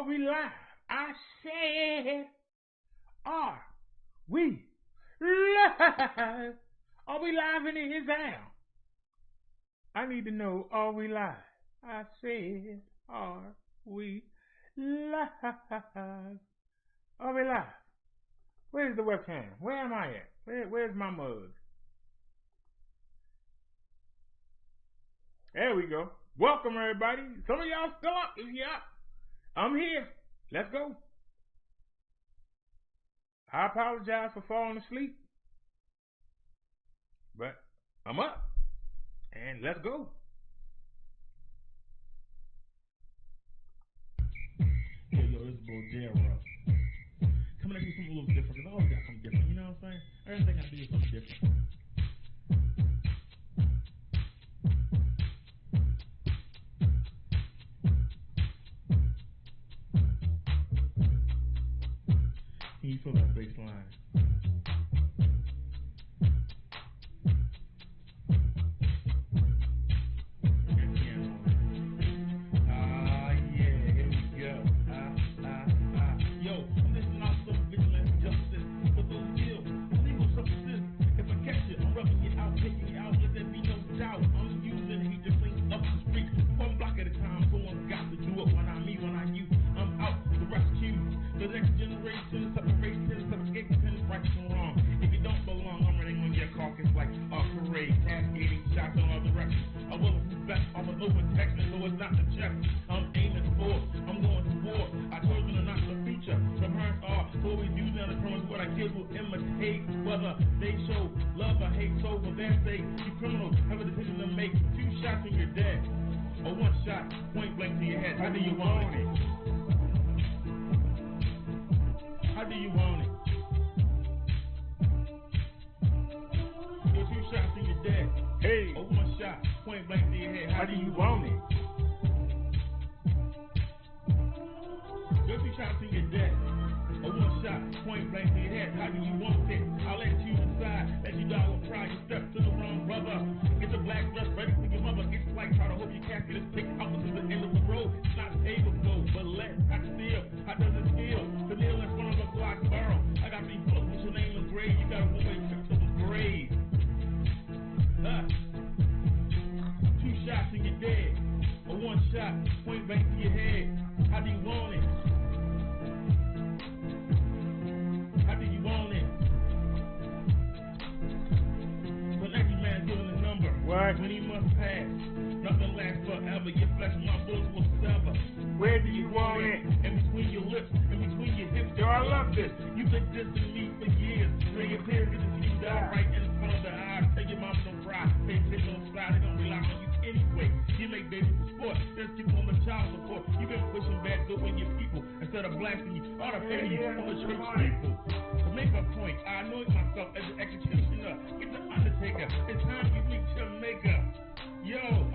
Are we live? I said, are we live? Are we live in his house? I need to know, are we live? I said, are we live? Are we live? Where's the webcam? Where am I at? Where's my mug? There we go. Welcome, everybody. Some of y'all still up. If you're up, I'm here. Let's go. I apologize for falling asleep, but I'm up, and let's go. Yo, this is BROTHA. Coming at you with something a little different, because I always got something different, you know what I'm saying? Everything I do is something different. Can you feel that bass line?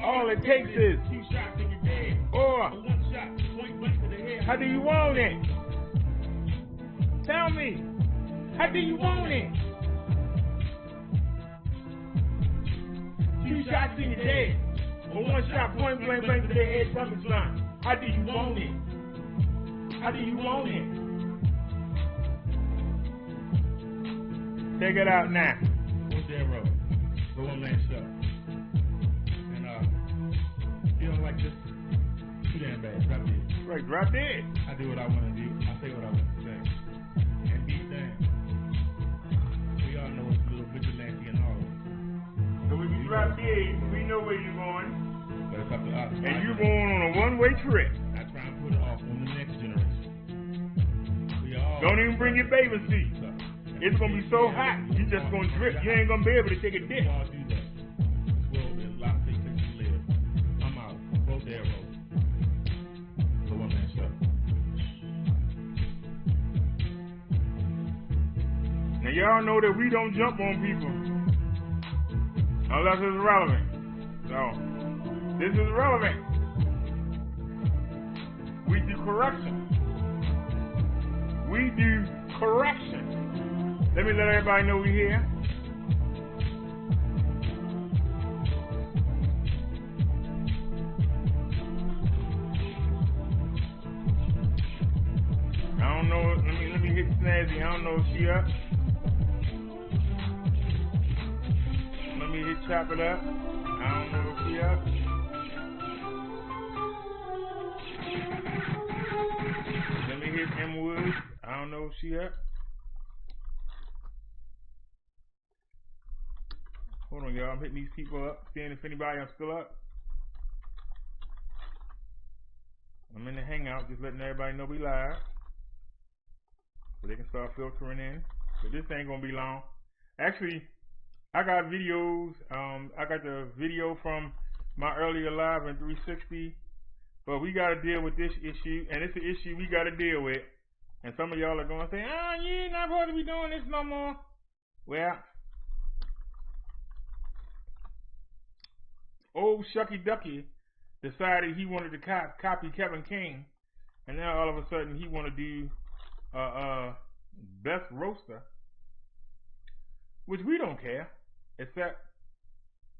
All it takes is 2 shots and you're dead, or 1 shot, point blank to the head. How do you want it? Tell me. How do you want it? 2 shots and you're dead, or 1 shot, point blank to the head. Tell me, son. How do you want it? How do you want it? Check it out now. BROTHA, the one-man show. Feeling like this, too damn bad. Drop dead. Right, drop dead. I do what I want to do. I say what I want to say. And be damned. We all know it's a little vigilante and all. So when you drop dead, we know where you're going. But it's up to us. And you're going on a one-way trip. I try and put it off on the next generation. We all don't even bring your bathing suit. It's going to be so hot, you're just going to drip. You ain't going to be able to take a dip. We all do that. This world is a lot of places to live. I'm out. BROTHA. The one-man show. Now y'all know that we don't jump on people unless it's relevant. So this is relevant. We do correction. We do correction. Let me let everybody know we're here. don't know. Let me hit Snazzy. I don't know if she up. Let me hit Chop It Up. I don't know if she up. Let me hit M Woods. I don't know if she up. Hold on, y'all. I'm hitting these people up, seeing if anybody else still up. I'm in the hangout, just letting everybody know we live, so they can start filtering in. But this ain't gonna be long. Actually, I got videos. I got the video from my earlier live in 360. But we gotta deal with this issue, and it's an issue we gotta deal with. And some of y'all are gonna say, you ain't not supposed to be doing this no more. Well, old Shucky Ducky decided he wanted to copy Kevin King, and now all of a sudden he want to do best roaster, which we don't care, except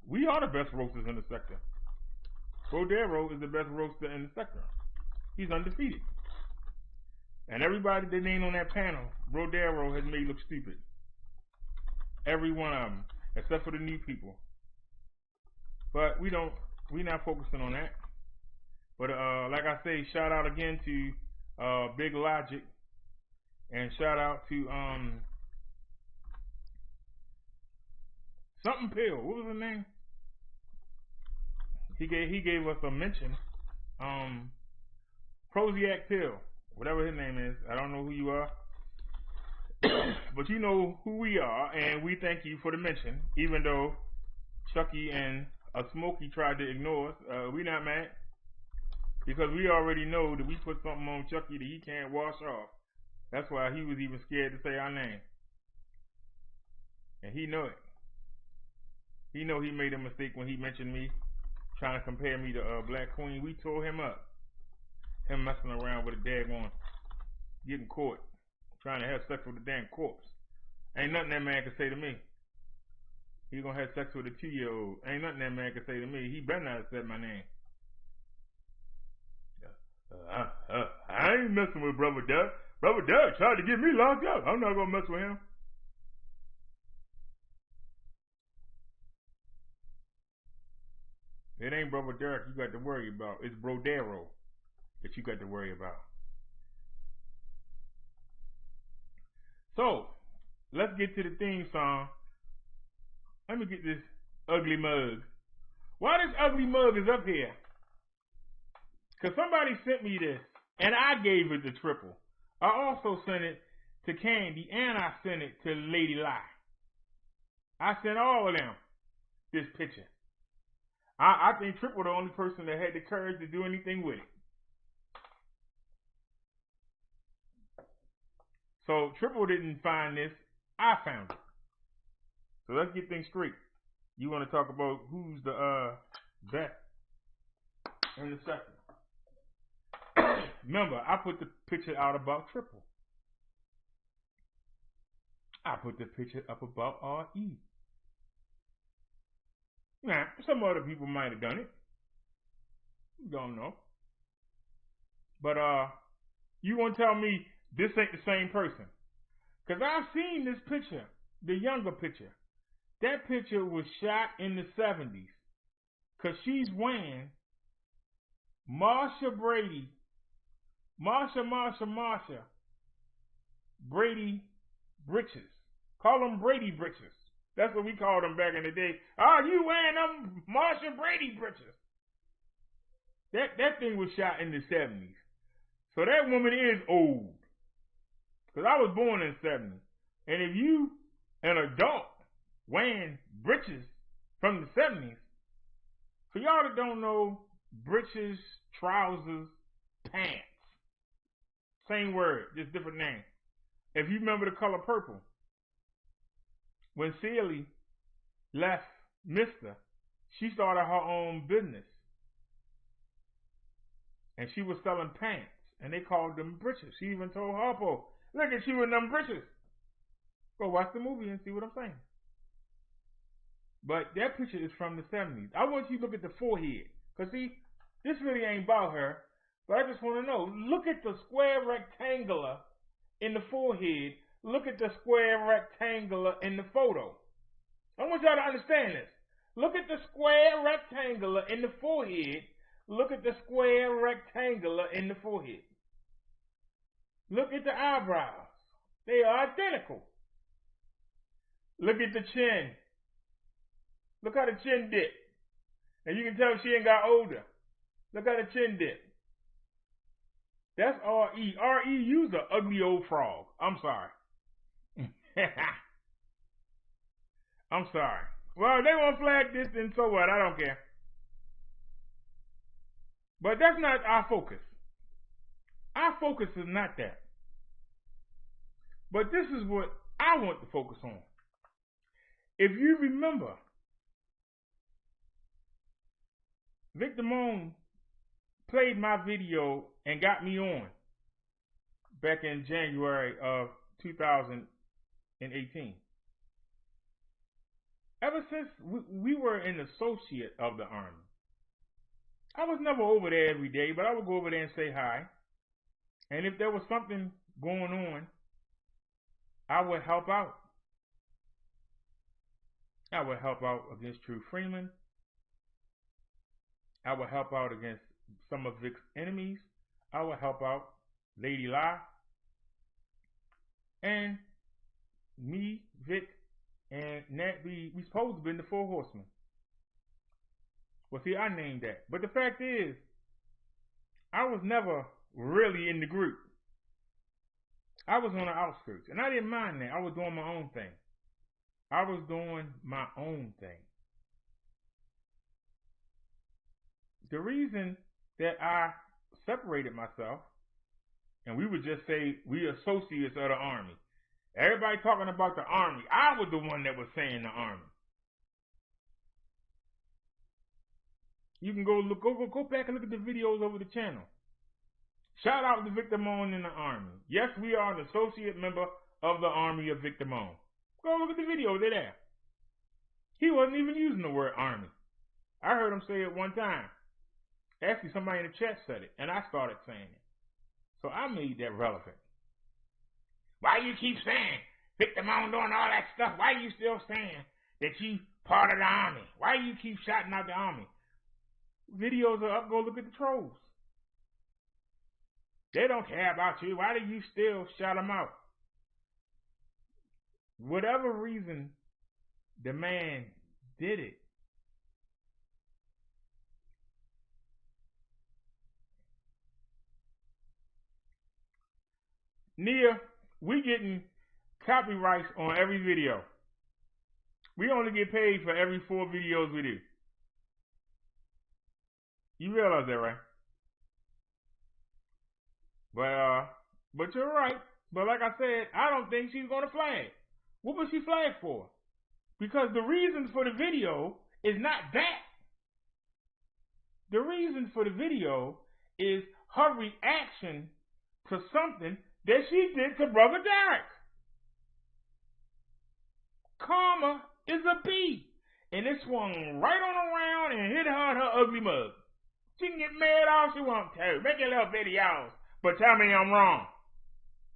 we are the best roasters in the sector. Brodero is the best roaster in the sector. He's undefeated. And everybody that ain't on that panel, Brodero has made look stupid. Every one of them, except for the new people. But we're not focusing on that. But like I say, shout out again to Big Logic, and shout out to something Pill. What was his name? He gave us a mention. Prozac Pill, whatever his name is. I don't know who you are, but you know who we are, and we thank you for the mention. Even though Chucky and Smokey tried to ignore us, we not mad, because we already know that we put something on Chucky that he can't wash off. That's why he was even scared to say our name, and he know it. He know he made a mistake when he mentioned me, trying to compare me to Black Queen. We tore him up. Him messing around with a daggone, getting caught, trying to have sex with a damn corpse. Ain't nothing that man can say to me. He gonna have sex with a 2-year-old. Ain't nothing that man can say to me. He better not have said my name. I ain't messing with Brother Derrick. Brother Derrick tried to get me locked up. I'm not gonna mess with him. It ain't Brother Derrick you got to worry about. It's Brodero that you got to worry about. So, let's get to the theme song. Let me get this ugly mug. Why this ugly mug is up here? Because somebody sent me this, and I gave it the triple. I also sent it to Candy, and I sent it to Lady Lie. I sent all of them this picture. I think Triple the only person that had the courage to do anything with it. So Triple didn't find this. I found it. So let's get things straight. You want to talk about who's the best in the sector. Remember, I put the picture out about Triple. I put the picture up about R.E. Now, some other people might have done it. You don't know. But you want to tell me this ain't the same person? Because I've seen this picture, the younger picture. That picture was shot in the 70s. Because she's wearing Marsha Brady. Marsha Brady breeches. Call them Brady breeches. That's what we called them back in the day. Oh, you wearing them Marsha Brady breeches. That thing was shot in the 70s. So that woman is old. Because I was born in the 70s. And if you, an adult, wearing breeches from the 70s, for y'all that don't know, breeches, trousers, pants. Same word, just different name. If you remember the color purple, when Celie left Mister, she started her own business. And she was selling pants. And they called them breeches. She even told Harpo, look at you in them breeches. Go watch the movie and see what I'm saying. But that picture is from the 70s. I want you to look at the forehead. Because see, this really ain't about her. But I just want to know, look at the square rectangular in the forehead, look at the square rectangular in the photo. I want y'all to understand this. Look at the square rectangular in the forehead. Look at the square rectangular in the forehead. Look at the eyebrows. They are identical. Look at the chin. Look how the chin dip. And you can tell she ain't got older. Look how the chin dip. That's R.E. R.E. you's an ugly old frog. I'm sorry. I'm sorry. Well, they won't flag this, then so what? I don't care. But that's not our focus. Our focus is not that. But this is what I want to focus on. If you remember, Victor Moan played my video and got me on back in January of 2018. Ever since we were an associate of the Army. I was never over there every day, but I would go over there and say hi. And if there was something going on, I would help out. I would help out against True Freeman. I would help out against some of Vic's enemies. I would help out Lady Lie. And me, Vic, and Nat, we supposed to be in the Four Horsemen. Well, see, I named that. But the fact is, I was never really in the group. I was on the outskirts. And I didn't mind that. I was doing my own thing. I was doing my own thing. The reason that I separated myself, and we would just say we associates of the Army. Everybody talking about the Army. I was the one that was saying the Army. You can go back and look at the videos over the channel. Shout out to Victor Moan in the Army. Yes, we are an associate member of the Army of Victor Moan. Go look at the video, they're there. He wasn't even using the word Army. I heard him say it one time. Actually, somebody in the chat said it, and I started saying it. So I made that relevant. Why you keep saying Victor Moan doing all that stuff? Why you still saying that you part of the Army? Why you keep shouting out the Army? Videos are up, go look at the trolls. They don't care about you. Why do you still shout them out? Whatever reason the man did it, Nia, we getting copyrights on every video. We only get paid for every 4 videos we do. You realize that, right? But you're right. But like I said, I don't think she's gonna flag. What was she flagged for? Because the reason for the video is not that. The reason for the video is her reaction to something that she did to Brother Derrick. Karma is a bee, and it swung right on around and hit her in her ugly mug. She can get mad all she wants to. Make your little videos, but tell me I'm wrong.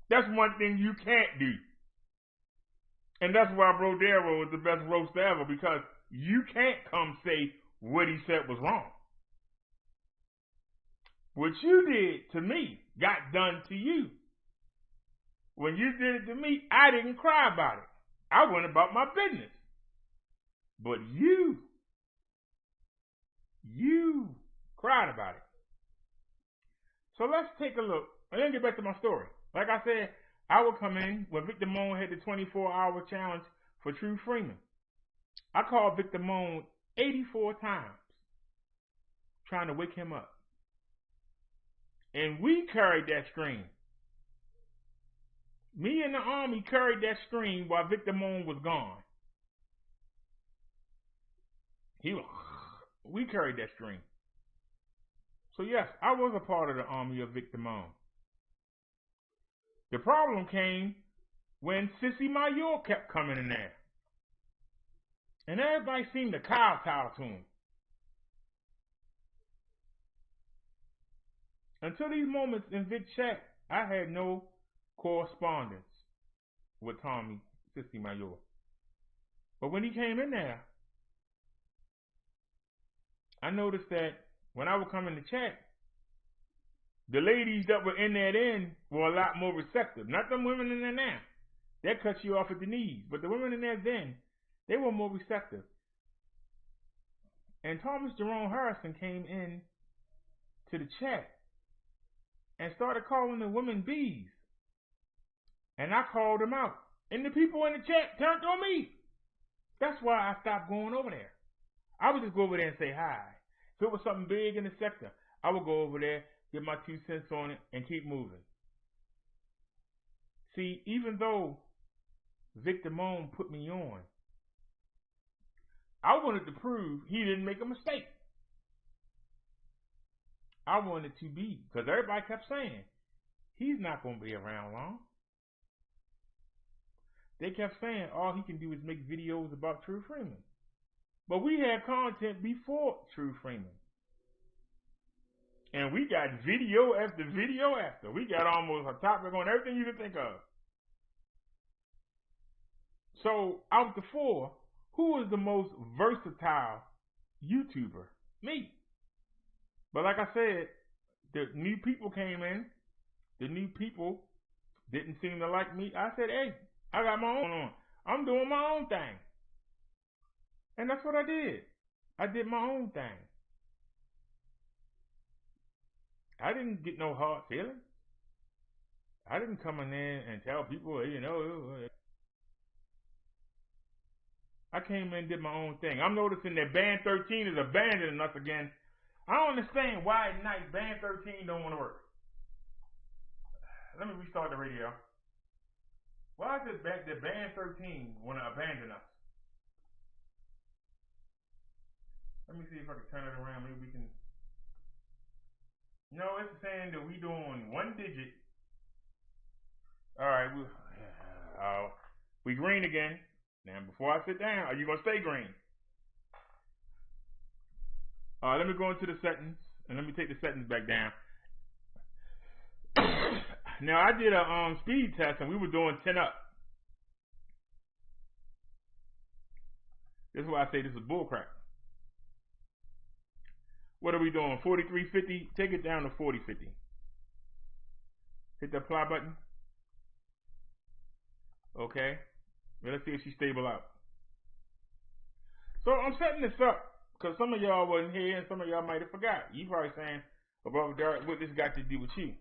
That's one thing you can't do. And that's why BROTHA is the best roaster ever, because you can't come say what he said was wrong. What you did to me got done to you. When you did it to me, I didn't cry about it. I went about my business. But you cried about it. So let's take a look. And then get back to my story. Like I said, I would come in when Victor Moan had the 24-hour challenge for True Freeman. I called Victor Moan 84 times trying to wake him up. And we carried that screen. Me and the Army carried that screen while Victor Moan was gone. We carried that screen. So yes, I was a part of the Army of Victor Moan. The problem came when Sissy Mayor kept coming in there. And everybody seemed to kowtow to him. Until these moments in Vic chat, I had no correspondence with Tommy Sissy Mayor. But when he came in there, I noticed that when I would come in to check, the ladies that were in that end were a lot more receptive. Not them women in there now. That cut you off at the knees. But the women in there then, they were more receptive. And Thomas Jerome Harrison came in to the chat and started calling the women bees. And I called them out. And the people in the chat turned on me. That's why I stopped going over there. I would just go over there and say hi. If it was something big in the sector, I would go over there, get my 2 cents on it, and keep moving. See, even though Victor Moan put me on, I wanted to prove he didn't make a mistake. I wanted to be, because everybody kept saying, he's not going to be around long. They kept saying all he can do is make videos about True Freeman. But we had content before True Freeman. And we got video after video after. We got almost a topic on everything you can think of. So, out of the 4, who is the most versatile YouTuber? Me. But like I said, the new people came in. The new people didn't seem to like me. I said, hey, I got my own on. I'm doing my own thing. And that's what I did. I did my own thing. I didn't get no hard feelings. I didn't come in there and tell people, hey, you know. I came in and did my own thing. I'm noticing that Band 13 is abandoning us again. I don't understand why at night Band 13 don't want to work. Let me restart the radio. Why is it that Band 13 want to abandon us? Let me see if I can turn it around. Maybe we can. No, it's saying that we doing 1 digit. All right, we green again. Now, before I sit down, are you gonna stay green? Let me go into the settings and let me take the settings back down. Now, I did a speed test and we were doing 10 up. This is why I say this is bullcrap. What are we doing? 4350? Take it down to 4050. Hit the apply button. Okay. Well, let's see if she's stable out. So I'm setting this up because some of y'all wasn't here and some of y'all might have forgot. You probably saying, well, Brother Derrick, what this got to do with you?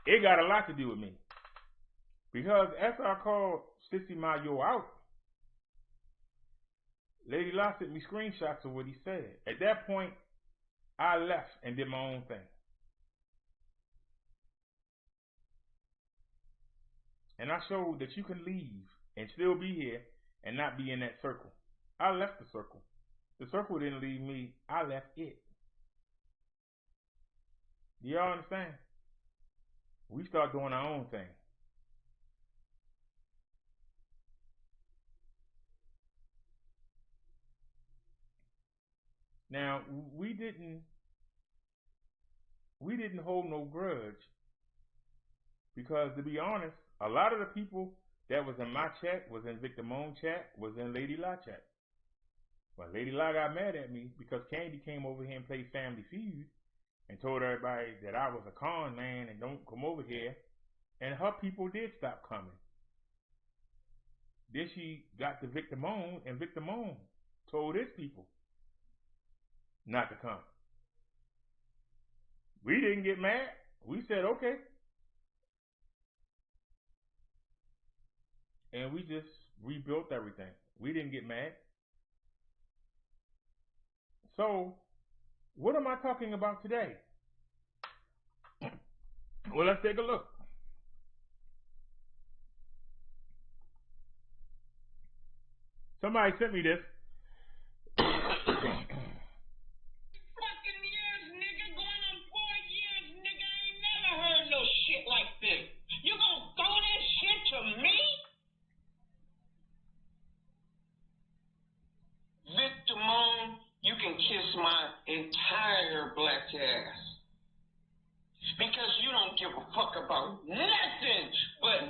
It got a lot to do with me. Because after I called Sissy Mayor out, Lady La sent me screenshots of what he said. At that point, I left and did my own thing. And I showed that you can leave and still be here and not be in that circle. I left the circle. The circle didn't leave me. I left it. Do y'all understand? We start doing our own thing. Now, we didn't hold no grudge because, to be honest, a lot of the people that was in my chat, was in Victor Moan chat, was in Lady La chat. But Lady La got mad at me because Candy came over here and played Family Feud and told everybody that I was a con man and don't come over here. And her people did stop coming. Then she got to Victor Moan, and Victor Moan told his people not to come. We didn't get mad. We said, okay. And we just rebuilt everything. We didn't get mad. So, what am I talking about today? Well, let's take a look. Somebody sent me this. My entire black ass, because you don't give a fuck about nothing but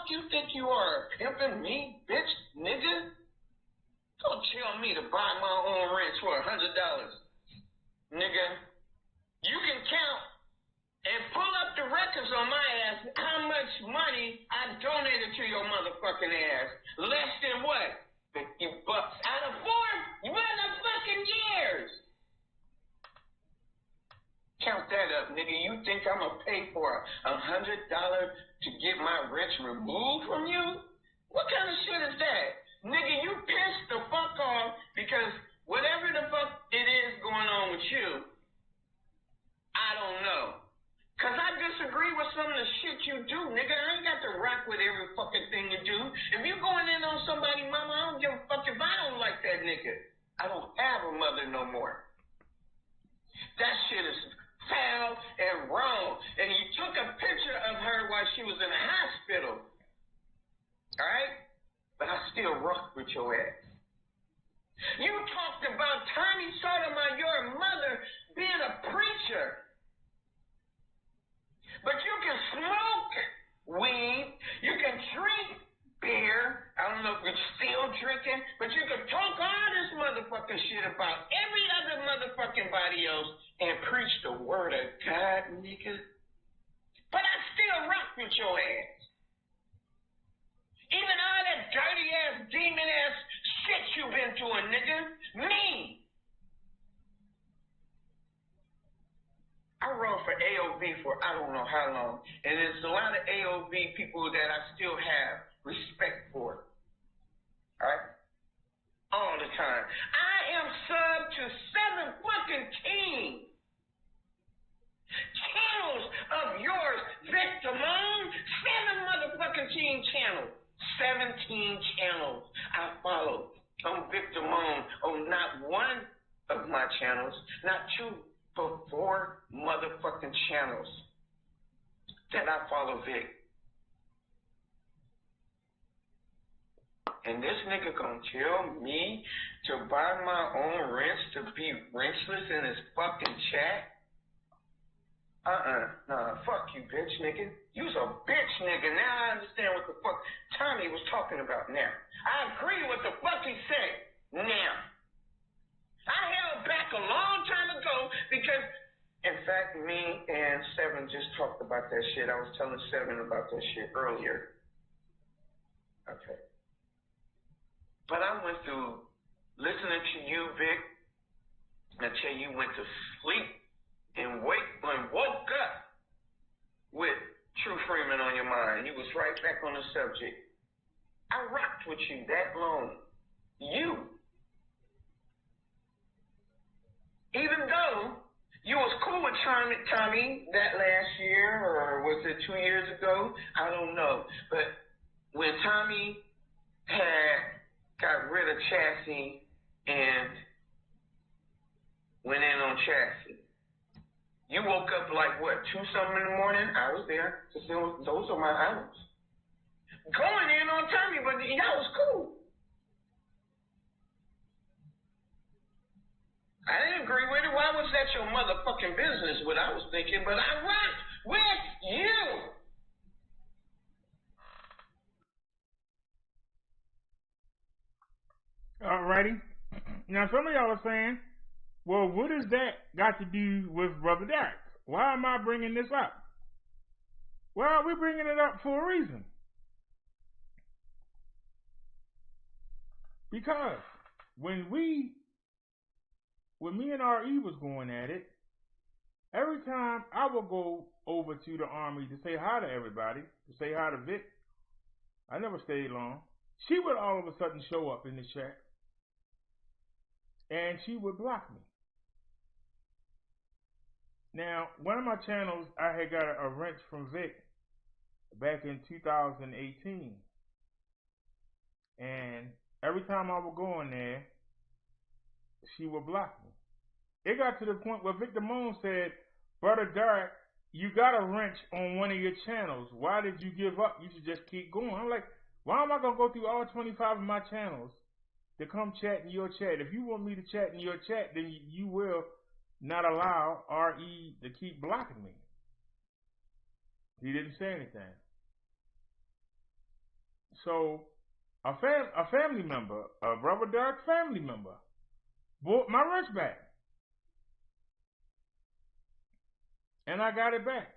fuck you think you are? Pimping me, bitch, nigga? Don't tell me to buy my own wrench for $100. Nigga, you can count and pull up the records on my ass how much money I donated to your motherfucking ass. Less than what? $50 out of 4 motherfucking years. Count that up, nigga. You think I'm gonna pay for $100 to get my wrench removed from you? What kind of shit is that? Nigga, you pissed the fuck off because whatever the fuck it is going on with you, I don't know. Cause I disagree with some of the shit you do, nigga. I ain't got to rock with every fucking thing you do. If you going in on somebody, mama, I don't give a fuck if I don't like that nigga. I don't have a mother no more. That shit is foul and wrong. And you took a picture of her while she was in the hospital. Alright? But I still rock with your ass. You talked about Tommy Sotomayor, your mother, being a preacher. But you can smoke weed, you can drink beer. I don't know if you're still drinking, but you can talk all this motherfucking shit about every other motherfucking body else and preach the word of God, nigga. But I still rock with your ass. Even all that dirty ass, demon ass shit you been doing, nigga. Me. I rode for AOB for I don't know how long. And there's a lot of AOB people that I still have respect for. Alright? All the time. I am sub to 7 fucking teams. Channels of yours, Victimone. 7 motherfucking team channels. 17 channels I follow on Victimone on not one of my channels, not 2, but 4 motherfucking channels that I follow Vic. And this nigga gonna tell me to buy my own wrench to be wrenchless in his fucking chat? Nah, fuck you, bitch, nigga. You's a bitch, nigga. Now I understand what the fuck Tommy was talking about now. I agree with the fuck he said now. I held back a long time ago because, in fact, me and Seven just talked about that shit. I was telling Seven about that shit earlier. Okay. But I went through listening to you, Vic, until you went to sleep and woke up with True Freeman on your mind. You was right back on the subject. I rocked with you that long. You. Even though you was cool with Tommy that last year, or was it 2 years ago? I don't know. But when Tommy had got rid of Chassis and went in on Chassis, you woke up like what, 2-something in the morning? I was there. Those are my hours. Going in on Tommy, but that was cool. I didn't agree with it. Why was that your motherfucking business? What I was thinking, but I rocked with you. Alrighty. Now some of y'all are saying, well, what does that got to do with Brother Derrick? Why am I bringing this up? Well, we're bringing it up for a reason. Because when me and R.E. was going at it, every time I would go over to the army to say hi to everybody, to say hi to Vic, I never stayed long, she would all of a sudden show up in the chat and she would block me. Now, one of my channels, I had got a wrench from Vic back in 2018. And every time I would go in there, she would block me. It got to the point where Victor Moon said, Brother Derrick, you got a wrench on one of your channels. Why did you give up? You should just keep going. I'm like, why am I going to go through all 25 of my channels to come chat in your chat? If you want me to chat in your chat, then you will not allow RE to keep blocking me. He didn't say anything. So a family member, a Brother Derrick family member, bought my wrench back. And I got it back.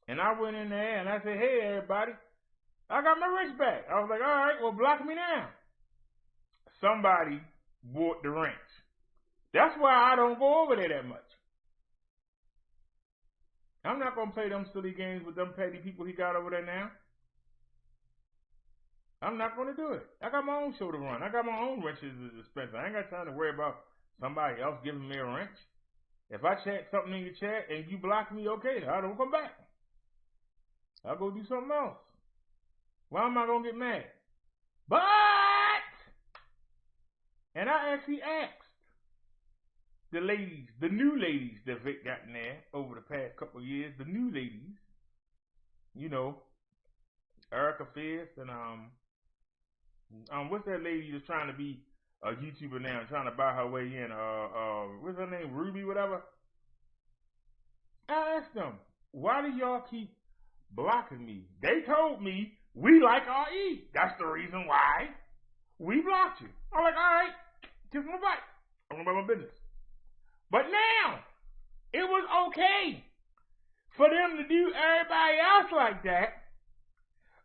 And I went in there and I said, hey, everybody, I got my wrench back. I was like, all right, well, block me now. Somebody bought the wrench. That's why I don't go over there that much. I'm not going to play them silly games with them petty people he got over there now. I'm not going to do it. I got my own show to run. I got my own wrenches as expensive. I ain't got time to worry about somebody else giving me a wrench. If I chat something in your chat and you block me, okay, I don't come back. I'll go do something else. Why am I going to get mad? But, and I actually asked the ladies, the new ladies that Vic got in there over the past couple of years, the new ladies, you know, Erica Fierce and what's that lady that's trying to be a YouTuber now, trying to buy her way in? What's her name? Ruby, whatever. I asked them, why do y'all keep blocking me? They told me we like RE. That's the reason why we blocked you. I'm like, all right, kiss my butt. I'm about my business. But now, it was okay for them to do everybody else like that.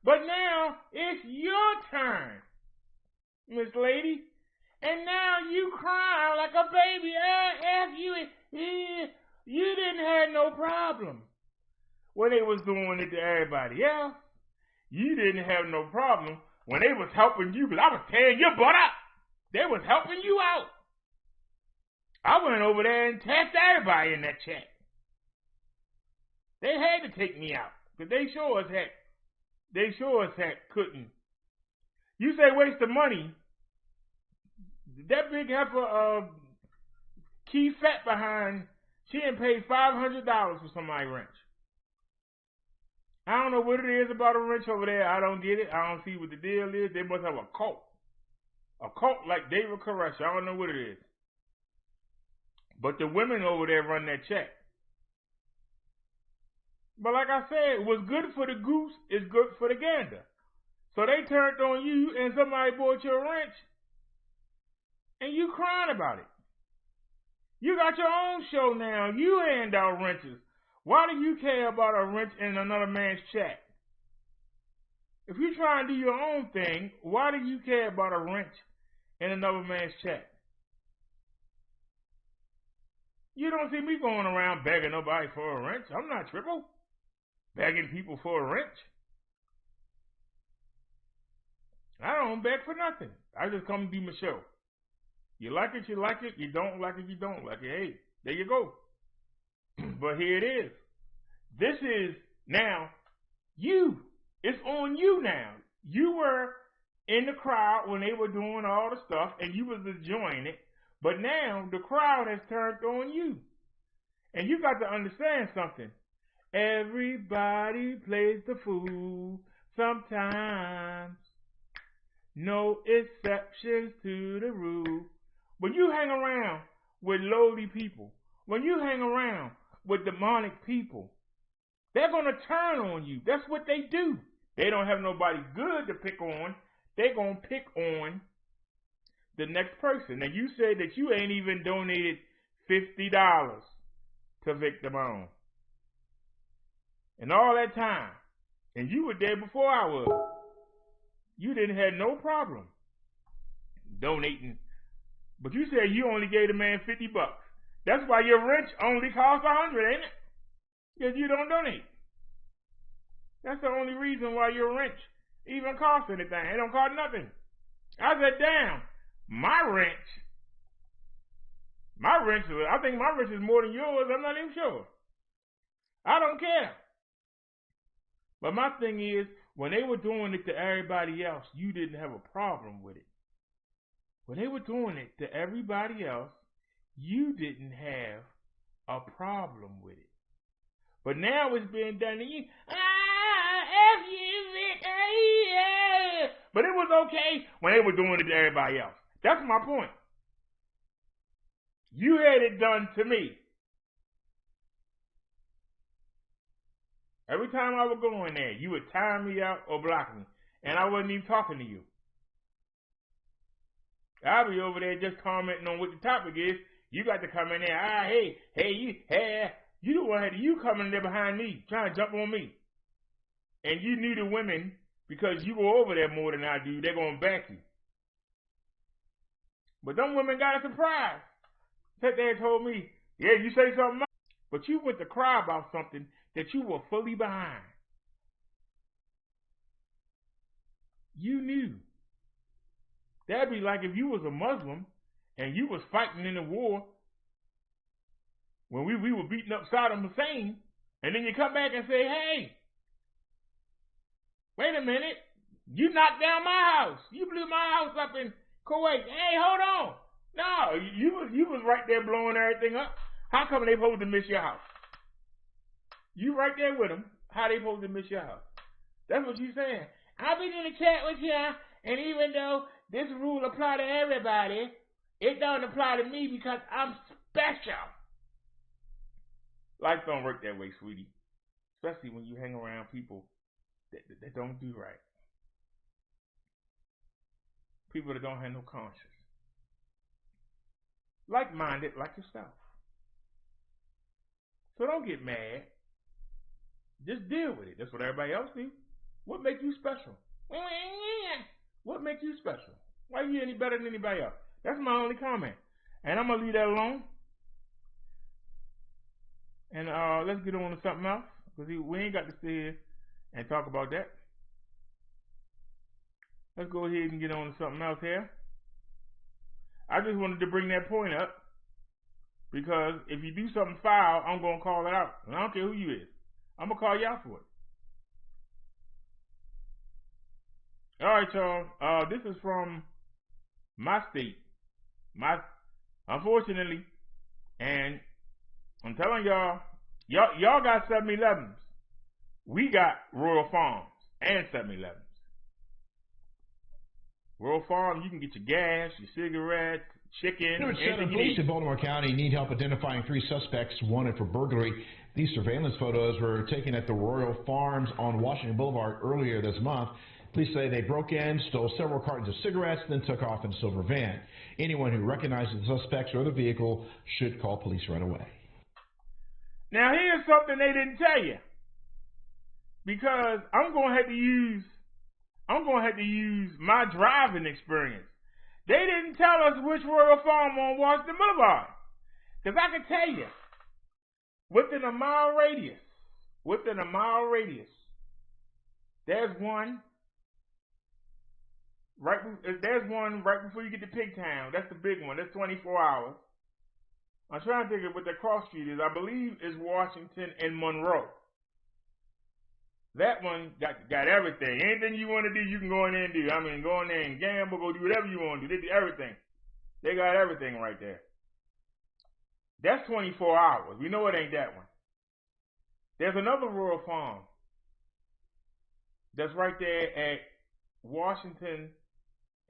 But now, it's your turn, Miss Lady. And now you crying like a baby. You didn't have no problem when they was doing it to everybody else. You didn't have no problem when they was helping you, because I was tearing your butt up. They was helping you out. I went over there and tapped everybody in that chat. They had to take me out, because they sure as heck couldn't. You say waste of money. That big heifer, Key Fat behind, she didn't pay $500 for somebody's wrench. I don't know what it is about a wrench over there. I don't get it. I don't see what the deal is. They must have a cult. A cult like David Koresh. I don't know what it is. But the women over there run that check. But like I said, what's good for the goose is good for the gander. So they turned on you and somebody bought you a wrench. And you crying about it. You got your own show now. You hand out wrenches. Why do you care about a wrench in another man's chat? If you try and do your own thing, why do you care about a wrench in another man's chat? You don't see me going around begging nobody for a wrench. I'm not triple. Begging people for a wrench. I don't beg for nothing. I just come to do my show. You like it, you like it. You don't like it, you don't like it. Hey, there you go. But here it is. This is now you. It's on you now. You were in the crowd when they were doing all the stuff and you was enjoying it. But now the crowd has turned on you. And you got to understand something. Everybody plays the fool sometimes. No exceptions to the rule. When you hang around with lowly people, when you hang around with demonic people, they're going to turn on you. That's what they do. They don't have nobody good to pick on. They're going to pick on the next person. Now, you said that you ain't even donated $50 to Victim On. And all that time. And you were there before I was. You didn't have no problem donating. But you said you only gave the man $50. That's why your wrench only costs $100, ain't it? Because you don't donate. That's the only reason why your wrench even costs anything. It don't cost nothing. I said, damn, my wrench, I think my wrench is more than yours. I'm not even sure. I don't care. But my thing is, when they were doing it to everybody else, you didn't have a problem with it. When they were doing it to everybody else, you didn't have a problem with it. But now it's being done to you. F you, Vic. Yeah. But it was okay when they were doing it to everybody else. That's my point. You had it done to me. Every time I would go in there, you would time me out or block me. And I wasn't even talking to you. I'll be over there just commenting on what the topic is. You got to come in there. You the one you coming in there behind me, trying to jump on me. And you knew the women, because you go over there more than I do, they're going to back you. But them women got a surprise. Sat there and told me, yeah, you say something else. But you went to cry about something that you were fully behind. You knew. That'd be like if you was a Muslim and you was fighting in the war when we were beating up Saddam Hussein, and then you come back and say, hey, wait a minute, you knocked down my house. You blew my house up in Kuwait. Hey, hold on. No, you was right there blowing everything up. How come they supposed to miss your house? You right there with them. How they supposed to miss your house? That's what you saying. I've been in the chat with you, and even though this rule apply to everybody, it don't apply to me because I'm special. Life don't work that way, sweetie. Especially when you hang around people that don't do right. People that don't have no conscience. Like-minded like yourself. So don't get mad. Just deal with it. That's what everybody else do. What makes you special? What makes you special? Why are you any better than anybody else? That's my only comment. And I'm going to leave that alone. And let's get on to something else. Because we ain't got to sit here and talk about that. Let's go ahead and get on to something else here. I just wanted to bring that point up. Because if you do something foul, I'm going to call it out. And I don't care who you is. I'm going to call you out for it. All right, y'all. This is from my state. Unfortunately, and I'm telling y'all got 7-Elevens. We got Royal Farms and 7-Elevens. Royal Farms, you can get your gas, your cigarettes, chicken. Police in Baltimore County need help identifying 3 suspects wanted for burglary. These surveillance photos were taken at the Royal Farms on Washington Boulevard earlier this month. Police say they broke in, stole several cartons of cigarettes, then took off in a silver van. Anyone who recognizes the suspects or the vehicle should call police right away. Now here's something they didn't tell you. Because I'm going to have to use my driving experience. They didn't tell us which Royal Farm on Washington Boulevard. Because I can tell you, within a mile radius, there's one right before you get to Pigtown. That's the big one. That's 24 hours. I'm trying to think of what the cross street is. I believe it's Washington and Monroe. That one got everything. Anything you want to do, you can go in there and do. I mean, go in there and gamble, go do whatever you want to do. They do everything. They got everything right there. That's 24 hours. We know it ain't that one. There's another Royal Farm that's right there at Washington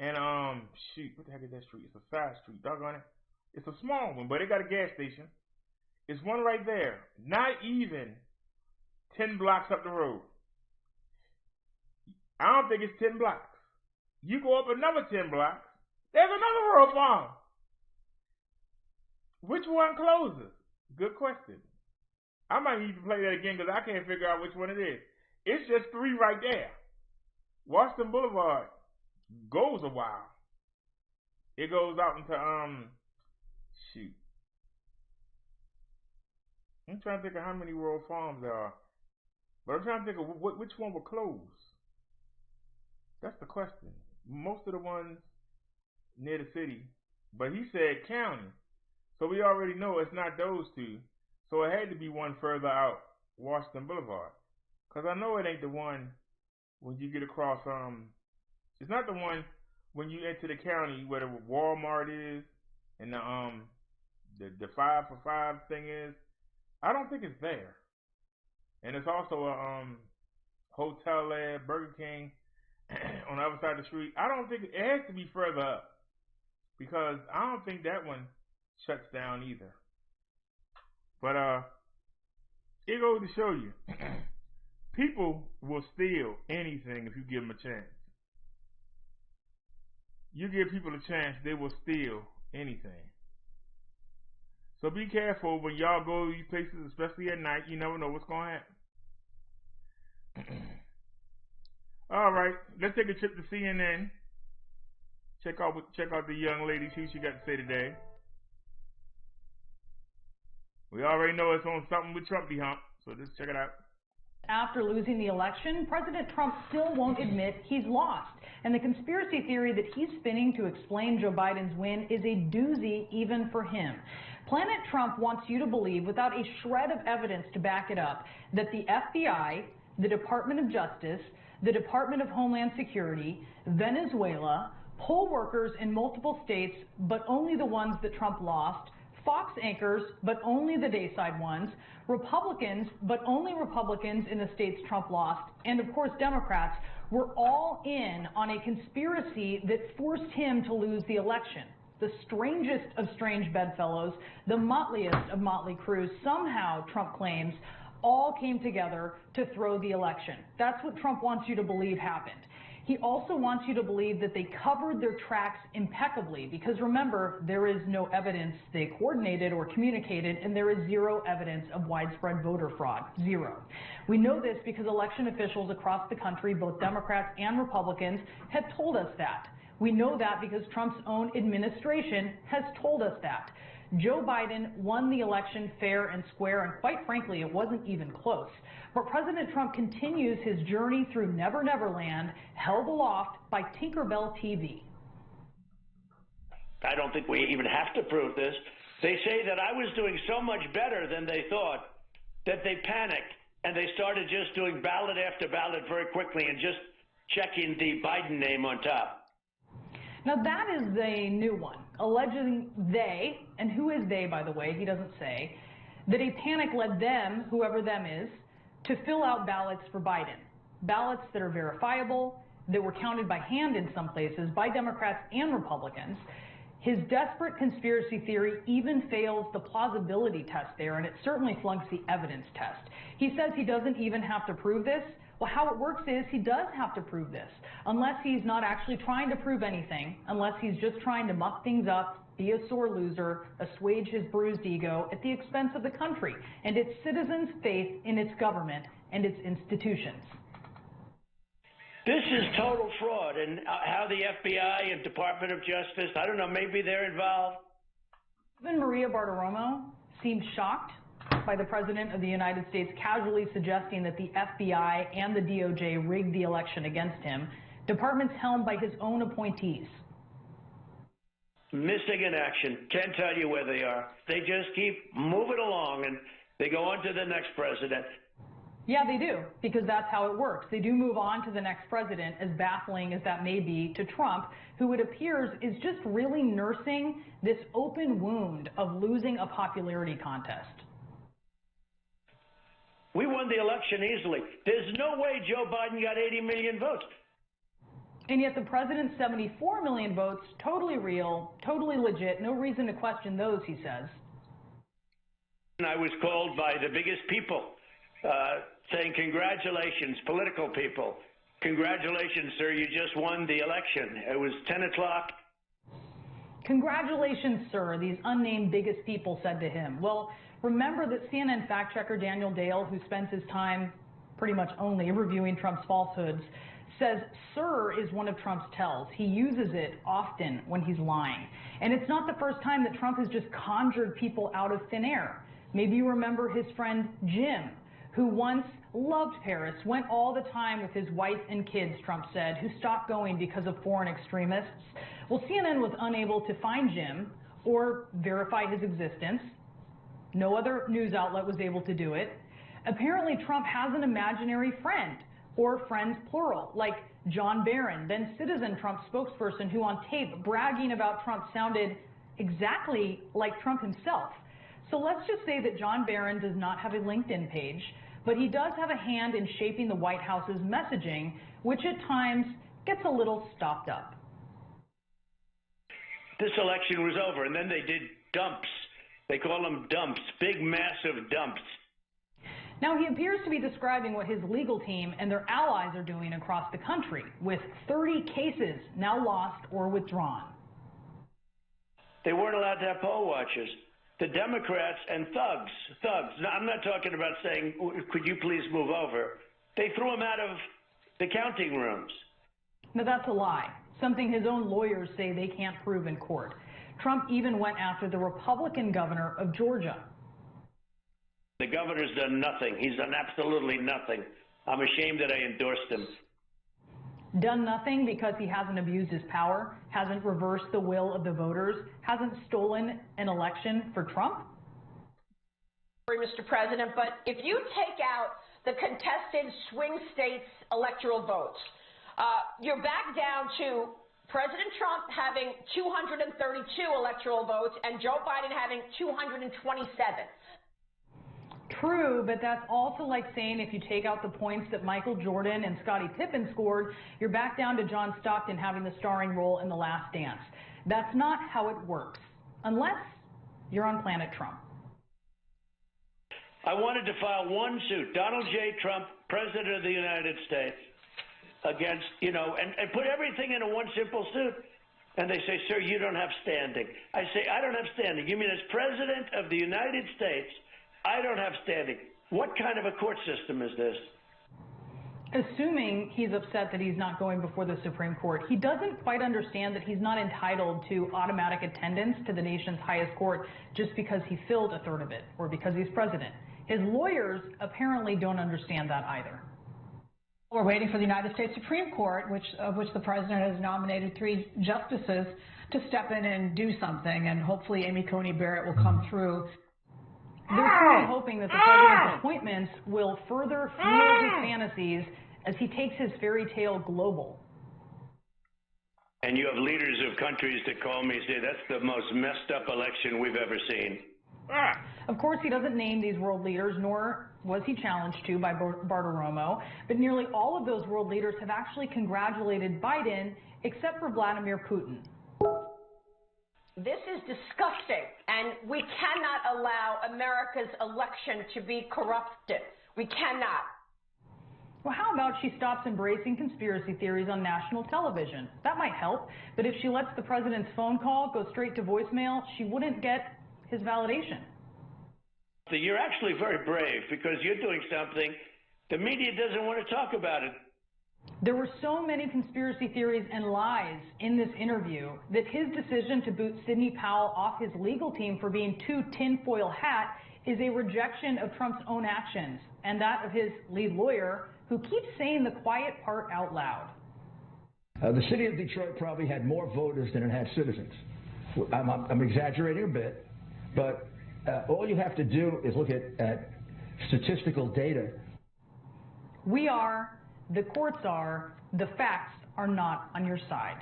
and what the heck is that street? It's a side street. Doggone it. It's a small one, but it got a gas station. It's one right there. Not even 10 blocks up the road. I don't think it's 10 blocks. You go up another 10 blocks, there's another Royal Farm. Which one closes? Good question. I might need to play that again because I can't figure out which one it is. It's just 3 right there. Washington Boulevard goes a while. It goes out into I'm trying to think of how many Royal Farms there are. But I'm trying to think of which one will close. That's the question. Most of the ones near the city. But he said county. So we already know it's not those 2. So it had to be one further out, Washington Boulevard. Because I know it ain't the one when you get across, it's not the one when you enter the county where the Walmart is and the 5 for 5 thing is. I don't think it's there. And it's also a hotel there, Burger King, on the other side of the street. I don't think it has to be further up because I don't think that one shuts down either. But it goes to show you People will steal anything if you give them a chance. You give people a chance, they will steal anything. So be careful when y'all go to these places, especially at night. You never know what's going to happen. All right, let's take a trip to CNN. Check out the young lady, see what she got to say today. We already know it's on something with Trumpy Hump, so just check it out. After losing the election, President Trump still won't admit he's lost. And the conspiracy theory that he's spinning to explain Joe Biden's win is a doozy even for him. Planet Trump wants you to believe, without a shred of evidence to back it up, that the FBI, the Department of Justice, the Department of Homeland Security, Venezuela, poll workers in multiple states, but only the ones that Trump lost, Fox anchors, but only the dayside ones, Republicans, but only Republicans in the states Trump lost, and of course Democrats, were all in on a conspiracy that forced him to lose the election. The strangest of strange bedfellows, the motliest of motley crews, somehow, Trump claims, all came together to throw the election. That's what Trump wants you to believe happened. He also wants you to believe that they covered their tracks impeccably, because remember, there is no evidence they coordinated or communicated, and there is zero evidence of widespread voter fraud. Zero. We know this because election officials across the country, both Democrats and Republicans, have told us that. We know that because Trump's own administration has told us that. Joe Biden won the election fair and square, and quite frankly, it wasn't even close. But President Trump continues his journey through Never Never Land, held aloft by Tinkerbell TV. I don't think we even have to prove this. They say that I was doing so much better than they thought that they panicked and they started just doing ballot after ballot very quickly and just checking the Biden name on top. Now that is a new one, alleging they, and who is they, by the way, he doesn't say, that a panic led them, whoever them is, to fill out ballots for Biden. Ballots that are verifiable, that were counted by hand in some places by Democrats and Republicans. His desperate conspiracy theory even fails the plausibility test there, and it certainly flunks the evidence test. He says he doesn't even have to prove this. Well, how it works is he does have to prove this, unless he's not actually trying to prove anything, unless he's just trying to muck things up, be a sore loser, assuage his bruised ego at the expense of the country and its citizens' faith in its government and its institutions. This is total fraud, and how the FBI and Department of Justice, I don't know, maybe they're involved. Even Maria Bartiromo seemed shocked by the President of the United States casually suggesting that the FBI and the DOJ rigged the election against him, departments helmed by his own appointees. Missing in action. Can't tell you where they are. They just keep moving along, and they go on to the next president. Yeah, they do, because that's how it works. They do move on to the next president, as baffling as that may be to Trump, who it appears is just really nursing this open wound of losing a popularity contest. We won the election easily. There's no way Joe Biden got 80 million votes. And yet the president's 74 million votes, totally real, totally legit, no reason to question those, he says. I was called by the biggest people saying, congratulations, political people. Congratulations, sir, you just won the election. It was 10 o'clock. Congratulations, sir, these unnamed biggest people said to him. Well, remember that CNN fact checker Daniel Dale, who spends his time pretty much only reviewing Trump's falsehoods, says sir is one of Trump's tells. He uses it often when he's lying. And it's not the first time that Trump has just conjured people out of thin air. Maybe you remember his friend Jim, who once loved Paris, went all the time with his wife and kids, Trump said, who stopped going because of foreign extremists. Well, CNN was unable to find Jim or verify his existence. No other news outlet was able to do it. Apparently, Trump has an imaginary friend, or friends plural, like John Barron, then Citizen Trump spokesperson, who on tape bragging about Trump sounded exactly like Trump himself. So let's just say that John Barron does not have a LinkedIn page, but he does have a hand in shaping the White House's messaging, which at times gets a little stopped up. This election was over, and then they did dumps. They call them dumps, big, massive dumps. Now, he appears to be describing what his legal team and their allies are doing across the country, with 30 cases now lost or withdrawn. They weren't allowed to have poll watchers. The Democrats and thugs. Now, I'm not talking about saying, could you please move over? They threw them out of the counting rooms. Now, that's a lie, something his own lawyers say they can't prove in court. Trump even went after the Republican governor of Georgia. The governor's done nothing. He's done absolutely nothing. I'm ashamed that I endorsed him. Done nothing because he hasn't abused his power, hasn't reversed the will of the voters, hasn't stolen an election for Trump? Mr. President, but if you take out the contested swing states electoral votes, you're back down to President Trump having 232 electoral votes and Joe Biden having 227. True, but that's also like saying if you take out the points that Michael Jordan and Scottie Pippen scored, you're back down to John Stockton having the starring role in The Last Dance. That's not how it works, unless you're on Planet Trump. I wanted to file one suit, Donald J. Trump, President of the United States, against, and put everything into one simple suit. And they say, sir, you don't have standing. I say, I don't have standing. You mean as President of the United States, I don't have standing. What kind of a court system is this? Assuming he's upset that he's not going before the Supreme Court, he doesn't quite understand that he's not entitled to automatic attendance to the nation's highest court just because he filled a third of it or because he's president. His lawyers apparently don't understand that either. We're waiting for the United States Supreme Court, of which the president has nominated 3 justices to step in and do something, and hopefully Amy Coney Barrett will come through. They're truly hoping that the president's appointments will further fuel his fantasies as he takes his fairy tale global. And you have leaders of countries that call me and say that's the most messed up election we've ever seen. Of course, he doesn't name these world leaders, nor was he challenged to by Bartiromo, but nearly all of those world leaders have actually congratulated Biden, except for Vladimir Putin. This is disgusting, and we cannot allow America's election to be corrupted. We cannot. Well, how about she stops embracing conspiracy theories on national television? That might help, but if she lets the president's phone call go straight to voicemail, she wouldn't get his validation. You're actually very brave because you're doing something the media doesn't want to talk about it. There were so many conspiracy theories and lies in this interview that his decision to boot Sidney Powell off his legal team for being too tinfoil hat is a rejection of Trump's own actions and that of his lead lawyer, who keeps saying the quiet part out loud. The city of Detroit probably had more voters than it had citizens. I'm exaggerating a bit, but all you have to do is look at statistical data. We are, the courts are, the facts are not on your side.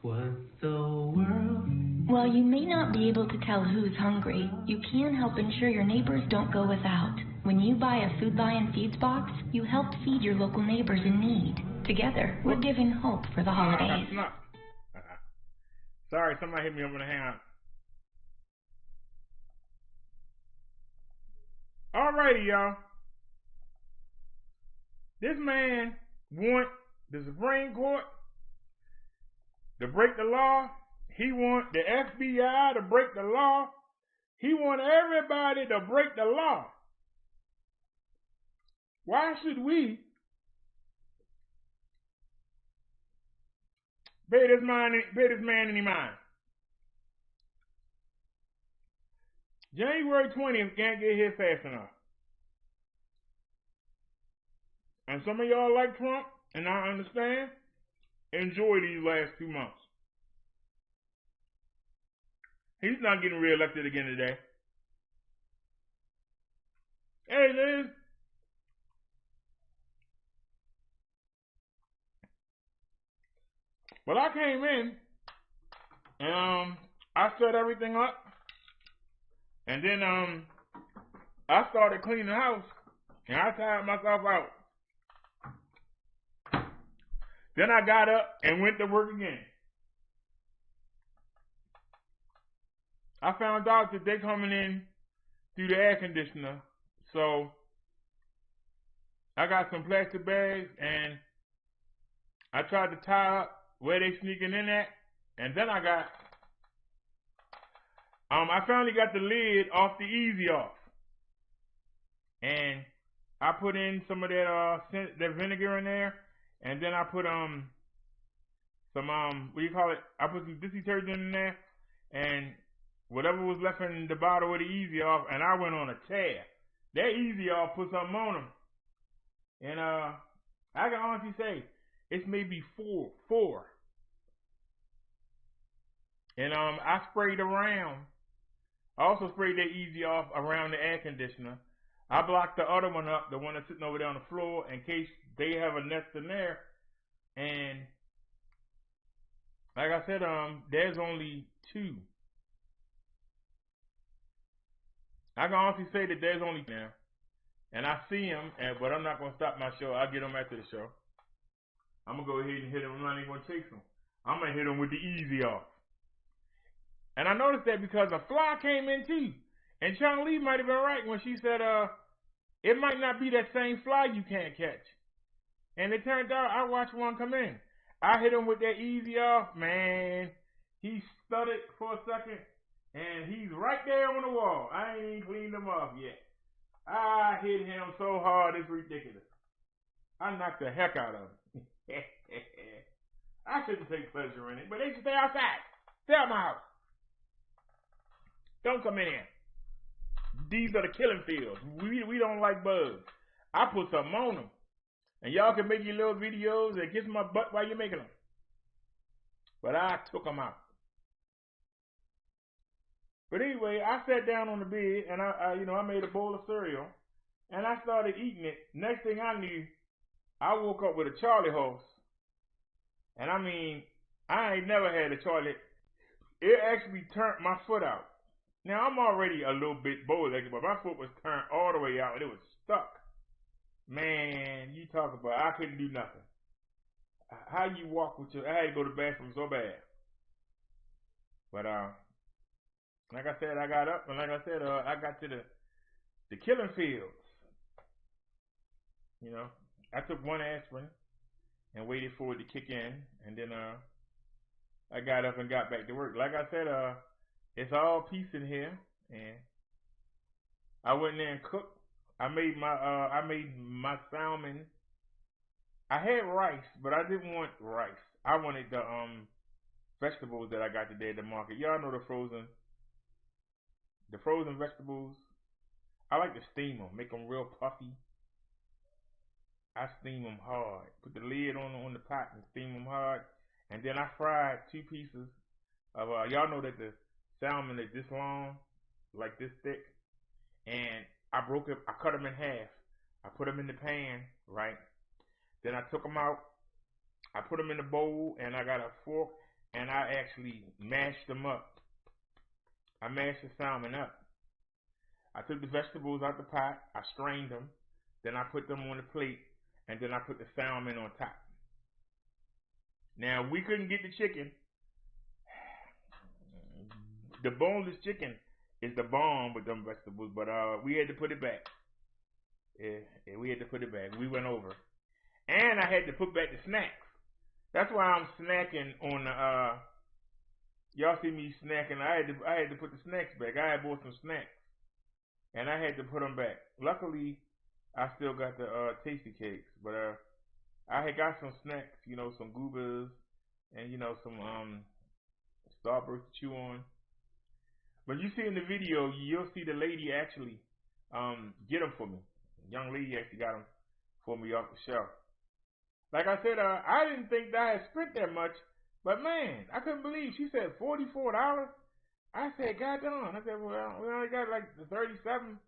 What the world? While you may not be able to tell who's hungry, you can help ensure your neighbors don't go without. When you buy a Food Lion Feeds box, you help feed your local neighbors in need. Together, we're giving hope for the holidays. Sorry, somebody hit me over the hand. Alrighty, y'all. This man want the Supreme Court to break the law. He want the FBI to break the law. He want everybody to break the law. Why should we pay this man any mind? January 20th can't get here fast enough. And some of y'all like Trump, and I understand, enjoy these last 2 months. He's not getting reelected again today. Hey, Liz. Well, I came in, and I set everything up, and then I started cleaning the house, and I tired myself out. Then I got up and went to work again. I found out that they're coming in through the air conditioner So I got some plastic bags and I tried to tie up where they sneaking in at, and then I finally got the lid off the easy off, and I put in some of that vinegar in there, and then I put some what do you call it? I put some dish detergent in there, and whatever was left in the bottle of the easy off, and I went on a tear. That easy off put something on them, and I can honestly say it's maybe four. And I sprayed around. I also sprayed that easy off around the air conditioner. I blocked the other one up, the one that's sitting over there on the floor, in case they have a nest in there. And like I said, there's only 2. I can honestly say that there's only now. And I see them, but I'm not gonna stop my show. I'll get them after the show. I'm gonna go ahead and hit them. I'm not even gonna chase them. I'm gonna hit them with the easy off. And I noticed that because a fly came in too. And Chung Lee might have been right when she said, it might not be that same fly you can't catch. And it turned out I watched one come in. I hit him with that easy off, man. He stuttered for a second, and he's right there on the wall. I ain't even cleaned him off yet. I hit him so hard, it's ridiculous. I knocked the heck out of him. I shouldn't take pleasure in it, but they should stay outside. Stay out my house. Don't come in here. These are the killing fields. We don't like bugs. I put something on them. And y'all can make your little videos and kiss my butt while you're making them. But I took them out. But anyway, I sat down on the bed and I made a bowl of cereal and I started eating it. Next thing I knew, I woke up with a Charlie horse. And I mean, I ain't never had a Charlie. It actually turned my foot out. Now, I'm already a little bit bow-legged, but my foot was turned all the way out, and it was stuck. Man, you talk about, I couldn't do nothing. How you walk with I had to go to the bathroom so bad. But, like I said, I got up, and like I said, I got to the killing fields. You know, I took one aspirin and waited for it to kick in, and then, I got up and got back to work. Like I said, it's all peace in here, and I went in there and cooked. I made my salmon. I had rice, but I didn't want rice. I wanted the vegetables that I got today at the market. Y'all know the frozen vegetables. I like to steam them, make them real puffy. I steam them hard. Put the lid on the pot and steam them hard, and then I fried 2 pieces of y'all know that the salmon is this long, like this thick, and I cut them in half. I put them in the pan, right? Then I took them out. I put them in the bowl, and I got a fork, and I actually mashed them up. I mashed the salmon up. I took the vegetables out the pot. I strained them. Then I put them on the plate, and then I put the salmon on top. Now, we couldn't get the chicken. The boneless chicken is the bomb with them vegetables, but we had to put it back. Yeah, we had to put it back. We went over. And I had to put back the snacks. That's why I'm snacking on the, y'all see me snacking. I had to put the snacks back. I had bought some snacks. And I had to put them back. Luckily, I still got the tasty cakes, but I had got some snacks, you know, some goobers and, you know, some Starburst to chew on. But you see in the video, you'll see the lady actually get them for me. The young lady actually got them for me off the shelf. Like I said, I didn't think that I had spent that much, but man, I couldn't believe. She said $44. I said, God damn. I said, well, we only got like the 37,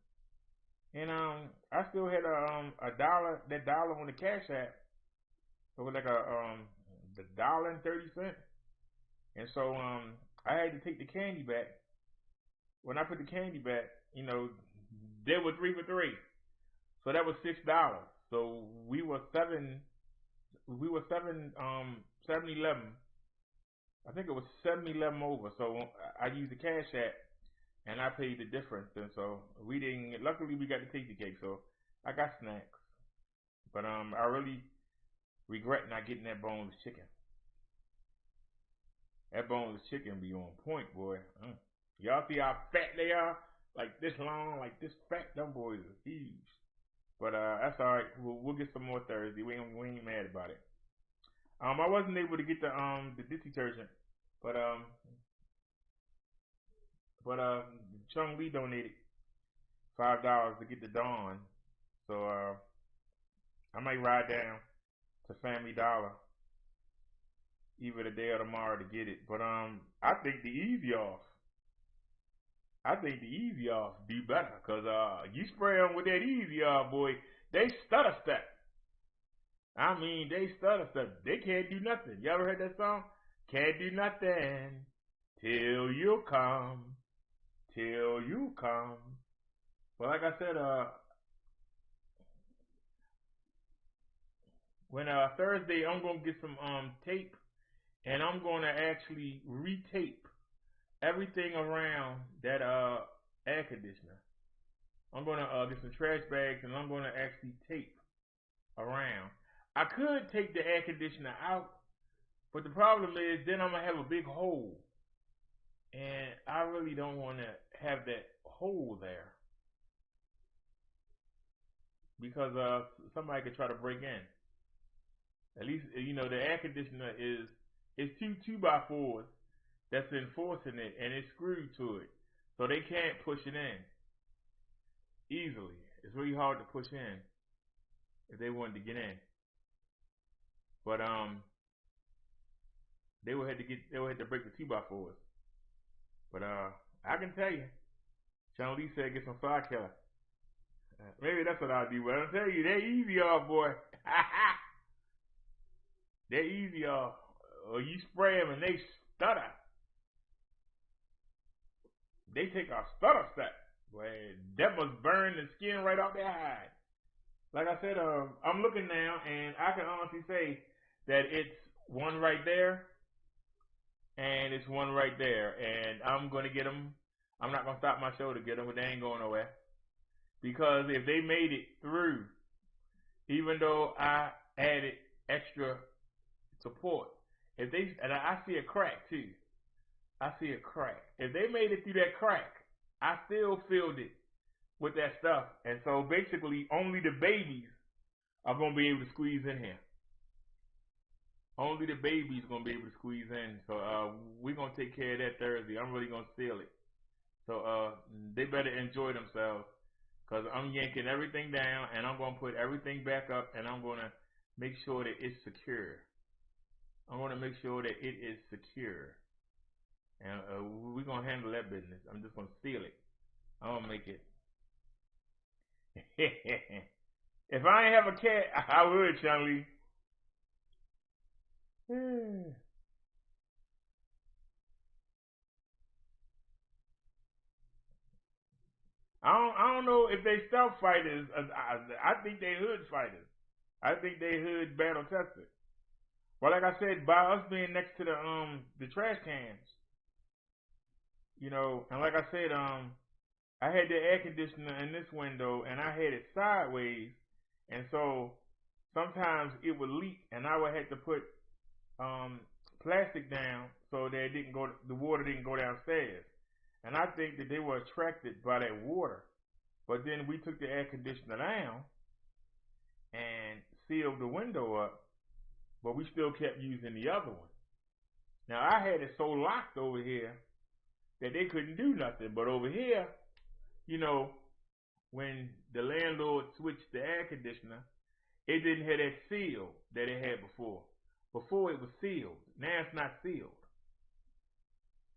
and I still had a dollar, that dollar on the Cash App. It was like the $1.30, and so I had to take the candy back. When I put the candy back, you know, there were 3 for $3, so that was $6. So we were 7-11. I think it was 7-11 over. So I used the Cash App, and I paid the difference. And so we didn't. Luckily, we got the tasty cake, so I got snacks. But I really regret not getting that boneless chicken. That boneless chicken be on point, boy. Y'all see how fat they are? Like this long, like this fat. Them boys are huge. But that's all right. We'll get some more Thursday. We ain't mad about it. I wasn't able to get the dish detergent, but Chung Lee donated $5 to get the Dawn. So I might ride down to Family Dollar either today or tomorrow to get it. But I think the Easy Off. Be better, cause you spray them with that Easy Off, boy, they stutter step. I mean, they stutter step. They can't do nothing. You ever heard that song? Can't do nothing till you come, Well, like I said, when Thursday, I'm gonna get some tape, and I'm gonna actually retape everything around that air conditioner. I'm gonna get some trash bags, and I'm gonna actually tape around. I could take the air conditioner out, but the problem is then I'm gonna have a big hole, and I really don't want to have that hole there because somebody could try to break in. At least the air conditioner is 2 2x4s that's enforcing it, and it's screwed to it, so they can't push it in easily. It's really hard to push in if they wanted to get in. But they would have to break the 2x4s. But I can tell you, Sean Lee said get some fire killer. Maybe that's what I'll do. But I'll tell you, they're Easy Off, boy. They're Easy Off. Or you spray them and they stutter. They take a stutter step. Boy, that must burn the skin right off their hide. Like I said, I'm looking now, and I can honestly say that it's one right there, and it's one right there. And I'm going to get them. I'm not going to stop my show to get them, but they ain't going nowhere. Because if they made it through, even though I added extra support, and I see a crack too. I see a crack. If they made it through that crack, I still filled it with that stuff. And so basically only the babies are going to be able to squeeze in here. Only the babies are going to be able to squeeze in. So we're going to take care of that Thursday. I'm really going to seal it. So they better enjoy themselves, because I'm yanking everything down, and I'm going to put everything back up, and I'm going to make sure that it's secure. I'm going to make sure that it is secure. And we're going to handle that business. I'm just going to seal it. I'm going to make it. If I ain't have a cat, I would, Sean Lee. I don't know if they stealth fighters. I think they hood fighters. I think they hood battle tested. But like I said, by us being next to the trash cans, and like I said, I had the air conditioner in this window, and I had it sideways, and so sometimes it would leak, and I would have to put plastic down so that the water didn't go downstairs. And I think that they were attracted by that water. But then we took the air conditioner down and sealed the window up, but we still kept using the other one. Now I had it so locked over here that they couldn't do nothing. But over here, when the landlord switched the air conditioner, it didn't have that seal that it had before. Before it was sealed. Now it's not sealed.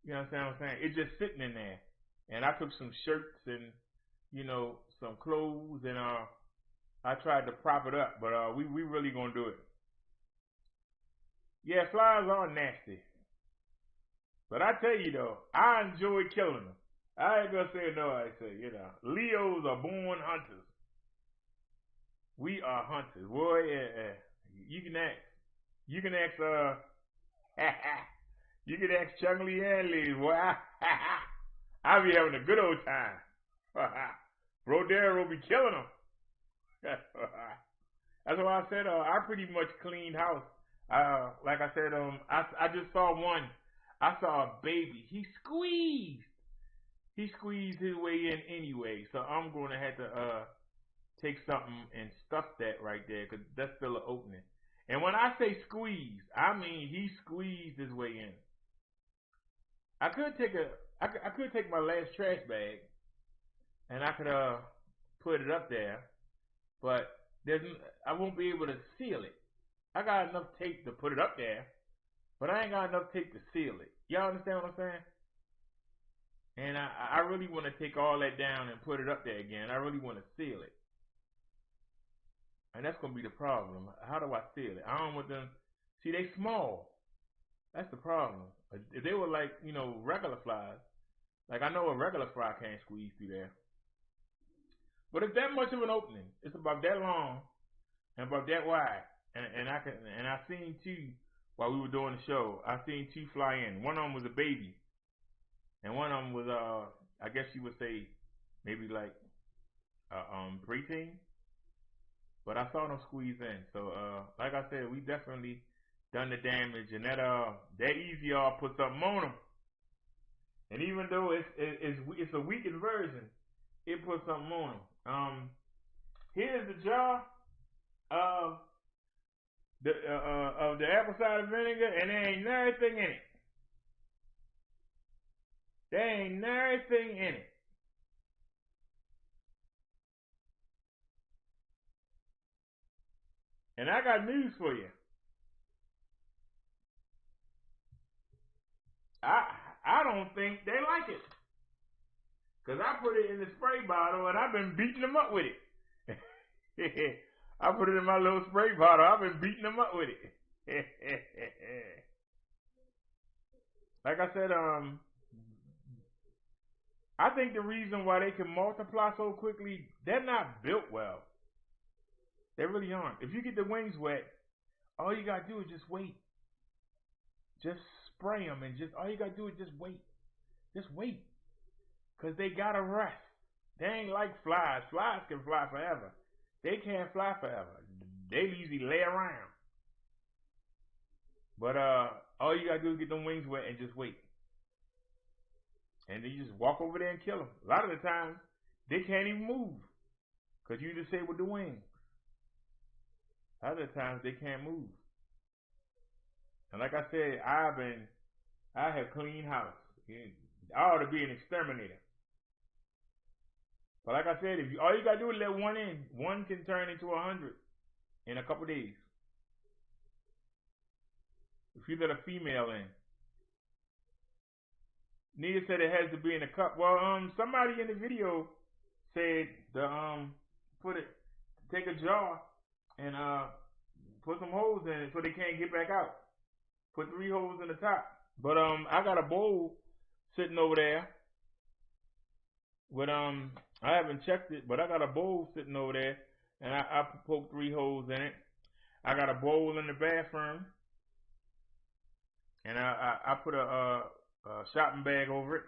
You understand what I'm saying? It's just sitting in there. And I took some shirts and, some clothes, and I tried to prop it up, but we really gonna do it. Yeah, flies are nasty. But I tell you though, I enjoy killing them. I ain't gonna say no, I say, Leos are born hunters. We are hunters. Boy, yeah. You can ask you can ask Chung Lee and Lee, boy. I be having a good old time. Bro Derrick will be killing them. That's why I said I pretty much cleaned house. Like I said, I just saw one. I saw a baby. He squeezed his way in anyway. So I'm going to have to take something and stuff that right there, because that's still an opening. And when I say squeeze, I mean he squeezed his way in. I could take my last trash bag and I could put it up there, but I won't be able to seal it. I got enough tape to put it up there, but I ain't got enough tape to seal it. Y'all understand what I'm saying? And I really want to take all that down and put it up there again. I really want to seal it. And that's going to be the problem. How do I seal it? I don't want them. See, they small. That's the problem. If they were like, regular flies, like I know a regular fly can't squeeze through there. But it's that much of an opening. It's about that long and about that wide. And I seen two while we were doing the show. I seen two fly in. One of them was a baby. And one of them was I guess you would say maybe like preteen. But I saw them squeeze in. So like I said, we definitely done the damage, and that EVR put something on them. And even though it's a weakened version, it put something on them. Here's the jar of the apple cider vinegar, and there ain't nothing in it. There ain't nothing in it. And I got news for you. I don't think they like it. Because I put it in the spray bottle and I've been beating them up with it. I put it in my little spray bottle. I've been beating them up with it. Like I said, I think the reason why they can multiply so quickly, they're not built well. They really aren't. If you get the wings wet, all you got to do is just wait. Just spray them and all you got to do is just wait. Just wait. Because they got to rest. They ain't like flies. Flies can fly forever. They can't fly forever. They usually lay around. But all you got to do is get them wings wet and just wait. And then you just walk over there and kill them. A lot of the times, they can't even move. Because you disabled the wings. Other times they can't move. And like I said, I have cleaned house. I ought to be an exterminator. But like I said, all you gotta do is let one in. One can turn into 100 in a couple days. If you let a female in. Nia said it has to be in a cup. Well, somebody in the video said take a jar and put some holes in it so they can't get back out. Put 3 holes in the top. But I got a bowl sitting over there with I haven't checked it, but I got a bowl sitting over there, and I poked 3 holes in it. I got a bowl in the bathroom, and I put a shopping bag over it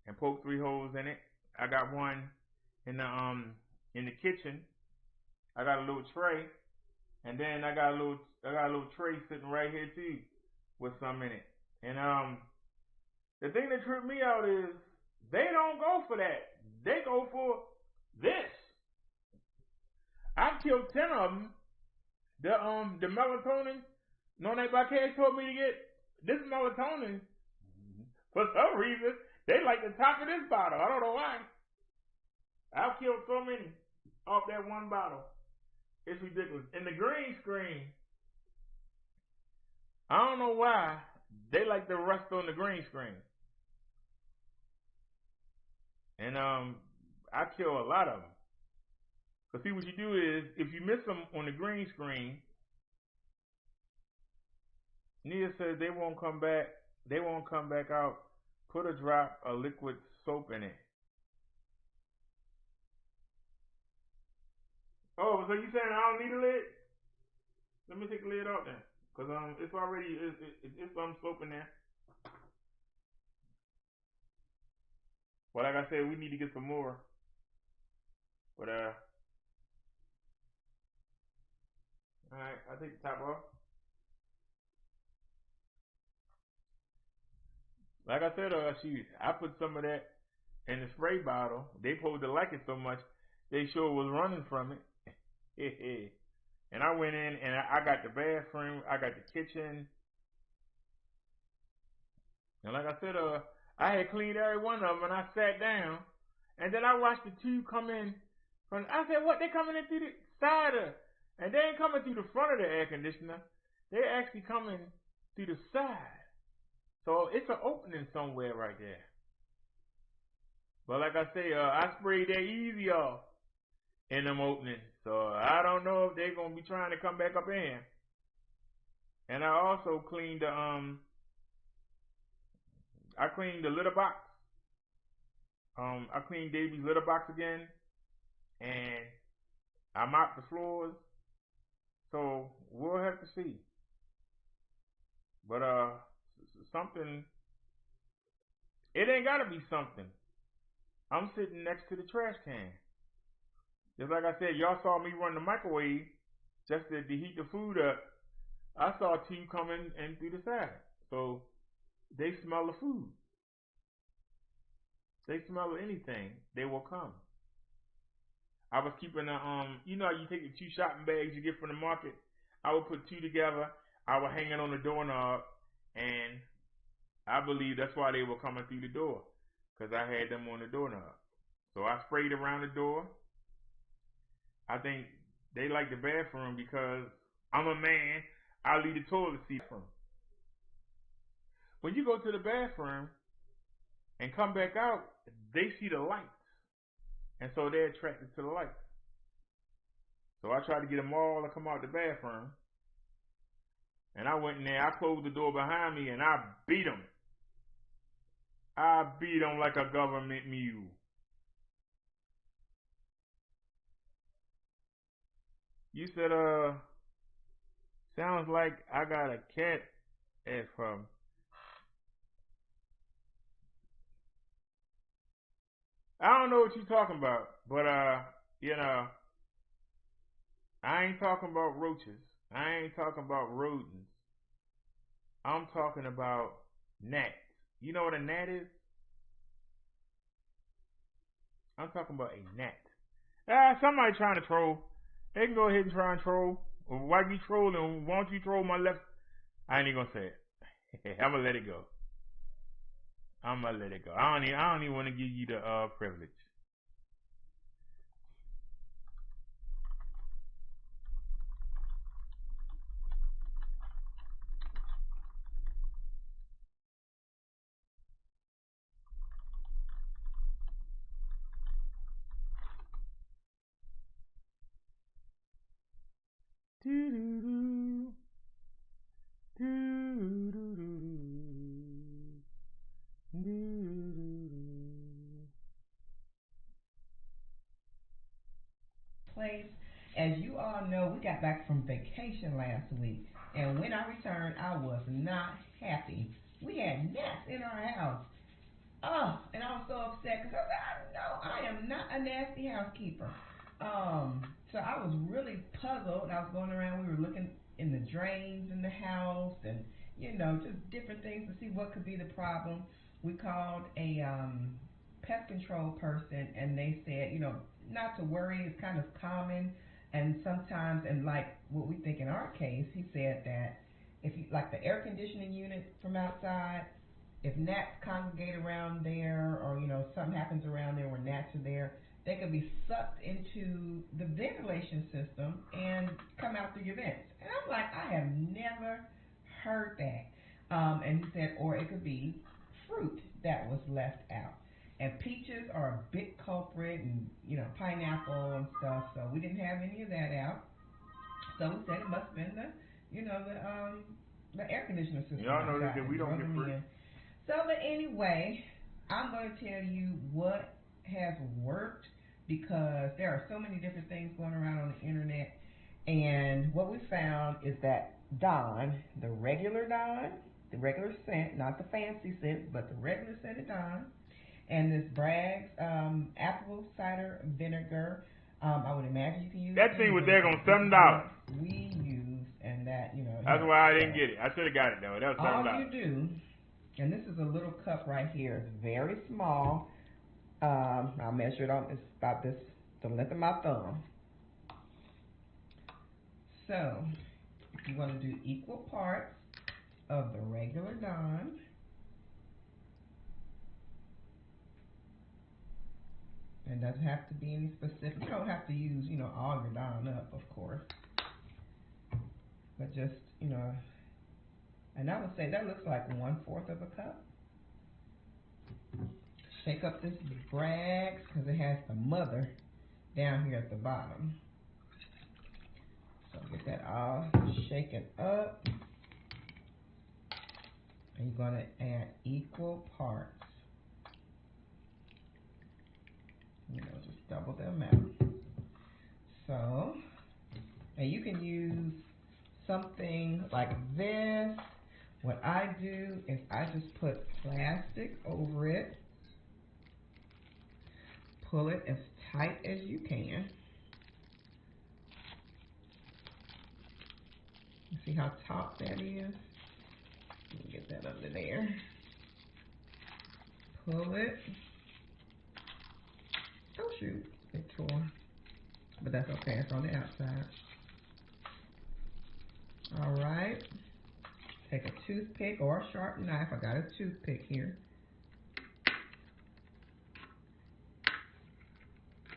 and poked 3 holes in it. I got one in the kitchen. I got a little tray, and then I got a little tray sitting right here too with some in it. And the thing that tripped me out is they don't go for that. They go for this. I killed 10 of them. The melatonin. Nonate by Cash told me to get this melatonin. For some reason, they like the top of this bottle. I don't know why. I've killed so many off that one bottle. It's ridiculous. And the green screen, I don't know why they like the rust on the green screen. And I kill a lot of them. But see, what you do is, if you miss them on the green screen, Nia says they won't come back. They won't come back out. Put a drop of liquid soap in it. Oh, so you saying I don't need a lid? Let me take the lid off then, cause it's already it's some soap in there. Well, like I said, we need to get some more. But, alright, I'll take the top off. Like I said, shoot, I put some of that in the spray bottle. They supposed to like it so much, they sure was running from it. And I went in and I got the bathroom, I got the kitchen. And like I said, I had cleaned every one of them and I sat down. And then I watched the two come in. I said, what? They coming in through the side of, and they ain't coming through the front of the air conditioner. They actually coming through the side. So it's an opening somewhere right there. But like I say, I sprayed that easy off in them openings. So I don't know if they're gonna be trying to come back up in. And I also cleaned the litter box. I cleaned Davy's litter box again, and I mopped the floors. So we'll have to see. But something. It ain't gotta be something. I'm sitting next to the trash can. Just like I said, y'all saw me run the microwave just to heat the food up. I saw two coming in through the side. So they smell the food. They smell anything, they will come. I was keeping you know how you take the two shopping bags you get from the market? I would put two together. I would hang it on the doorknob, and I believe that's why they were coming through the door, because I had them on the doorknob. So I sprayed around the door. I think they like the bathroom because I'm a man. I leave the toilet seat from. When you go to the bathroom and come back out, they see the lights. And so they're attracted to the lights. So I tried to get them all to come out the bathroom. And I went in there, I closed the door behind me, and I beat them. I beat them like a government mule. You said, sounds like I got a cat at from. I don't know what you're talking about, but, you know, I ain't talking about roaches. I ain't talking about rodents. I'm talking about gnats. You know what a gnat is? I'm talking about a gnat. Somebody trying to troll. They can go ahead and try and troll. Or why you trolling? Why don't you troll my left? I ain't even gonna say it. I'm gonna let it go. I'm gonna let it go. I don't even want to give you the privilege. Do-do-do. Do-do-do-do. Place. As you all know, we got back from vacation last week, and when I returned, I was not happy. We had gnats in our house. Oh, and I was so upset because I am not a nasty housekeeper. So I was really puzzled. I was going around, we were looking in the drains in the house and, you know, just different things to see what could be the problem. We called a pest control person, and they said, you know, not to worry, it's kind of common. And sometimes, and like what we think in our case, he said that if you, like the air conditioning unit from outside, if gnats congregate around there, or, you know, something happens around there where gnats are there, they could be sucked into the ventilation system and come out through your vents. And I'm like, I have never heard that. And he said, or it could be fruit that was left out. And peaches are a big culprit, and, you know, pineapple and stuff. So we didn't have any of that out. So we said it must have been the, you know, the air conditioner system. Y'all know that we don't get fruit. So, but anyway, I'm going to tell you what has worked, because there are so many different things going around on the internet. And what we found is that Dawn, the regular Dawn, the regular scent, not the fancy scent, but the regular scented Dawn, And this Bragg's apple cider vinegar, I would imagine you can use that thing was there on $7. We use, and that, you know. That's why I didn't get it. I should have got it though. That was $7. All you do, and this is a little cup right here. It's very small. I'll measure it on. It's about this, the length of my thumb. So, if you want to do equal parts of the regular Dawn, and doesn't have to be any specific. You don't have to use, you know, all your Dawn up, of course. But just, you know, and I would say that looks like 1/4 of a cup. Shake up this Bragg's because it has the mother down here at the bottom. So get that all shaken up. And you're going to add equal parts. You know, just double the amount. So, and you can use something like this. What I do is I just put plastic over it. Pull it as tight as you can. You see how taut that is? Let me get that under there. Pull it. Oh shoot, it tore. But that's okay, it's on the outside. Alright. Take a toothpick or a sharp knife. I got a toothpick here.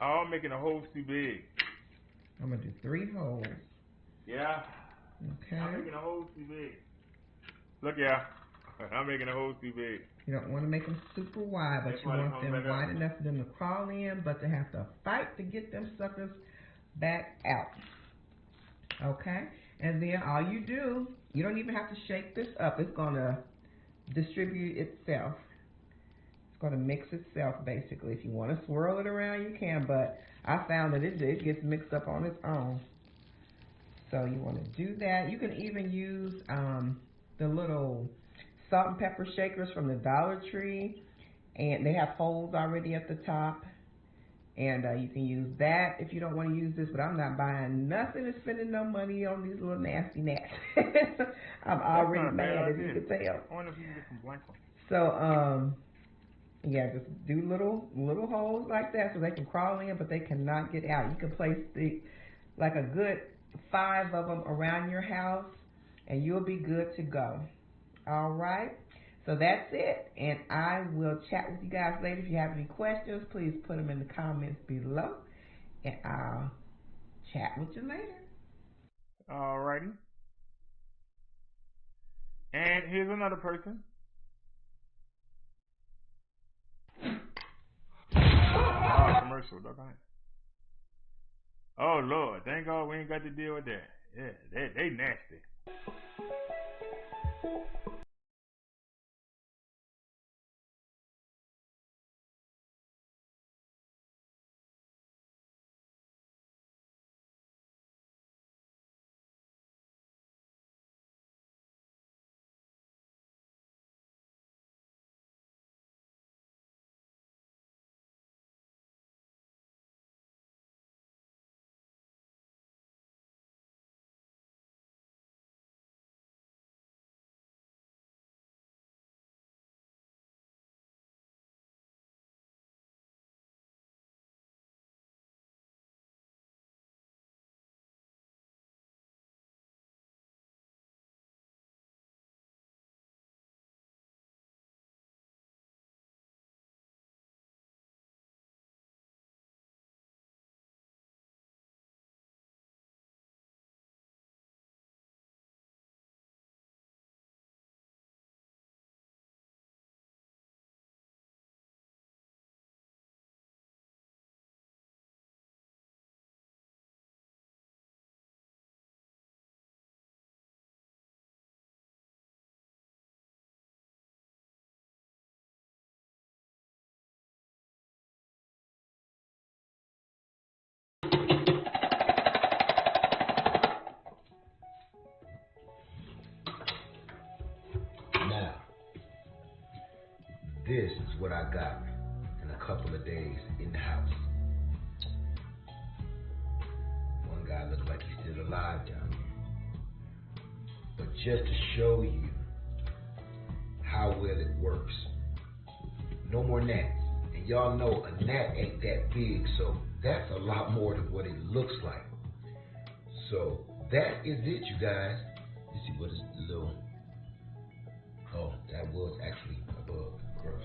Oh, I'm making the holes too big. I'm going to do 3 holes. Yeah. Okay. I'm making the holes too big. Look, yeah. I'm making the holes too big. You don't want to make them super wide, but you want them wide enough for them to crawl in, but to have to fight to get them suckers back out. Okay? And then all you do, you don't even have to shake this up. It's going to distribute itself. It's going to mix itself, basically. If you want to swirl it around, you can, but I found that it gets mixed up on its own. So you want to do that. You can even use the little salt and pepper shakers from the Dollar Tree, and they have holes already at the top. And you can use that if you don't want to use this, but I'm not buying nothing and spending no money on these little nasty gnats. I'm already mad, as you can tell. I wonder if you can get some blank ones. So, yeah, just do little holes like that so they can crawl in, but they cannot get out. You can place like a good 5 of them around your house, and you'll be good to go. All right? So that's it, and I will chat with you guys later. If you have any questions, please put them in the comments below, and I'll chat with you later. All righty. And here's another person. Oh, commercial, doggone it. Oh, Lord. Thank God we ain't got to deal with that. Yeah, they nasty. Now, this is what I got. couple of days in the house. One guy looks like he's still alive down there. But just to show you how well it works, no more gnats. And y'all know a gnat ain't that big, so that's a lot more than what it looks like. So that is it, you guys. You see what is the little... Oh, that was actually a bug. Gross.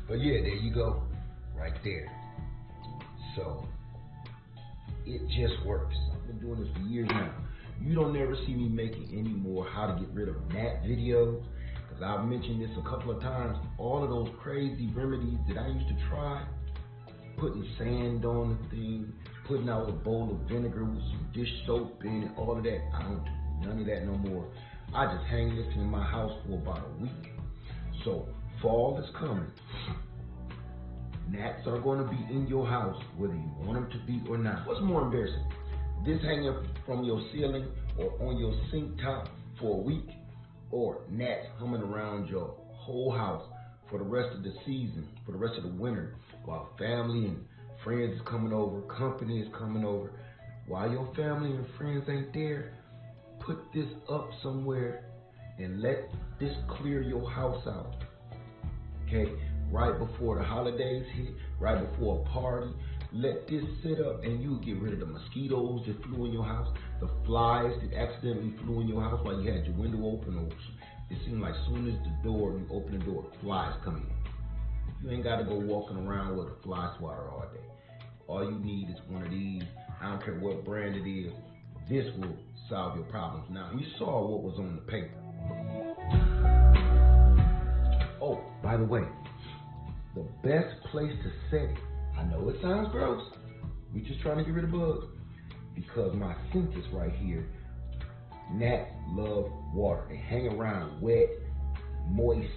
But yeah, there you go. Right there. So, it just works. I've been doing this for years now. You don't never see me making any more how to get rid of gnat videos. Because I've mentioned this a couple of times. All of those crazy remedies that I used to try. Putting sand on the thing. Putting out a bowl of vinegar with some dish soap in it. All of that. I don't do none of that no more. I just hang this in my house for about a week. So, fall is coming. Gnats are going to be in your house, whether you want them to be or not. What's more embarrassing? This hanging from your ceiling or on your sink top for a week, or gnats humming around your whole house for the rest of the season, for the rest of the winter, while family and friends is coming over, company is coming over. While your family and friends ain't there, put this up somewhere and let this clear your house out. Okay? Right before the holidays hit, right before a party, let this sit up and you get rid of the mosquitoes that flew in your house, the flies that accidentally flew in your house while you had your window open, or it seemed like as soon as you open the door, flies come in. You ain't got to go walking around with a fly swatter all day. All you need is one of these. I don't care what brand it is. This will solve your problems. Now, we saw what was on the paper. Oh, by the way, the best place to set it, I know it sounds gross, we just trying to get rid of bugs, because my sink is right here. Gnats love water. They hang around wet, moist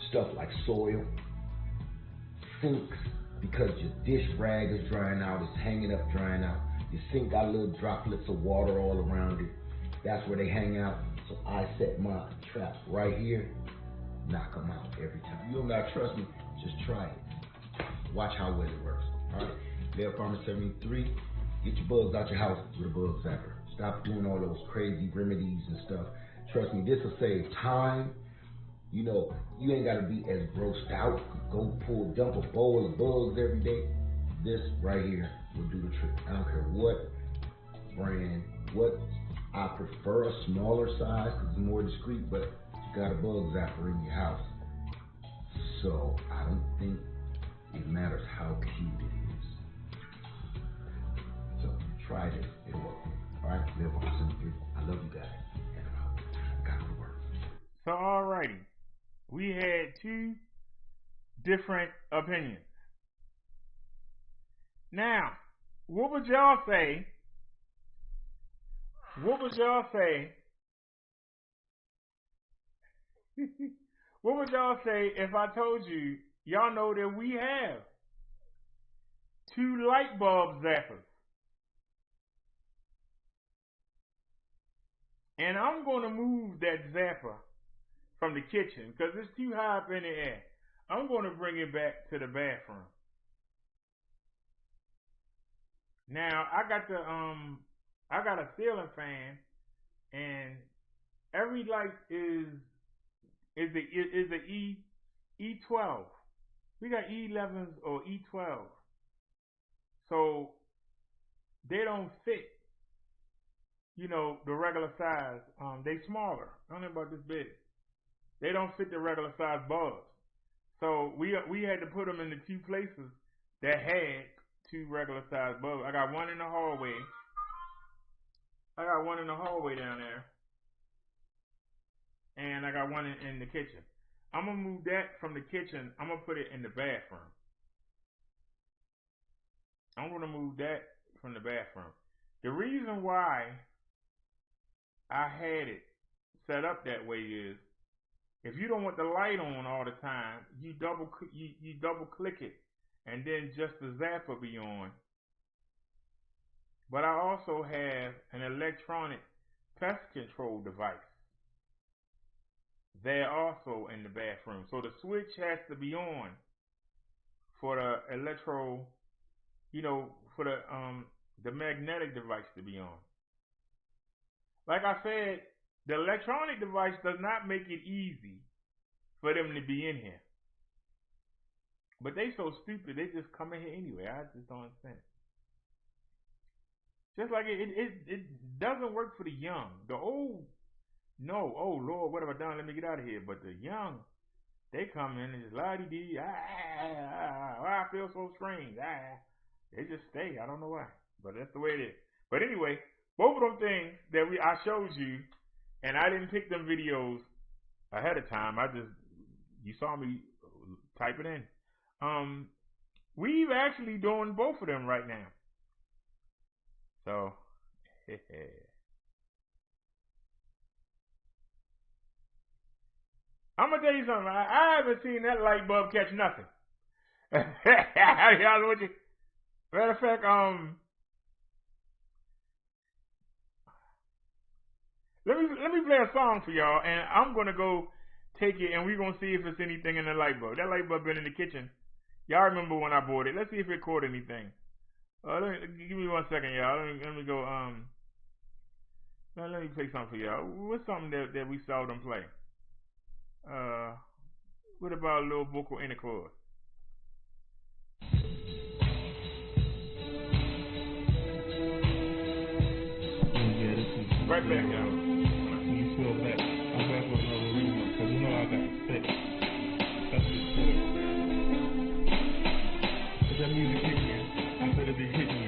stuff like soil. Sinks, because your dish rag is drying out, it's hanging up, drying out. Your sink got little droplets of water all around it. That's where they hang out. So I set my trap right here, knock them out every time. You don't gotta trust me, just try it. Watch how well it works. Alright, Left Farmer 73, get your bugs out your house with a bug zapper. Stop doing all those crazy remedies and stuff. Trust me, this will save time. You know, you ain't gotta be as grossed out. Go dump a bowl of bugs every day. This right here will do the trick. I don't care what brand, what. I prefer a smaller size because it's more discreet, but you got a bug zapper in your house. So I don't think it matters how cute it is. So try this, it'll work. Alright, Live on Sympathy. I love you guys. And I gotta go to work. So alrighty. We had two different opinions. Now, what would y'all say? What would y'all say? What would y'all say if I told you, y'all know that we have two light bulb zappers? And I'm going to move that zapper from the kitchen because it's too high up in the air. I'm going to bring it back to the bathroom. Now I got a ceiling fan, and every light is a E12. We got E11s or E12s, so they don't fit. You know, the regular size. They smaller. I don't know about this big. They don't fit the regular size bulbs. So we had to put them in the two places that had two regular size bulbs. I got one in the hallway. Down there. And I got one in the kitchen. I'm going to move that from the kitchen. I'm going to put it in the bathroom. I'm going to move that from the bathroom. The reason why I had it set up that way is, if you don't want the light on all the time, you double click it, and then just the zapper be on. But I also have an electronic pest control device there also in the bathroom. So the switch has to be on for the for the magnetic device to be on. Like I said, the electronic device does not make it easy for them to be in here. But they so stupid, they just come in here anyway. I just don't understand. Just like it doesn't work for the young. The old, no, oh Lord, what have I done? Let me get out of here. But the young, they come in and just la-di-di, I feel so strange. They just stay. I don't know why. But that's the way it is. But anyway, both of them things that I showed you, and I didn't pick them videos ahead of time. You saw me type it in. We've actually doing both of them right now. So, I'm gonna tell you something. I haven't seen that light bulb catch nothing. Matter of fact, let me play a song for y'all, and I'm gonna go take it, and we're gonna see if it's anything in the light bulb. That light bulb been in the kitchen. Y'all remember when I bought it? Let's see if it caught anything. Give me 1 second, y'all. Let me go. Let me play something for y'all. What's something that we seldom play? What about a little vocal intercord? Right back, y'all. When you feel back, I'm back with another remix, because you know I got sick. That's just good. But that music hit me. I said it be hitting me.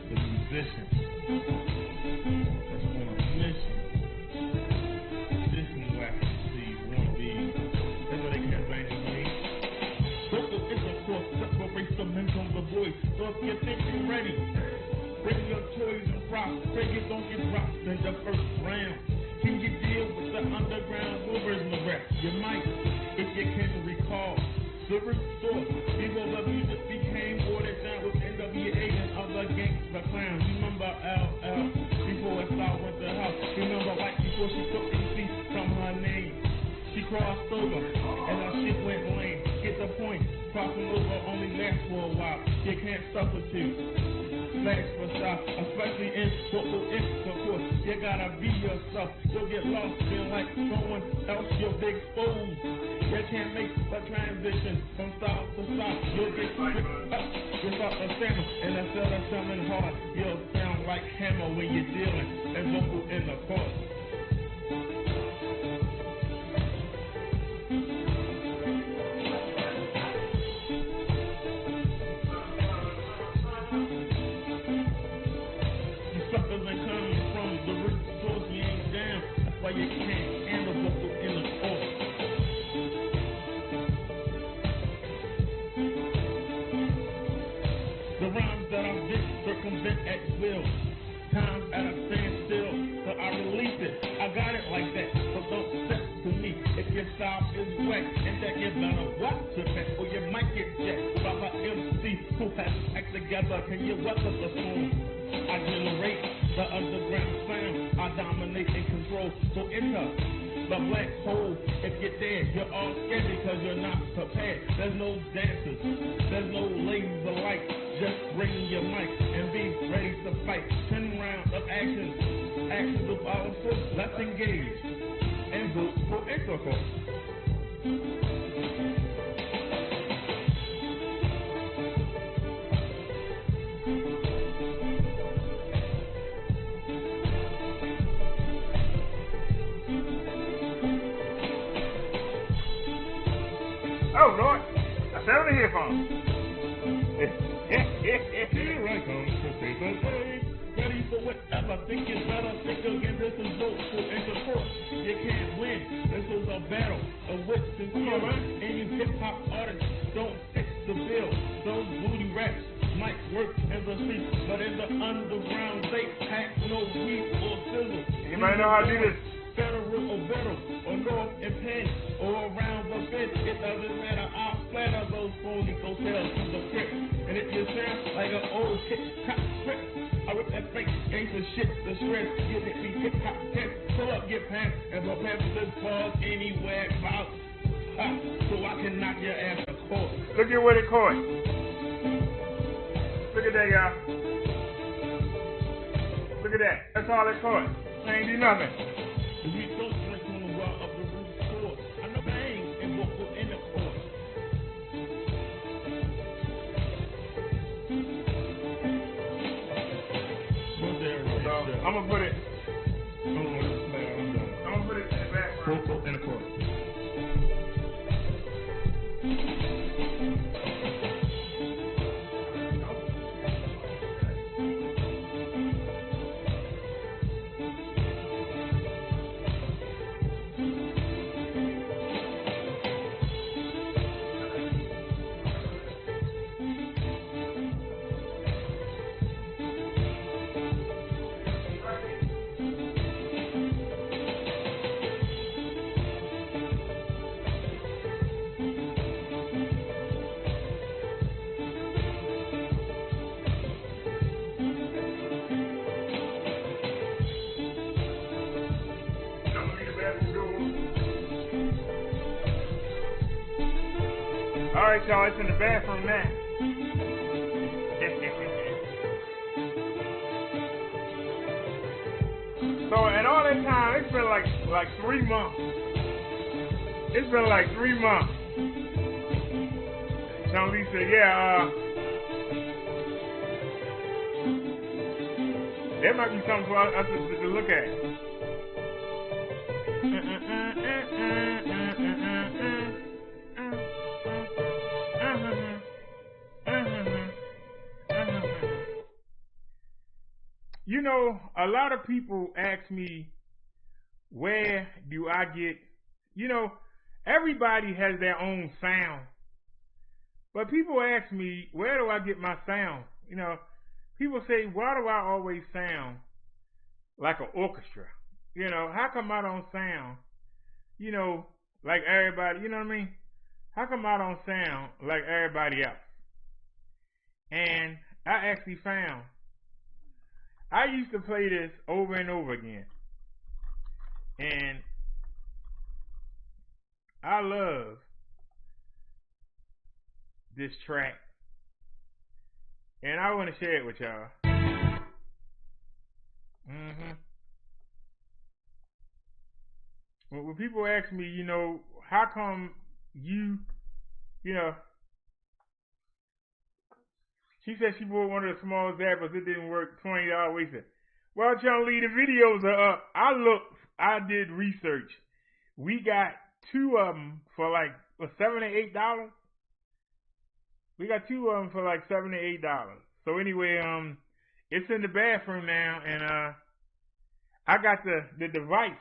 The musician that's on a mission. Listen where I can see you want to be. That's what they can't blame me. Vocal is a force, separates the men from the boys. So if you think you're ready, bring your toys and props. Take it, don't get dropped in the first round. Can you deal with the underground movers and the rest? You might, if you can recall. The restore, before the music became watered down with NWA and other gangster clowns. Remember LL, before it started with the house. Remember right before she took MC from her name. She crossed over, and her shit went lame. Get the point, crossing over only lasts for a while. You can't substitute. Flags for stop, especially in vocal intercourse. You gotta be yourself. You'll get lost, feel like someone else. You'll be exposed. You can't make a transition from stop to stop. You'll get tripped up. You start to stammer, and instead of sounding hard, you'll sound like hammer when you're dealing in vocal intercourse. You can't handle vocal intercourse. The rhymes that I did circumvent at will. Times at a standstill, so I release it. I got it like that, so don't step to me. If your style is wet and that you're gonna watch it back, or you might get jacked by the MC who has to act together. Can you weather the storm? I generate the underground sound. I dominate and control. So enter the black hole. If you're dead, you're all scared because you're not prepared. There's no dancers, there's no ladies alike. Just bring your mic and be ready to fight. 10 rounds of actions of our foot. Let's engage and vote for intercourse. Oh Lord, I sound the headphones. Here I come to save the day. Ready for whatever. Think it's better. Think again. This is vocal intercourse. You can't win. This is a battle of wits and skills. And you hip hop artists don't fit the bill. Those booty raps might work in the streets, but in the underground they pack no heat or sizzle. Anybody know how to do this? Federal or better, or north and penn, or around the fence, it doesn't matter. I'll splatter those phony hotels from the grip. And if you sound like an old hip-hop script, I rip that fake gangster shit to shreds. Give it me hip-hop test, pull up, get pants, and prepare for this pause anywhere about So I can knock your ass to court. Look at what it caught. Look at that, y'all. Look at that. That's all it caught. I ain't do nothing. We don't drink on the well of the roof court. I know bang and walk in the court. I'm gonna put it. I'm gonna put it in the background. In the court. Alright, y'all, it's in the bathroom now. So, and all that time, it's been like 3 months. It's been like 3 months. John Lee said, yeah, there might be something for us to look at. You know, a lot of people ask me, where do I get, you know, everybody has their own sound. But people ask me, where do I get my sound? You know, people say, why do I always sound like an orchestra? You know, how come I don't sound, you know, like everybody, you know what I mean? How come I don't sound like everybody else? And I actually found, I used to play this over and over again. And I love this track. And I want to share it with y'all. When people ask me, you know, how come you know, she said she bought one of the small zappers, it didn't work, $20 wasted. Well, John Lee, the videos are up. I did research. We got 2 of them for like $7 or $8. We got 2 of them for like $7 or $8. So anyway, it's in the bathroom now, and I got the device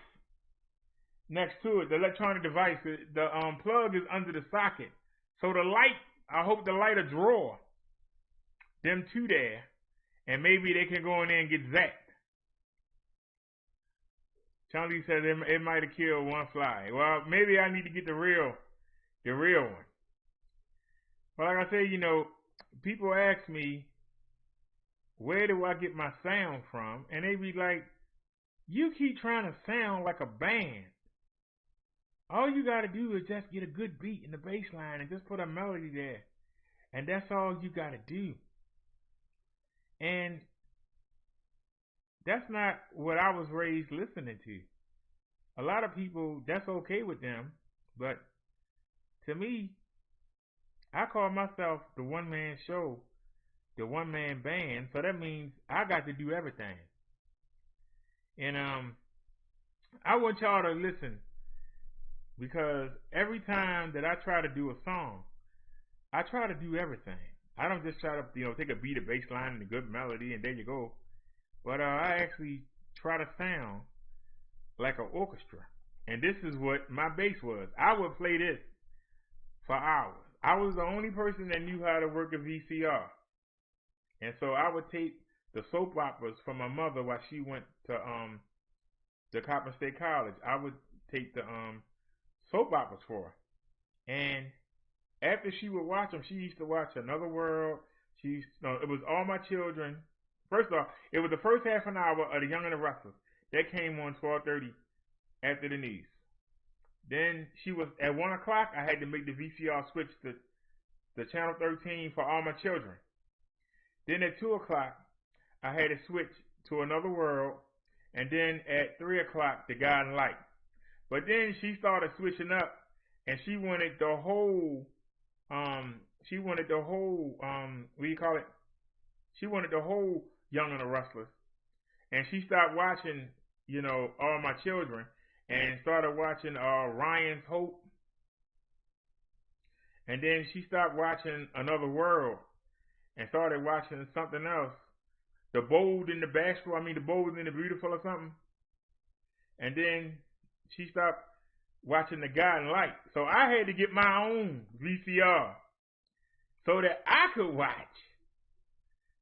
next to it, the electronic device. The plug is under the socket. So the light, I hope the light will draw them 2 there, and maybe they can go in there and get zapped. Charlie says it might have killed 1 fly. Well, maybe I need to get the real one. But like I say, you know, people ask me, where do I get my sound from? And they be like, you keep trying to sound like a band. All you got to do is just get a good beat in the bass line and just put a melody there. And that's all you got to do. And that's not what I was raised listening to. A lot of people, that's okay with them. But to me, I call myself the one-man show, the one-man band. So that means I got to do everything. And I want y'all to listen, because every time that I try to do a song, I try to do everything. I don't just try to, you know, take a beat, a bass line, and a good melody, and there you go. But I actually try to sound like an orchestra. And this is what my bass was. I would play this for hours. I was the only person that knew how to work a VCR. And so I would tape the soap operas for my mother while she went to Coppin State College. I would tape the soap operas for her. And after she would watch them, she used to watch Another World. It was All My Children. First off, it was the first half an hour of The Young and the Restless. That came on 12:30 after the news. Then she was at 1 o'clock. I had to make the VCR switch to channel 13 for all my children. Then at 2 o'clock, I had to switch to Another World, and then at 3 o'clock, The Guiding Light. But then she started switching up, and she wanted the whole, what do you call it? She wanted the whole Young and the Restless, and she stopped watching, you know, all my children, and started watching Ryan's Hope, and then she stopped watching Another World, and started watching something else, The Bold and the Bashful, The Bold and the Beautiful or something, and then she stopped watching The Guiding Light. So I had to get my own VCR so that I could watch.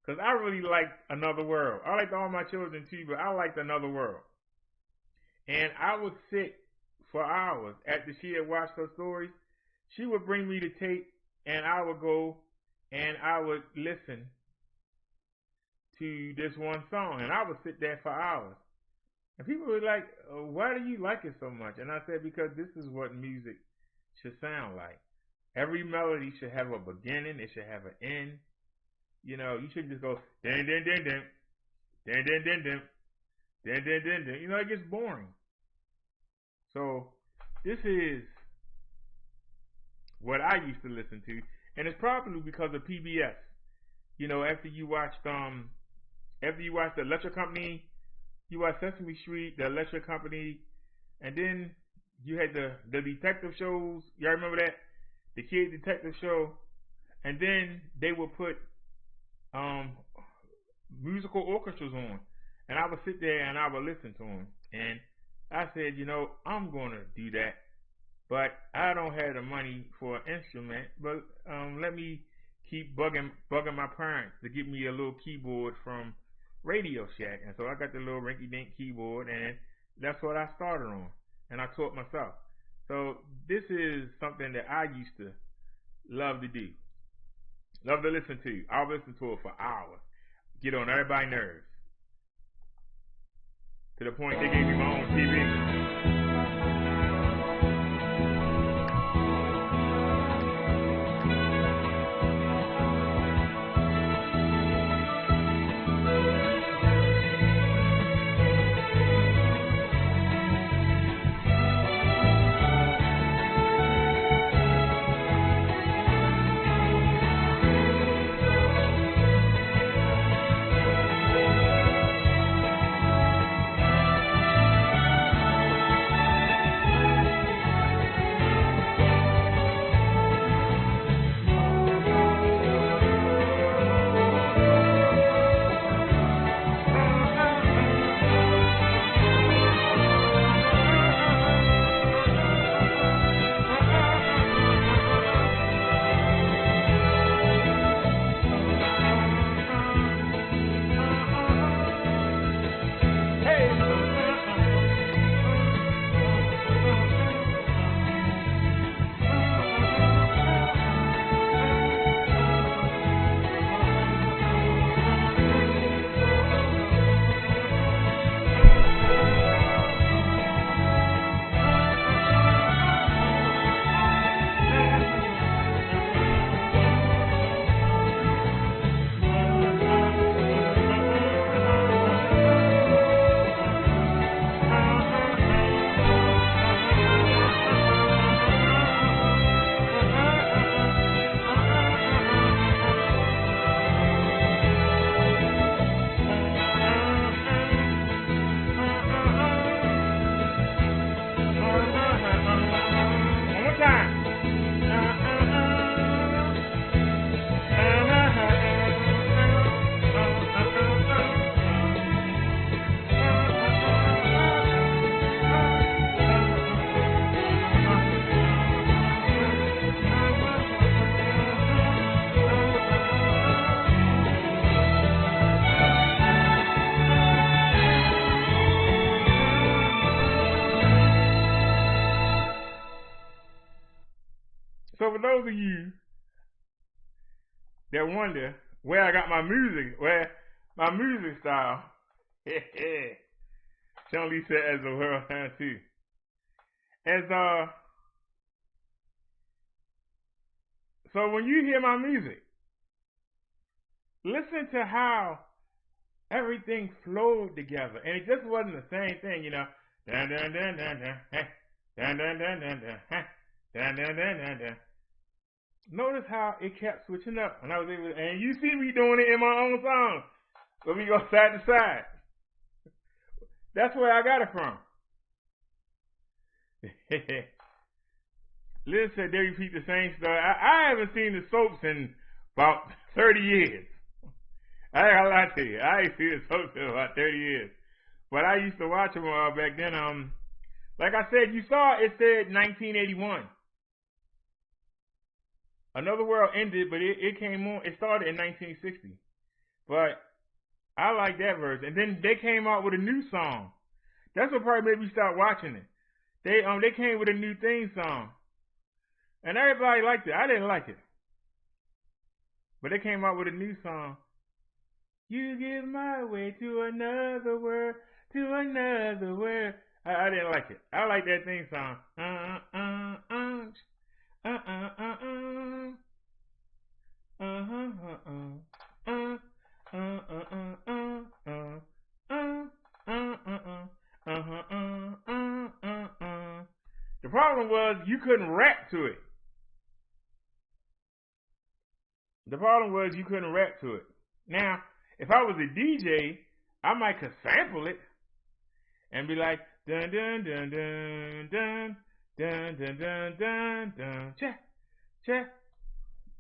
Because I really liked Another World. I liked all my children too, but I liked Another World. And I would sit for hours after she had watched her stories. She would bring me the tape, and I would go and I would listen to this one song. And I would sit there for hours. And people were like, why do you like it so much? And I said, because this is what music should sound like. Every melody should have a beginning. It should have an end. You know, you shouldn't just go, dun, dun, dun, dun, dun, dun, dun, dun, dun, dun, dun, dun. You know, it gets boring. So, this is what I used to listen to. And it's probably because of PBS. You know, after you watched The Electric Company, you watched Sesame Street, The Electric Company, and then you had the detective shows. Y'all remember that? The Kid Detective Show. And then they would put musical orchestras on. And I would sit there and I would listen to them. And I said, you know, I'm going to do that. But I don't have the money for an instrument. But let me keep bugging my parents to get me a little keyboard from Radio Shack. And so I got the little rinky-dink keyboard, and that's what I started on. And I taught myself. So this is something that I used to love to do. Love to listen to. I'll listen to it for hours. Get on everybody's nerves. To the point they gave me my own TV. So for those of you that wonder where I got my music, where my music style, Sean Lee said as the world has too. So when you hear my music, listen to how everything flowed together, and it just wasn't the same thing, you know. Dun dun dun dun dun, hey, dun dun dun dun dun, hey, dun dun dun dun dun. Notice how it kept switching up, and I was able, and you see me doing it in my own song. So we go side to side. That's where I got it from. Liz said they repeat the same story. I haven't seen the soaps in about 30 years. I ain't gonna lie to you. I ain't seen the soaps in about 30 years. But I used to watch them back then. Like I said, you saw it said 1981. Another World ended, but it came on. It started in 1960. But I like that verse. And then they came out with a new song. That's what probably made me start watching it. They came with a new theme song. And everybody liked it. I didn't like it. But they came out with a new song. You give my way to another world, to another world. I didn't like it. I like that theme song. The problem was you couldn't rap to it. Now, if I was a DJ, I might could sample it and be like dun dun dun dun dun dun dun dun dun dun cha cha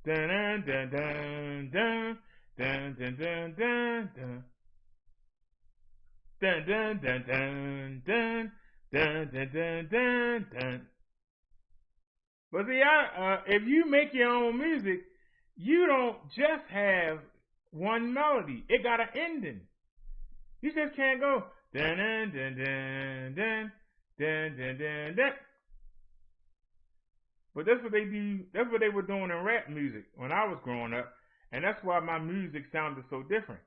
dun dun dun dun dun dun dun dun dun dun dun dun dun dun dun dun dun dun dun. But see, if you make your own music, you don't just have one melody. It got an ending. You just can't go dun dun dun dun dun dun dun dun dun. But that's what they do. That's what they were doing in rap music when I was growing up, and that's why my music sounded so different.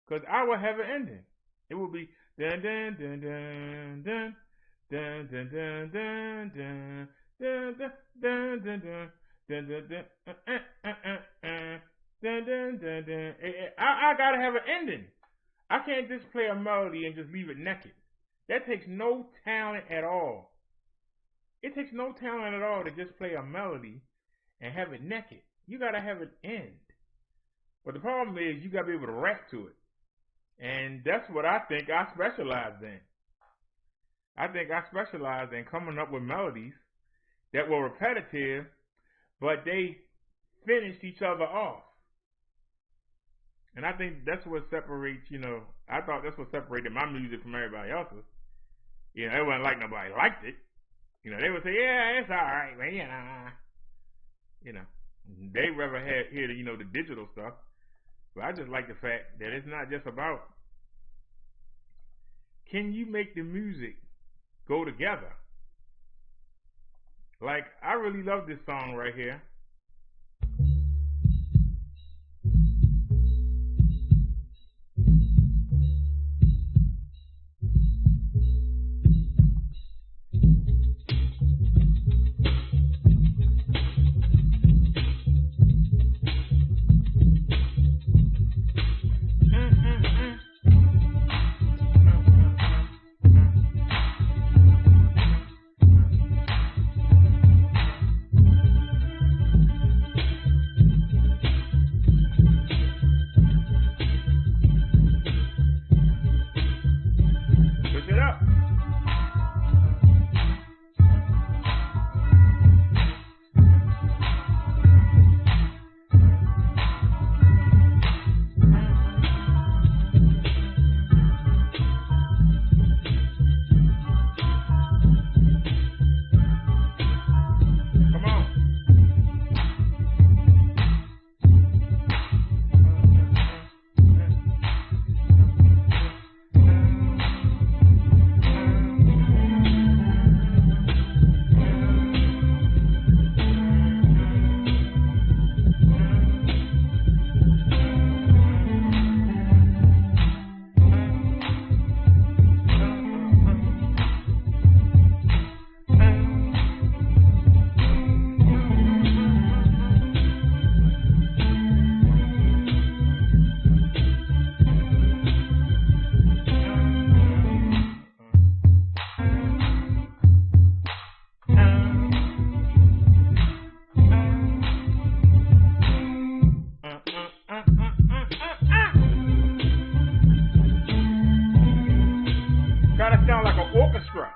Cause I would have an ending. It would be dun dun dun dun dun dun dun dun dun dun dun dun dun dun dun. Dun, dun, dun, dun, dun, dun, dun. I gotta have an ending. I can't just play a melody and just leave it naked. That takes no talent at all. It takes no talent at all to just play a melody and have it naked. You gotta have an end. But the problem is you gotta be able to rap to it. And that's what I think I specialize in. I think I specialize in coming up with melodies that were repetitive, but they finished each other off. And I think that's what separates, I thought that's what separated my music from everybody else's. It wasn't like nobody liked it. They would say, yeah, it's all right, man. They rather hear the digital stuff. But I just like the fact that it's not just about, can you make the music go together? Like, I really love this song right here. orchestra.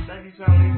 Thank you, Charlie.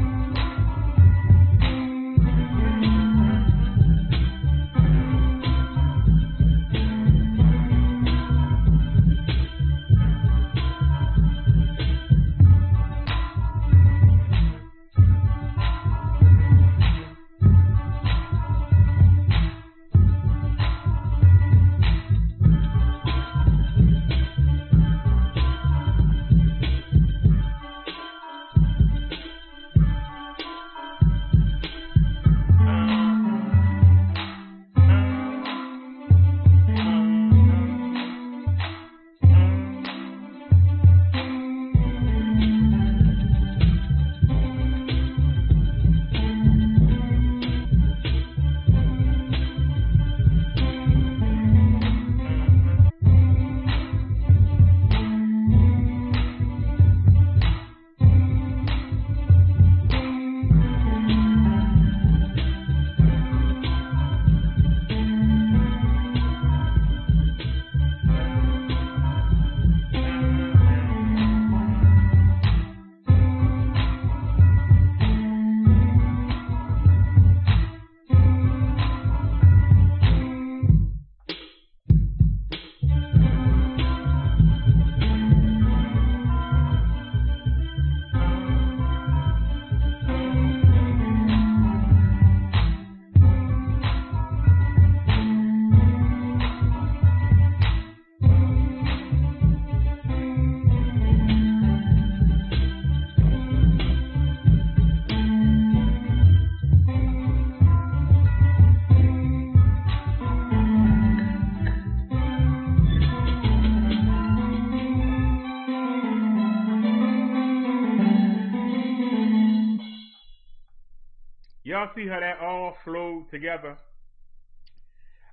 Y'all see how that all flowed together?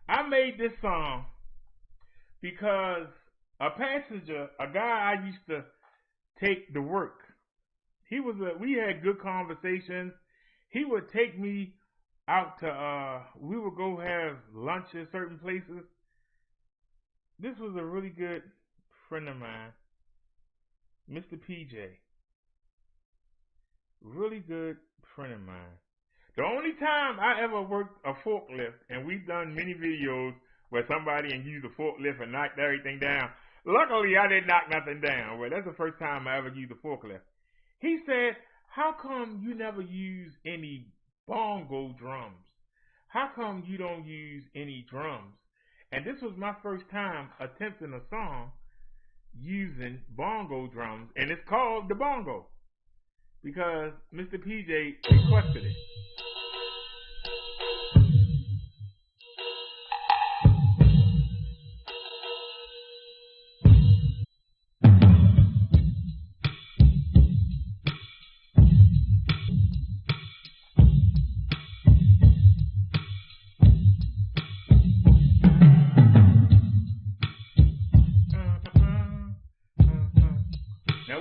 I made this song because a passenger, a guy I used to take to work, we had good conversations. He would take me out to, we would go have lunch at certain places. This was a really good friend of mine, Mr. PJ. Really good friend of mine. The only time I ever worked a forklift, and we've done many videos where somebody used a forklift and knocked everything down. Luckily, I didn't knock nothing down, but that's the first time I ever used a forklift. He said, how come you never use any bongo drums? How come you don't use any drums? And this was my first time attempting a song using bongo drums, and it's called the bongo because Mr. PJ requested it.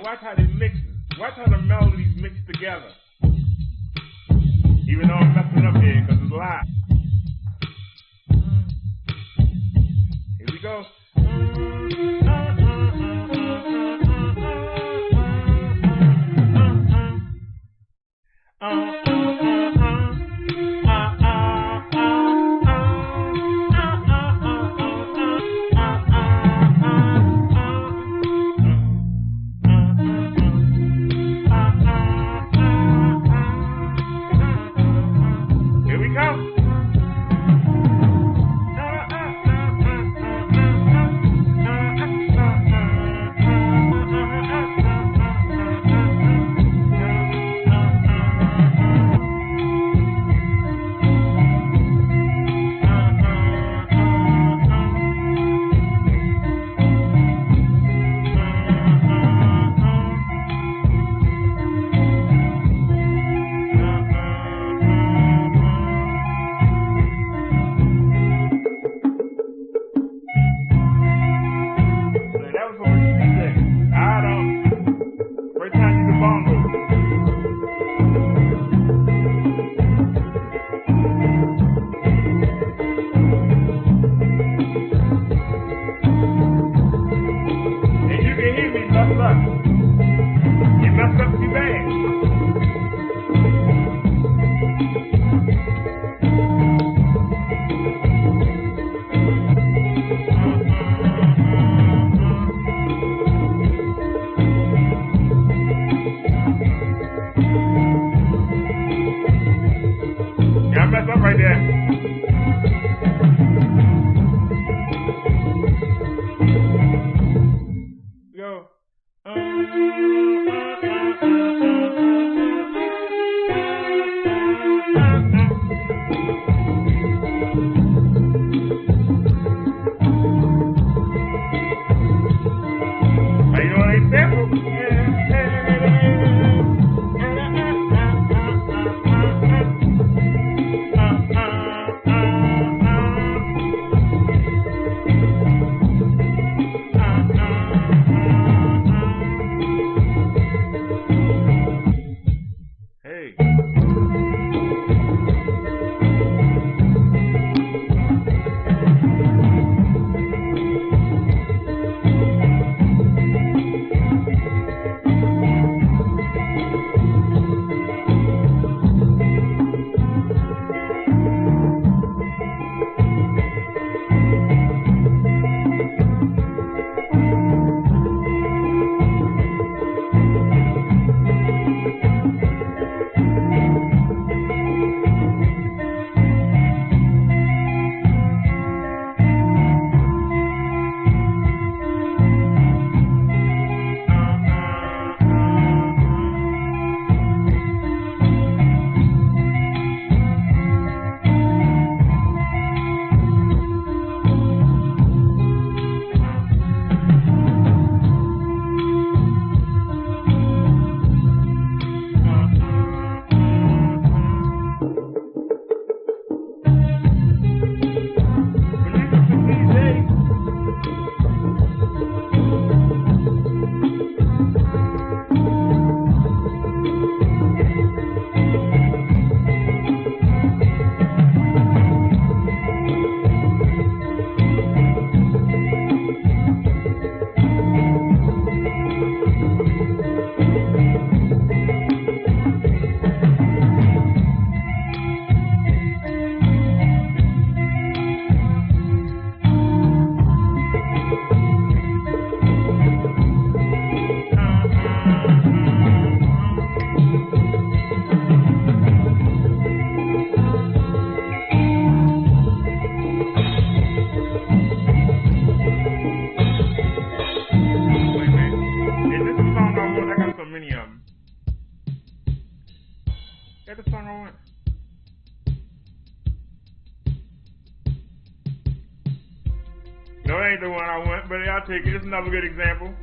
Watch how they mix. Watch how the melodies mix together. Even though I'm messing up here because it's live. Here we go. right there. Go. No, it ain't the one I want, but I'll take it. It's another good example.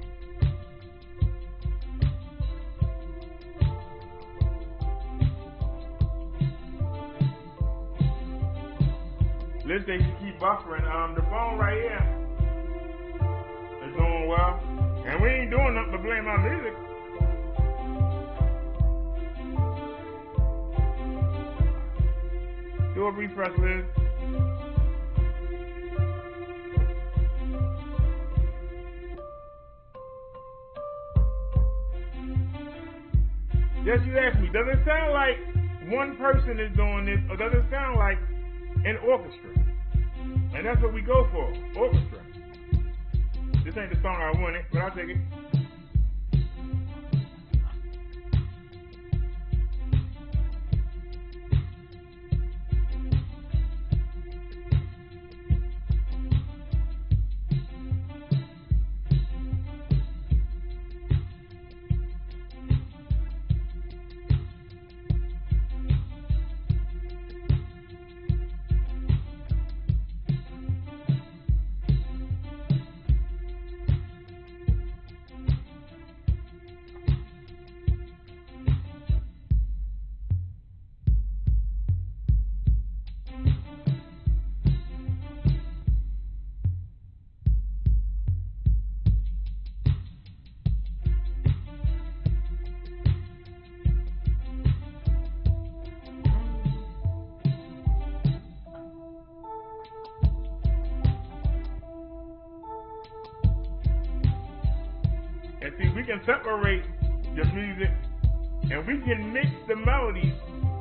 Let's say you keep buffering. The phone right here is doing well. And we ain't doing nothing but blame our music. Do a refresh, Liz. Yes, you asked me, does it sound like one person is doing this, or does it sound like an orchestra? And that's what we go for, orchestra. This ain't the song I wanted, but I'll take it. And see, we can separate the music, and we can mix the melodies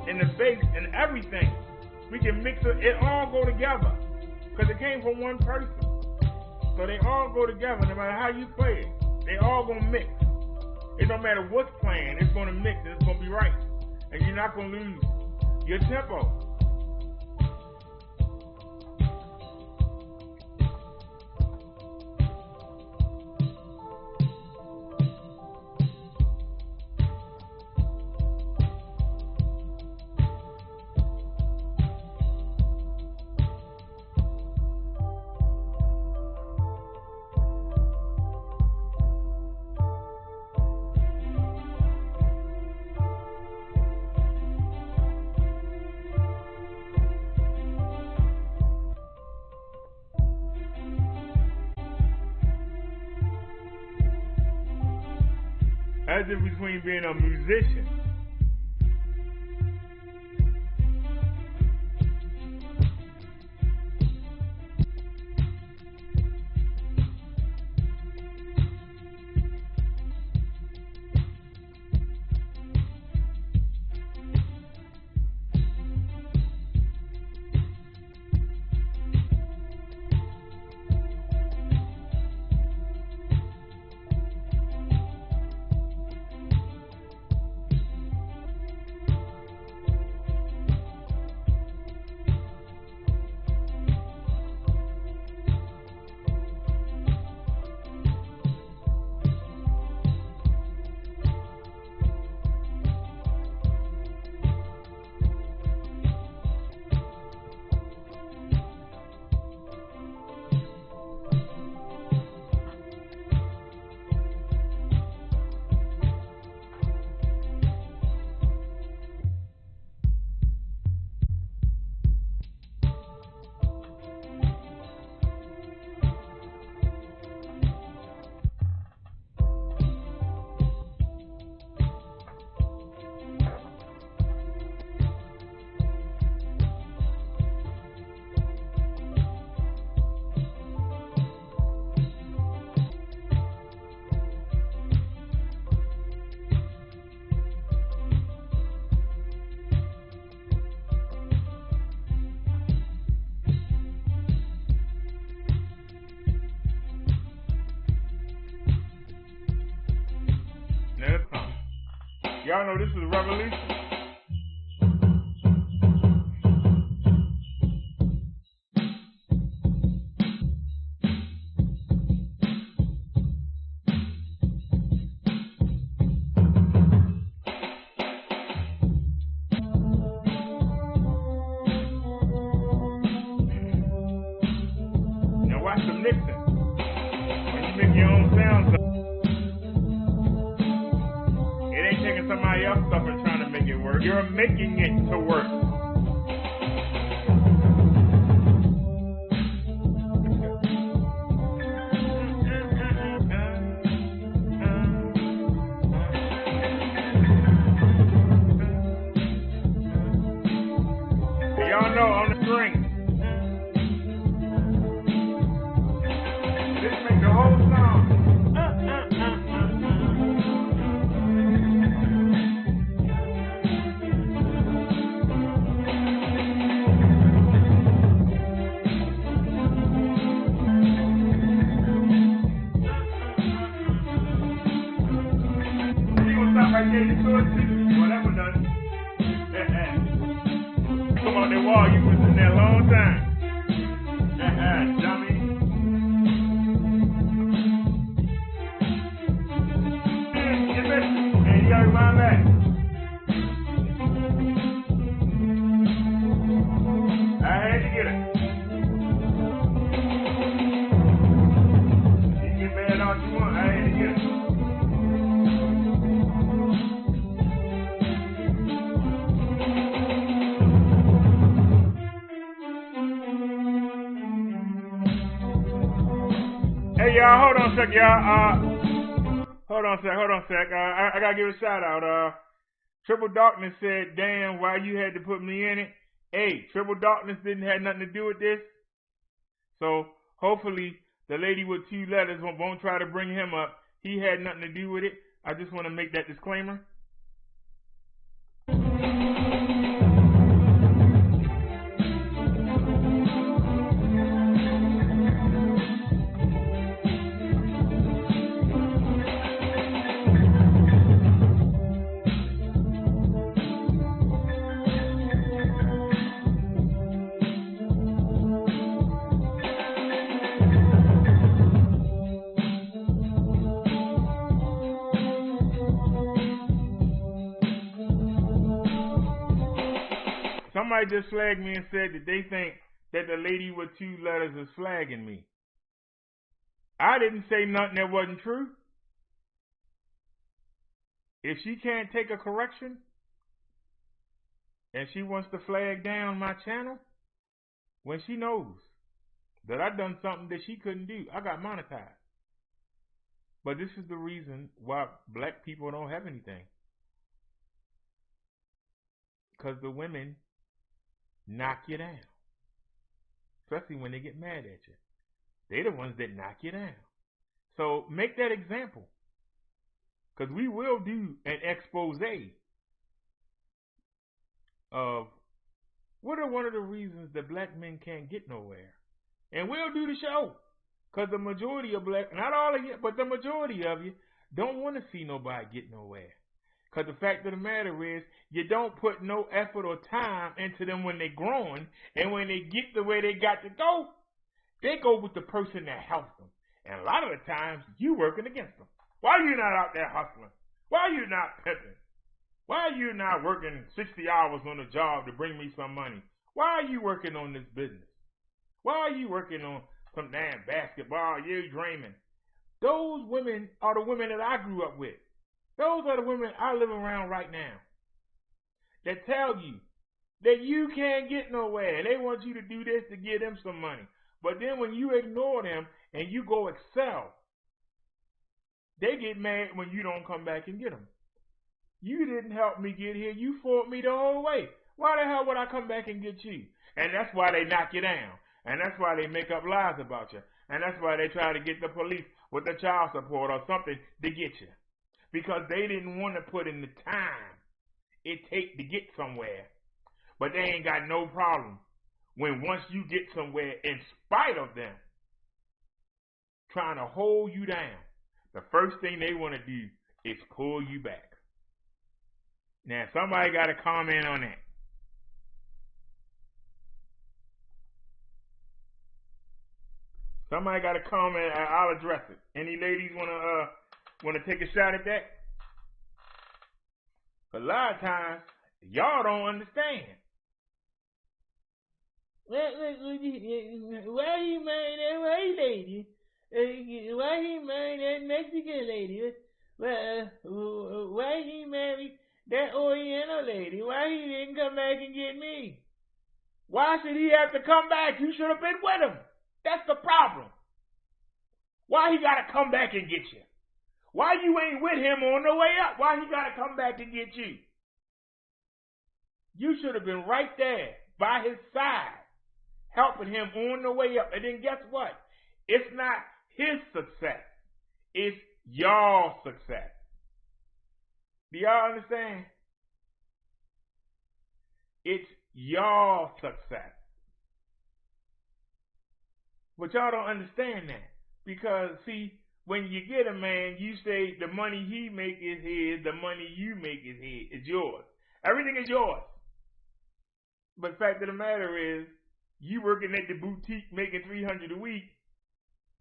and the bass and everything. We can mix it all go together, because it came from one person. So they all go together, no matter how you play it. They all gonna mix. It don't matter what's playing, it's gonna mix and it's gonna be right. And you're not gonna lose your tempo. That's the difference between being a musician. Y'all know this is a revolution. Now watch the mixing. When you make your own sounds, taking somebody else's stuff and trying to make it work. You're making it to work. Y'all know on the string. This makes the whole song. Right there, you saw it too. Well, that was done. Come on, that wall, you was in there a long time. Dummy. You missed it. And you gotta remind back. I had to get it. You can get mad all you want. I had to get it. Hey y'all, hold on a sec, y'all. Hold on a sec. I gotta give a shout out. Triple Darkness said, "Damn, why you had to put me in it?" Hey, Triple Darkness didn't have nothing to do with this. So hopefully the lady with 2 letters won't try to bring him up. He had nothing to do with it. I just want to make that disclaimer. Somebody just flagged me and said that they think that the lady with 2 letters is flagging me. I didn't say nothing that wasn't true. If she can't take a correction and she wants to flag down my channel, when she knows that I done something that she couldn't do, I got monetized. But this is the reason why black people don't have anything. Because the women knock you down. Especially when they get mad at you. They're the ones that knock you down. So make that example. Because we will do an expose of what are one of the reasons that black men can't get nowhere. And we'll do the show. Because the majority of black, not all of you, but the majority of you don't want to see nobody get nowhere. Because the fact of the matter is, you don't put no effort or time into them when they're growing, and when they get the way they got to go, they go with the person that helps them. And a lot of the times, you working against them. Why are you not out there hustling? Why are you not pimping? Why are you not working 60 hours on a job to bring me some money? Why are you working on this business? Why are you working on some damn basketball? You're dreaming. Those women are the women that I grew up with. Those are the women I live around right now that tell you that you can't get nowhere and they want you to do this to give them some money. But then when you ignore them and you go excel, they get mad when you don't come back and get them. You didn't help me get here. You fought me the whole way. Why the hell would I come back and get you? And that's why they knock you down. And that's why they make up lies about you. And that's why they try to get the police with the child support or something to get you. Because they didn't want to put in the time it take to get somewhere. But they ain't got no problem when once you get somewhere in spite of them trying to hold you down, the first thing they want to do is pull you back. Now, somebody got to comment on that. Somebody got to comment. I'll address it. Any ladies want to take a shot at that? A lot of times, y'all don't understand. Why he married that white lady? Why he married that Mexican lady? Why he married that Oriental lady? Why he didn't come back and get me? Why should he have to come back? You should have been with him. That's the problem. Why he got to come back and get you? Why you ain't with him on the way up? Why he got to come back and get you? You should have been right there by his side, helping him on the way up. And then guess what? It's not his success. It's y'all's success. Do y'all understand? It's y'all's success. But y'all don't understand that. Because, see, when you get a man, you say the money he make is his, the money you make is his. It's yours. Everything is yours. But the fact of the matter is, you working at the boutique making $300 a week,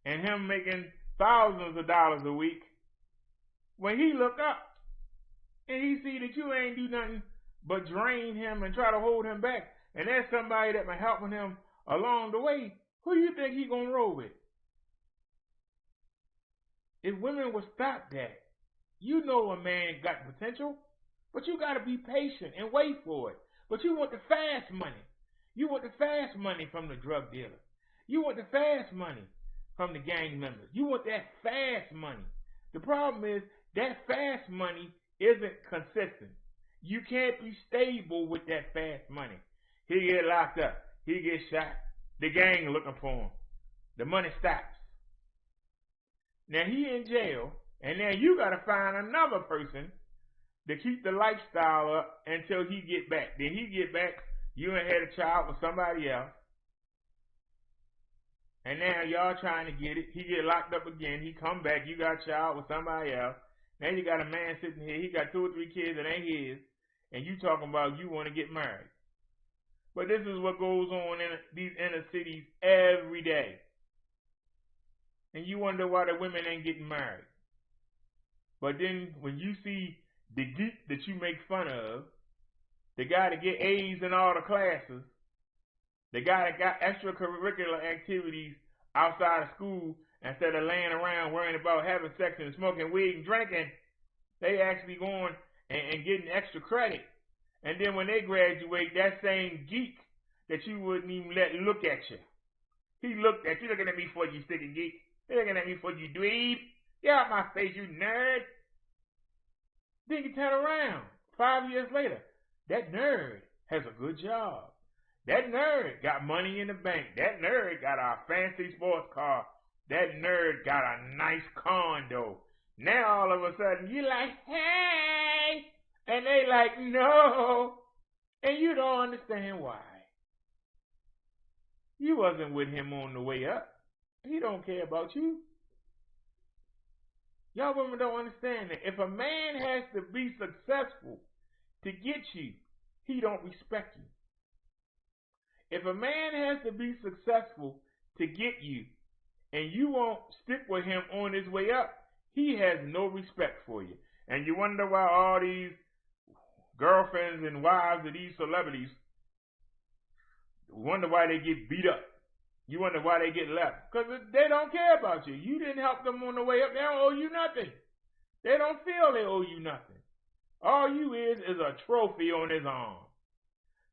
and him making thousands of dollars a week. When he look up and he see that you ain't do nothing but drain him and try to hold him back, and there's somebody that been helping him along the way, who do you think he gonna roll with? If women would stop that, you know a man got potential, but you gotta be patient and wait for it. But you want the fast money. You want the fast money from the drug dealer. You want the fast money from the gang members. You want that fast money. The problem is that fast money isn't consistent. You can't be stable with that fast money. He get locked up. He gets shot. The gang looking for him. The money stops. Now he in jail, and now you got to find another person to keep the lifestyle up until he get back. Then he get back, you ain't had a child with somebody else. And now y'all trying to get it. He get locked up again. He come back. You got a child with somebody else. Now you got a man sitting here. He got 2 or 3 kids that ain't his. And you talking about you want to get married. But this is what goes on in these inner cities every day. And you wonder why the women ain't getting married. But then when you see the geek that you make fun of, the guy that get A's in all the classes, the guy that got extracurricular activities outside of school instead of laying around worrying about having sex and smoking weed and drinking, they actually going and getting extra credit. And then when they graduate, that same geek that you wouldn't even let look at you, he looked at you, looking at me for you sticking geek. He looking at me for you dweeb. Get out my face, you nerd. Then you turn around 5 years later. That nerd has a good job. That nerd got money in the bank. That nerd got a fancy sports car. That nerd got a nice condo. Now all of a sudden you like, hey, and they like, no, and you don't understand why. You wasn't with him on the way up. He don't care about you. Y'all women don't understand that. If a man has to be successful to get you, he don't respect you. If a man has to be successful to get you, and you won't stick with him on his way up, he has no respect for you. And you wonder why all these girlfriends and wives of these celebrities, wonder why they get beat up. You wonder why they get left. Because they don't care about you. You didn't help them on the way up. They don't owe you nothing. They don't feel they owe you nothing. All you is a trophy on his arm.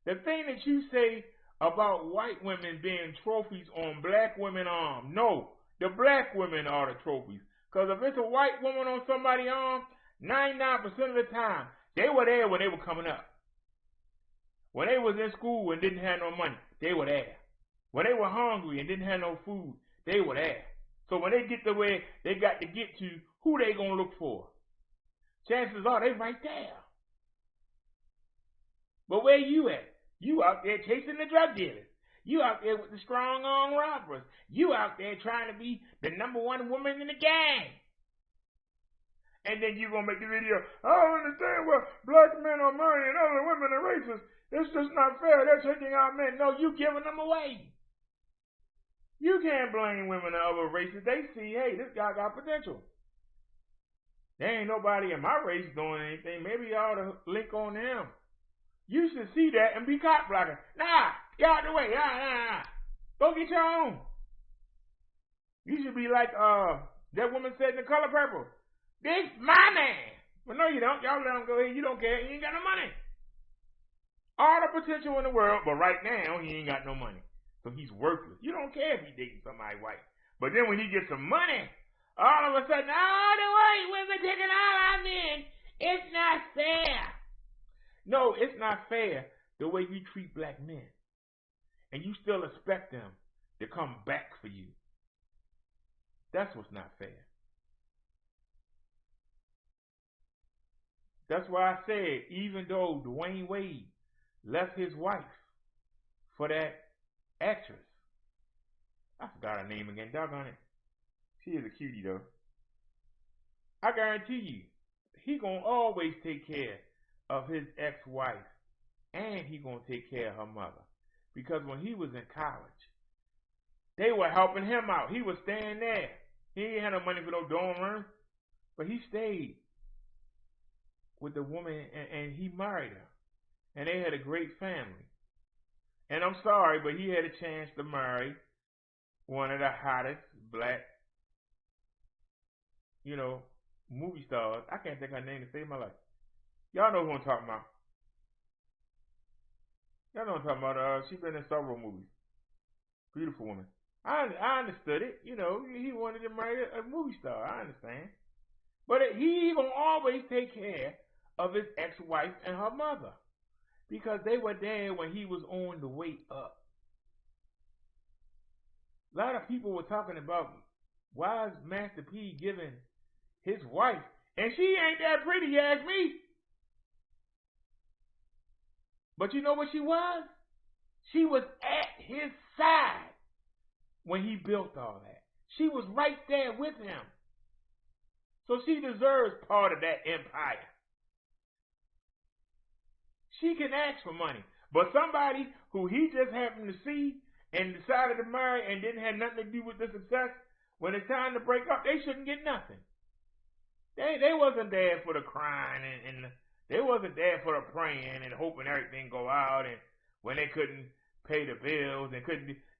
The thing that you say about white women being trophies on black women's arm, no, the black women are the trophies. Because if it's a white woman on somebody's arm, 99% of the time, they were there when they were coming up. When they was in school and didn't have no money, they were there. When they were hungry and didn't have no food, they were there. So when they get to where they got to get to, who they gonna look for? Chances are they right there. But where you at? You out there chasing the drug dealers. You out there with the strong-arm robbers. You out there trying to be the #1 woman in the gang. And then you gonna make the video, I don't understand why black men are marrying other women and racist. It's just not fair. They're taking our men. No, you giving them away. You can't blame women of other races. They see, hey, this guy got potential. There ain't nobody in my race doing anything. Maybe you ought to link on to him. You should see that and be cop blocking. Nah, get out the way. Nah. Go get your own. You should be like that woman said in The Color Purple. This my man. Well, no, you don't. Y'all let him go ahead. You don't care. You ain't got no money. All the potential in the world, but right now he ain't got no money. So he's worthless. You don't care if he's dating somebody white. But then when he gets some money, all of a sudden, oh, the white women taking all our men. It's not fair. No, it's not fair the way you treat black men. And you still expect them to come back for you. That's what's not fair. That's why I said, even though Dwayne Wade left his wife for that actress, I forgot her name again, doggone it. She is a cutie though. I guarantee you, he gonna always take care of his ex-wife, and he gonna take care of her mother. Because when he was in college, they were helping him out. He was staying there. He ain't had no money for no dorm room, but he stayed with the woman, and he married her. And they had a great family. And I'm sorry, but he had a chance to marry one of the hottest black, movie stars. I can't think of her name to save my life. Y'all know who I'm talking about. Y'all know what I'm talking about. She's been in several movies. Beautiful woman. I understood it. He wanted to marry a movie star. I understand. But he gonna always take care of his ex-wife and her mother. Because they were there when he was on the way up. A lot of people were talking about why is Master P giving his wife, and she ain't that pretty, you ask me. But you know what she was? She was at his side when he built all that. She was right there with him. So she deserves part of that empire. She can ask for money. But somebody who he just happened to see and decided to marry and didn't have nothing to do with the success, when it's time to break up, they shouldn't get nothing. They wasn't there for the crying and they wasn't there for the praying and hoping everything go out, and when they couldn't pay the bills and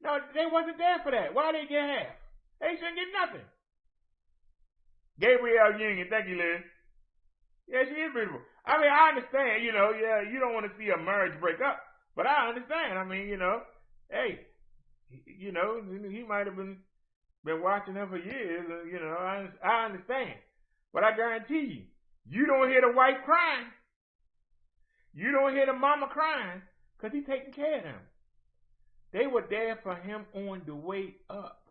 no, they wasn't there for that. Why they get half? They shouldn't get nothing. Gabrielle Union, thank you, Liz. Yeah, she is beautiful. I mean, I understand, you don't want to see a marriage break up, but I understand. I mean, hey, he might have been Been watching her for years, you know, I understand. But I guarantee you, you don't hear the wife crying. You don't hear the mama crying because he's taking care of them. They were there for him on the way up.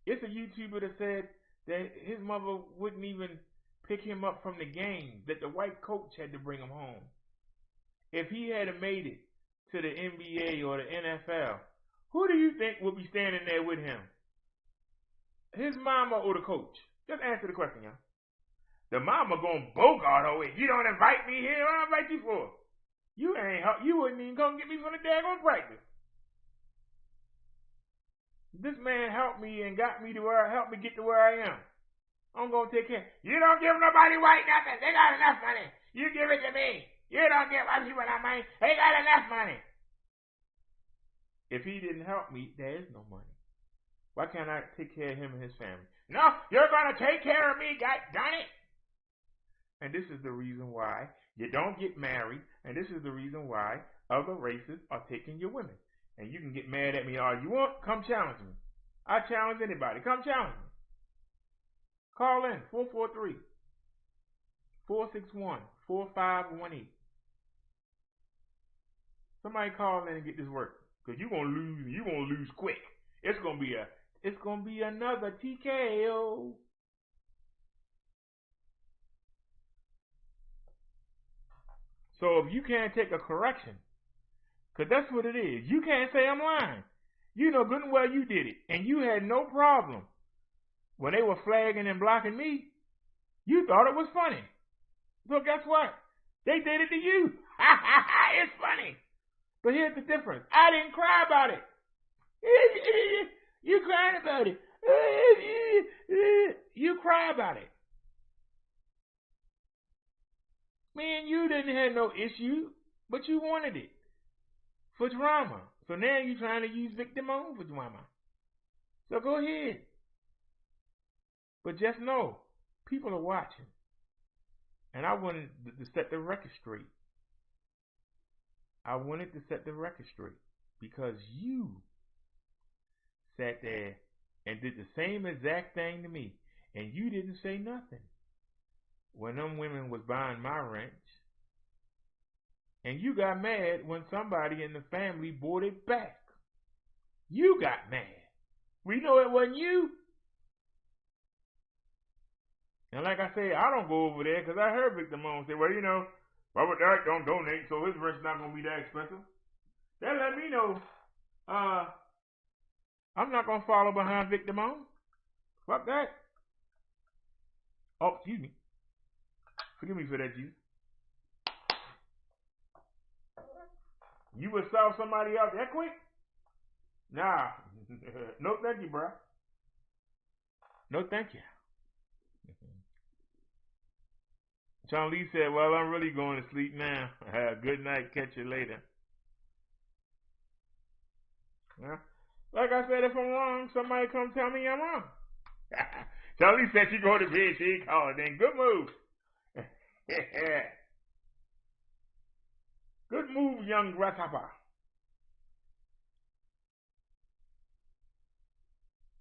It's a YouTuber that said that his mother wouldn't even pick him up from the game, that the white coach had to bring him home. If he had made it to the NBA or the NFL, who do you think would be standing there with him? His mama or the coach? Just answer the question, y'all. The mama gonna bogart over it. You don't invite me here. What I invite you for? You wouldn't even come get me from the daggone practice. This man helped me and helped me get to where I am. I'm gonna take care. You don't give nobody white nothing. They got enough money. You give it to me. You don't give white people that money. They got enough money. If he didn't help me, there is no money. Why can't I take care of him and his family? No, you're gonna take care of me, God darn it. And this is the reason why you don't get married, and this is the reason why other races are taking your women. And you can get mad at me all you want. Come challenge me. I challenge anybody. Come challenge me. Call in 443-461-4518. Somebody call in and get this work. Because you're gonna lose, you're gonna lose quick. It's gonna be another TKO. So if you can't take a correction, because that's what it is. You can't say I'm lying. You know good and well you did it. And you had no problem. When they were flagging and blocking me, you thought it was funny. So guess what? They did it to you. It's funny. But here's the difference. I didn't cry about it. You cried about it. You cry about it. Man, you didn't have no issue, but you wanted it. For drama. So now you're trying to use victim mode for drama. So go ahead. But just know, people are watching. And I wanted to set the record straight. I wanted to set the record straight. Because you sat there and did the same exact thing to me. And you didn't say nothing. When them women was buying my ranch. And you got mad when somebody in the family bought it back. You got mad. We know it wasn't you. And like I say, I don't go over there because I heard Victor Moan say, well, you know, Robert Derrick don't donate, so his rent's not going to be that expensive. That let me know I'm not going to follow behind Victor Moan. Fuck that. Oh, excuse me. Forgive me for that, Jesus. You would sell somebody out that quick? Nah. No thank you, bro. No thank you. John Lee said, well, I'm really going to sleep now. Good night. Catch you later. Yeah. Like I said, if I'm wrong, somebody come tell me I'm wrong. John Lee said she go to bed. She ain't called. Then good move. Good move, young grasshopper.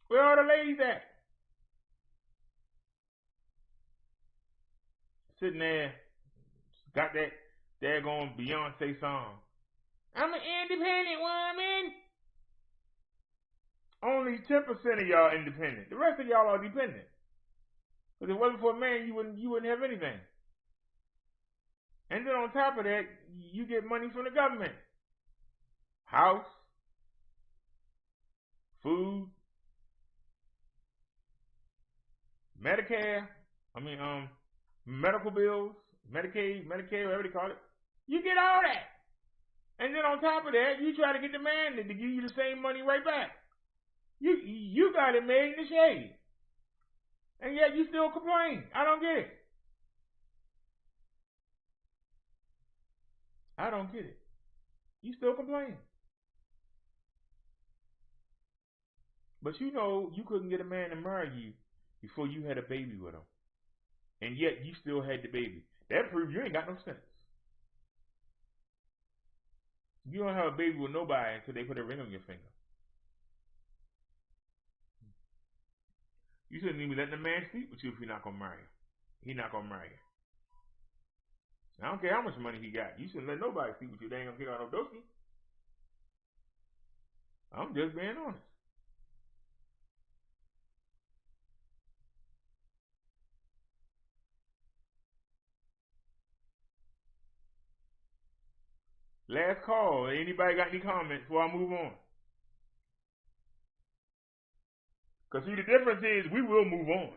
Where are the ladies at? Sitting there, got that daggone Beyonce song. I'm an independent woman. Only 10% of y'all independent. The rest of y'all are dependent. Because if it wasn't for a man, you wouldn't have anything. And then on top of that, you get money from the government. House, food, Medicare, medical bills, Medicaid, Medicare, whatever they call it. You get all that. And then on top of that, you try to get the man to give you the same money right back. You got it made in the shade. And yet you still complain. I don't get it. I don't get it. You still complain. But you know you couldn't get a man to marry you before you had a baby with him. And yet you still had the baby. That proves you ain't got no sense. You don't have a baby with nobody until they put a ring on your finger. You shouldn't even let the man sleep with you if you're not gonna marry him. He's not gonna marry you. I don't care how much money he got. You shouldn't let nobody sleep with you. They ain't gonna get out no dosey. I'm just being honest. Last call. Anybody got any comments before I move on? Because see, the difference is we will move on.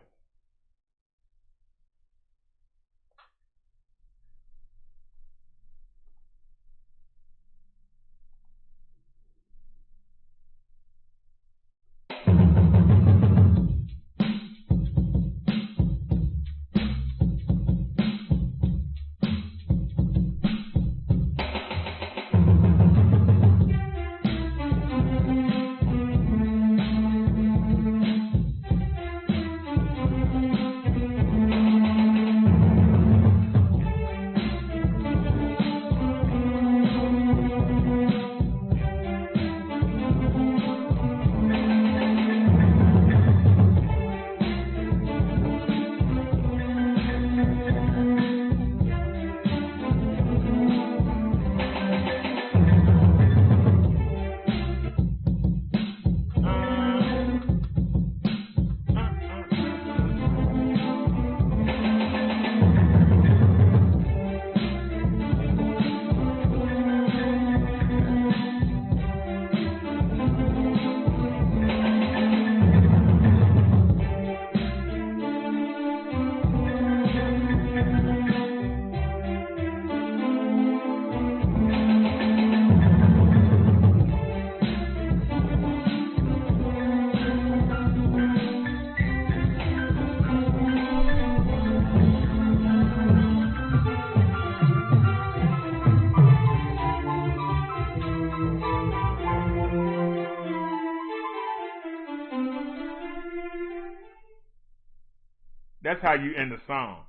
That's how you end the song.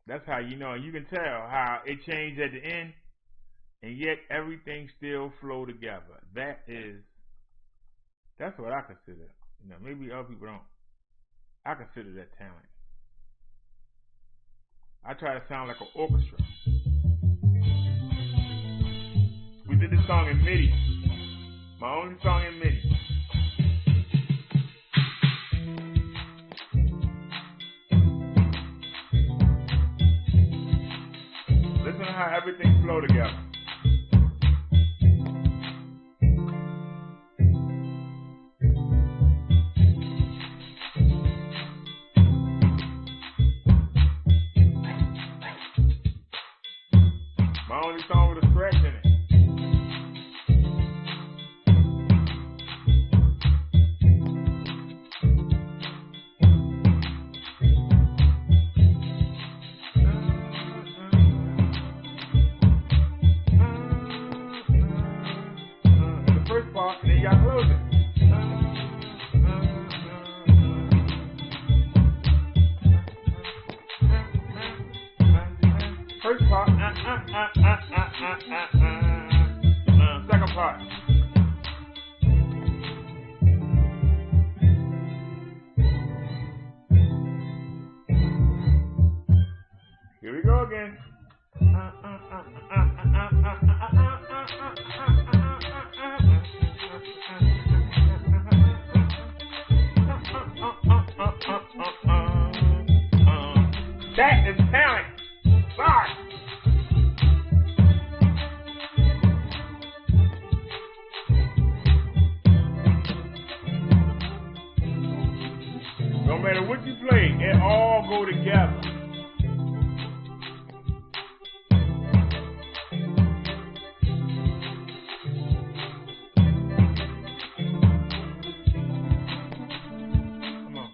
That's how you know. You can tell how it changed at the end, and yet everything still flow together. That's what I consider. You know, maybe other people don't. I consider that talent. I try to sound like an orchestra. We did this song in MIDI. My only song in MIDI. Listen to how everything flow together. My only song with a scratch in it. The first part, then you gotta close it. First part, second part. Here we go again. That is talent. Sorry. No matter what you play, it all go together. Come on.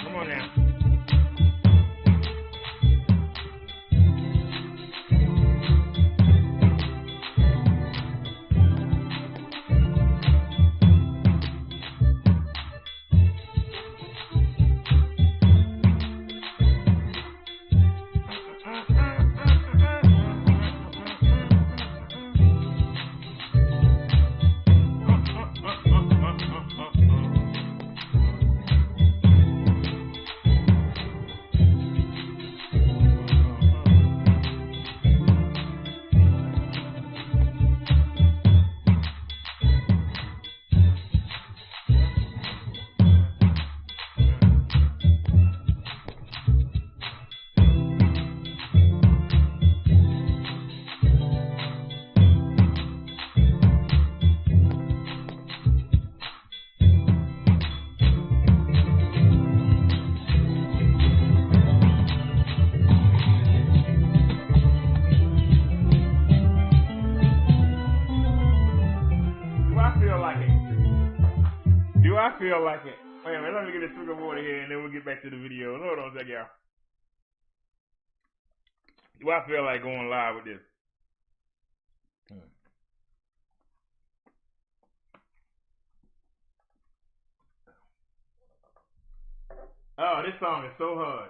Come on now. feel like it. Wait a minute, let me get this drink of water here and then we'll get back to the video. Hold on a second, y'all. Do I feel like going live with this? Oh, this song is so hard.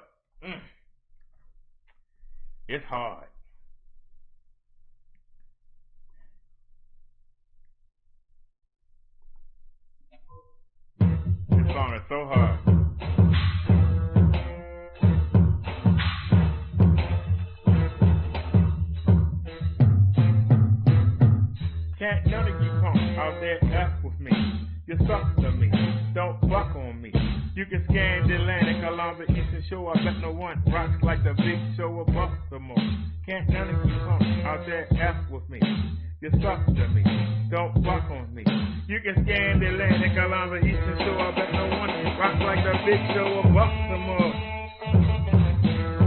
It's hard. This song is so hard. Can't none of you punks out there F with me. You suck to me. Don't fuck on me. You can scan the Atlantic along the eastern shore. I bet no one rocks like the big show of Baltimore. Can't none of you punks out there F with me. You suck to me. Don't fuck on me. You can scan the Atlantic along the eastern shore. I bet no one rocks like the big show of Baltimore.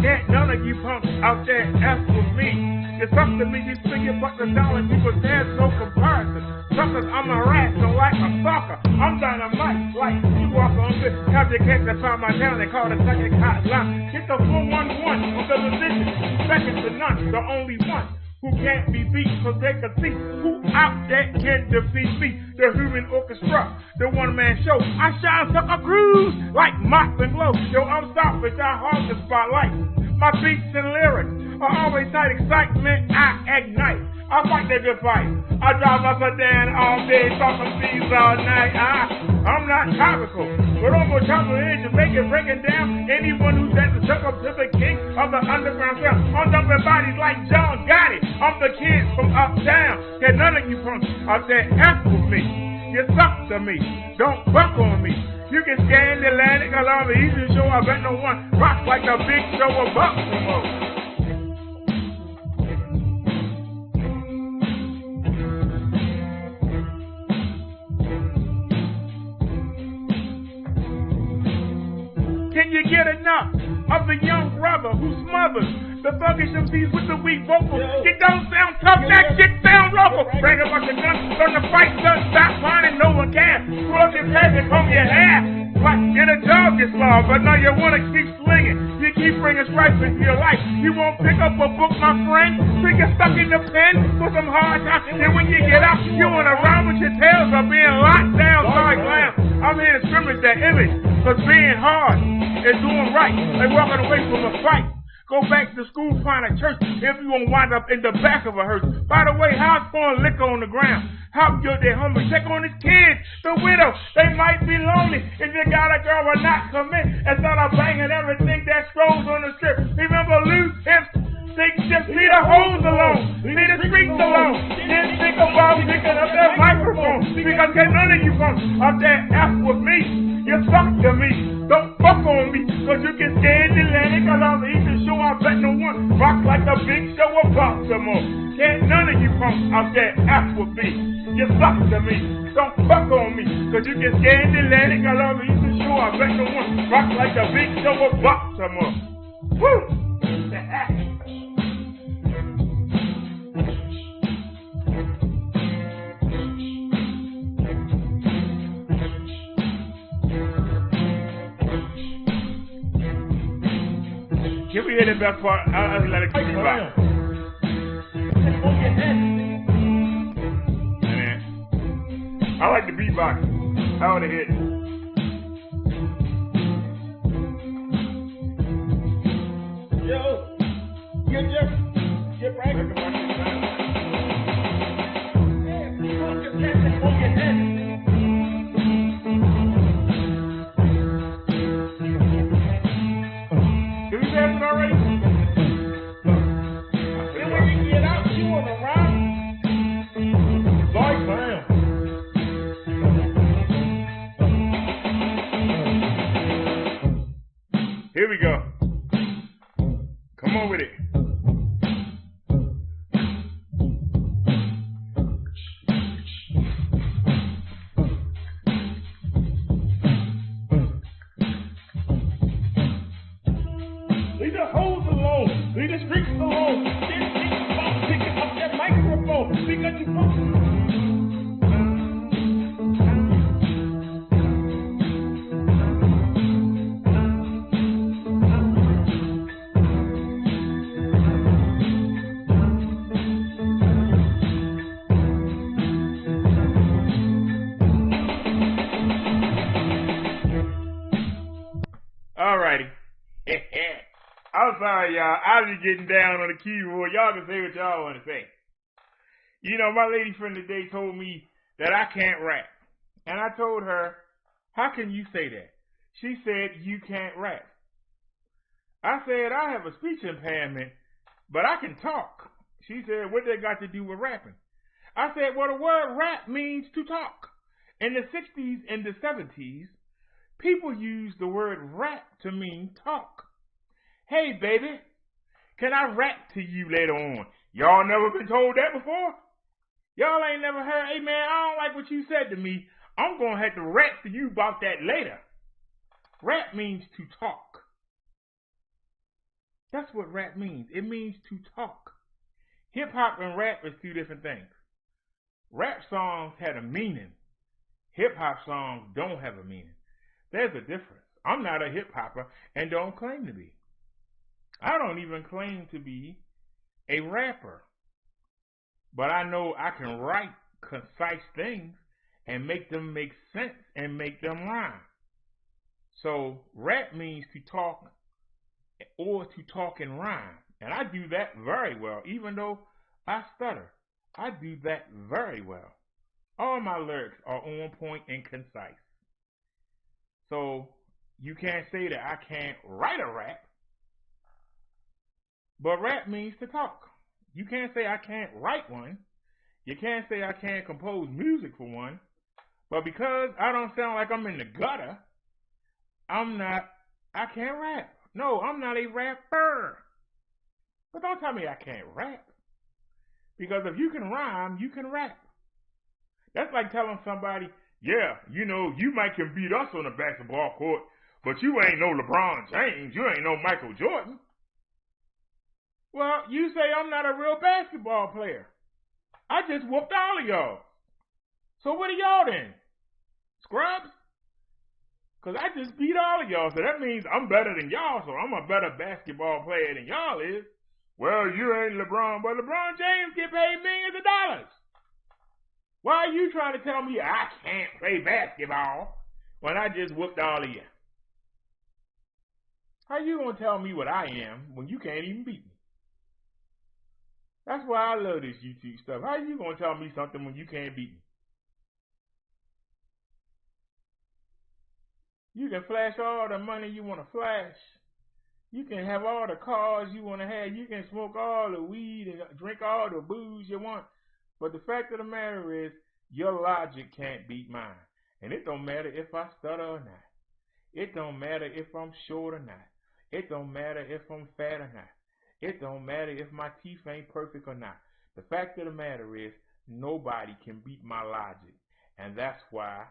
Can't none of you punks out there F with me. You suck to me, you spin your butt down and people there's no comparison. Suckers, I'm a rat, so like a sucker. I'm dynamite, like you walk on good. Have your case and find my town, they call the second hotline. Get the 411 on the position. Second to none, the only one who can't be beat, so take a seat. Who out there can defeat me? The human orchestra, the one-man show. I shine sucker crews like mop and glow. Yo, I'm selfish, I hog the spotlight. My beats and lyrics are always tight, excitement, I ignite. I fight the good fight. I drive my sedan all day, talking thieves all night. I'm not topical, but I'm gonna top it in to make it breaking down. Anyone who's at the suck up to the king of the underground sound. I'm dumping bodies like John Gotti. I'm the kid from uptown. Can none of you punks out there F with me. You suck to me. Don't fuck on me. You can scan the Atlantic along the eastern shore. I bet no one rocks like the big show of Baltimore. Can you get enough of the young brother who smothers the thuggish MCs with the weak vocals? It don't sound tough, that shit sound local. Bring a bunch of guns from the fight, son, stop whining, no one can. Pull up your pants and comb your hair. Like in a job gets long, but now you wanna keep swinging. You keep bringing strife into your life. You won't pick up a book, my friend. So you get stuck in the pen for some hard times. And when you get out, you wanna run with your tails or being locked down. Sorry, clown. I'm here to scrimmage that image. Cause being hard is doing right. Like walking away from a fight. Go back to school, find a church if you won't wind up in the back of a hearse. By the way, how's pouring liquor on the ground? How good they hungry? Check on his kids, the widow. They might be lonely. If you got a girl or not, commit and start banging everything that strolls on the strip. Remember, loose hips. They just leave the hoes alone, leave the streets alone. Then think about picking up that microphone. Because get none of you punks up there F with me. You suck to me. Don't fuck on me. Cause you can stand the Atlantic along the eastern shore. I bet no one rock like the big show of Baltimore. Can't none of you punks out there F with me. You suck to me. Don't fuck on me. Cause you can stand the Atlantic along the eastern shore. I bet no one rock like the big show of Baltimore. Woo! Can we hear the best part? I'll let it keep you back. I like the beatbox. I want to hit. Yo, get right. Did we dance it already? Then when you get out, you want to rock. Like bam. Here we go. Come on with it. Leave the hoes alone. Leave the streets alone. Then think about picking up that microphone. Because you Alrighty. I'm sorry, y'all. I was just getting down on the keyboard. Y'all can say what y'all want to say. You know, my lady friend today told me that I can't rap. And I told her, how can you say that? She said, you can't rap. I said, I have a speech impairment, but I can talk. She said, what they got to do with rapping? I said, well, the word rap means to talk. In the 60s and the 70s, people used the word rap to mean talk. Hey, baby, can I rap to you later on? Y'all never been told that before? Y'all ain't never heard, hey, man, I don't like what you said to me. I'm going to have to rap to you about that later. Rap means to talk. That's what rap means. It means to talk. Hip-hop and rap is two different things. Rap songs had a meaning. Hip-hop songs don't have a meaning. There's a difference. I'm not a hip-hopper and don't claim to be. I don't even claim to be a rapper. But I know I can write concise things and make them make sense and make them rhyme. So rap means to talk or to talk and rhyme. And I do that very well. Even though I stutter, I do that very well. All my lyrics are on point and concise. So you can't say that I can't write a rap. But rap means to talk. You can't say I can't write one. You can't say I can't compose music for one. But because I don't sound like I'm in the gutter, I can't rap. No, I'm not a rapper. But don't tell me I can't rap. Because if you can rhyme, you can rap. That's like telling somebody, yeah, you know, you might can beat us on the basketball court, but you ain't no LeBron James. You ain't no Michael Jordan. Well, you say I'm not a real basketball player. I just whooped all of y'all. So what are y'all then? Scrubs? Because I just beat all of y'all, so that means I'm better than y'all, so I'm a better basketball player than y'all is. Well, you ain't LeBron, but LeBron James get paid millions of dollars. Why are you trying to tell me I can't play basketball when I just whooped all of you? How you going to tell me what I am when you can't even beat me? That's why I love this YouTube stuff. How you going to tell me something when you can't beat me? You can flash all the money you want to flash. You can have all the cars you want to have. You can smoke all the weed and drink all the booze you want. But the fact of the matter is, your logic can't beat mine. And it don't matter if I stutter or not. It don't matter if I'm short or not. It don't matter if I'm fat or not. It don't matter if my teeth ain't perfect or not. The fact of the matter is, nobody can beat my logic. And that's why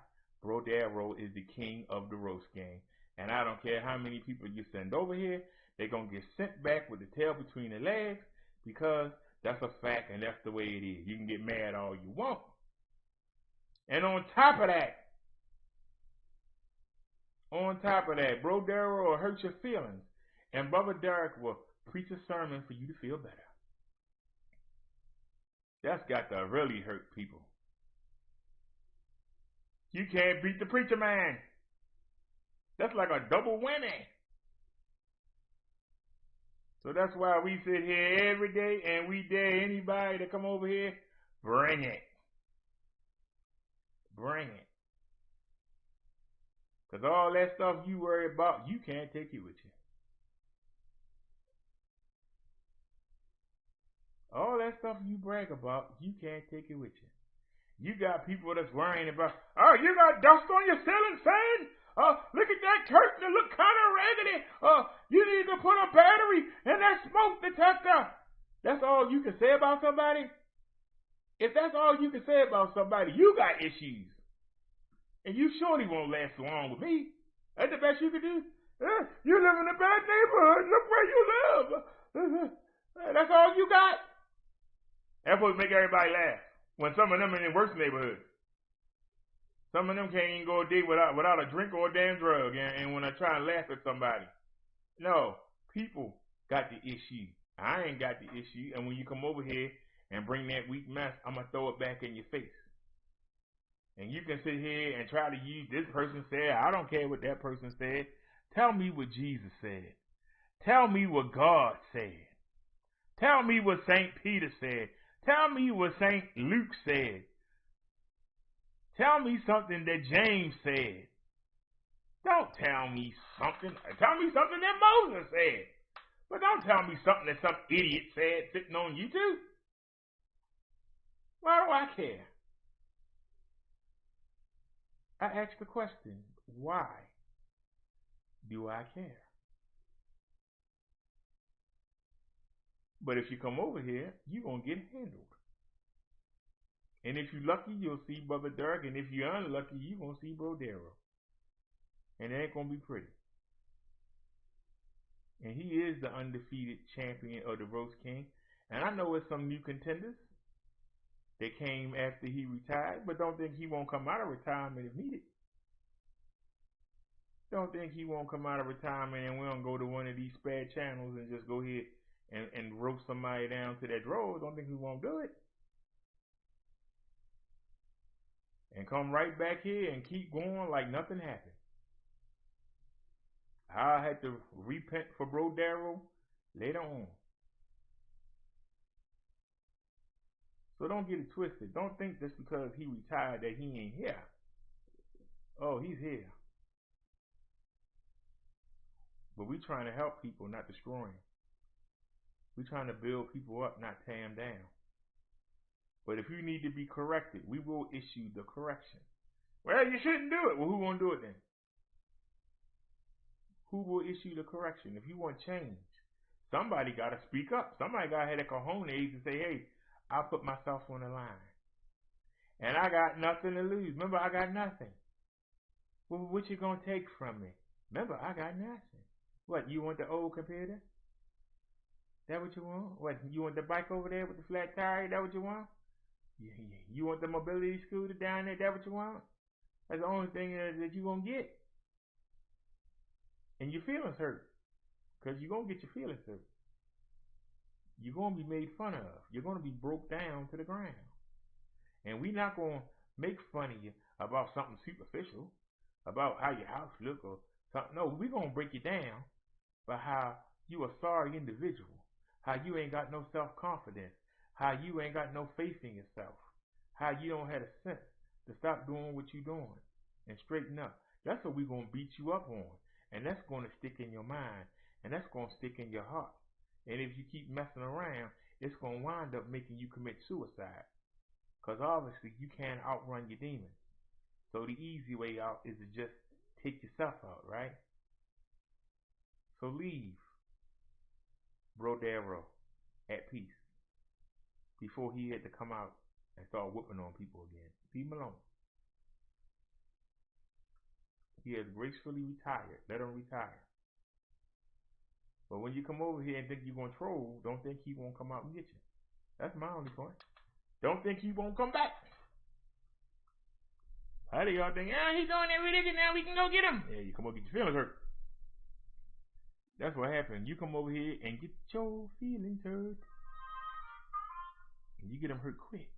BROTHA is the king of the roast game. And I don't care how many people you send over here, they're going to get sent back with the tail between their legs, because that's a fact and that's the way it is. You can get mad all you want. And on top of that, BROTHA will hurt your feelings. And Brother Derrick will preach a sermon for you to feel better. That's got to really hurt people. You can't beat the preacher man. That's like a double whammy. So that's why we sit here every day and we dare anybody to come over here, bring it. Bring it. Because all that stuff you worry about, you can't take it with you. All that stuff you brag about, you can't take it with you. You got people that's worrying about, oh, you got dust on your ceiling fan? Look at that curtain, it look kind of raggedy. You need to put a battery in that smoke detector. That's all you can say about somebody? If that's all you can say about somebody, you got issues. And you surely won't last long with me. That's the best you can do. You live in a bad neighborhood. Look where you live. That's all you got. That's what make everybody laugh. When some of them in the worst neighborhoods. Some of them can't even go a day without a drink or a damn drug. And when I try and laugh at somebody. No, people got the issue. I ain't got the issue. And when you come over here and bring that weak mess, I'm going to throw it back in your face. And you can sit here and try to use this person said, I don't care what that person said. Tell me what Jesus said. Tell me what God said. Tell me what St. Peter said. Tell me what St. Luke said. Tell me something that James said. Don't tell me something. Tell me something that Moses said. But don't tell me something that some idiot said sitting on YouTube. Why do I care? I asked the question, why do I care? But if you come over here, you're going to get handled. And if you're lucky, you'll see Brother Derrick. And if you're unlucky, you're going to see Bro Darrow. And it ain't going to be pretty. And he is the undefeated champion of the Roast King. And I know it's some new contenders that came after he retired, but don't think he won't come out of retirement if needed. Don't think he won't come out of retirement and we don't go to one of these spare channels and just go ahead and roast somebody down to their drawers. Don't think he won't do it. And come right back here and keep going like nothing happened. I had to repent for Bro Darrow later on. So don't get it twisted. Don't think just because he retired that he ain't here. Oh, he's here. But we trying to help people, not destroy them. We trying to build people up, not tear them down. But if you need to be corrected, we will issue the correction. Well, you shouldn't do it. Well, who won't do it then? Who will issue the correction? If you want change, somebody got to speak up. Somebody got to have the cojones and say, hey, I put myself on the line. And I got nothing to lose. Remember, I got nothing. Well, what you going to take from me? Remember, I got nothing. What, you want the old computer? That what you want? What, you want the bike over there with the flat tire? That what you want? You want the mobility scooter down there? That what you want? That's the only thing that you're going to get. And your feelings hurt. Because you're going to get your feelings hurt. You're going to be made fun of. You're going to be broke down to the ground. And we're not going to make fun of you about something superficial, about how your house look or something. No, we're going to break you down by how you a sorry individual, how you ain't got no self-confidence, how you ain't got no faith in yourself, how you don't have a sense to stop doing what you're doing and straighten up. That's what we're going to beat you up on. And that's going to stick in your mind. And that's going to stick in your heart. And if you keep messing around, it's going to wind up making you commit suicide. Because obviously you can't outrun your demons. So the easy way out is to just take yourself out, right? So leave Bro Darrow at peace before he had to come out and start whooping on people again. Leave him alone. He has gracefully retired. Let him retire. But when you come over here and think you're going to troll, don't think he won't come out and get you. That's my only point. Don't think he won't come back. How do y'all think, he's doing that religion, now we can go get him? Yeah, you come over and get your feelings hurt. That's what happened. You come over here and get your feelings hurt. And you get them hurt quick.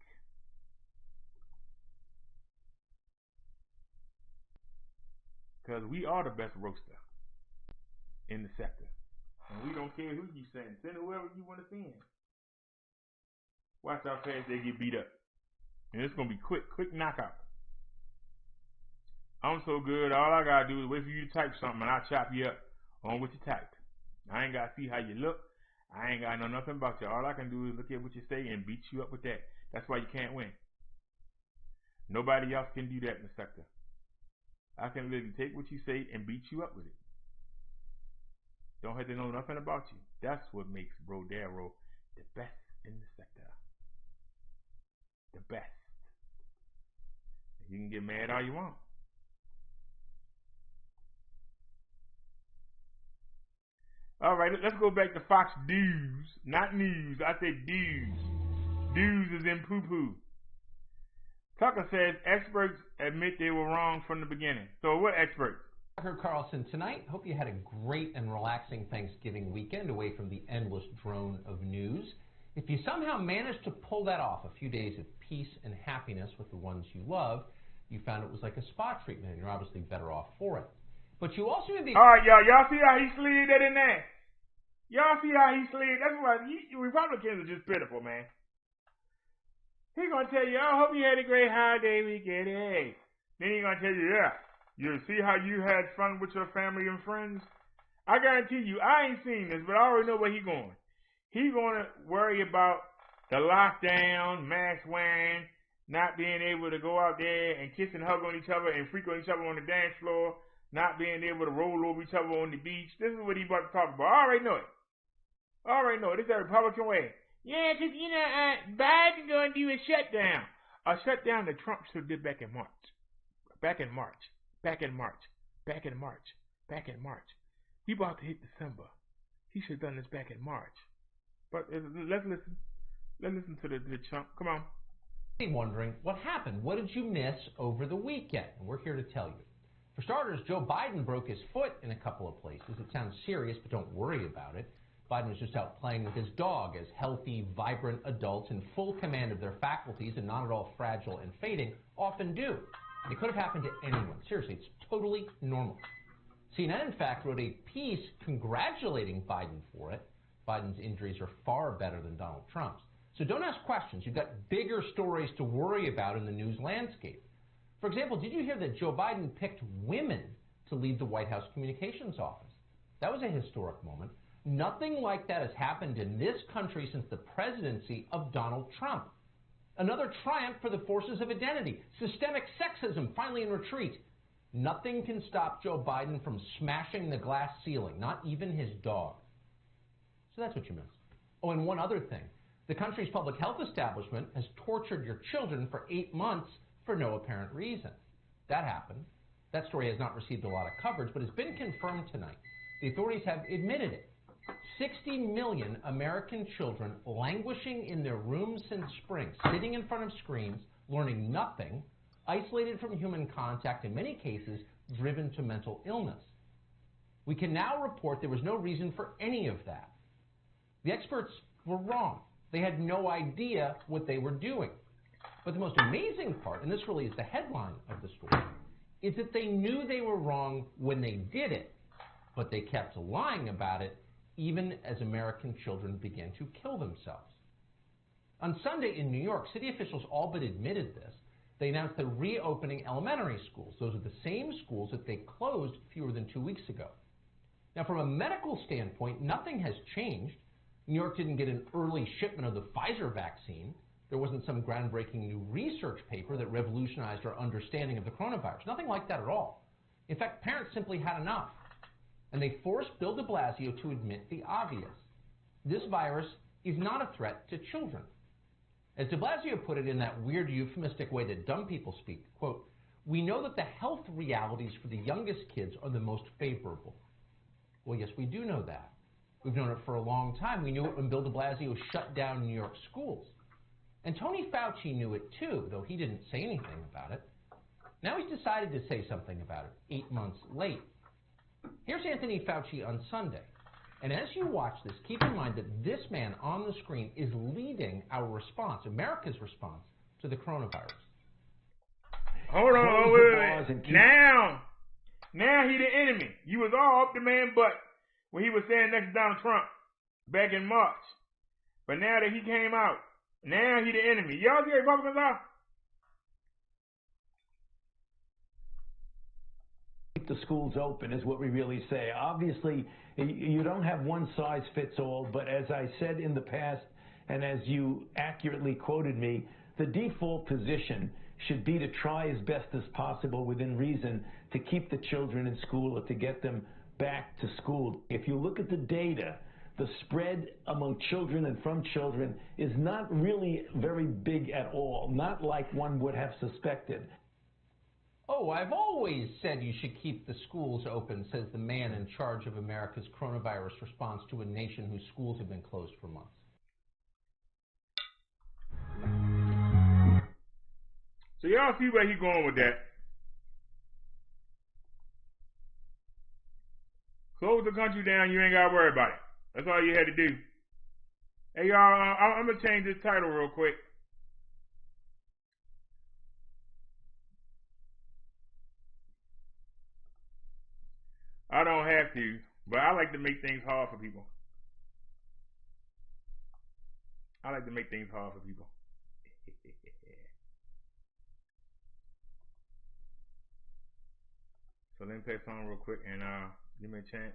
Because we are the best roaster in the sector. And we don't care who you send. Send whoever you want to send. Watch how fast they get beat up. And it's going to be quick knockout. I'm so good, all I got to do is wait for you to type something and I'll chop you up on what you typed. I ain't got to see how you look. I ain't got to know nothing about you. All I can do is look at what you say and beat you up with that. That's why you can't win. Nobody else can do that in the sector. I can literally take what you say and beat you up with it. Don't have to know nothing about you. That's what makes Bro Darrow the best in the sector. The best. You can get mad all you want. All right, let's go back to Fox News. Not news. I said dues. Dues is in poo-poo. Tucker says experts admit they were wrong from the beginning. So what experts? Tucker Carlson tonight. Hope you had a great and relaxing Thanksgiving weekend away from the endless drone of news. If you somehow managed to pull that off, a few days of peace and happiness with the ones you love, you found it was like a spa treatment and you're obviously better off for it. But you also may be... All right, y'all see how he slid that in there? Y'all see how he slid? That's why Republicans are just pitiful, man. He gonna tell you, I hope you had a great holiday weekend. Hey. Then he gonna tell you, yeah, you see how you had fun with your family and friends? I guarantee you, I ain't seen this, but I already know where he going. He gonna worry about the lockdown, mask wearing, not being able to go out there and kiss and hug on each other and freak on each other on the dance floor, not being able to roll over each other on the beach. This is what he about to talk about. I already know it. This is a Republican way. Yeah, because, Biden going to do a shutdown. A shutdown that Trump should have did back in March. We about to hit December. He should have done this back in March. But let's listen. Let's listen to the chunk. Come on. Wondering what happened. What did you miss over the weekend? And we're here to tell you. For starters, Joe Biden broke his foot in a couple of places. It sounds serious, but don't worry about it. Biden was just out playing with his dog, as healthy, vibrant adults in full command of their faculties and not at all fragile and fading often do. It could have happened to anyone. Seriously, it's totally normal. CNN, in fact, wrote a piece congratulating Biden for it. Biden's injuries are far better than Donald Trump's. So don't ask questions. You've got bigger stories to worry about in the news landscape. For example, did you hear that Joe Biden picked women to lead the White House communications office? That was a historic moment. Nothing like that has happened in this country since the presidency of Donald Trump. Another triumph for the forces of identity. Systemic sexism finally in retreat. Nothing can stop Joe Biden from smashing the glass ceiling, not even his dog. So that's what you missed. Oh, and one other thing. The country's public health establishment has tortured your children for 8 months for no apparent reason. That happened. That story has not received a lot of coverage, but has been confirmed tonight. The authorities have admitted it. 60 million American children languishing in their rooms since spring, sitting in front of screens, learning nothing, isolated from human contact, in many cases driven to mental illness. We can now report there was no reason for any of that. The experts were wrong. They had no idea what they were doing. But the most amazing part, and this really is the headline of the story, is that they knew they were wrong when they did it, but they kept lying about it even as American children began to kill themselves. On Sunday in New York, city officials all but admitted this. They announced they're reopening elementary schools. Those are the same schools that they closed fewer than 2 weeks ago. Now, from a medical standpoint, nothing has changed. New York didn't get an early shipment of the Pfizer vaccine. There wasn't some groundbreaking new research paper that revolutionized our understanding of the coronavirus. Nothing like that at all. In fact, parents simply had enough. And they forced Bill de Blasio to admit the obvious. This virus is not a threat to children. As de Blasio put it in that weird euphemistic way that dumb people speak, quote, "We know that the health realities for the youngest kids are the most favorable." Well, yes, we do know that. We've known it for a long time. We knew it when Bill de Blasio shut down New York schools. And Tony Fauci knew it too, though he didn't say anything about it. Now he's decided to say something about it, 8 months late. Here's Anthony Fauci on Sunday. And as you watch this, keep in mind that this man on the screen is leading our response, America's response, to the coronavirus. Hold on, wait. Now he the enemy. You was all up the man butt when he was standing next to Donald Trump back in March. But now that he came out, now he the enemy. Y'all see Republicans are? Keep the schools open is what we really say. Obviously, you don't have one size fits all, but as I said in the past, and as you accurately quoted me, the default position should be to try as best as possible within reason to keep the children in school or to get them back to school. If you look at the data, the spread among children and from children is not really very big at all, not like one would have suspected. Oh, I've always said you should keep the schools open, says the man in charge of America's coronavirus response to a nation whose schools have been closed for months. So y'all see where he's going with that. Close the country down, you ain't got to worry about it. That's all you had to do. Hey, y'all, I'm going to change this title real quick. But I like to make things hard for people. I like to make things hard for people. So let me play a song real quick and give me a chance.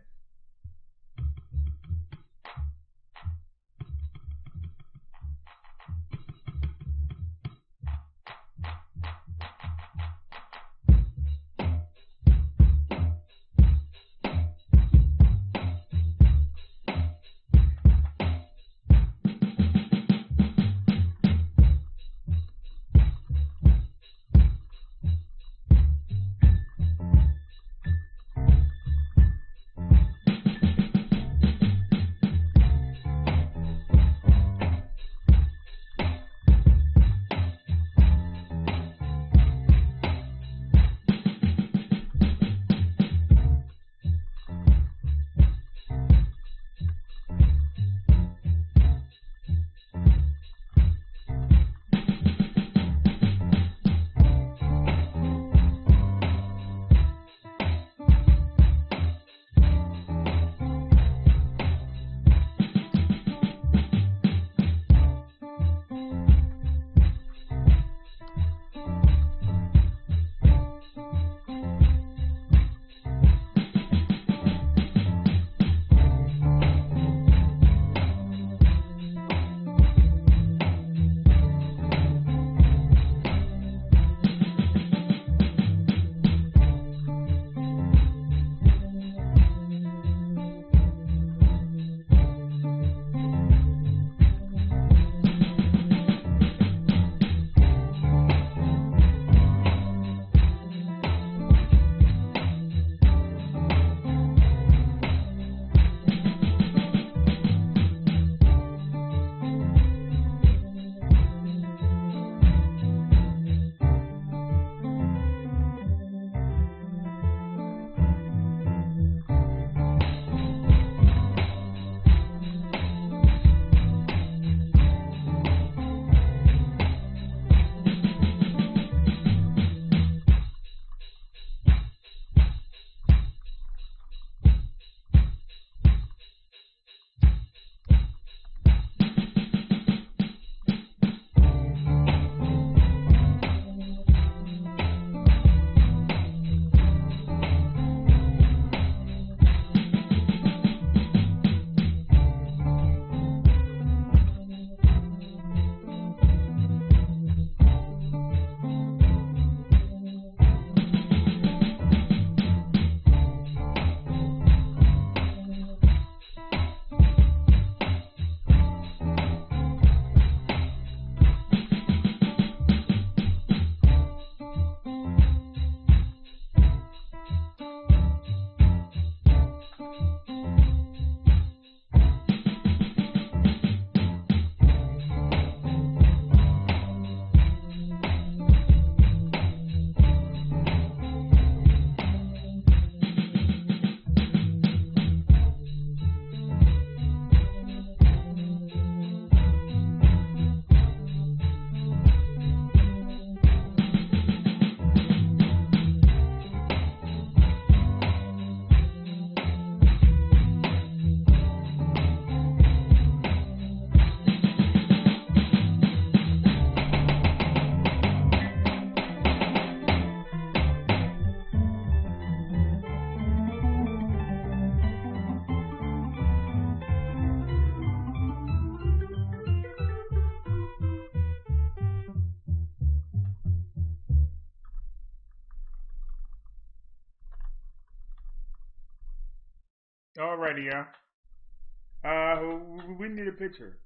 Alrighty, y'all. We need a picture.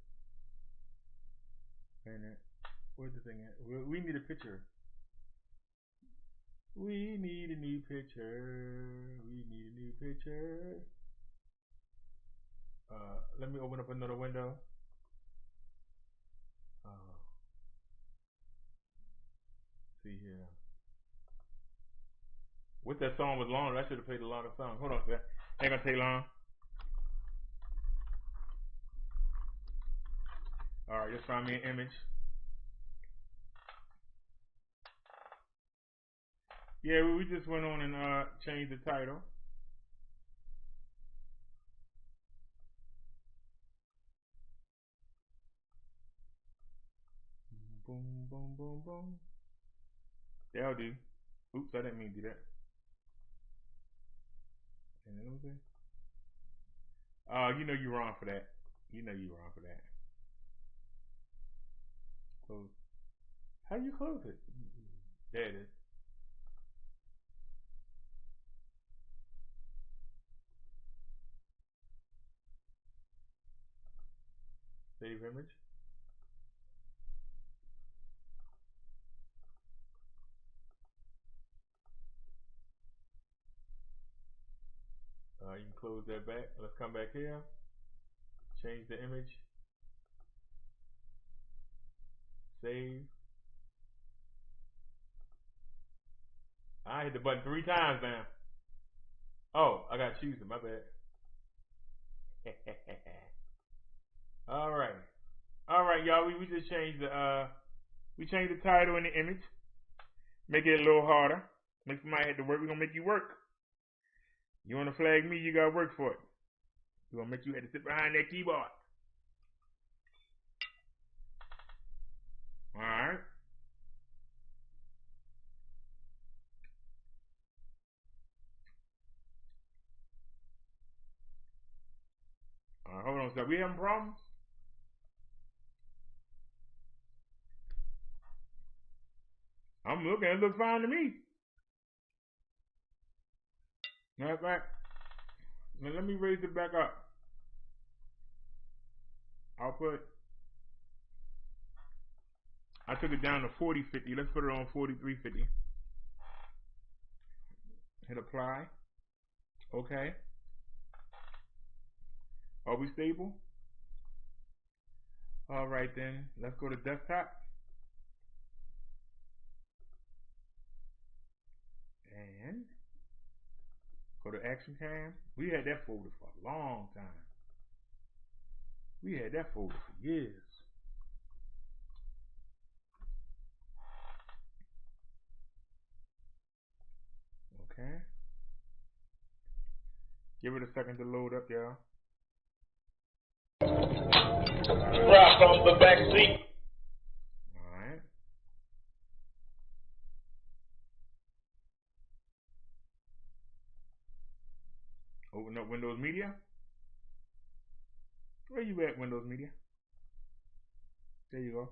Where's the thing at? We need a picture. We need a new picture. We need a new picture. Let me open up another window. See here. Wish that song was longer. I should have played a longer song. Hold on, sir. Ain't gonna take long. Alright, just find me an image. Yeah, we just went on and changed the title. boom, boom, boom, boom. That'll do. Oops, I didn't mean to do that. And then let me see. You know you're wrong for that. You know you're wrong for that. Close. How do you close it? There it is. Save image. You can close that back. Let's come back here. Change the image. Save. I hit the button 3 times now. Oh, I got to choose it. My bad. All right, y'all. We just changed the title and the image. Make it a little harder. Make somebody have to work. We're gonna make you work. You wanna flag me? You gotta work for it. We're gonna make you have to sit behind that keyboard. All right. Hold on, sir. We having problems? I'm looking. It looks fine to me. Matter of fact, let me raise it back up. I took it down to 4050. Let's put it on 4350. Hit apply. Okay. Are we stable? All right then. Let's go to desktop. And go to action cam. We had that folder for a long time. We had that folder for years. Okay. Give it a second to load up, y'all. Rock on the back seat. Alright. Open up Windows Media. Where you at, Windows Media? There you go.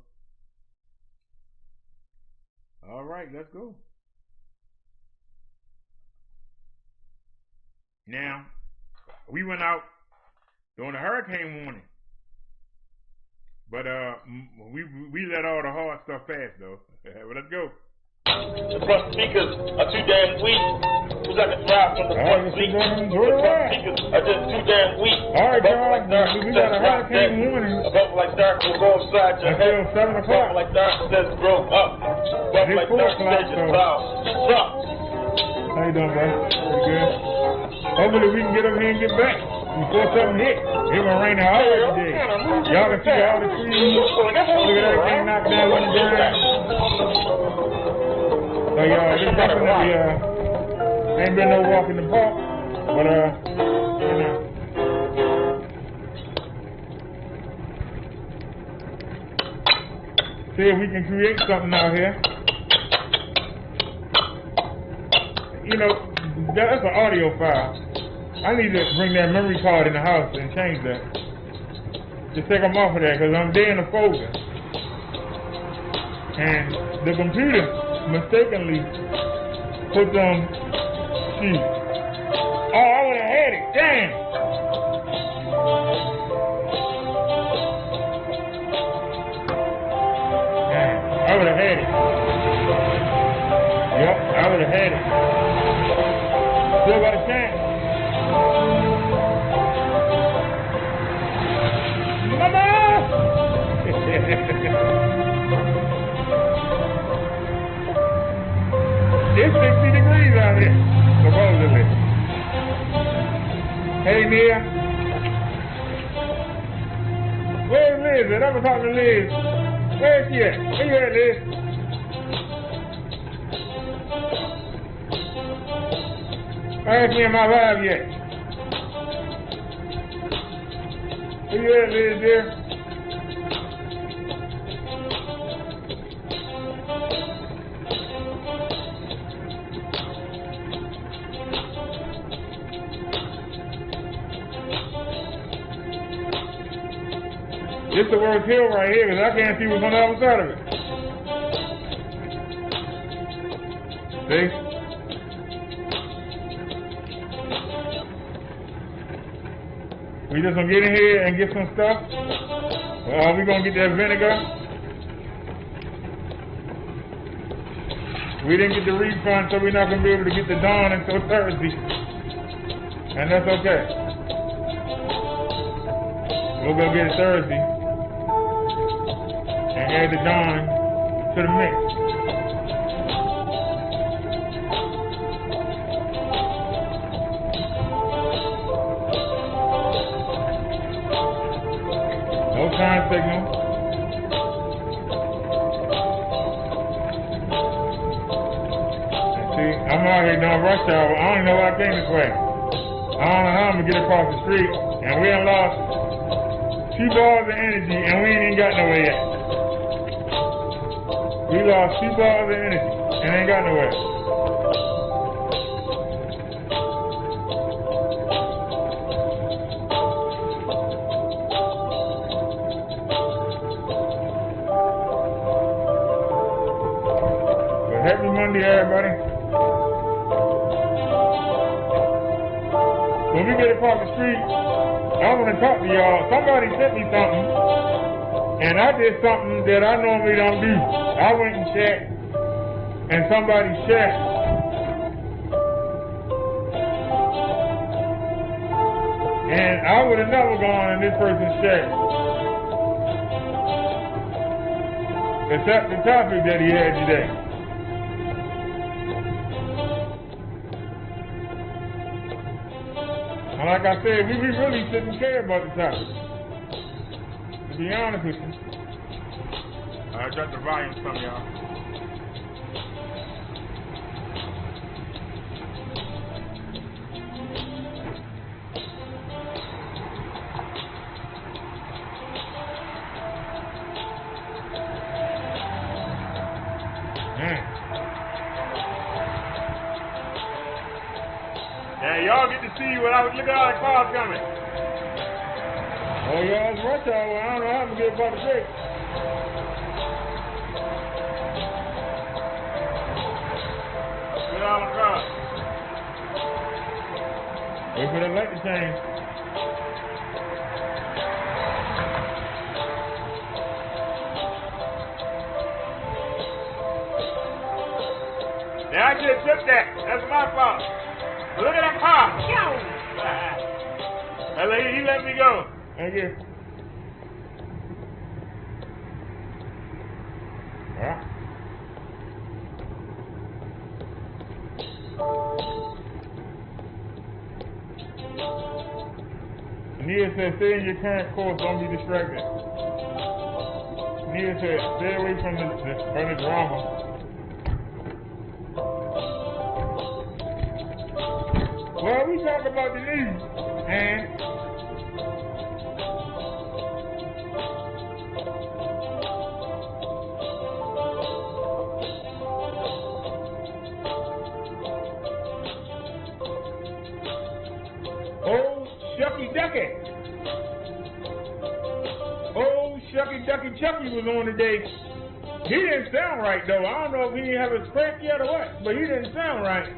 Alright, let's go. Now, we went out during a hurricane warning. But we let all the hard stuff pass though. Well, let's go. The front speakers are too damn weak. Who's got to drive from the front seat? The front speakers are just too damn weak. Alright, y'all. We got a hurricane warning. Above like dark will go upside your head. Until 7 o'clock. Above like dark says grow up. Above like dark says just bow. Suck. How you doing, bro? Pretty good. Hopefully we can get up here and get back before something hit. It gonna rain hard today. Y'all can see all the trees. Look at everything knocked down on the ground. So y'all, this definitely ain't been no walk in the park, but you know. See if we can create something out here. You know, that's an audio file. I need to bring that memory card in the house and change that. Just take them off of there because I'm there in the folder. And the computer mistakenly put them, oh, I would have had it, damn. Damn, I would have had it. Yep, I would have had it. Still got a chance. It's 60 degrees out here, supposedly. Hey, Mia. Where's Liz at? I'm gonna talk to Liz. Where's she at? Where you at, Liz? Where's me and my vibe yet? Where you at, Liz, dear? This the worst hill right here because I can't see what's on the other side of it. See? We just gonna get in here and get some stuff. We gonna get that vinegar. We didn't get the refund, so we're not gonna be able to get the Dawn until Thursday. And that's okay. We'll go get it Thursday and add the Dawn to the mix. No time signal. And see, I'm out here doing rush hour. I don't know why I came this way. I don't know how I'm gonna get across the street, and we done lost 2 bars of energy, and we ain't even got nowhere yet. We lost 2 bars of energy, and ain't got nowhere. But happy Monday, everybody. When we get across the street, I want to talk to y'all. Somebody sent me something, and I did something that I normally don't do. I went and checked, and somebody checked. And I would have never gone in this person's check, except the topic that he had today. And like I said, we really shouldn't care about the topic. To be honest with you. I got the volume from y'all. Yeah, y'all get to see what I was looking at all the cars coming. Oh, y'all's rush hour. I don't know how I'm going to get about the break. Get all the cars. Wait for the light to change. Yeah, I just took that. That's my fault. Look at that car. He let me go. Thank you. Yeah. Nia said, stay in your current course, don't be distracted. Nia said, stay away from the drama. Well, we talk about the news, and Chucky was on today. He didn't sound right, though. I don't know if he didn't have his crack yet or what, but he didn't sound right.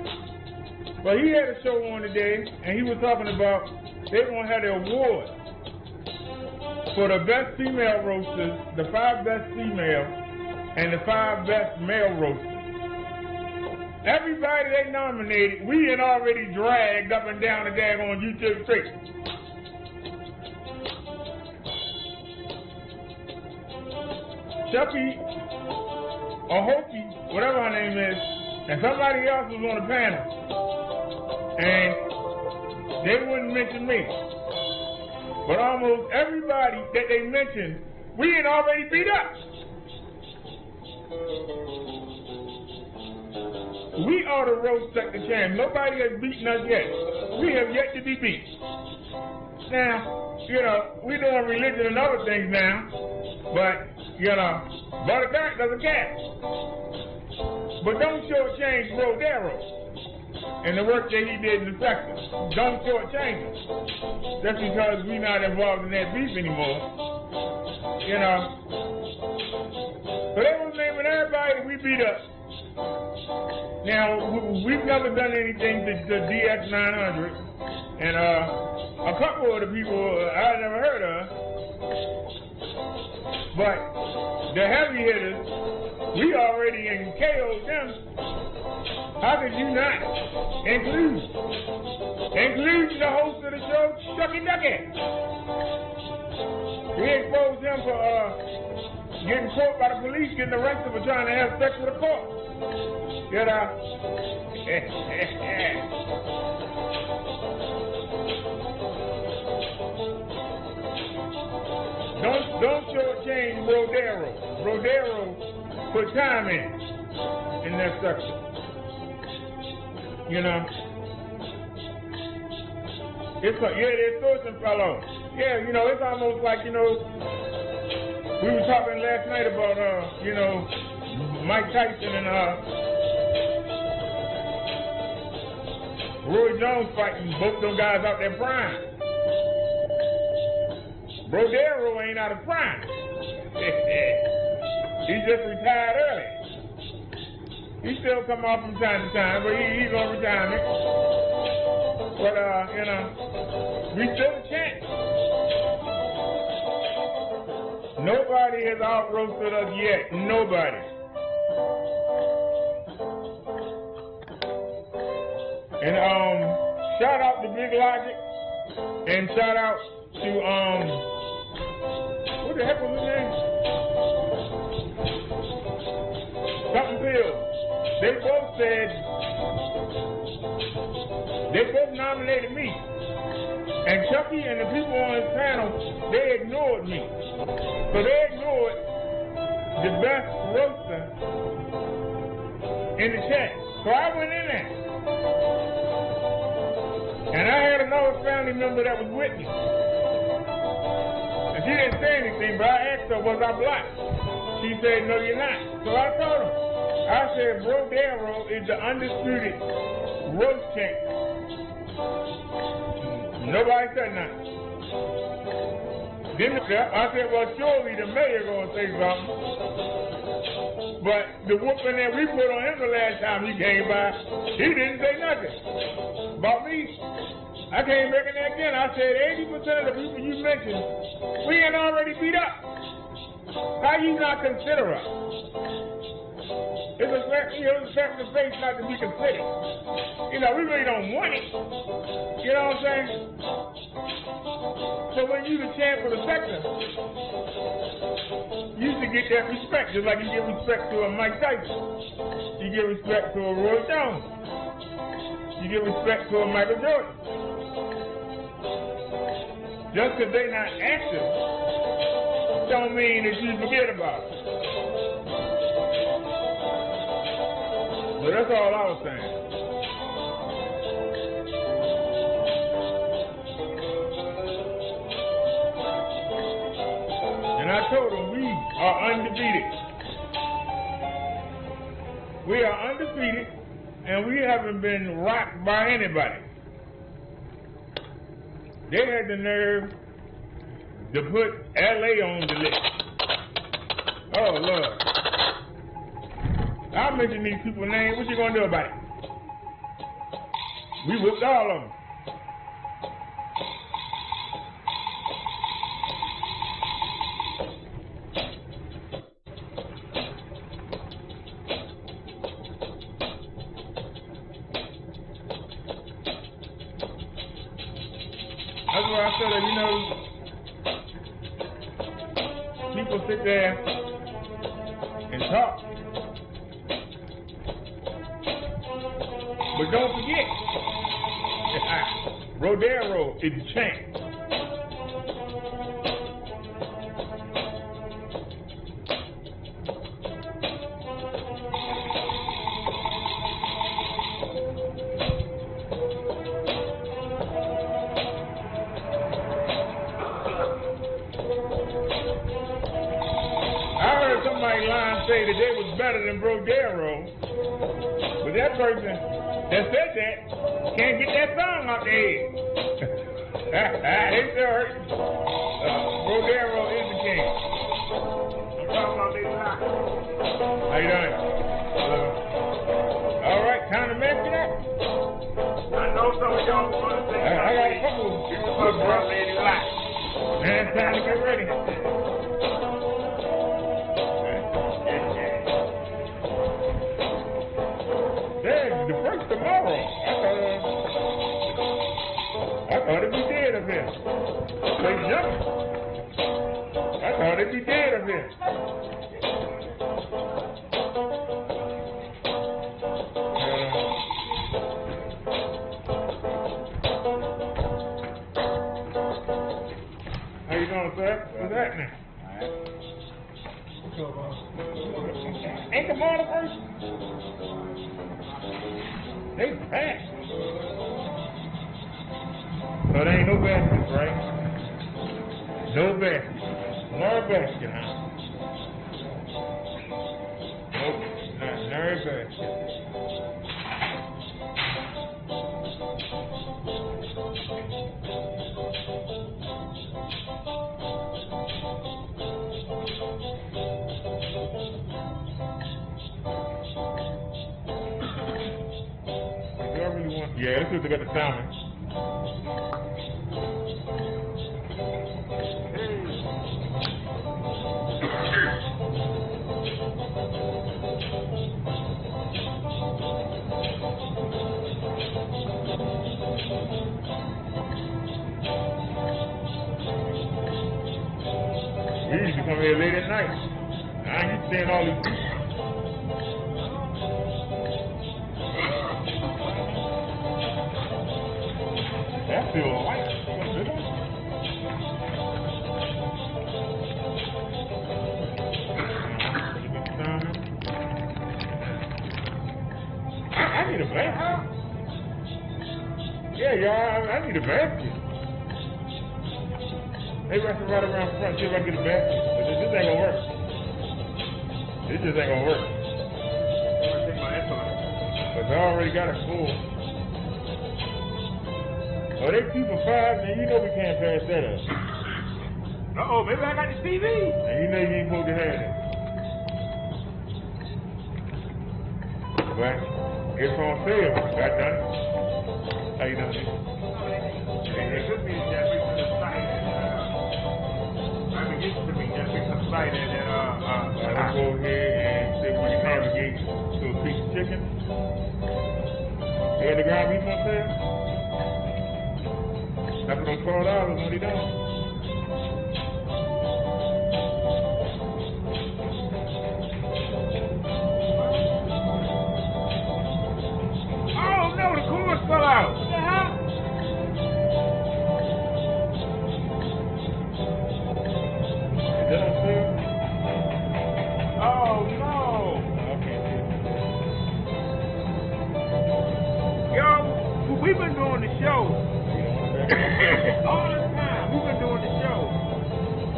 But he had a show on today, and he was talking about they're going to have the award for the best female roasters, the 5 best female, and the 5 best male roasters. Everybody they nominated, we had already dragged up and down the daggone YouTube street. Chucky, or Hokie, whatever her name is, and somebody else was on the panel, and they wouldn't mention me. But almost everybody that they mentioned, we had already beat up. We are the roast second champ. Nobody has beaten us yet. We have yet to be beat. Now, we're doing religion and other things now, but Brother Derrick doesn't care. But don't shortchange Brodero and the work that he did in the sector. Don't shortchange him. That's because we're not involved in that beef anymore. you know. So they was naming everybody that we beat up. Now, we've never done anything to DX 900, and a couple of the people I never heard of, but the heavy hitters, we already KO'd them. How could you not include the host of the show, Chucky Ducky? We exposed him for getting caught by the police, getting arrested for trying to have sex with a corpse. You know? Don't shortchange Brodero. Brodero put time in that structure. You know? It's Thorson fellow. Yeah, you know, it's almost like, you know, we were talking last night about, you know, Mike Tyson and Roy Jones fighting both those guys out their prime. Brodero ain't out of prime. He just retired early. He still come off from time to time, but he's on retirement. But, you know, we still a chance. Nobody has out-roasted us yet. Nobody. And shout out to Big Logic, and shout out to what the heck was his name? Something Pills. They both said they both nominated me, and Chucky and the people on his panel, they ignored me. So they ignored the best roaster in the chat. So I went in there. And I had another family member that was with me. And she didn't say anything, but I asked her, was I black? She said, no, you're not. So I told her. I said, Brodero is the undisputed roast champ. Nobody said nothing. Then I said, well, surely the mayor gonna say something. But the whooping that we put on him the last time he came by, he didn't say nothing. About me, I came back in there again. I said 80% of the people you mentioned, we ain't already beat up. How you not consider us? It's a slap in the face not to be considered. You know, we really don't want it. You know what I'm saying? So when you the champ of the sector, you should get that respect, just like you give respect to a Mike Tyson. You give respect to a Roy Jones. You give respect to a Michael Jordan. Just because they're not active don't mean that you forget about it. So that's all I was saying. And I told them we are undefeated. We are undefeated, and we haven't been rocked by anybody. They had the nerve to put L.A. on the list. Oh, Lord. I'll mention these people's names. What you gonna do about it? We whooped all of them. That's why I said that, you know, people sit there and talk. But don't forget, Brodero is the champ. I heard somebody line say that they was better than Brodero, but that person that said that can't get that song out their head. They still hurt. Brodero is the king. How you doing? All right, time to mess it up. I know some of y'all want to say I got a couple of you talk about Lady Lot. man, it's time to get ready. Dad, the break tomorrow. I thought it'd be dead up here. They jumping. I thought it'd be dead up here. How you doing, sir? What's happening? Ain't the morning person? They packed. So there ain't no baskets, right? No baskets. No basket, huh? Nope, not no basket. Yeah, this is to get the salmon. We used to come here late at night. Now you seeing all these people. That's still a light. I need a basket. Yeah, y'all, I need a basket. Maybe I can ride around front, see if I can get a basket. But this ain't gonna work. This just ain't gonna work. Because I already got it full. Oh, they 2 for $5, man. You know we can't pass that up. Uh-oh, maybe I got the TV. And you know you ain't supposed to have that. But it's on sale. Got done. How you doing? It could be that we to the site. I mean, it could be that we to the site and then, I'll go ahead and see if we can navigate to a piece of chicken. They had the ground beef on sale. That's what those $12 when he done. Oh no, the cords fell out. What the hell? Is that on sale? Oh no. Okay. Yo, we've been doing the show. All the time, we've been doing the show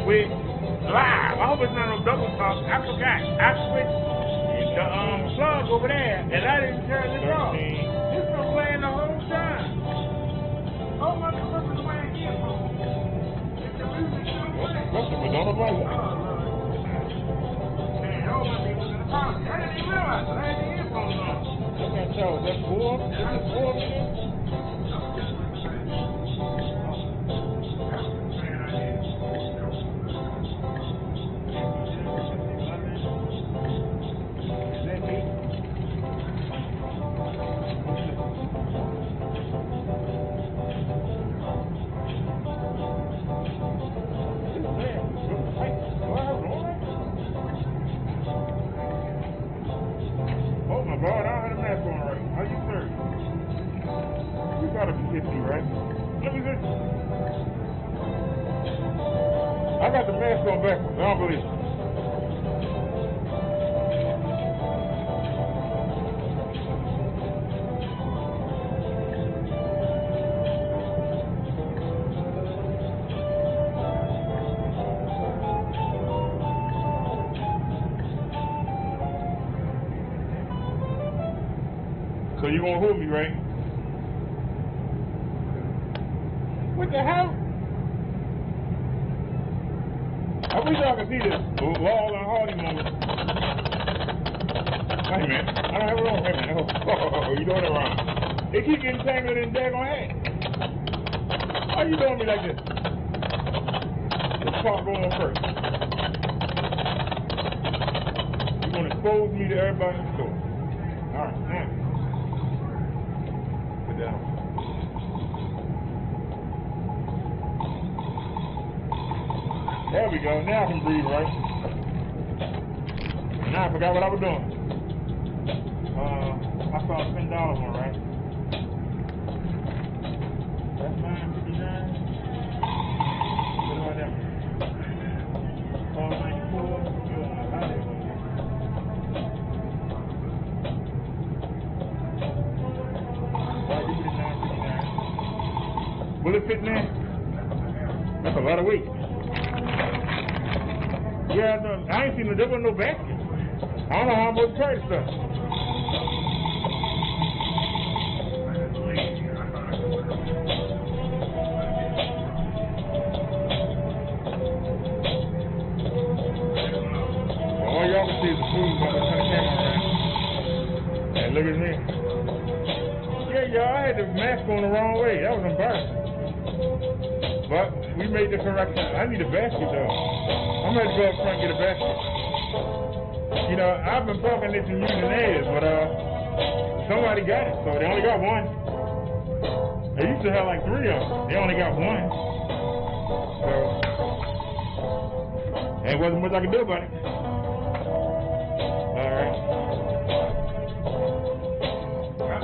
with live. I hope it's not no double talk. I forgot. I switched the plug over there, and I didn't turn it off. This been playing the whole time. Oh my God, this is playing earphones. It's the music still playing. What's the Madonna like? Oh Lord. Man, all my people in the house. I didn't even realize I had the earphones on. Look at y'all. That's 4. That's 4 minutes. Oh my God, I don't have a mask on right. How you serve? You gotta be 50, right? Let me see. I got the mask on backwards. I don't believe it. So you gonna hold me, right? What the hell? I wish y'all could see this Laurel and Hardy moment. Wait a minute. I don't have it on. Wait a minute. Oh, you doing it wrong. They keep getting tangled in the daggone hand. Why you doing me like this? This part going first. You want to expose me to everybody in the store. All right, now. Put that on. There we go. Now I can breathe, right? Now I forgot what I was doing. I saw a $10 one, right? That's $9.59. What about that one? $4.94. Will it fit in there? That's a lot of weight. Yeah, no, I ain't seen there wasn't no basket. I don't know how much price stuff. All y'all can see is the food while I turn the camera around. And look at me. Yeah, y'all, I had the mask on the wrong way. That was embarrassing. But we made the correction. I need a basket though. I'm ready to go up front and get a basket. You know, I've been talking this and using theirs, but somebody got it, so they only got one. They used to have like 3 of them. They only got one. So, there wasn't much I could do about it. Alright.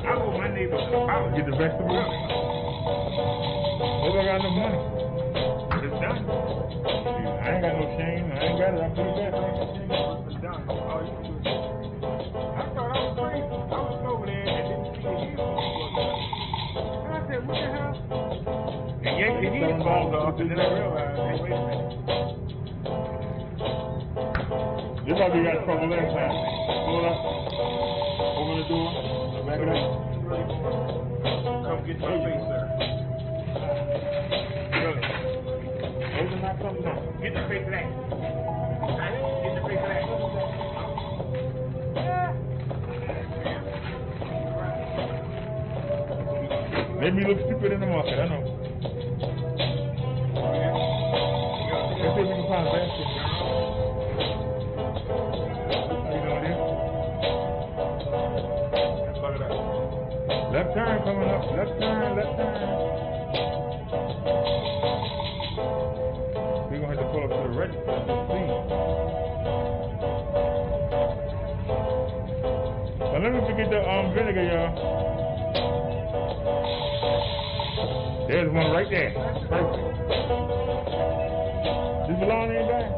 I want my neighbor out to get the vegetables. Maybe I got enough money. It's done. I ain't got no shame. I ain't got it. I put it back. It's done. I thought I was crazy. I was over there and didn't see the heel. And I said, what the hell? And yanked the heel balls off, and then I realized, hey, wait a minute. You probably got trouble last time. Pull it up. Open the door. Back it up. Come get my face, sir. Open that something up. Get the face of that. Get the face of that. Made me look stupid in the market, I know. Let's see if we can find a basket. How you doing here? Look at that. Left turn coming up. Left turn, left turn. We're going to have to pull up to the register and see. Now let me forget the vinegar, y'all. There's one right there. Perfect. This belong in there?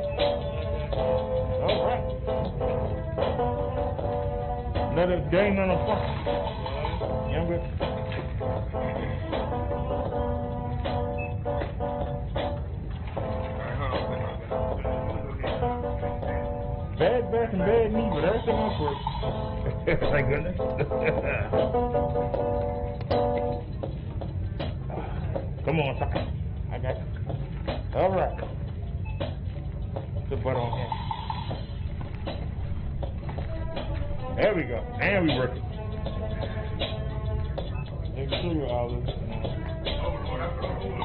All right. Let it dang on the front. Yeah, I'm good. Bad back and bad knee, but everything else works. Thank goodness. Come on, sucker. I got you. All right. Put the butter on here. There we go. And we work it. Make sure your olives.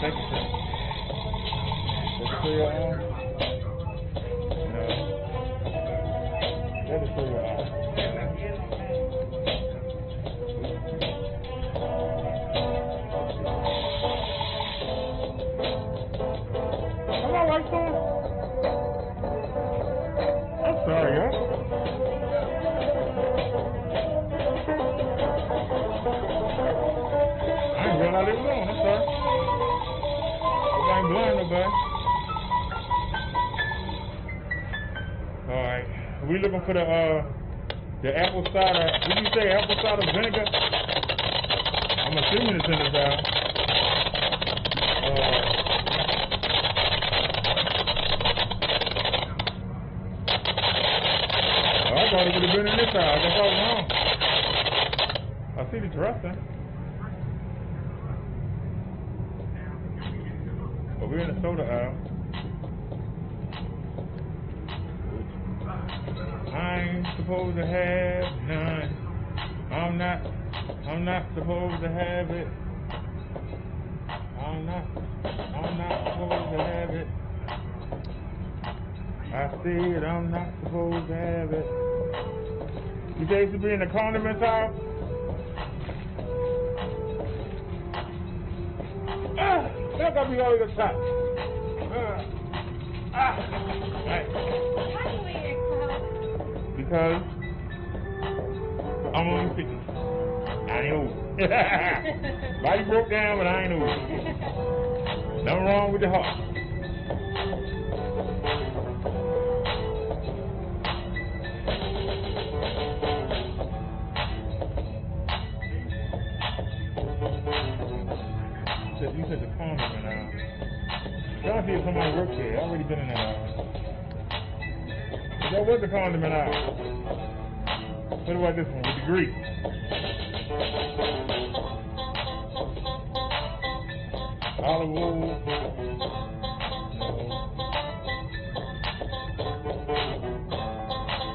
Thank you, sir. Make sure your olives. No. Let us show your olives. Am I right, sir? I'm sorry, huh? I ain't realize it was on. I'm sorry. Hope I ain't blind nobody. All right. We looking for the apple cider. Did you say apple cider vinegar? I'm assuming it's in the bag. I thought it would have been in this house. I guess I was wrong. I see the dressing. But we're in the soda aisle. Nine. supposed to have none. I'm not supposed to have it. I'm not supposed to have it. I said I'm not supposed to have it. You guys to be in the condiments aisle? That got me all the top. Right. Because I'm only 50. I ain't old. Body broke down, but I ain't old. Nothing wrong with the heart. You said the condiment now. Y'all see if somebody works there. I already been in that aisle. That was the condiment aisle. What about this one with the Greek? Olive oil.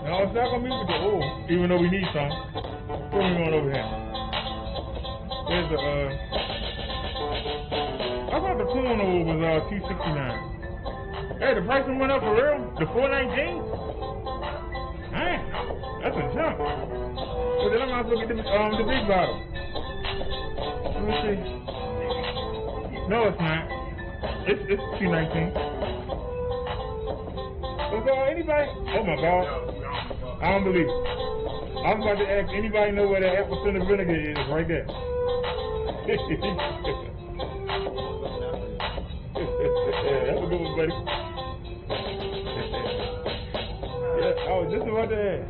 No, it's not gonna be with the oil, even though we need some. What are we going over here? There's the I thought the corn oil was $2.69. Hey, the price went up for real? The $4.19? Man, that's a jump. Well, then I might as well get the big bottle. Let me see. No, it's not. It's $2.19. So anybody? Oh my God! I don't believe it. I was about to ask anybody know where the apple cider vinegar is right there. That's a good one, buddy. Yeah, I was just about to ask.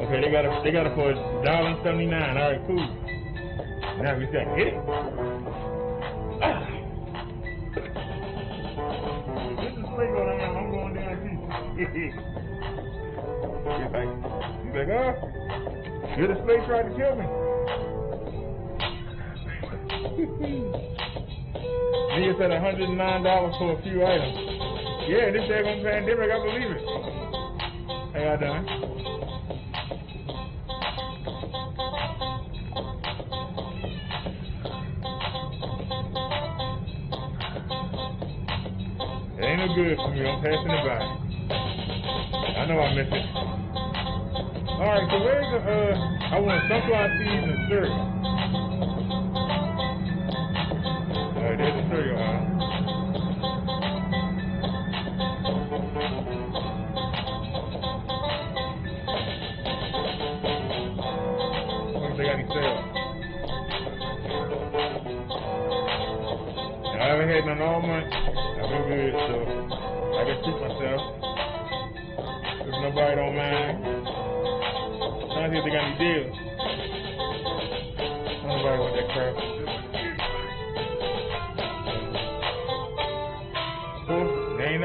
Okay, they got it for $1.79. All right, cool. Now we got to get it. This is straight going down. I'm going down too. He's like, your display tried to kill me. Nigga said $109 for a few items. Yeah, this daggone pandemic, I believe it. How y'all doing? It ain't no good for me. I'm passing it by. I know I missed it. Alright, so where's the, I want sunflower seeds and cereal. Alright, there's the cereal aisle. What if they got any sales? I haven't had none all month. I've been good, so I can treat myself. If nobody don't mind. Trying to see if they got any deals. Nobody want that crap. Cool. They ain't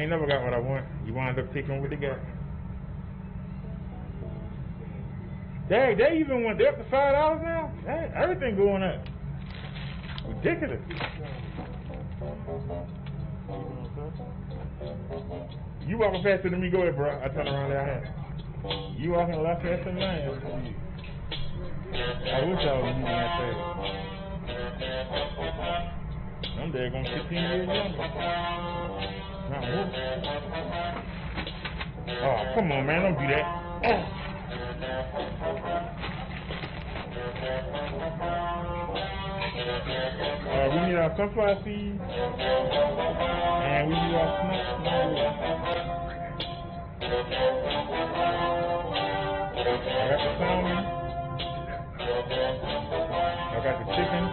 never got what I want. You wind up taking what they got. Dang, they even went up to $5 now? Dang, everything going up. Ridiculous. You walking faster than me, go ahead, bro. I turn around there, I have. You walking a lot faster than I am. I wish I was moving that fast. I'm there going 15 years younger. Not more. Oh, come on, man, don't do that. We need our sunflower seeds, and we need our snap. I got the salmon, I got the chicken,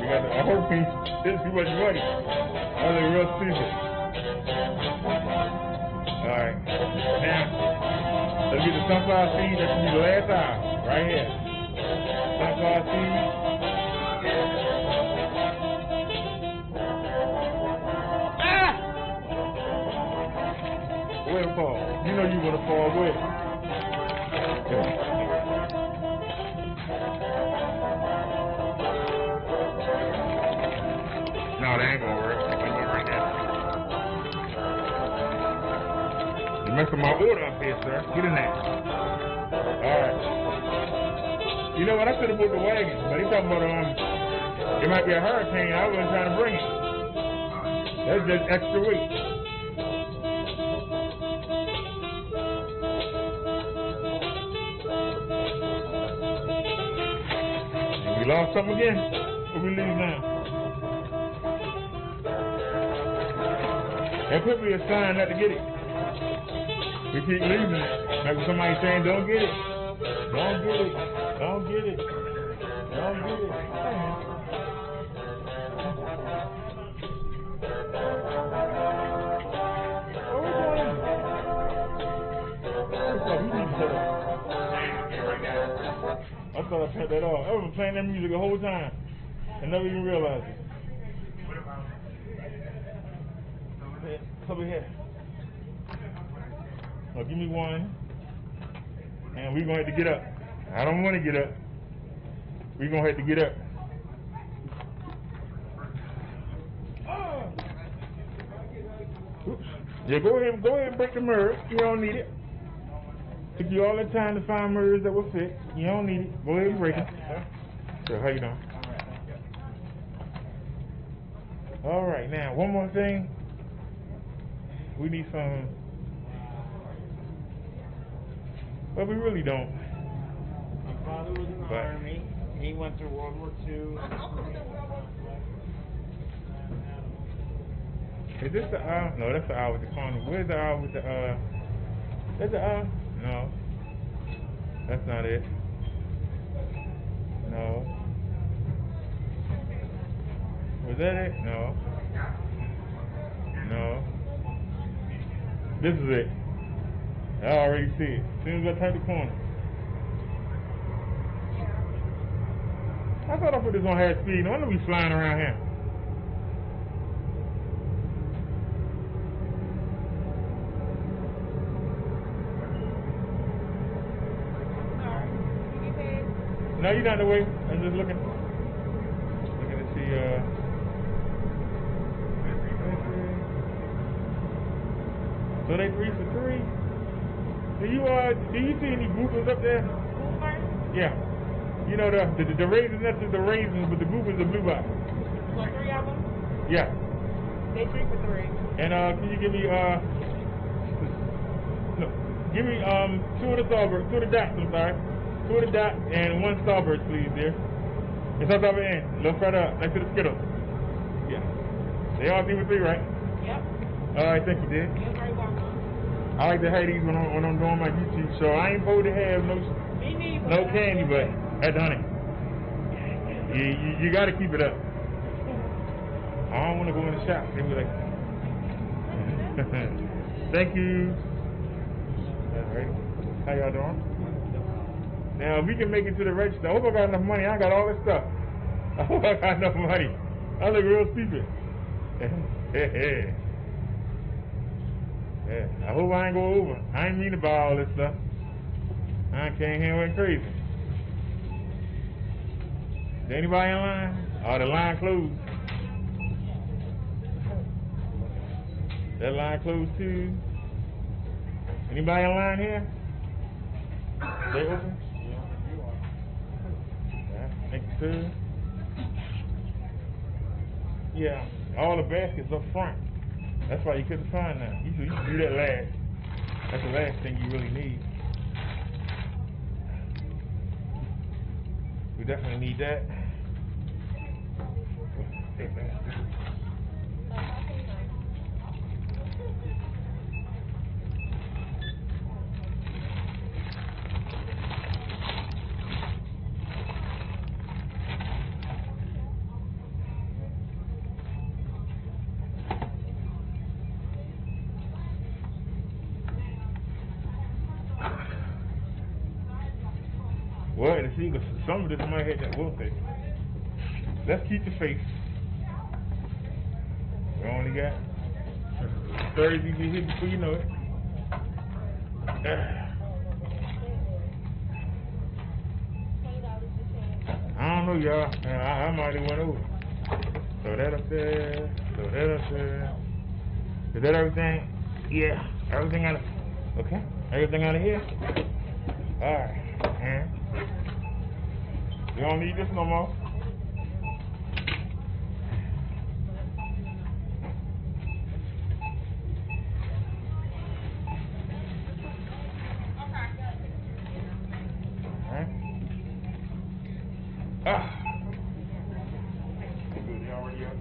we got the whole piece. This is too much money. That was real stupid. Alright, now, let's get the sunflower seeds. That should be the last aisle, right here. Sunflower seeds. Where to fall? You know you want to fall with. No, that ain't gonna work. Right there. You messed up my order up here, sir. Get in there. Alright. You know what? I should have booked the wagon, but he talking about it might be a hurricane. I wasn't trying to bring it. That's just extra weight. We lost something again. What we lose now? There could be a sign not to get it. We keep losing it. Like somebody saying, don't get it. Don't get it. Don't get it. Don't get it. I thought I cut that off. I was playing that music the whole time and never even realized it. Over here. Now give me one. And we're going to have to get up. I don't want to get up. We're going to have to get up. Oops. Yeah, go ahead and break the merge. You don't need it. Took you all the time to find merge that will fit. You don't need it. Go ahead and break it. So, how you doing? All right, now, one more thing. We need some... But we really don't. My father was in the Army. He went through World War II. Is this the aisle? No, that's the aisle with the corner. Where's the aisle with the That's the aisle? No. That's not it. No. Was that it? No. No. This is it. I already see it. As soon as I turn the corner. I thought I put this on half speed. No wonder we flying around here. No, you're not in the way. I'm just looking. Looking to see, so they 3 for 3? Do you see any goofers up there? Yeah. You know the raisins, that's just the raisins, but the goofers are blue box. So 3 of them? Yeah. They 3 for 3. And can you give me no, give me 2 of the Starburst, 2 of the dots, I'm sorry. 2 of the dots and 1 Starburst, please, dear. It's on top of the end. A little further up, next to the Skittles. Yeah. They all 3 for 3, right? Yep. Alright, thank you, dear. You're very welcome. I like to have these when I'm doing my YouTube show. I ain't supposed to have no candy, but that's honey. You got to keep it up. I don't want to go in the shop. They be like, thank you. All right. How y'all doing? Now, if we can make it to the register, I hope I got enough money. I got all this stuff. I hope I got enough money. I look real stupid. Yeah, I hope I ain't go over. I ain't mean to buy all this stuff. I came here went crazy. Is anybody in line? Oh, the line closed. That line closed too. Anybody in line here? They open? Yeah, thank you, sir. Yeah, all the baskets up front. That's why you couldn't find none. You should do that last. That's the last thing you really need. We definitely need that. Take that. Well, and see, some of this might hit that will take. Let's keep the faith. We only got Thursday be hit before you know it. I don't know, y'all. I might have went over. Throw that up there. Throw that up there. Is that everything? Yeah. Everything out of... Okay. Everything out of here? Alright. And you don't need this no more. Alright. Ah. Good. You already up?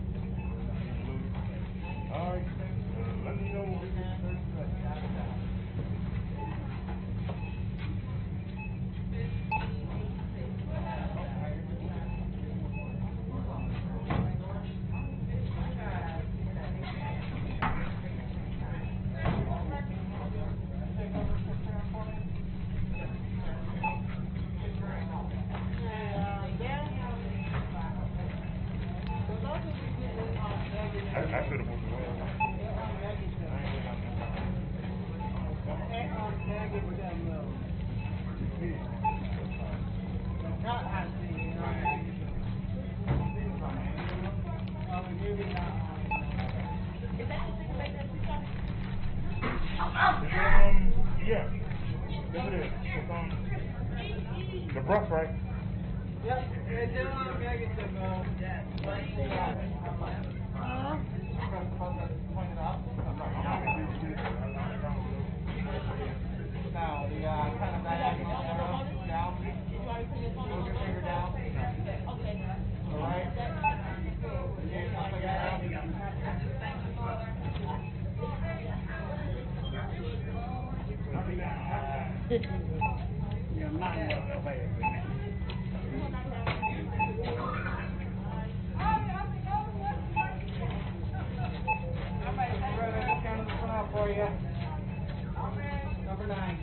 Alright. Let me know when we get 30 seconds. I should have moved away. Yeah. Yes, it is. It's, the brush, right? Yep. Now, the kind of diagonal arrow down. Move your finger down. Okay. All right. Yeah, mine was away. For you. Number 9.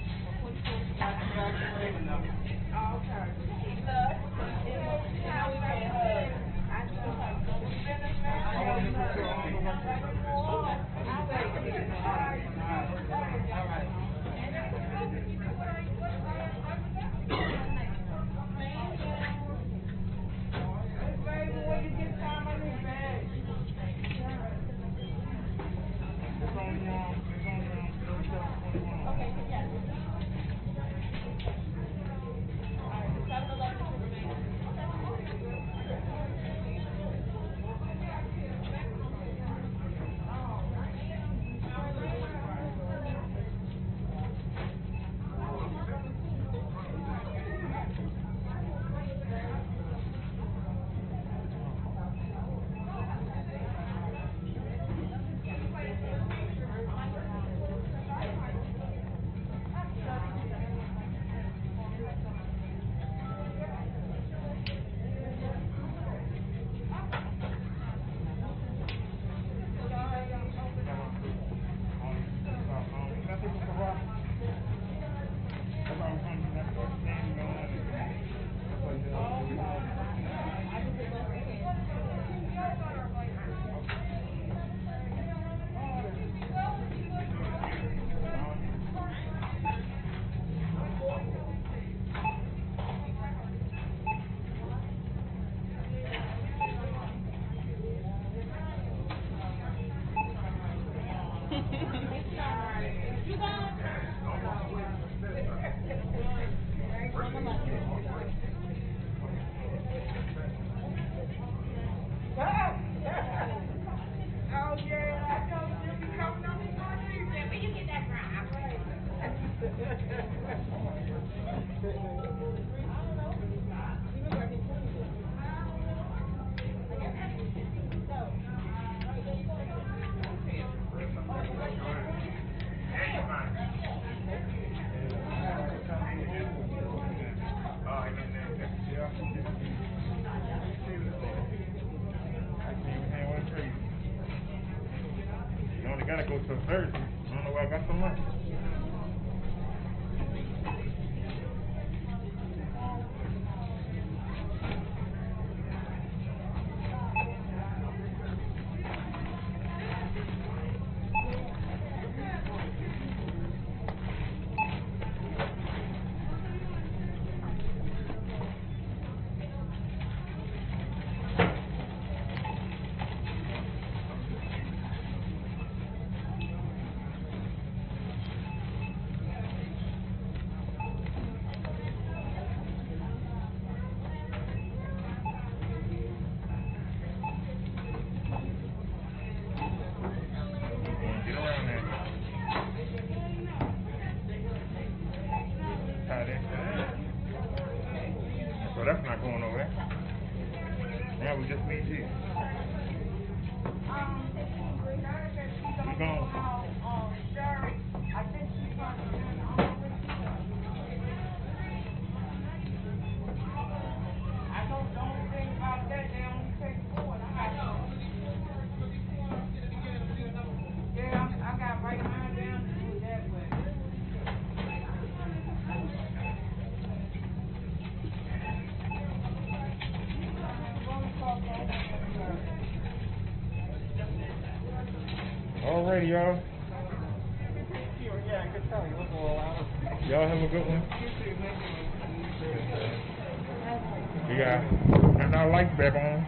You only gotta go till Thursday. I don't know why I got so much. that's not going nowhere. Now we just need this. We gone. Alrighty, y'all. Y'all have a good one. Yeah. Turn our lights back on.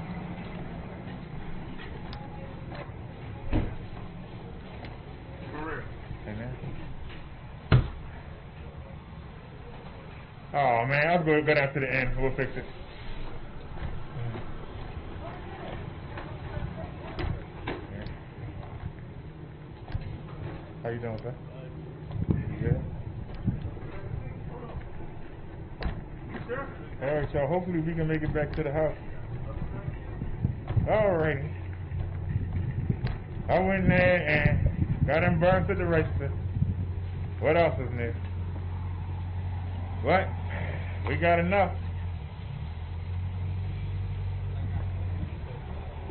Amen. Oh man, I'll go down to the end. We'll fix it. How you doing, sir? Good. Alright, y'all. Hopefully we can make it back to the house. Alrighty. I went in there and got them burns at the register. What else is new? What? We got enough.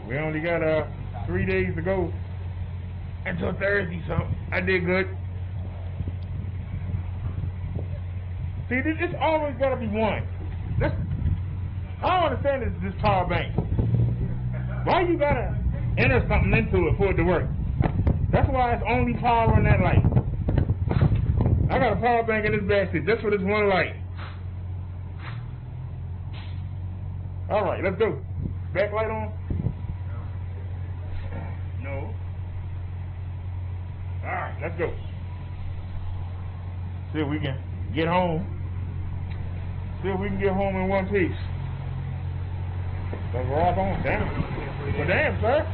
We only got 3 days to go until Thursday, so I did good. See, it's always got to be one. I don't understand this power bank. Why you got to enter something into it for it to work? That's why it's only power on that light. I got a power bank in this basket just for this one light. Alright, let's go. Backlight on? No. Alright, let's go. See if we can get home. See if we can get home in one piece. Let's rock on. Damn. Well, damn, sir.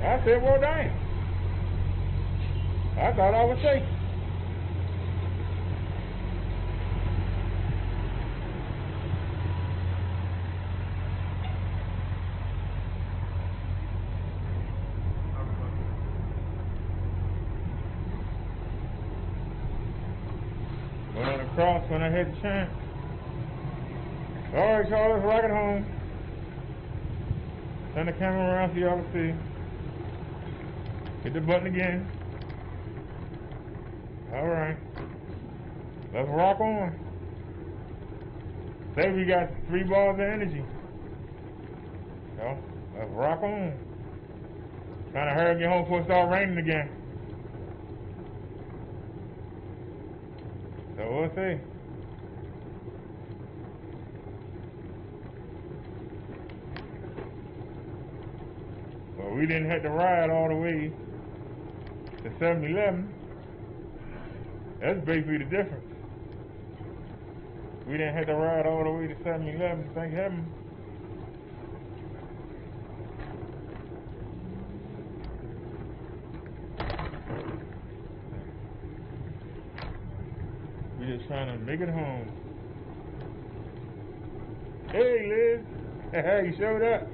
I said, well, damn. I thought I was safe. Went on the cross when I had the chance. Alright, y'all, let's rock it home. Turn the camera around so y'all can see. Hit the button again. Alright. Let's rock on. Say we got 3 balls of energy. So, let's rock on. Trying to hurry and get home before it starts raining again. So we'll see. Well, we didn't have to ride all the way to 7-Eleven. That's basically the difference. We didn't have to ride all the way to 7-Eleven, thank heaven. We're just trying to make it home. Hey, Liz. You showed up.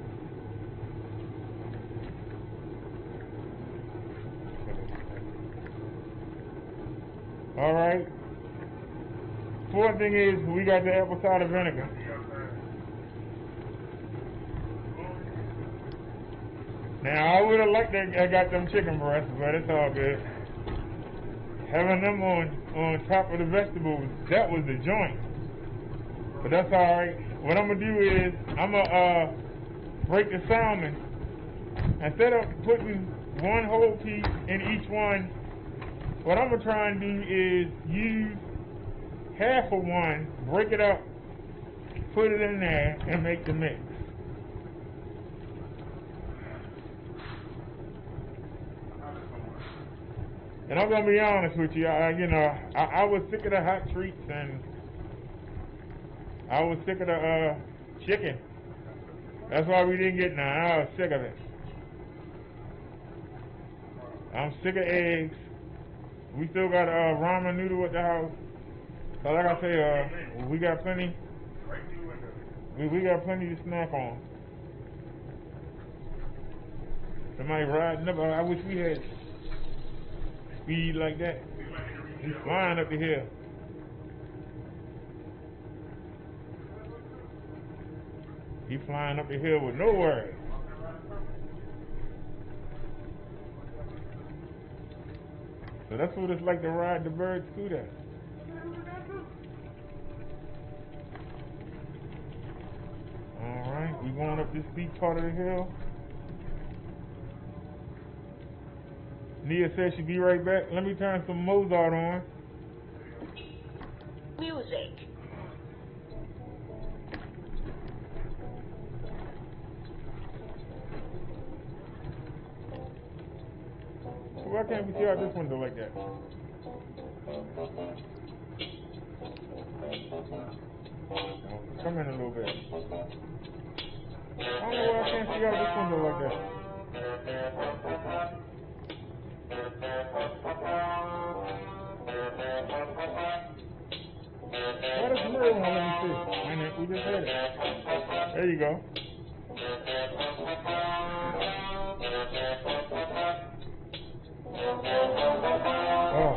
Alright. Fourth thing is, we got the apple cider vinegar. Now, I would have liked that I got them chicken breasts, but it's all good. Having them on top of the vegetables, that was the joint. But that's alright. What I'm going to do is, I'm going to break the salmon. Instead of putting one whole piece in each one, what I'm going to try and do is use half of one, break it up, put it in there, and make the mix. And I'm going to be honest with you, I was sick of the hot treats, and I was sick of the chicken. That's why we didn't get none. I was sick of it. I'm sick of eggs. We still got ramen noodle at the house. So like I say, we got plenty. We got plenty to snack on. Somebody riding up. I wish we had speed like that. He's flying up the hill. He's flying up the hill with no worries. So that's what it's like to ride the bird scooter. Alright, we going up this steep part of the hill. Nia says she'll be right back. Let me turn some Mozart on. Music. Why can't we see out this window like that? Come in a little bit. I don't know why I can't see out this window like that. Why does Murray want to let me see? We just had it. There you go. Oh.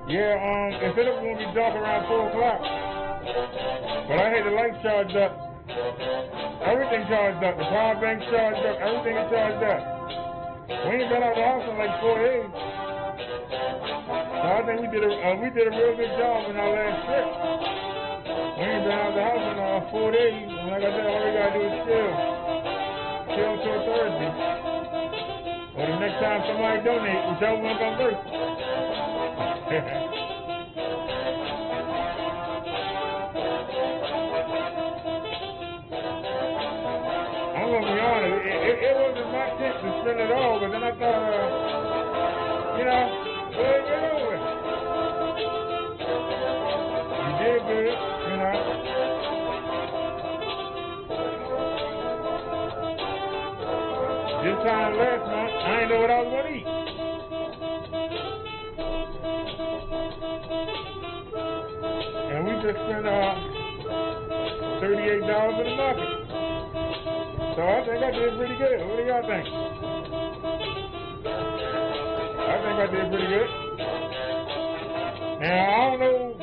Yeah, it said it was going to be dark around 4 o'clock. But I had the lights charged up. Everything charged up. The power bank charged up. Everything is charged up. We ain't been out of the house in like 4 days. So I think we did a real good job in our last trip. We ain't been out of the house in 4 days. And like I said, all we got to do is chill. Chill till Thursday. Or the next time somebody donate, whichever one comes first. I'm going to be honest, it wasn't my intent to spend it all, but then I thought, you know, well, get over it. You did good, you know. This time last month, I didn't know what I was going to eat. And we just spent $38 in the market. So I think I did pretty good. What do y'all think? I think I did pretty good. Now, I don't know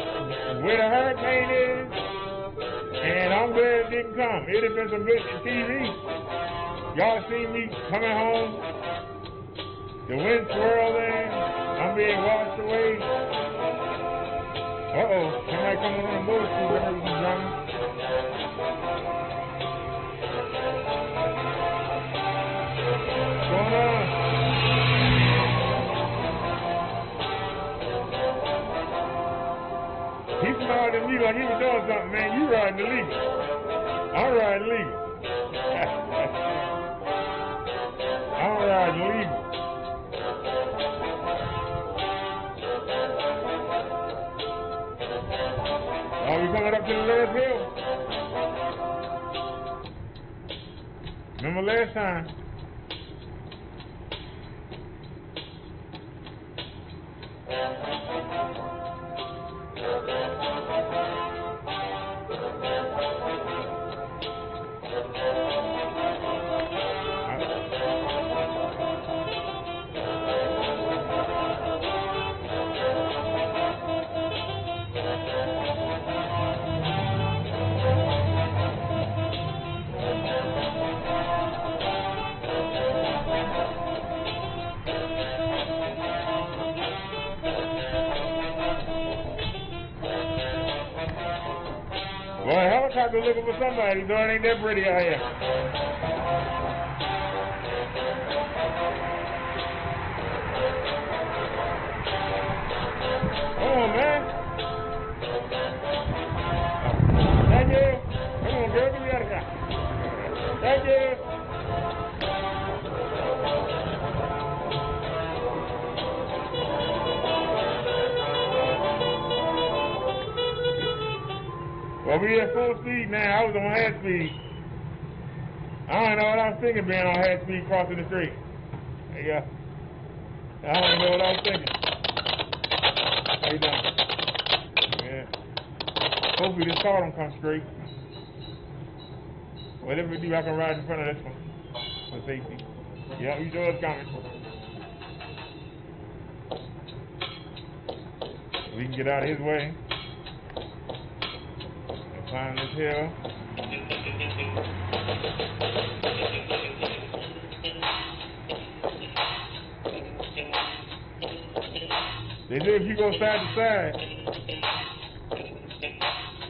where the hurricane is, and I'm glad it didn't come. It'd have been some good TV. Y'all seen me coming home, the wind swirling, I'm being washed away. Uh-oh, somebody coming on the motorcycle, ladies and gentlemen. What's going on? He smiled at me like he was doing something, man. You riding illegal. I'm riding legal. I'm riding legal. Are we coming up to the last hill? Remember last time? Well, a helicopter looking for somebody, so it ain't that pretty out here. Come on, man. Thank you. Come on, girl, get me out of here. Thank you. Well, we at full speed now. I was on half speed. I don't know what I was thinking being on half speed crossing the street. There you go. I don't know what I was thinking. How you doing? Yeah. Hopefully this car don't come straight. Whatever we do, I can ride in front of this one for safety. Yeah, you know it's coming. We can get out of his way and climb this hill. They say if you go side to side,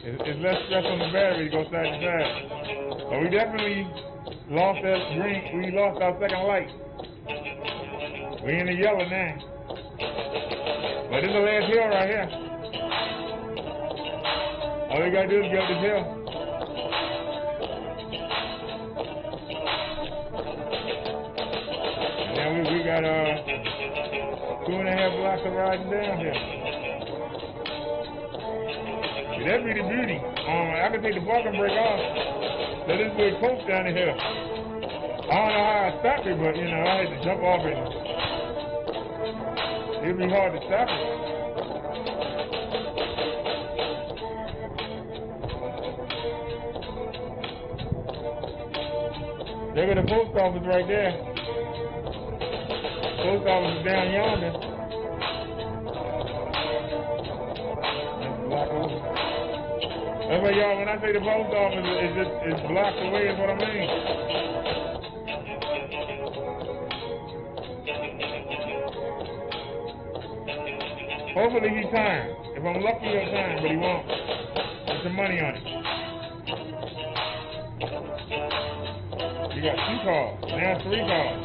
it's less stress on the battery to go side to side. But we definitely lost that green. We lost our second light. We in the yellow now. But this is the last hill right here. All we gotta do is get up this hill. And now we got 2.5 blocks of riding down here. See, that'd be the beauty. I can take the parking brake off. Let this boy coast down the hill. I don't know how I stopped it, but you know, I had to jump off it. It'd be hard to stop it. Look at the post office right there. Post office is down yonder. That's blocked over. That's why y'all, when I say the post office, it's blocked away is what I mean. Hopefully he timed. If I'm lucky, he'll time, but he won't. Put some money on it. You got 2 cars. Now 3 cars.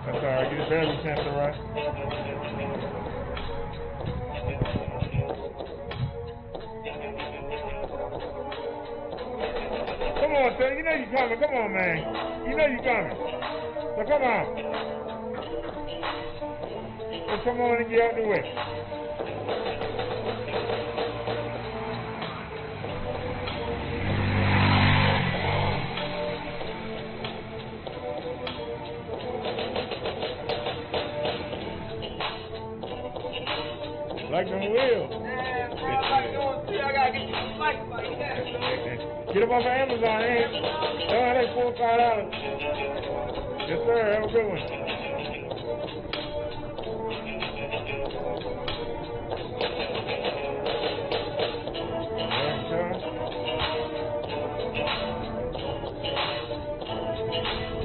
That's alright. Get his battery temperature right. Come on, sir. You know you're coming. Come on, man. You know you're coming. So come on. So come on and get out the way. Like them wheels. Yeah, bro, like doing shit. I gotta get these lights like that. Get them off of Amazon, eh? Oh, that's $4 or $5. Yes, sir. Have a good one.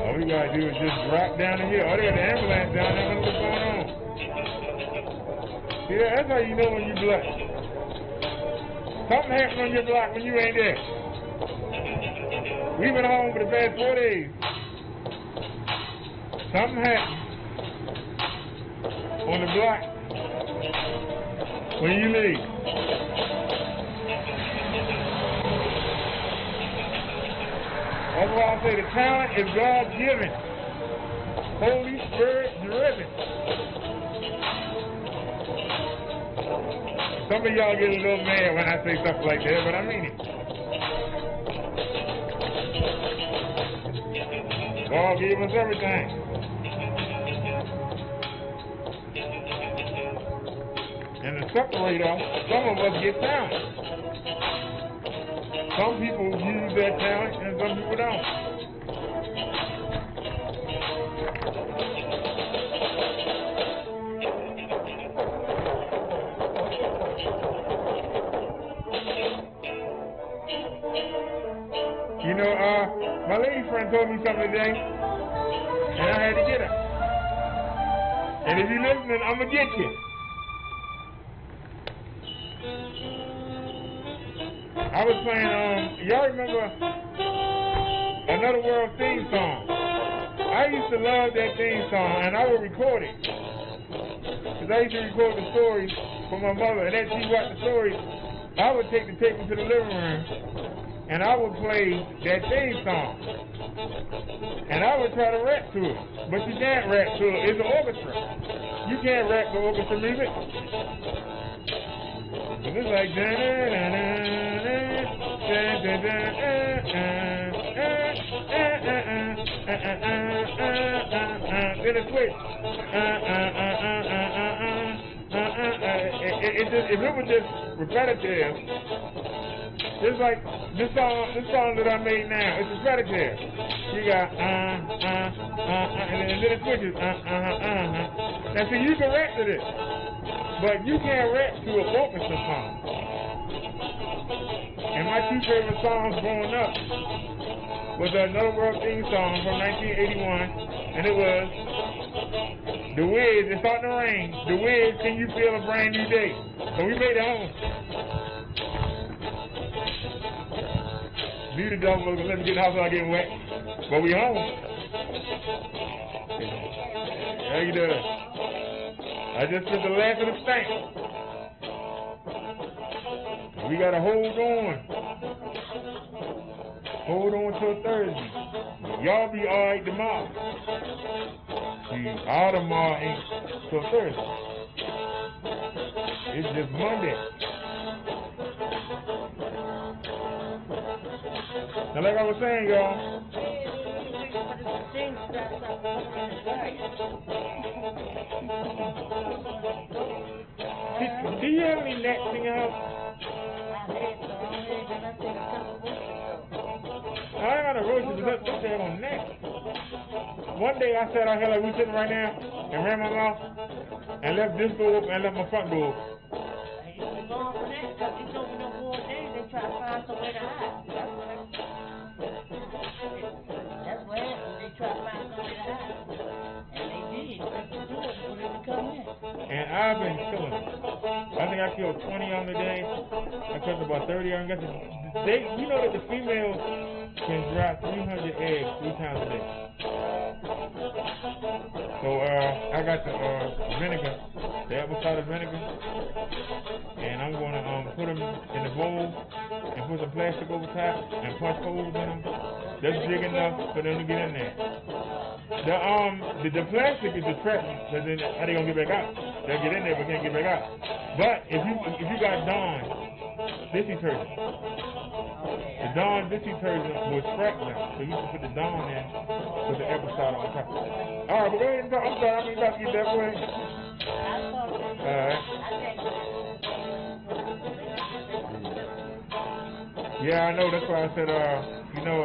All we gotta do is just drop down the hill. Oh, they got the ambulance down there. What's going on? Yeah, that's how you know when you're blessed. Something happened on your block when you ain't there. We've been home for the past 4 days. Something happened on the block when you leave. That's why I say the talent is God-given. Holy Spirit-driven. Some of y'all get a little mad when I say stuff like that, but I mean it. God gave us everything. And to separate us, some of us get talent. Some people use their talent and some people don't. You know, my lady friend told me something today, and I had to get her. And if you're listening, I'm going to get you. I was playing, y'all remember Another World theme song? I used to love that theme song, and I would record it. Because I used to record the stories for my mother, and as she watched the stories, I would take the tape into the living room, and I would play that theme song. And I would try to rap to it. But you can't rap to it. It's an orchestra. You can't rap to orchestra music. And it's like then it switch. if it was just repetitive, just like this song that I made now, it's repetitive. You got and then it switches Now see, you can rap to this, but you can't rap to a orchestra song. And my two favorite songs growing up was Another World theme song from 1981, and it was The Wiz, It's Starting to Rain. The Wiz, Can You Feel a Brand New Day? So we made it home. Knew the dog was gonna let me get in the house without getting wet, but we home. How you doing? I just put the last of the stank. We gotta hold on. Hold on till Thursday. Y'all be alright tomorrow. See, all tomorrow ain't till Thursday. It's just Monday. Now, like I was saying, y'all. Do you have any next thing out? I ain't on the road to the thing on next. One day I sat out here like we sitting right now and ran my mouth and left this door open and left my front door open. That's what happened. They tried to find somewhere to hide. And they did. That's the door before they would come in. And I've been killing it. I think I killed 20 on the day. I killed about 30 on the day. You know that the females can drop 300 eggs 3 times a day. So I got the vinegar, the apple cider vinegar, and I'm going to put them in the bowl and put some plastic over top and punch holes in them. That's big enough for them to get in there. The plastic is the threat, because then how they gonna get back out? They'll get in there but can't get back out. But if you got Dawn dish detergent, the Dawn dish detergent will scrap them, so you can put the Dawn in with the apple cider on top. All right, but go ahead and talk. I'm sorry, I mean about to get that way. All right. Yeah, I know. That's why I said, you know,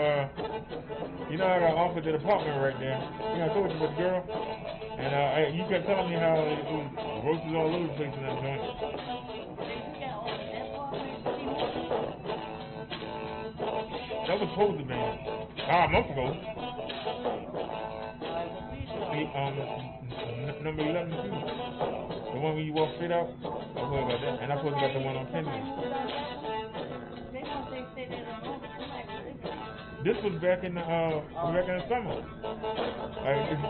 I got offered the apartment right there. You know, I told you about the girl, and you kept telling me how it was roaches all over the place in that joint. That was supposed to be a month ago. Number 11 too. The one when you walk straight out. I told about that, and I supposed to got the one on Kennedy. This was back in the summer.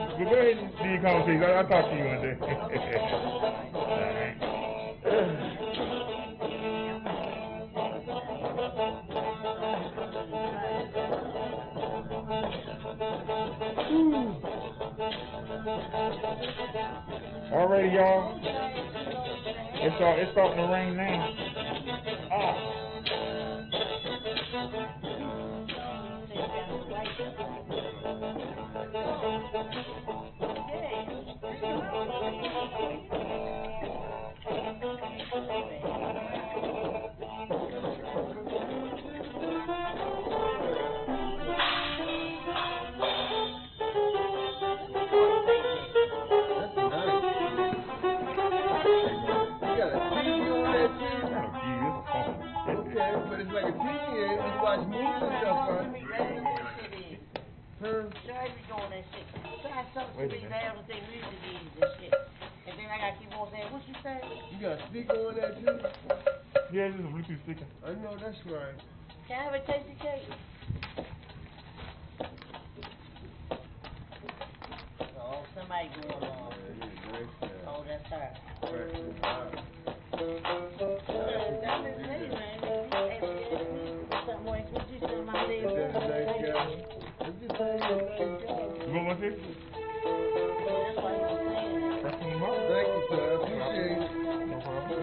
But go ahead and do your conversation. I'll talk to you one day. Alrighty, y'all. It's starting to rain now. But it's like a TV, you watch movies and stuff, right? You got a speaker on that too? Yeah, it's just a Bluetooth speaker. I know, that's right. Can I have a tasty cake? Oh, somebody going on. Oh, that's her. That's his name, man. Something more expensive than my name. You want one, sis? That's why he's saying that. That's from Mark. Thank you, sir. I appreciate it. No problem.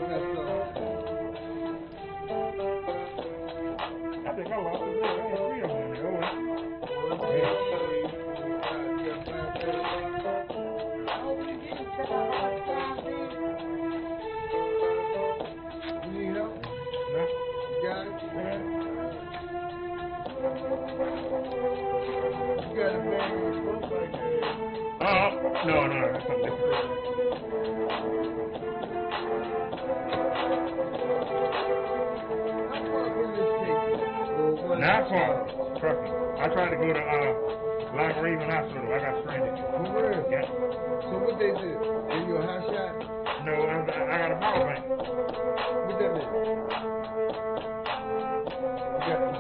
I think I lost it. I had 3 of them. You got a bag in your boat like that. No, that's something different. Not far. Trust me. I tried to go to Long Raven Hospital. I got stranded. For real? Yeah. So what they did? Gave you a hot shot? No, I got a power bank. What that mean?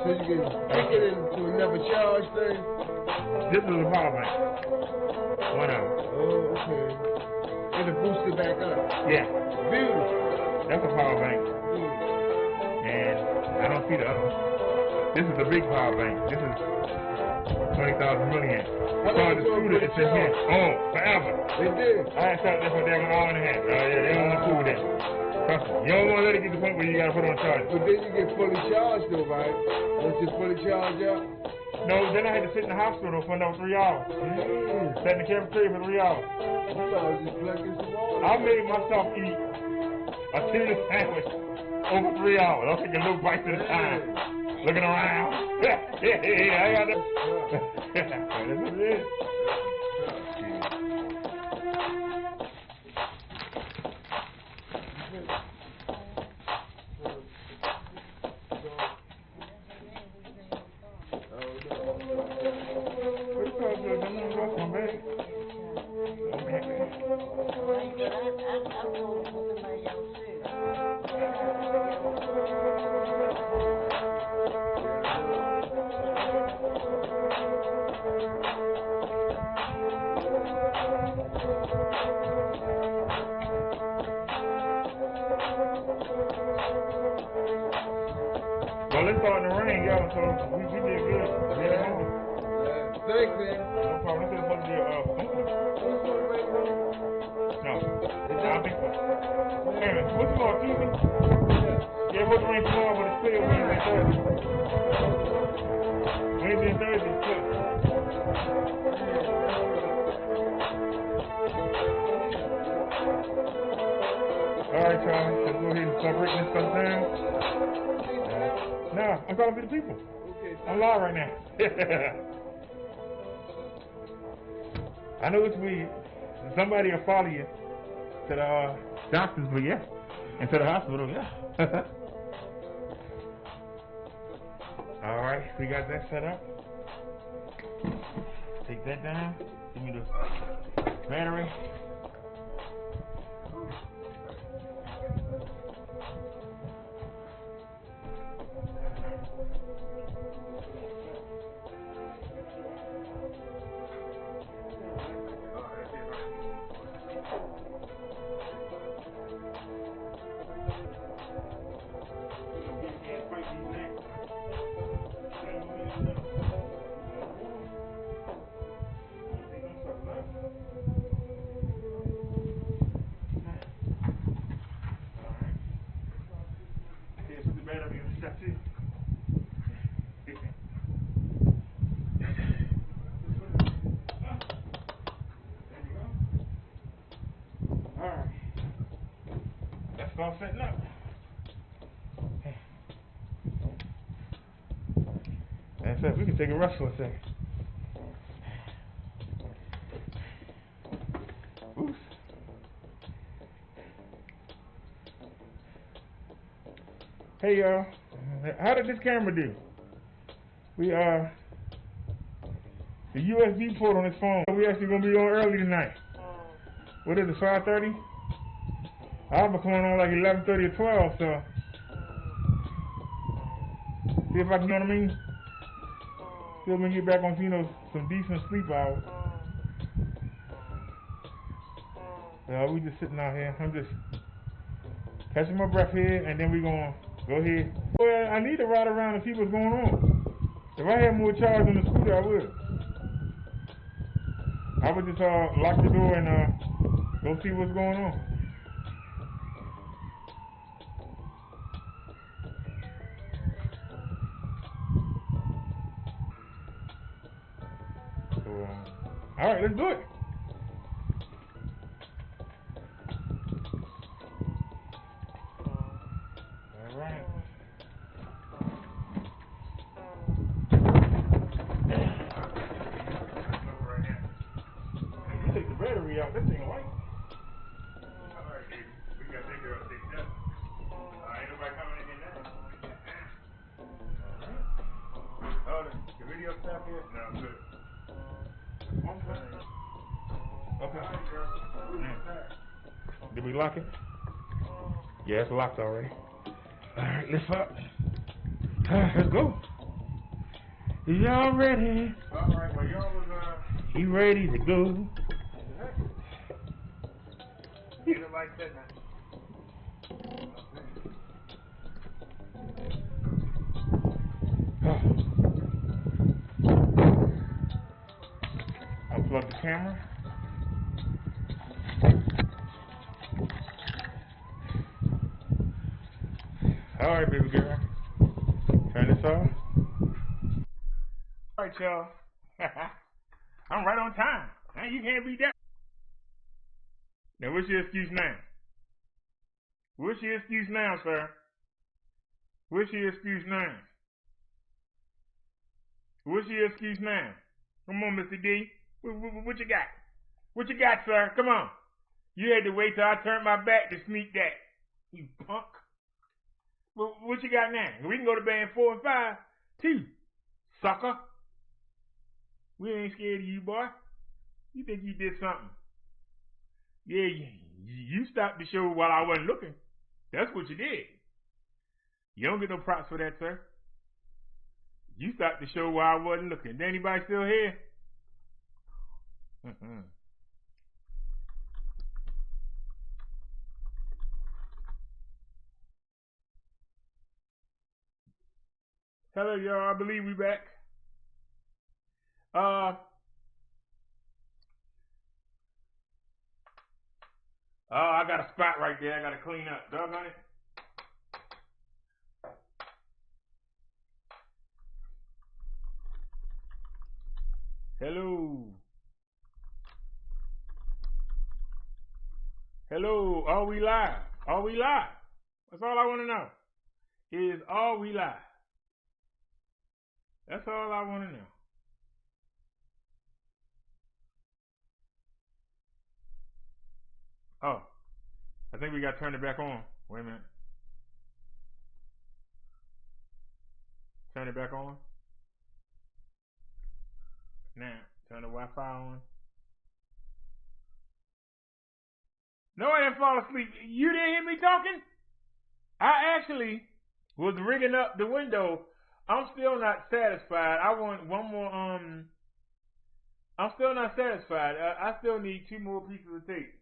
So you can take it into a never charge thing? This is a power bank. 1 hour. Oh, okay. It'll boost it back up. Yeah. Beautiful. That's a power bank. And I don't see the other one. This is the big power bank. This is 20,000 milliamps. So the scooter, it's in here. Oh, forever. They did. I ain't started this for damn an hour and a half. Yeah, they don't want to fool with that. Trust me. You don't want to let it get to the point where you got to put it on charge. But then you get fully charged though, right? Once you fully charged up? No, then I had to sit in the hospital for another 3 hours. Sat in the cafeteria for 3 hours. You thought just plugging some water. I made myself eat a tuna sandwich over 3 hours. I'm taking little bites at a time. Looking around. Yeah, I got that. That's what it is. Well, it's starting to rain, y'all, so we did good. Thanks, man. No problem. This is supposed to be a no. I think so. Hey, man, what you on, Tuesday? Yeah, it's supposed to rain tomorrow, but it's clear Wednesday and Thursday. Wednesday and Thursday is clear. Alright, Charlie, let's go ahead and start breaking this stuff down. No, I'm talking to the people. I'm live right now. I know it's weird. Somebody will follow you to the doctors, but yeah. And to the hospital, yeah. Alright, we got that set up. Take that down. Give me the battery. Alright. Let's start setting up. That's it. We can take a rest for a second. Oops. Hey y'all, how did this camera do? We the USB port on this phone. We actually gonna be on early tonight. What is it, 5:30? I'll be coming on like 11:30 or 12, so see if I can, you know what I mean? See if we can get back on, you know, some decent sleep hours. We just sitting out here. I'm just catching my breath here, and then we gonna go ahead. Well, I need to ride around and see what's going on. If I had more charge on the scooter, I would. I would just lock the door and go see what's going on. So, all right, let's do it. All right. the video stuff here? No, good. Okay. Did we lock it? Yeah, it's locked already. Alright, let's up. Let's go. Y'all ready? Alright, well, y'all was, you ready to go? Get it like that now. Unplug the camera. Alright, baby girl. Turn this off. Alright, y'all. I'm right on time. Man, you can't beat that. Now, what's your excuse now? What's your excuse now, sir? What's your excuse now? What's your excuse now? Come on, Mr. D. What you got? What you got, sir? Come on. You had to wait till I turned my back to sneak that. You punk. What you got now? We can go to band 4 and 5, too. Sucker. We ain't scared of you, boy. You think you did something? Yeah, you stopped the show while I wasn't looking. That's what you did. You don't get no props for that, sir. You stopped the show while I wasn't looking. Is anybody still here? Hello, y'all. I believe we back. I got a spot right there. I got to clean up. Doggone it. Hello. Hello. Are we live? Are we live? That's all I want to know. Is are we live? That's all I want to know. Oh, I think we got to turn it back on. Wait a minute. Turn it back on. Now, turn the Wi-Fi on. No, I didn't fall asleep. You didn't hear me talking? I actually was rigging up the window. I'm still not satisfied. I want one more, I'm still not satisfied. I still need 2 more pieces of tape.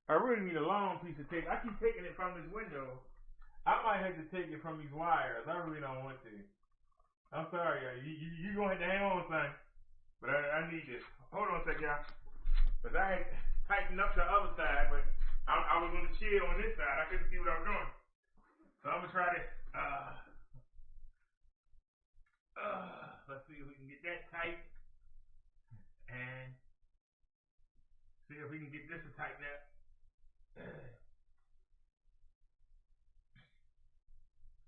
I really need a long piece of tape. I keep taking it from this window. I might have to take it from these wires. I really don't want to. I'm sorry, y'all. You going to have to hang on, son. But I need this. Hold on a sec, y'all. Because I had tightened up the other side, but I was on the chill on this side. I couldn't see what I was doing. So I'm going to try to, let's see if we can get that tight. And see if we can get this to tighten up.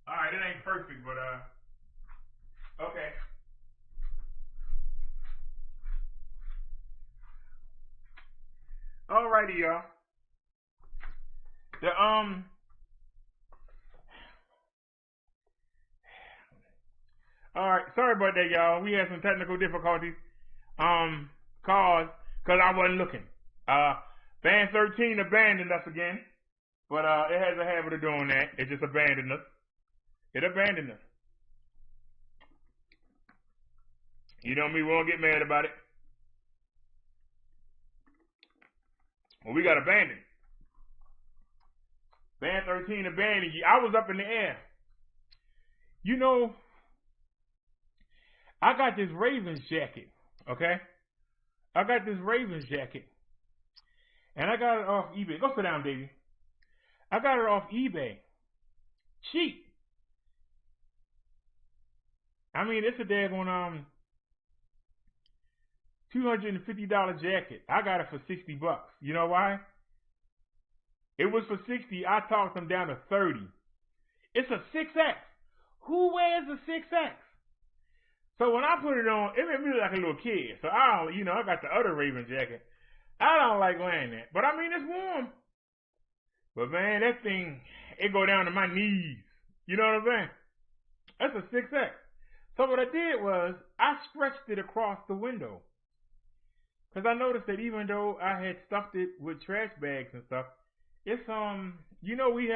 Alright, it ain't perfect, but okay. Alrighty, y'all. Alright, sorry about that, y'all. We had some technical difficulties. Cause I wasn't looking. Band 13 abandoned us again. But it has a habit of doing that. It just abandoned us. It abandoned us. You know me, we won't get mad about it. Well, we got abandoned. Band 13 abandoned you. I was up in the air. You know, I got this Ravens jacket, okay? I got this Ravens jacket. And I got it off eBay. Go sit down, baby. I got it off eBay. Cheap. I mean, it's a daggone $250 jacket. I got it for $60. You know why? It was for $60. I talked them down to $30. It's a 6X. Who wears a 6X? So when I put it on, it made me look like a little kid. So I don't, I got the other Raven jacket. I don't like wearing that. But I mean, it's warm. But man, that thing, it go down to my knees. You know what I'm saying? That's a 6X. So what I did was I stretched it across the window. Because I noticed that even though I had stuffed it with trash bags and stuff, it's you know, we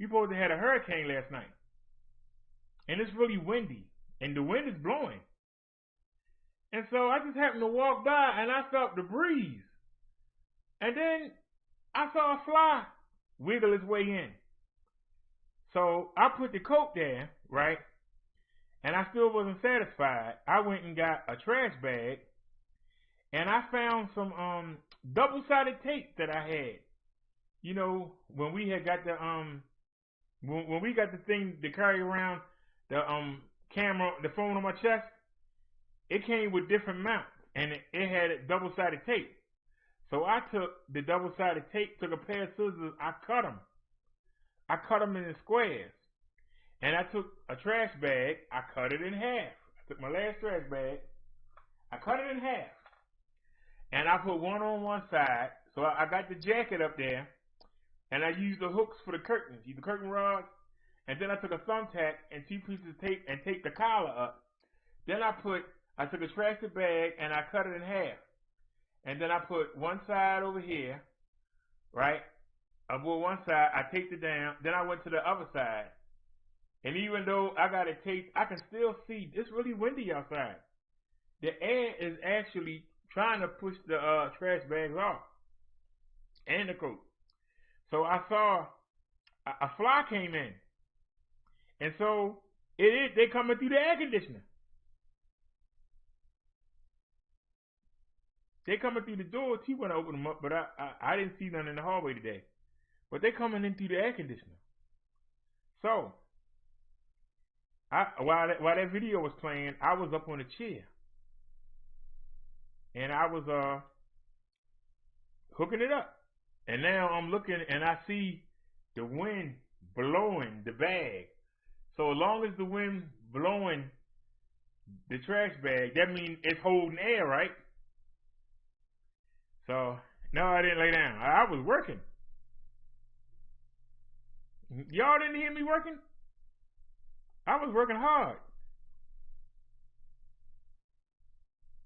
supposed to have a hurricane last night. And it's really windy. And the wind is blowing. And so I just happened to walk by and I felt the breeze. And then I saw a fly wiggle its way in. So I put the coat there, right? And I still wasn't satisfied. I went and got a trash bag. And I found some double-sided tape that I had. You know, when we had got the when we got the thing to carry around the camera, the phone on my chest, it came with different mounts, and it had double-sided tape. So I took the double-sided tape, took a pair of scissors, I cut them. I cut them into squares. And I took a trash bag, I cut it in half. I took my last trash bag, I cut it in half. And I put one on one side. So I got the jacket up there, and I used the hooks for the curtains, the curtain rods. And then I took a thumbtack and 2 pieces of tape and taped the collar up. Then I took a trash bag and I cut it in half. And then I put one side over here, right? I put one side, I taped it down. Then I went to the other side. And even though I got it taped, I can still see it's really windy outside. The air is actually trying to push the trash bags off and the coat. So I saw a fly came in. And they coming through the air conditioner. They coming through the door. T went to open them up, but I didn't see none in the hallway today. But they coming in through the air conditioner. So while that video was playing, I was up on a chair. And I was hooking it up. And now I'm looking and I see the wind blowing the bag. So as long as the wind blowing the trash bag, that means it's holding air, right? So, no, I didn't lay down. I was working. Y'all didn't hear me working? I was working hard.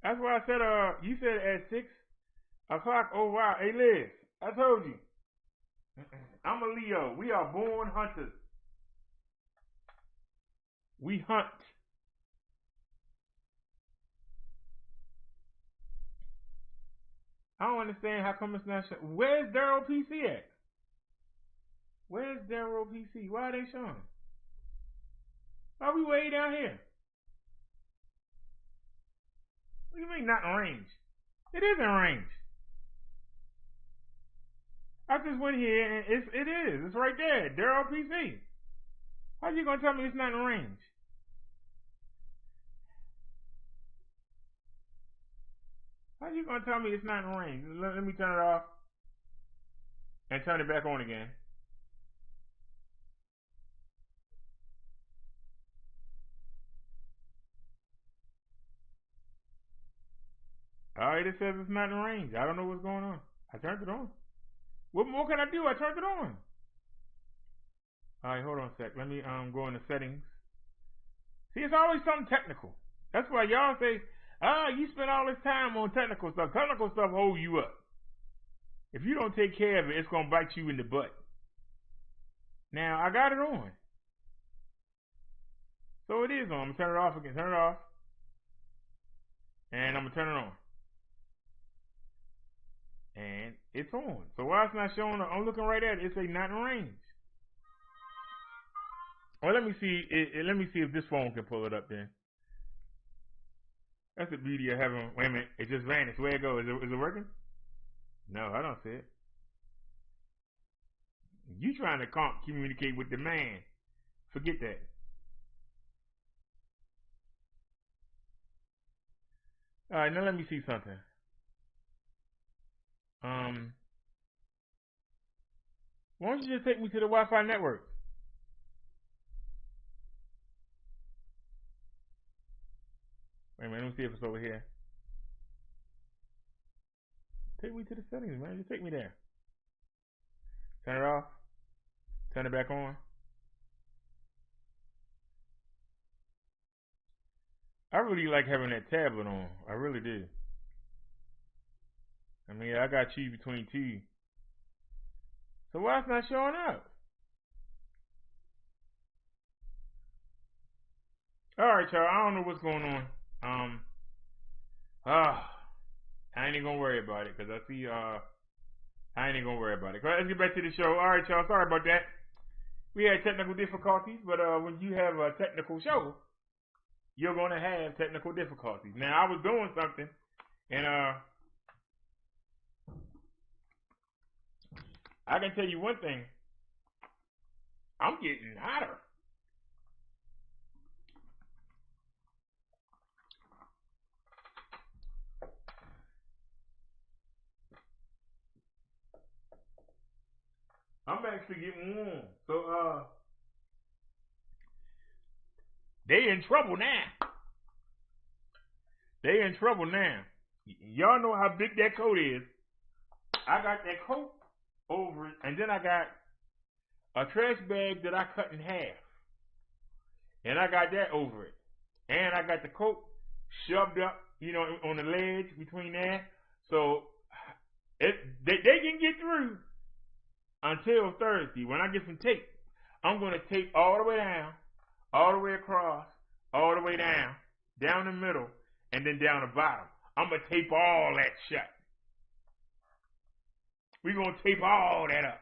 That's why I said, you said at 6 o'clock. Oh, wow. Hey, Liz, I told you. I'm a Leo. We are born hunters. We hunt. I don't understand how come it's not showing. Where's Daryl PC at? Where's Daryl PC? Why are they showing? Why are we way down here? What do you mean not in range? It is in range. I just went here and it is. It's right there. Daryl PC. How you gonna tell me it's not in range? How you gonna tell me it's not in range? Let me turn it off and turn it back on again. Alright, it says it's not in range. I don't know what's going on. I turned it on. What more can I do? I turned it on. Alright, hold on a sec. Let me go into settings. See, it's always something technical. That's why y'all say, you spend all this time on technical stuff. Technical stuff hold you up. If you don't take care of it, it's gonna bite you in the butt. Now I got it on. So it is on. I'm gonna turn it off again. Turn it off. And I'm gonna turn it on. And it's on. So why it's not showing? I'm looking right at it. It say not in range. Well, let me see. Let me see if this phone can pull it up. Then that's the beauty of having. Wait a minute. It just vanished. Where it go? Is it working? No, I don't see it. You trying to communicate with the man? Forget that. All right, now let me see something. Why don't you just take me to the Wi-Fi network? Wait a minute, let me see if it's over here. Take me to the settings, man. Just take me there. Turn it off. Turn it back on. really like having that tablet on. I really do. I mean, I got choose between two. So why it's not showing up? All right, y'all. I don't know what's going on. I ain't even gonna worry about it because I see. I ain't even gonna worry about it. Let's get back to the show. All right, y'all. Sorry about that. We had technical difficulties, but when you have a technical show, you're gonna have technical difficulties. Now, I was doing something, and I can tell you one thing. I'm getting hotter. I'm actually getting warm. So, they in trouble now. They in trouble now. Y'all know how big that coat is. I got that coat over it, and then I got a trash bag that I cut in half. And I got that over it. And I got the coat shoved up, you know, on the ledge between there. So they can get through until Thursday. When I get some tape, I'm going to tape all the way down, all the way across, all the way down the middle, and then down the bottom. I'm going to tape all that shut. We're going to tape all that up.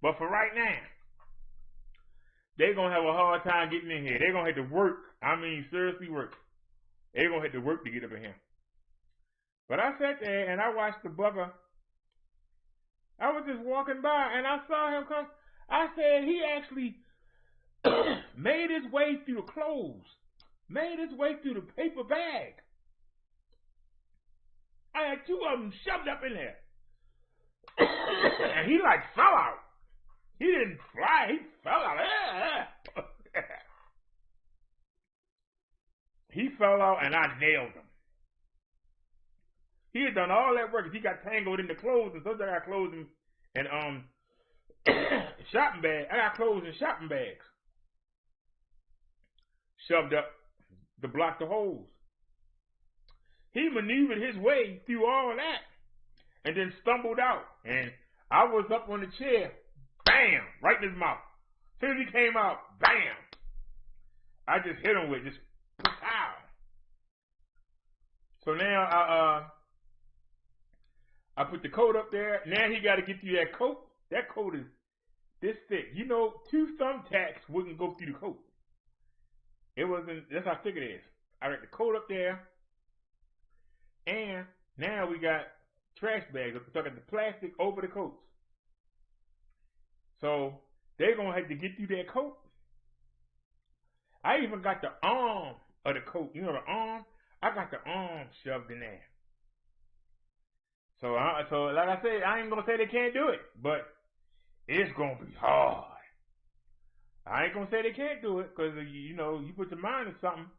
But for right now, they're going to have a hard time getting in here. They're going to have to work. I mean, seriously work. They're going to have to work to get up in here. But I sat there and I watched the bugger. I was just walking by and I saw him come. I said he actually made his way through the clothes. Made his way through the paper bag. I had two of them shoved up in there. And he like fell out. He didn't fly, he fell out. He fell out and I nailed him. He had done all that work. He got tangled in the clothes, and sometimes I got clothes and shopping bags. I got clothes in shopping bags shoved up to block the holes. He maneuvered his way through all that and then stumbled out. And I was up on the chair, bam, right in his mouth. As soon as he came out, bam, I just hit him with just pow. So now I put the coat up there. Now he got to get through that coat. That coat is this thick. You know, 2 thumbtacks wouldn't go through the coat. It wasn't. That's how thick it is. I got the coat up there, and now we got trash bags. So I got the plastic over the coats. So they're gonna have to get through that coat. I even got the arm of the coat. You know the arm. I got the arm shoved in there. So like I said, I ain't gonna say they can't do it, but it's gonna be hard. I ain't gonna say they can't do it, because you know, you put your mind to something,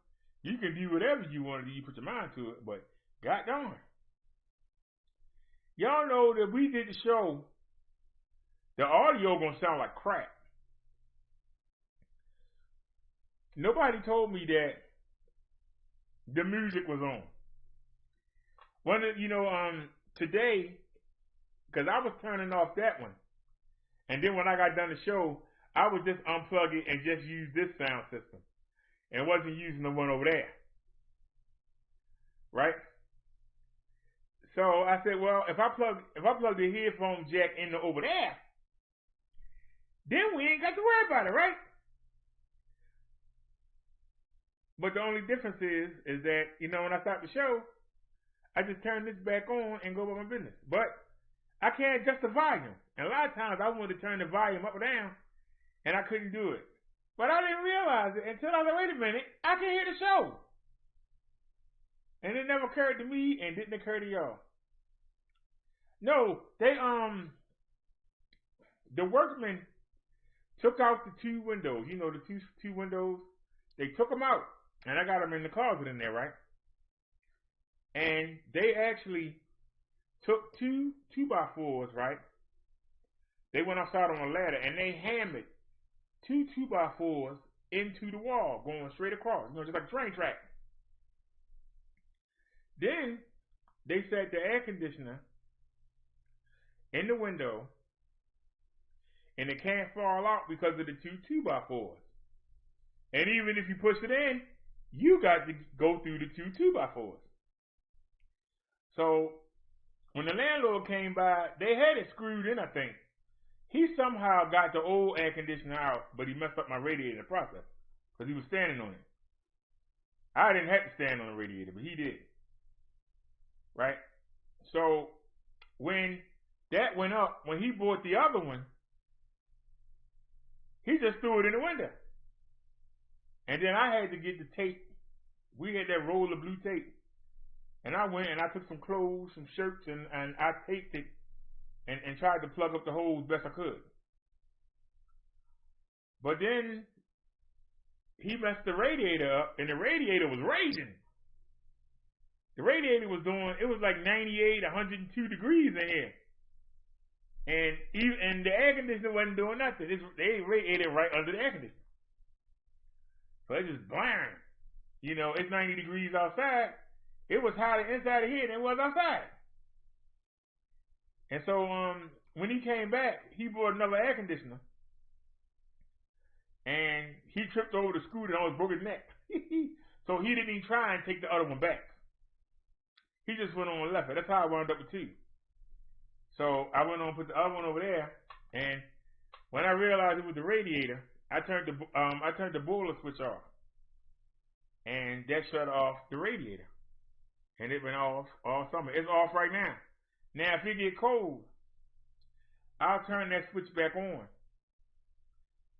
you can do whatever you want to do. You put your mind to it, but god darn, y'all know that we did the show. The audio gonna sound like crap. Nobody told me that the music was on. One of, today, because I was turning off that one, and then when I got done the show, I would just unplug it and just use this sound system, and wasn't using the one over there, right? So I said, well, if I plug the headphone jack in the over there, then we ain't got to worry about it, right? But the only difference is that, when I start the show, I just turn this back on and go about my business. But I can't adjust the volume. And a lot of times I wanted to turn the volume up or down, and I couldn't do it. But I didn't realize it until I was like, wait a minute, I can hear the show. And it never occurred to me and didn't occur to y'all. No, the workmen took out the 2 windows. You know, the two windows. They took them out. And I got them in the closet in there, right? And they actually took 2 2x4s, right? They went outside on a ladder and they hammered 2 2x4s into the wall, going straight across, just like a train track. Then they set the air conditioner in the window, and it can't fall out because of the 2 2x4s. And even if you push it in, you got to go through the 2 2x4s. So when the landlord came by, they had it screwed in, I think. He somehow got the old air conditioner out, but he messed up my radiator in the process because he was standing on it. I didn't have to stand on the radiator, but he did. Right? So when that went up, when he bought the other one, he just threw it in the window. And then I had to get the tape. We had that roll of blue tape. And I went and I took some clothes, some shirts, and I taped it and tried to plug up the holes best I could. But then he messed the radiator up, and the radiator was raging. The radiator was it was like 98, 102 degrees in here. And the air conditioner wasn't doing nothing. They radiated right under the air conditioner. So it just blaring. It's 90 degrees outside. It was hotter inside of here than it was outside. And so when he came back, he bought another air conditioner. And he tripped over the screw and almost broke his neck. So he didn't even try and take the other one back. He just went on and left it. That's how I wound up with 2. So I went on and put the other one over there. And when I realized it was the radiator, I turned the boiler switch off. And that shut off the radiator. And it went off all summer. It's off right now. Now, if it get cold, I'll turn that switch back on.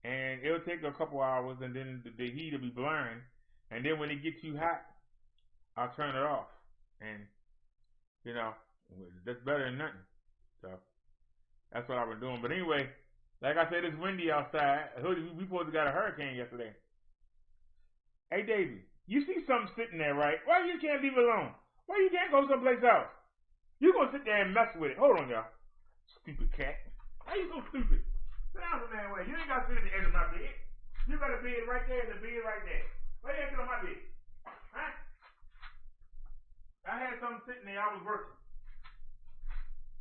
And it'll take a couple hours, and then the heat will be blaring. And then when it gets too hot, I'll turn it off. And, that's better than nothing. So, that's what I've been doing. But anyway, like I said, it's windy outside. We supposed to got a hurricane yesterday. Hey, Davey, you see something sitting there, right? Why you can't leave it alone? Why you can't go someplace else? You gonna sit there and mess with it. Hold on, y'all. Stupid cat. How you so stupid? Sit down some damn way. You ain't gotta sit at the edge of my bed. You got a bed right there and a bed right there. Why you ain't sit on my bed? Huh? I had something sitting there. I was working.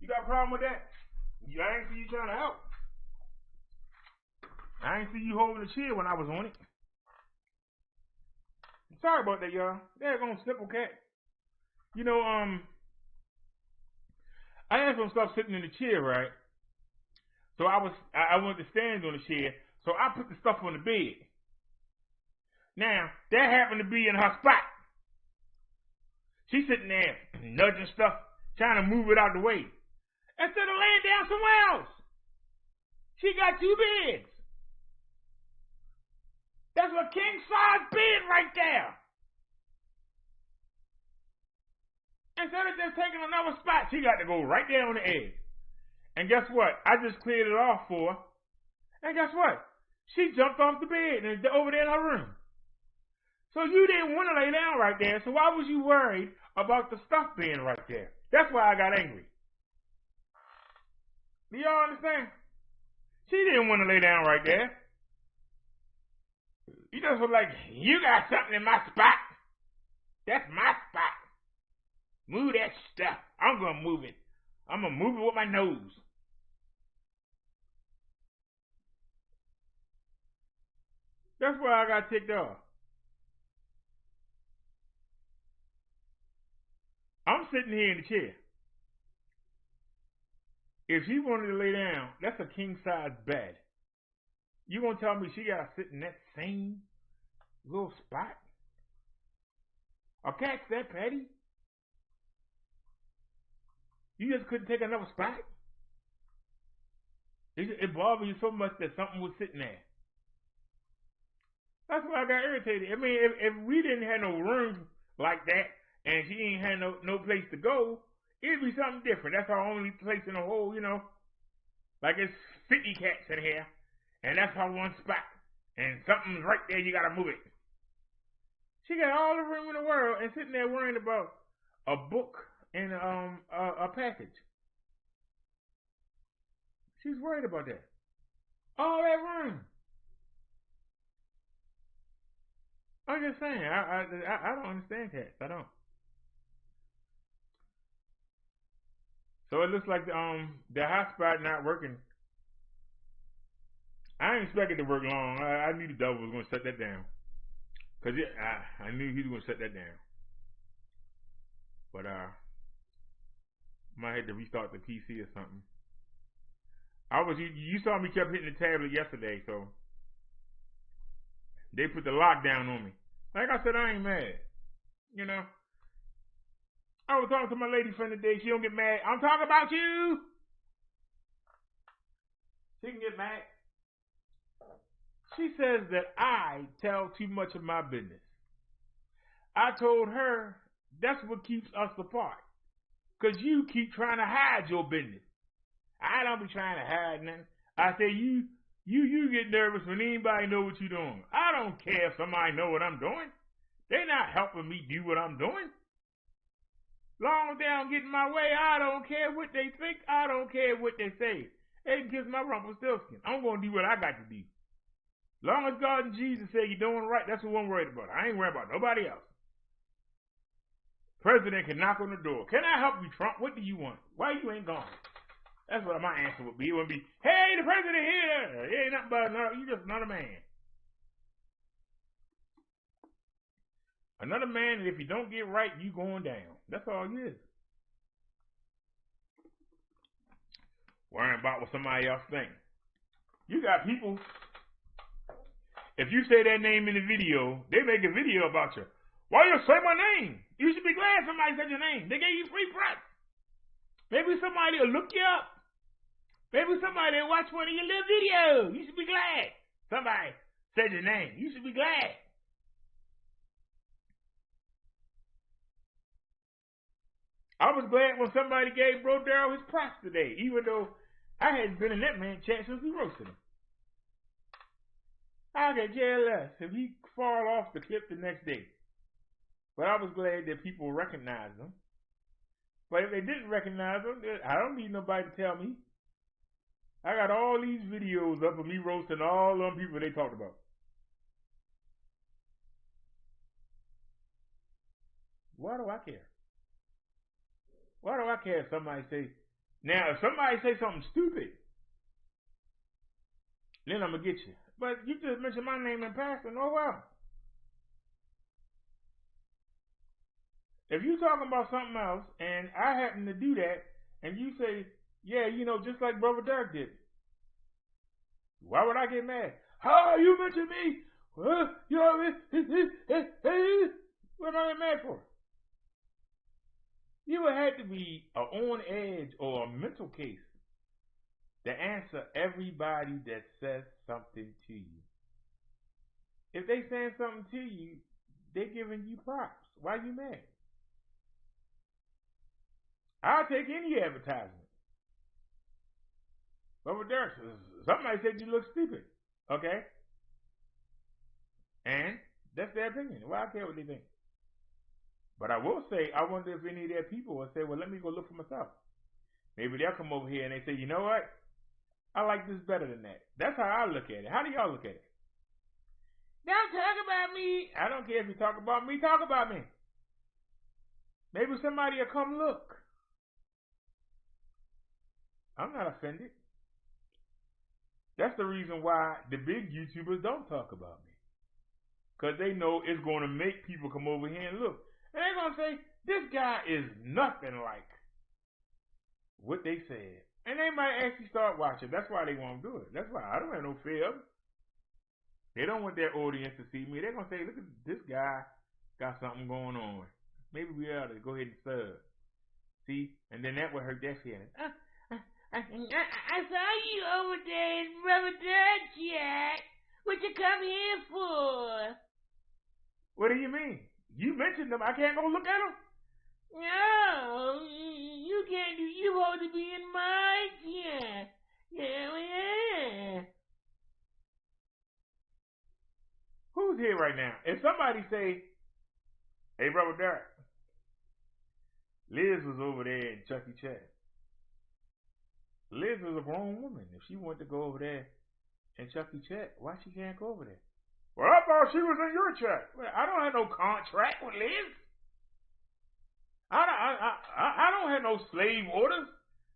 You got a problem with that? I ain't see you trying to help. I ain't see you holding the chair when I was on it. Sorry about that, y'all. They're gonna simple cat. I had some stuff sitting in the chair, right? So I wanted to stand on the chair, so I put the stuff on the bed. Now, that happened to be in her spot. She's sitting there nudging stuff, trying to move it out the way. Instead of laying down somewhere else. She got 2 beds. That's a king-size bed right there. Instead of just taking another spot, she got to go right there on the edge. And guess what? I just cleared it off for her. And guess what? She jumped off the bed and over there in her room. So you didn't want to lay down right there, so why was you worried about the stuff being right there? That's why I got angry. Do y'all understand? She didn't want to lay down right there. You just was like, you got something in my spot. That's my spot. Move that stuff. I'm going to move it. I'm going to move it with my nose. That's why I got ticked off. I'm sitting here in the chair. If she wanted to lay down, that's a king-size bed. You gonna tell me she gotta sit in that same little spot? A cat's that petty? You just couldn't take another spot? It bothered you so much that something was sitting there. That's why I got irritated. I mean, if we didn't have no room like that, and she ain't had no place to go, it'd be something different. That's our only place in the whole, like it's 50 cats in here, and that's our one spot. And something's right there, you gotta move it. She got all the room in the world and sitting there worrying about a book and a package. She's worried about that. All that room. I'm just saying, I don't understand cats. I don't. So it looks like the hotspot not working. I didn't expect it to work long. I knew the devil was going to shut that down. Because I knew he was going to shut that down. But might have to restart the PC or something. You saw me kept hitting the tablet yesterday, so they put the lockdown on me. Like I said, I ain't mad. You know? I was talking to my lady friend today. She don't get mad. I'm talking about you. She can get mad. She says that I tell too much of my business. I told her that's what keeps us apart. Because you keep trying to hide your business. I don't be trying to hide nothing. I say you get nervous when anybody know what you're doing. I don't care if somebody know what I'm doing. They're not helping me do what I'm doing. Long as they don't get in my way, I don't care what they think. I don't care what they say. They can kiss my Rumpelstiltskin. I'm going to do what I got to do. Long as God and Jesus say you're doing right, that's what I'm worried about. I ain't worried about nobody else. President can knock on the door. Can I help you, Trump? What do you want? Why you ain't gone? That's what my answer would be. It would be, hey, the president here. It ain't nothing but you just another man. Another man, and if you don't get right, you going down. That's all you is. Worrying about what somebody else thinks. You got people, if you say that name in the video, they make a video about you. Why you say my name? You should be glad somebody said your name. They gave you free press. Maybe somebody will look you up. Maybe somebody will watch one of your little videos. You should be glad somebody said your name. You should be glad. I was glad when somebody gave Bro Darryl his props today, even though I hadn't been in that man's chat since we roasted him. I could care less if he fall off the cliff the next day. But I was glad that people recognized him. But if they didn't recognize him, I don't need nobody to tell me. I got all these videos up of me roasting all them people they talked about. Why do I care? Why do I care if somebody say... Now, if somebody say something stupid, then I'm going to get you. But you just mentioned my name in passing. Oh, well. If you talking about something else, and I happen to do that, and you say, yeah, you know, just like Brother Derrick did, why would I get mad? Oh, you mentioned me. You know what am I mad for? You would have to be on edge or a mental case to answer everybody that says something to you. If they saying something to you, they giving you props. Why you mad? I'll take any advertisement. But with Derrick, somebody said you look stupid. Okay? And that's their opinion. Why I care what they think. But I will say, I wonder if any of their people will say, well, let me go look for myself. Maybe they'll come over here and they say, you know what? I like this better than that. That's how I look at it. How do y'all look at it? Don't talk about me. I don't care if you talk about me. Talk about me. Maybe somebody will come look. I'm not offended. That's the reason why the big YouTubers don't talk about me. Because they know it's going to make people come over here and look. And they're going to say, this guy is nothing like what they said. And they might actually start watching. That's why they won't do it. That's why I don't have no fear of it. They don't want their audience to see me. They're going to say, look at this guy got something going on. Maybe we ought to go ahead and sub. See? And then that would hurt their feelings. I saw you over there in Brother Derrick's chat. What you come here for? What do you mean? You mentioned them. I can't go look at them? No, you can't do. You supposed to be in my chat. Yeah. Who's here right now? If somebody say, hey, Brother Derrick, Liz was over there in Chucky chat. Liz is a grown woman. If she wanted to go over there and Chucky chat, why she can't go over there? Well, I thought she was in your chat. Well, I don't have no contract with Liz. I don't have no slave orders.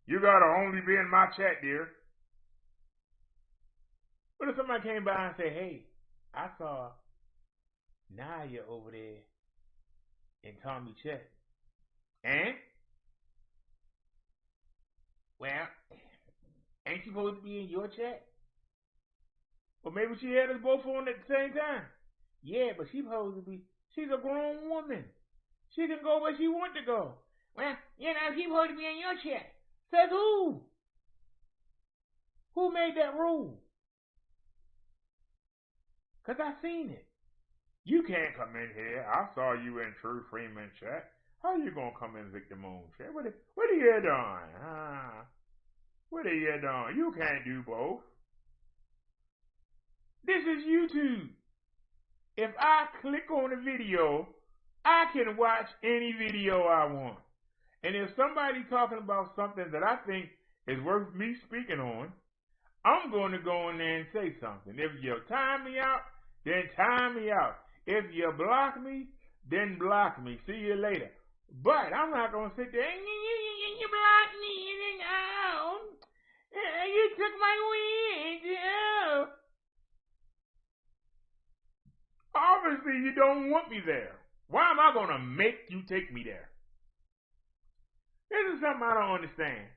You gotta only be in my chat, dear. What if somebody came by and said, hey, I saw Naya over there in Tommy's chat. And? Well, ain't she supposed to be in your chat? Well, maybe she had us both on at the same time. Yeah, but she's supposed to be, she's a grown woman. She can go where she wants to go. Well, you know, she's supposed to be in your chat. Says who? Who made that rule? Because I seen it. You can't come in here. I saw you in True Freeman chat. How you going to come in Victor Moon chat? What are you doing? What are you doing? You can't do both. This is YouTube. If I click on a video, I can watch any video I want. And if somebody's talking about something that I think is worth me speaking on, I'm going to go in there and say something. If you time me out, then time me out. If you block me, then block me. See you later. But I'm not going to sit there and you blocked me and then you took my wig. Oh. Obviously, you don't want me there. Why am I going to make you take me there? This is something I don't understand.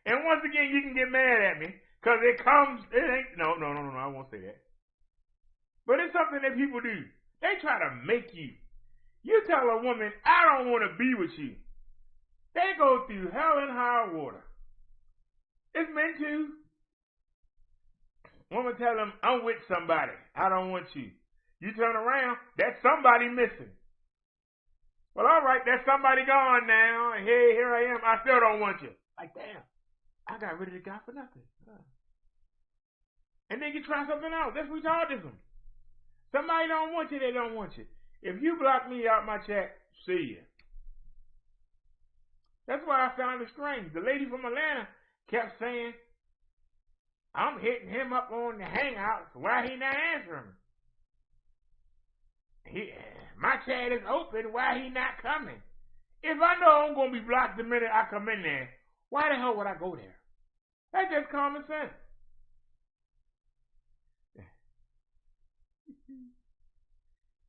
And once again, you can get mad at me because it ain't, no, I won't say that. But it's something that people do. They try to make you. You tell a woman, I don't want to be with you. They go through hell and high water. It's meant to. Woman tell them, I'm with somebody. I don't want you. You turn around, that's somebody missing. Well, all right, that's somebody gone now. Hey, here I am. I still don't want you. Like, damn, I got rid of the guy for nothing. And then you try something else. That's retardism. Somebody don't want you, they don't want you. If you block me out my chat, see ya. That's why I found it strange. The lady from Atlanta kept saying, I'm hitting him up on the Hangouts. Why he not answering me? My chat is open. Why he not coming? If I know I'm going to be blocked the minute I come in there, why the hell would I go there? That's just common sense.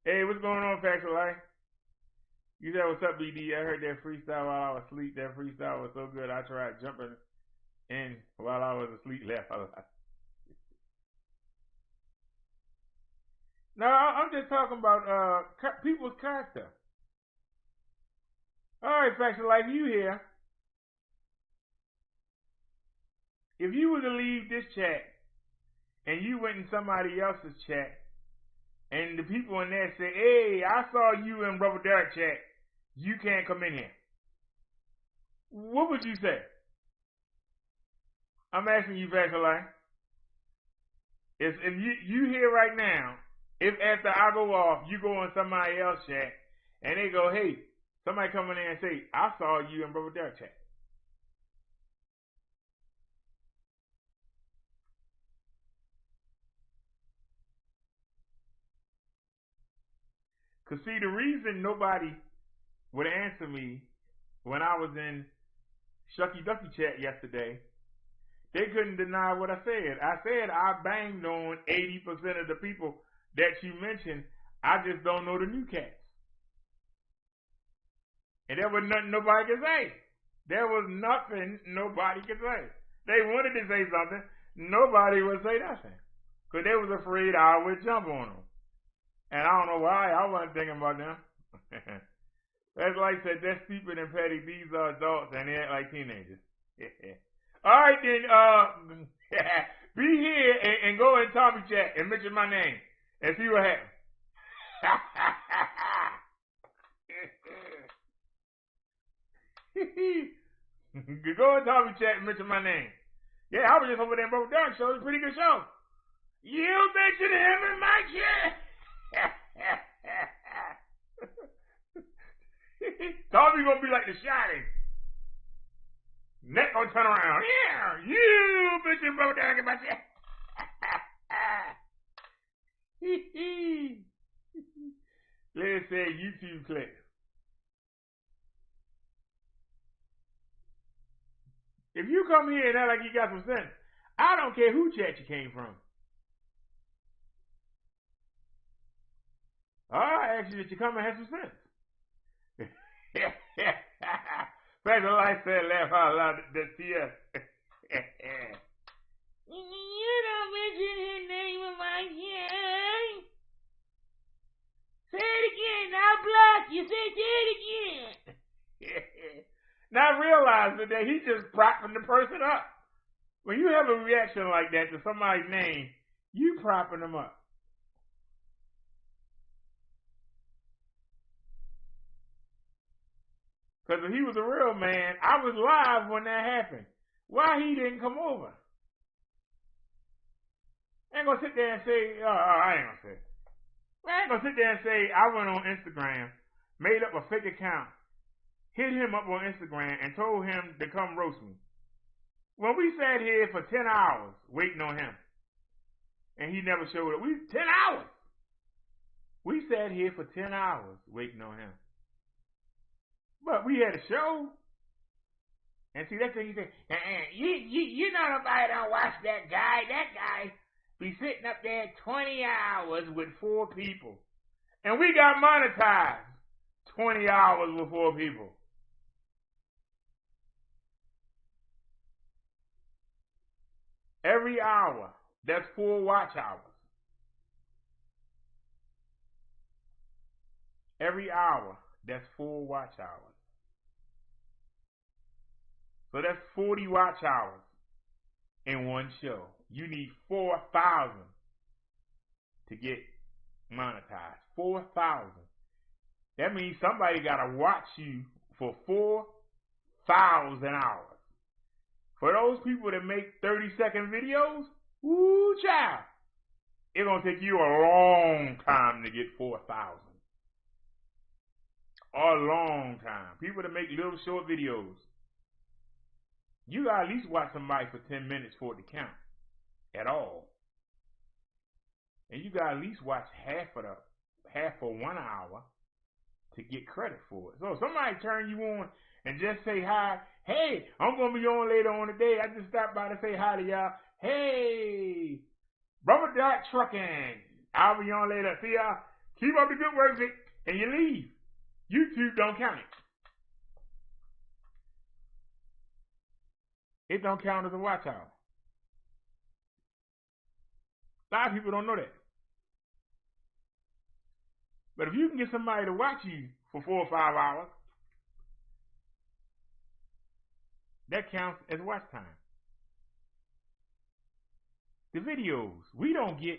Hey, what's going on, Factual Life? You said, what's up, BD? I heard that freestyle while I was asleep. That freestyle was so good, I tried jumping in while I was asleep. Laugh a lot. No, I'm just talking about people's character. All right, Factual Life, you here. If you were to leave this chat and you went in somebody else's chat and the people in there say, hey, I saw you in Brother Derrick chat, you can't come in here, what would you say? I'm asking you, Factual Life. If you here right now, if after I go off, you go in somebody else's chat and they go, hey, somebody come in there and say, I saw you in Brother Derrick chat. Because see, the reason nobody would answer me when I was in Shucky Ducky chat yesterday, they couldn't deny what I said. I said I banged on 80% of the people that you mentioned. I just don't know the new cats. And there was nothing nobody could say. There was nothing nobody could say. They wanted to say something. Nobody would say nothing. Because they was afraid I would jump on them. And I don't know why. I wasn't thinking about them. That's like said, that's stupid and petty. These are adults and they act like teenagers. All right, then, be here and go in Tommy chat and mention my name and see what happens. Go in Tommy chat and mention my name. Yeah, I was just over there in Brother Derrick show. It's a pretty good show. You mentioned him in my chat. Tommy gonna be like The Shining. Neck gonna turn around. Yeah, you mentioned Brother Derrick in my chat. Let's say YouTube clip. If you come here and act like you got some sense, I don't care who chat you came from. I ask you that you come and have some sense. Special Life said, laugh out loud. That's TS. You don't mention his name of my gang. Say it again. I'll block you. Say it again. Not realizing that he's just propping the person up. When you have a reaction like that to somebody's name, you propping them up. Because if he was a real man, I was live when that happened. Why he didn't come over? I ain't gonna sit there and say, I ain't gonna say. I ain't gonna sit there and say, I went on Instagram, made up a fake account, hit him up on Instagram, and told him to come roast me. When we sat here for 10 hours waiting on him, and he never showed up. 10 hours! We sat here for 10 hours waiting on him. But we had a show. And see, that's the thing you say, you know nobody don't watch that guy. That guy be sitting up there 20 hours with 4 people. And we got monetized 20 hours with 4 people. Every hour, that's 4 watch hours. Every hour, that's 4 watch hours. So that's 40 watch hours in one show. You need 4,000 to get monetized. 4,000. That means somebody got to watch you for 4,000 hours. For those people that make 30-second videos, woo child, it's going to take you a long time to get 4,000. A long time. People that make little short videos, you got to at least watch somebody for 10 minutes for it to count at all. And you got to at least watch half for 1 hour to get credit for it. So if somebody turn you on and just say hi, hey, I'm going to be on later on today. I just stopped by to say hi to y'all. Hey, Rubber Dot Trucking. I'll be on later. See y'all. Keep up the good work, Vic. And you leave. YouTube don't count it. It don't count as a watch hour. A lot of people don't know that. But if you can get somebody to watch you for 4 or 5 hours, that counts as watch time. The videos, we don't get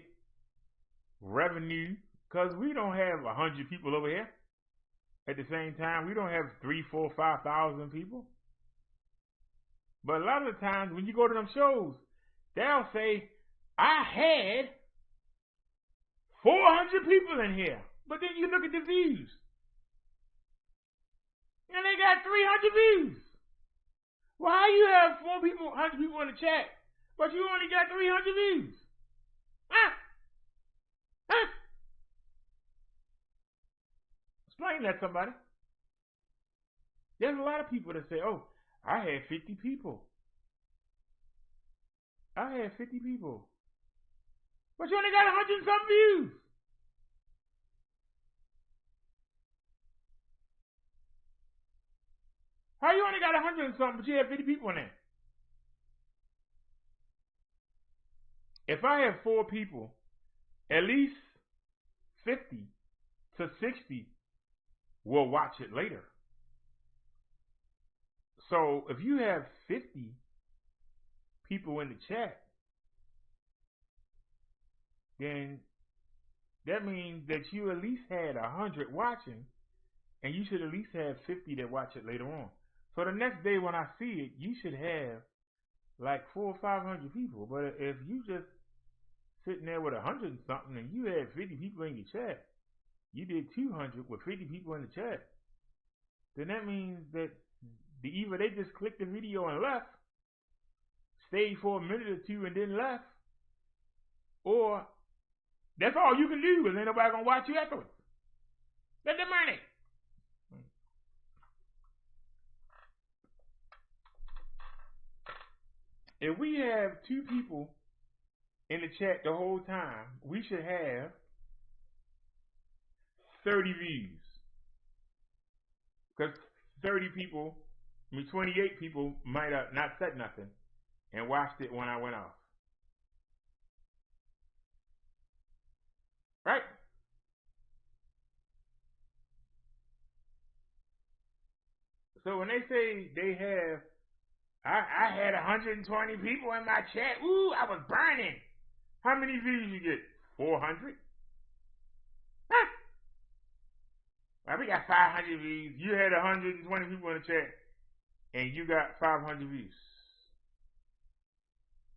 revenue because we don't have 100 people over here. At the same time, we don't have 3, 4, 5,000 people. But a lot of the times when you go to them shows, they'll say, I had 400 people in here. But then you look at the views. And they got 300 views. Why you have 100 people in the chat, but you only got 300 views? Huh? Explain that to somebody. There's a lot of people that say, oh, I had 50 people. I had 50 people. But you only got 100 and some views. How you only got 100 and something, but you have 50 people in there? If I have 4 people, at least 50 to 60 will watch it later. So if you have 50 people in the chat, then that means that you at least had 100 watching, and you should at least have 50 that watch it later on. So the next day when I see it, you should have like 400 or 500 people. But if you just sitting there with 100 and something, and you had 50 people in your chat, you did 200 with 50 people in the chat, then that means that either they just clicked the video and left, stayed for a minute or two and then left, or That's all you can do, because ain't nobody gonna watch you afterwards. Get the money. If we have 2 people in the chat the whole time, we should have 30 views. Because 30 people, 28 people might have not said nothing and watched it when I went off. Right? So when they say they have, I had 120 people in my chat. Ooh, I was burning. How many views you get? 400? Huh? Well, we got 500 views. You had 120 people in the chat, and you got 500 views.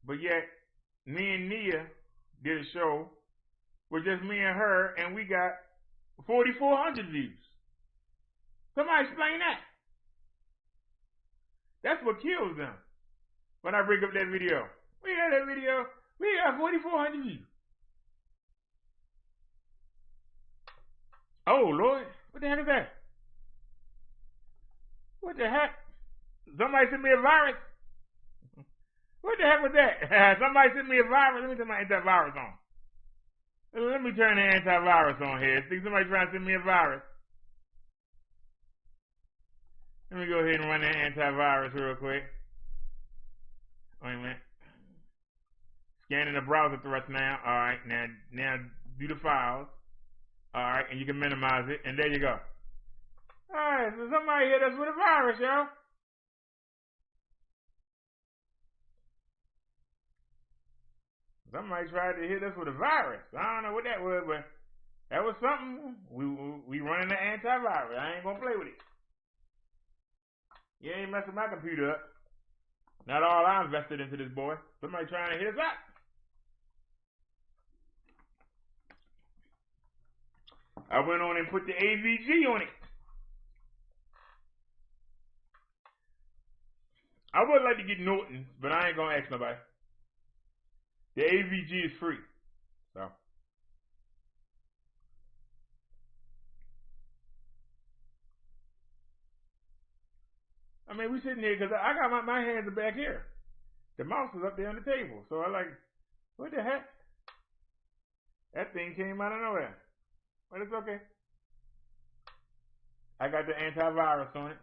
But yet, me and Nia did a show with just me and her, and we got 4,400 views. Somebody explain that. That's what kills them. When I bring up that video, we got that video. We got 4,400 views. Oh Lord, what the heck is that? What the heck? Somebody sent me a virus. What the heck was that? Somebody sent me a virus. Let me turn my antivirus on. Let me turn the antivirus on here. See, somebody trying to send me a virus. Let me go ahead and run that antivirus real quick. Wait a minute. Scanning the browser threats now. Alright, now do the files. Alright, and you can minimize it, and there you go. Alright, so somebody hit us with a virus, y'all. Somebody tried to hit us with a virus. I don't know what that was, but that was something. We running the antivirus. I ain't gonna play with it. You ain't messing my computer up. Not all I invested into this boy. Somebody trying to hit us up. I went on and put the AVG on it. I would like to get Norton's, but I ain't gonna ask nobody. The AVG is free. So. I mean, we sitting here because I got my hands are back here. The mouse is up there on the table. So I like, what the heck? That thing came out of nowhere. But it's okay. I got the antivirus on it.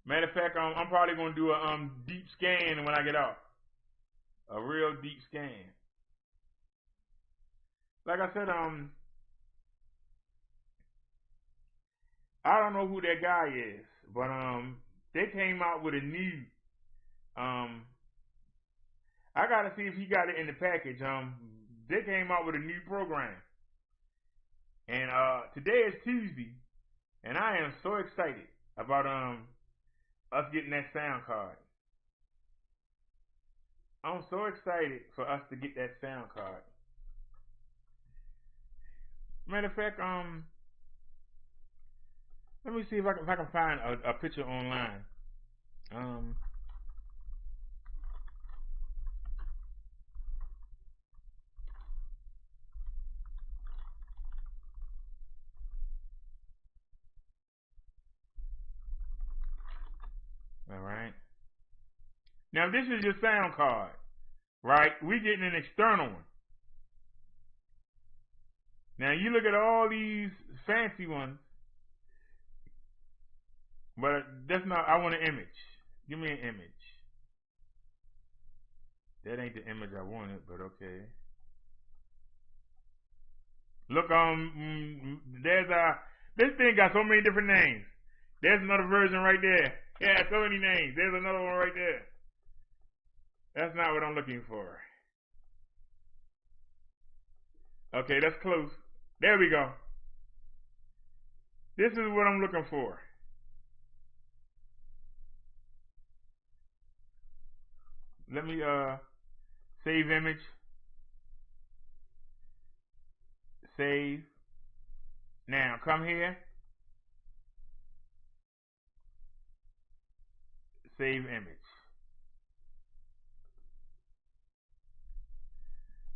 Matter of fact, I'm probably gonna do a deep scan when I get off. A real deep scan. Like I said, I don't know who that guy is, but they came out with a new I gotta see if he got it in the package. They came out with a new program. And today is Tuesday, and I am so excited about us getting that sound card. I'm so excited for us to get that sound card. Matter of fact, let me see if I can find a picture online. All right. Now this is your sound card, right? We getting an external one. Now you look at all these fancy ones, but that's not. I want an image. Give me an image. That ain't the image I wanted, but okay. Look, there's this thing got so many different names. There's another version right there. Yeah, so many names. There's another one right there. That's not what I'm looking for. Okay, that's close. There we go. This is what I'm looking for. Let me save image. Save. Now come here. Save image.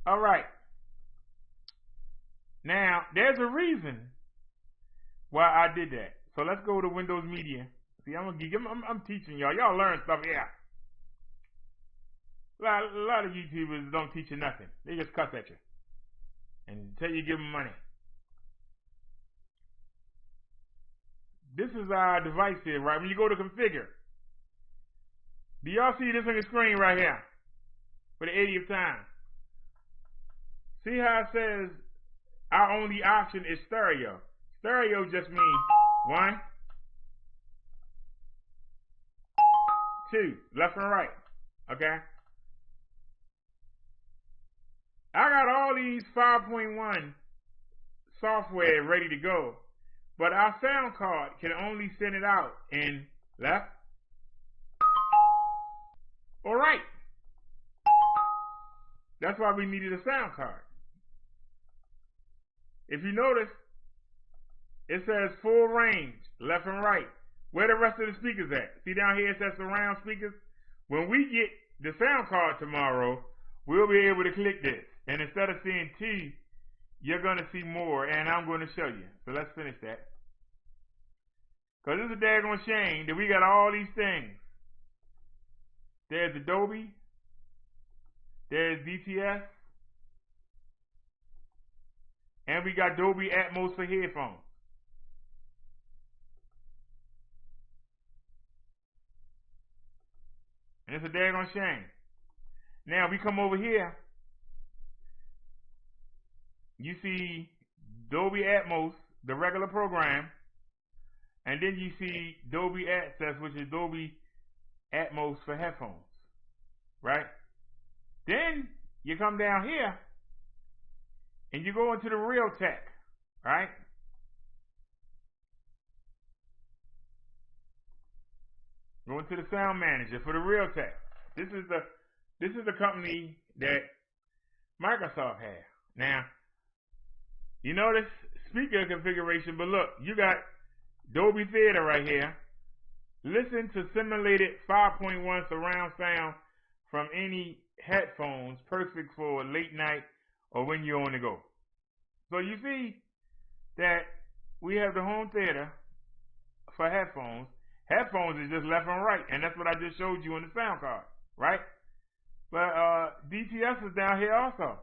All right. Now, there's a reason why I did that. So let's go to Windows Media. See, I'm teaching y'all. Y'all learn stuff here. A lot of YouTubers don't teach you nothing. They just cuss at you and tell you give them money. This is our device here, right? When you go to configure, do y'all see this on the screen right here for the 80th time? See how it says our only option is stereo. Stereo just means 1, 2, left and right. Okay? I got all these 5.1 software ready to go, but our sound card can only send it out in left or right. That's why we needed a sound card. If you notice, it says full range, left and right. Where the rest of the speakers at? See down here it says surround speakers? When we get the sound card tomorrow, we'll be able to click this. And instead of seeing 2, you're going to see more, and I'm going to show you. So let's finish that. Because it's a daggone shame that we got all these things. There's Adobe. There's DTS. And we got Dolby Atmos for headphones. And it's a daggone shame. Now we come over here. You see Dolby Atmos, the regular program. And then you see Dolby Access, which is Dolby Atmos for headphones. Right? Then you come down here and you go into the Real Tech. Right? Go into the Sound Manager for the Real Tech. This is the company that Microsoft has. Now, you notice speaker configuration, but look, you got Dolby Theater right here. Listen to simulated 5.1 surround sound from any headphones, perfect for late night or when you're on the go. So you see that we have the home theater for headphones. Headphones is just left and right, and that's what I just showed you on the sound card, right? But DTS is down here also,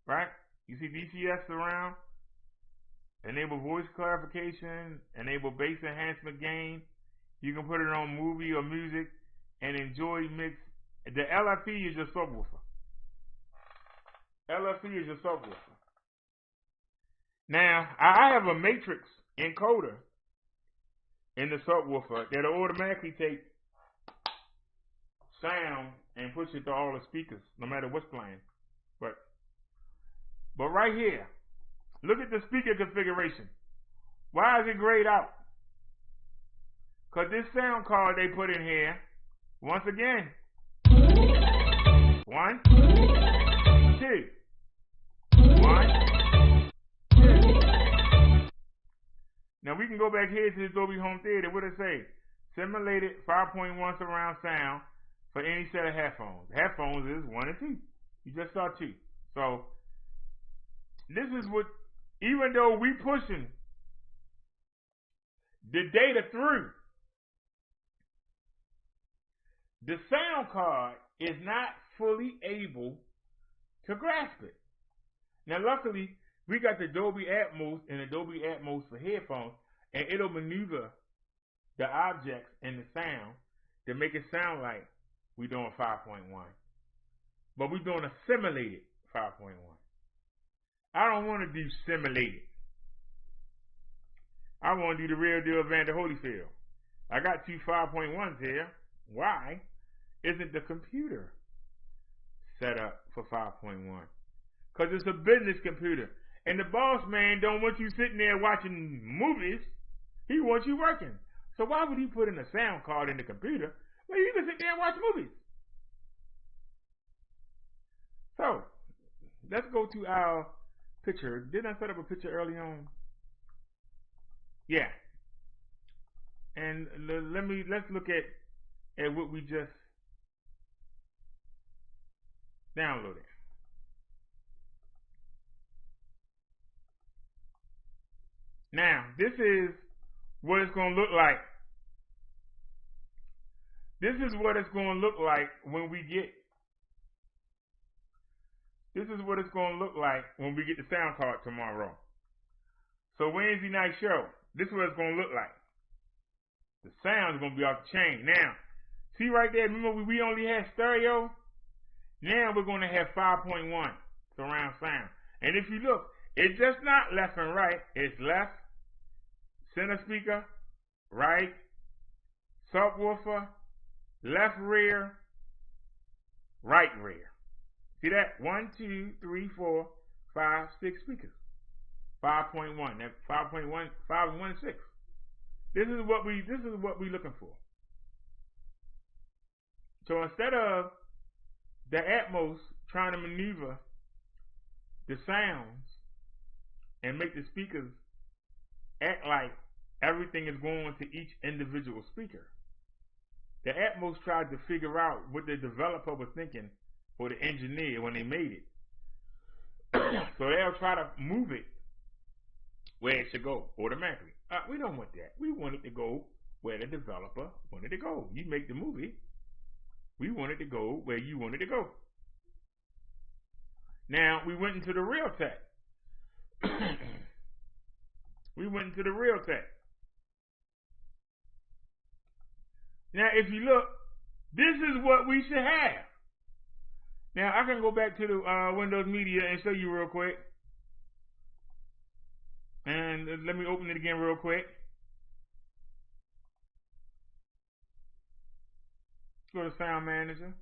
right? You see DTS surround, enable voice clarification, enable bass enhancement gain. You can put it on movie or music and enjoy mix. The LFE is your subwoofer. LFE is your subwoofer. Now, I have a matrix encoder in the subwoofer that'll automatically take sound and push it to all the speakers, no matter what's playing. But right here, look at the speaker configuration. Why is it grayed out? Because this sound card they put in here, once again, 1, 2, 1, 2. Now we can go back here to this Dolby Home Theater. What does it say? Simulated 5.1 surround sound for any set of headphones. Headphones is 1 and 2. You just saw 2. So this is what, even though we pushing the data through, the sound card is not fully able to grasp it. Now luckily, we got the Dolby Atmos and the Dolby Atmos for headphones, and it'll maneuver the objects and the sound to make it sound like we're doing 5.1. But we're doing a simulated 5.1. I don't want to do simulated. I want to do the real deal Vander Holyfield. I got 2 5.1s here. Why isn't the computer set up for 5.1? Because it's a business computer. And the boss man don't want you sitting there watching movies. He wants you working. So why would he put in a sound card in the computer where you can sit there and watch movies? So, let's go to our picture. Didn't I set up a picture early on? Yeah. And let's look at what we just downloaded. Now, this is what it's going to look like. This is what it's going to look like when we get. This is what it's going to look like when we get the sound card tomorrow. So Wednesday night show, this is what it's going to look like. The sound is going to be off the chain. Now, see right there, remember we only had stereo? Now we're going to have 5.1 surround sound. And if you look, it's just not left and right. It's left, center speaker, right, subwoofer, left rear, right rear. See that? 1, 2, 3, 4, 5, 6 speakers. 5.1. That 5.1, 5 and 1 is 6. This is what we looking for. So instead of the Atmos trying to maneuver the sounds and make the speakers act like everything is going to each individual speaker, the Atmos tried to figure out what the developer was thinking or the engineer when they made it. So they'll try to move it where it should go automatically. We don't want that. We want it to go where the developer wanted to go. You make the movie. We want it to go where you want it to go. Now, we went into the real tech. We went into the real tech. Now, if you look, this is what we should have. Now, I can go back to the Windows Media and show you real quick. And let me open it again real quick. Go to Sound Manager.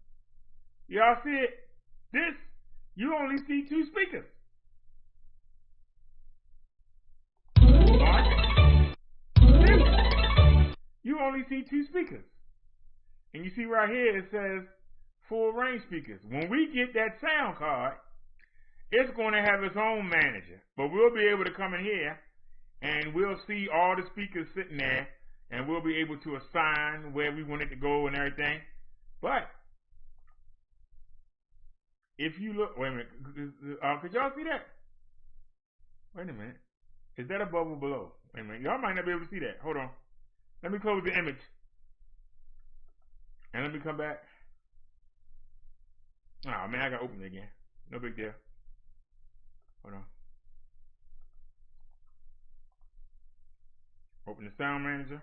Y'all see it? This, you only see 2 speakers. You only see 2 speakers. And you see right here it says full range speakers. When we get that sound card, it's going to have its own manager. But we'll be able to come in here and we'll see all the speakers sitting there and we'll be able to assign where we want it to go and everything. But if you look, wait a minute, could y'all see that? Wait a minute. Is that above or below? Wait a minute. Y'all might not be able to see that. Hold on. Let me close the image. And let me come back. Oh man, I gotta open it again. No big deal. Hold on. Open the Sound Manager.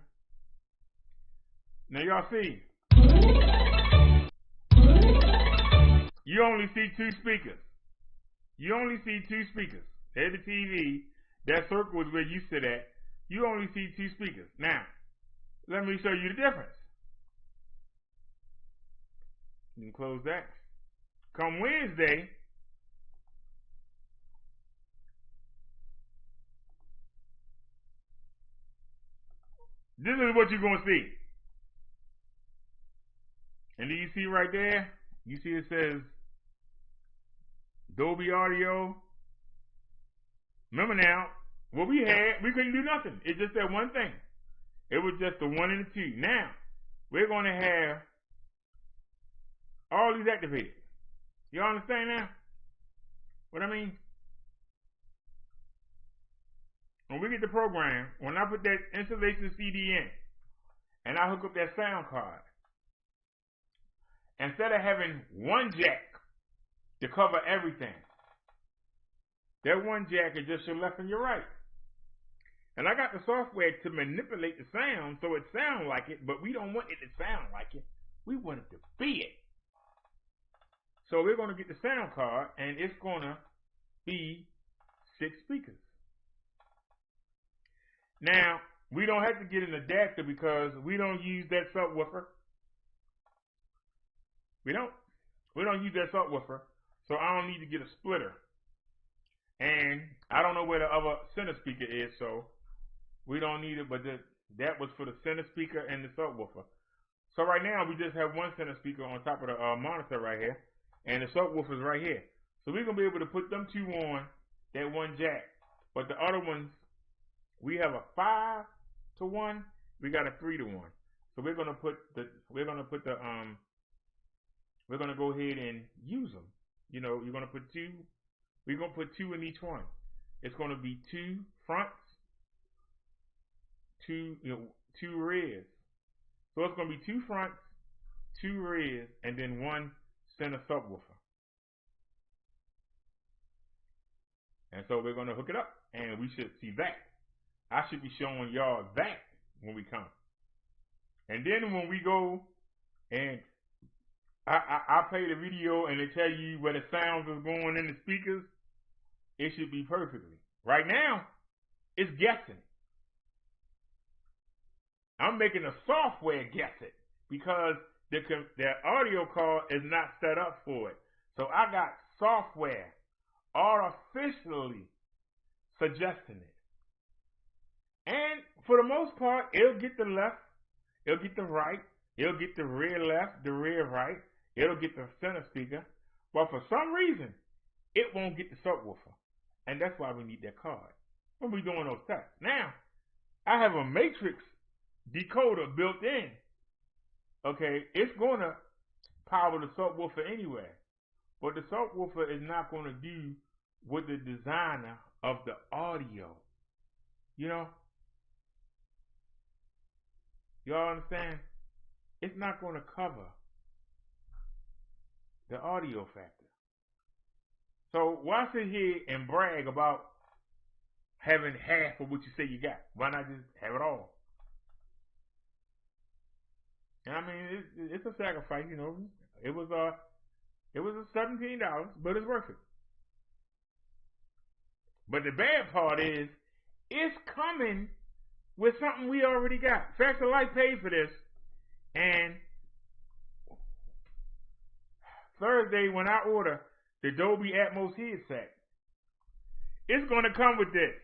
Now y'all see. You only see 2 speakers. You only see 2 speakers. There's the TV. That circle is where you sit at. You only see 2 speakers. Now, let me show you the difference. You can close that. Come Wednesday, this is what you're going to see. And do you see right there? You see it says Dolby Audio. Remember now, what we had, we couldn't do nothing. It's just that one thing. It was just the 1 and the 2. Now, we're going to have all these activated. You understand now? What I mean? When we get the program, when I put that installation CD in, and I hook up that sound card, instead of having one jack to cover everything, that one jack is just your left and your right. And I got the software to manipulate the sound so it sounds like it, but we don't want it to sound like it. We want it to be it. So we're going to get the sound card, and it's going to be 6 speakers. Now, we don't have to get an adapter because we don't use that subwoofer. We don't use that subwoofer, so I don't need to get a splitter. And I don't know where the other center speaker is, so we don't need it, but that was for the center speaker and the subwoofer. So right now, we just have one center speaker on top of the monitor right here, and the subwoofer's right here. So we're going to be able to put them 2 on that one jack. But the other ones, we have a 5 to 1, we got a 3 to 1. So we're going to we're going to go ahead and use them. You know, you're going to put 2, we're going to put 2 in each one. It's going to be 2 fronts, two rears. So it's going to be 2 fronts, 2 rears, and then 1 center subwoofer. And so we're going to hook it up, and we should see that. I should be showing y'all that when we come. And then when we go and I play the video and they tell you where the sounds is going in the speakers, it should be perfectly. Right now, it's guessing. I'm making the software guess it because the audio card is not set up for it. So I got software artificially suggesting it. And for the most part, it'll get the left, it'll get the right, it'll get the rear left, the rear right, it'll get the center speaker. But for some reason, it won't get the subwoofer. And that's why we need that card when we're doing those tests. Now, I have a matrix decoder built in. Okay, it's going to power the subwoofer anyway. But the subwoofer is not going to do what the designer of the audio, you know? Y'all understand? It's not going to cover the audio factor. So why sit here and brag about having half of what you say you got? Why not just have it all? I mean, it's a sacrifice, you know. It was $17, but it's worth it. But the bad part is, it's coming with something we already got. Factor Life paid for this, and Thursday when I order the Dolby Atmos headset, it's going to come with this.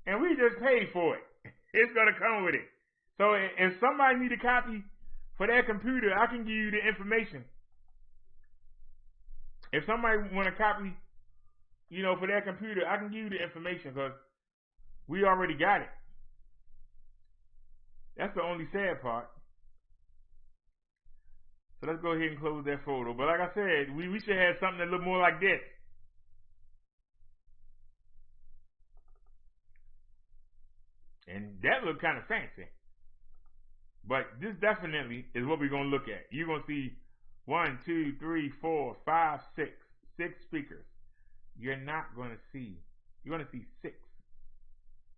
And we just paid for it. It's going to come with it. So if somebody need a copy for their computer, I can give you the information. If somebody want a copy, you know, for their computer, I can give you the information because we already got it. That's the only sad part. So let's go ahead and close that photo. But like I said, we should have something that look more like this. And that looked kind of fancy. But this definitely is what we're going to look at. You're going to see 1, 2, 3, 4, 5, 6. 6 speakers. You're not going to see. You're going to see 6.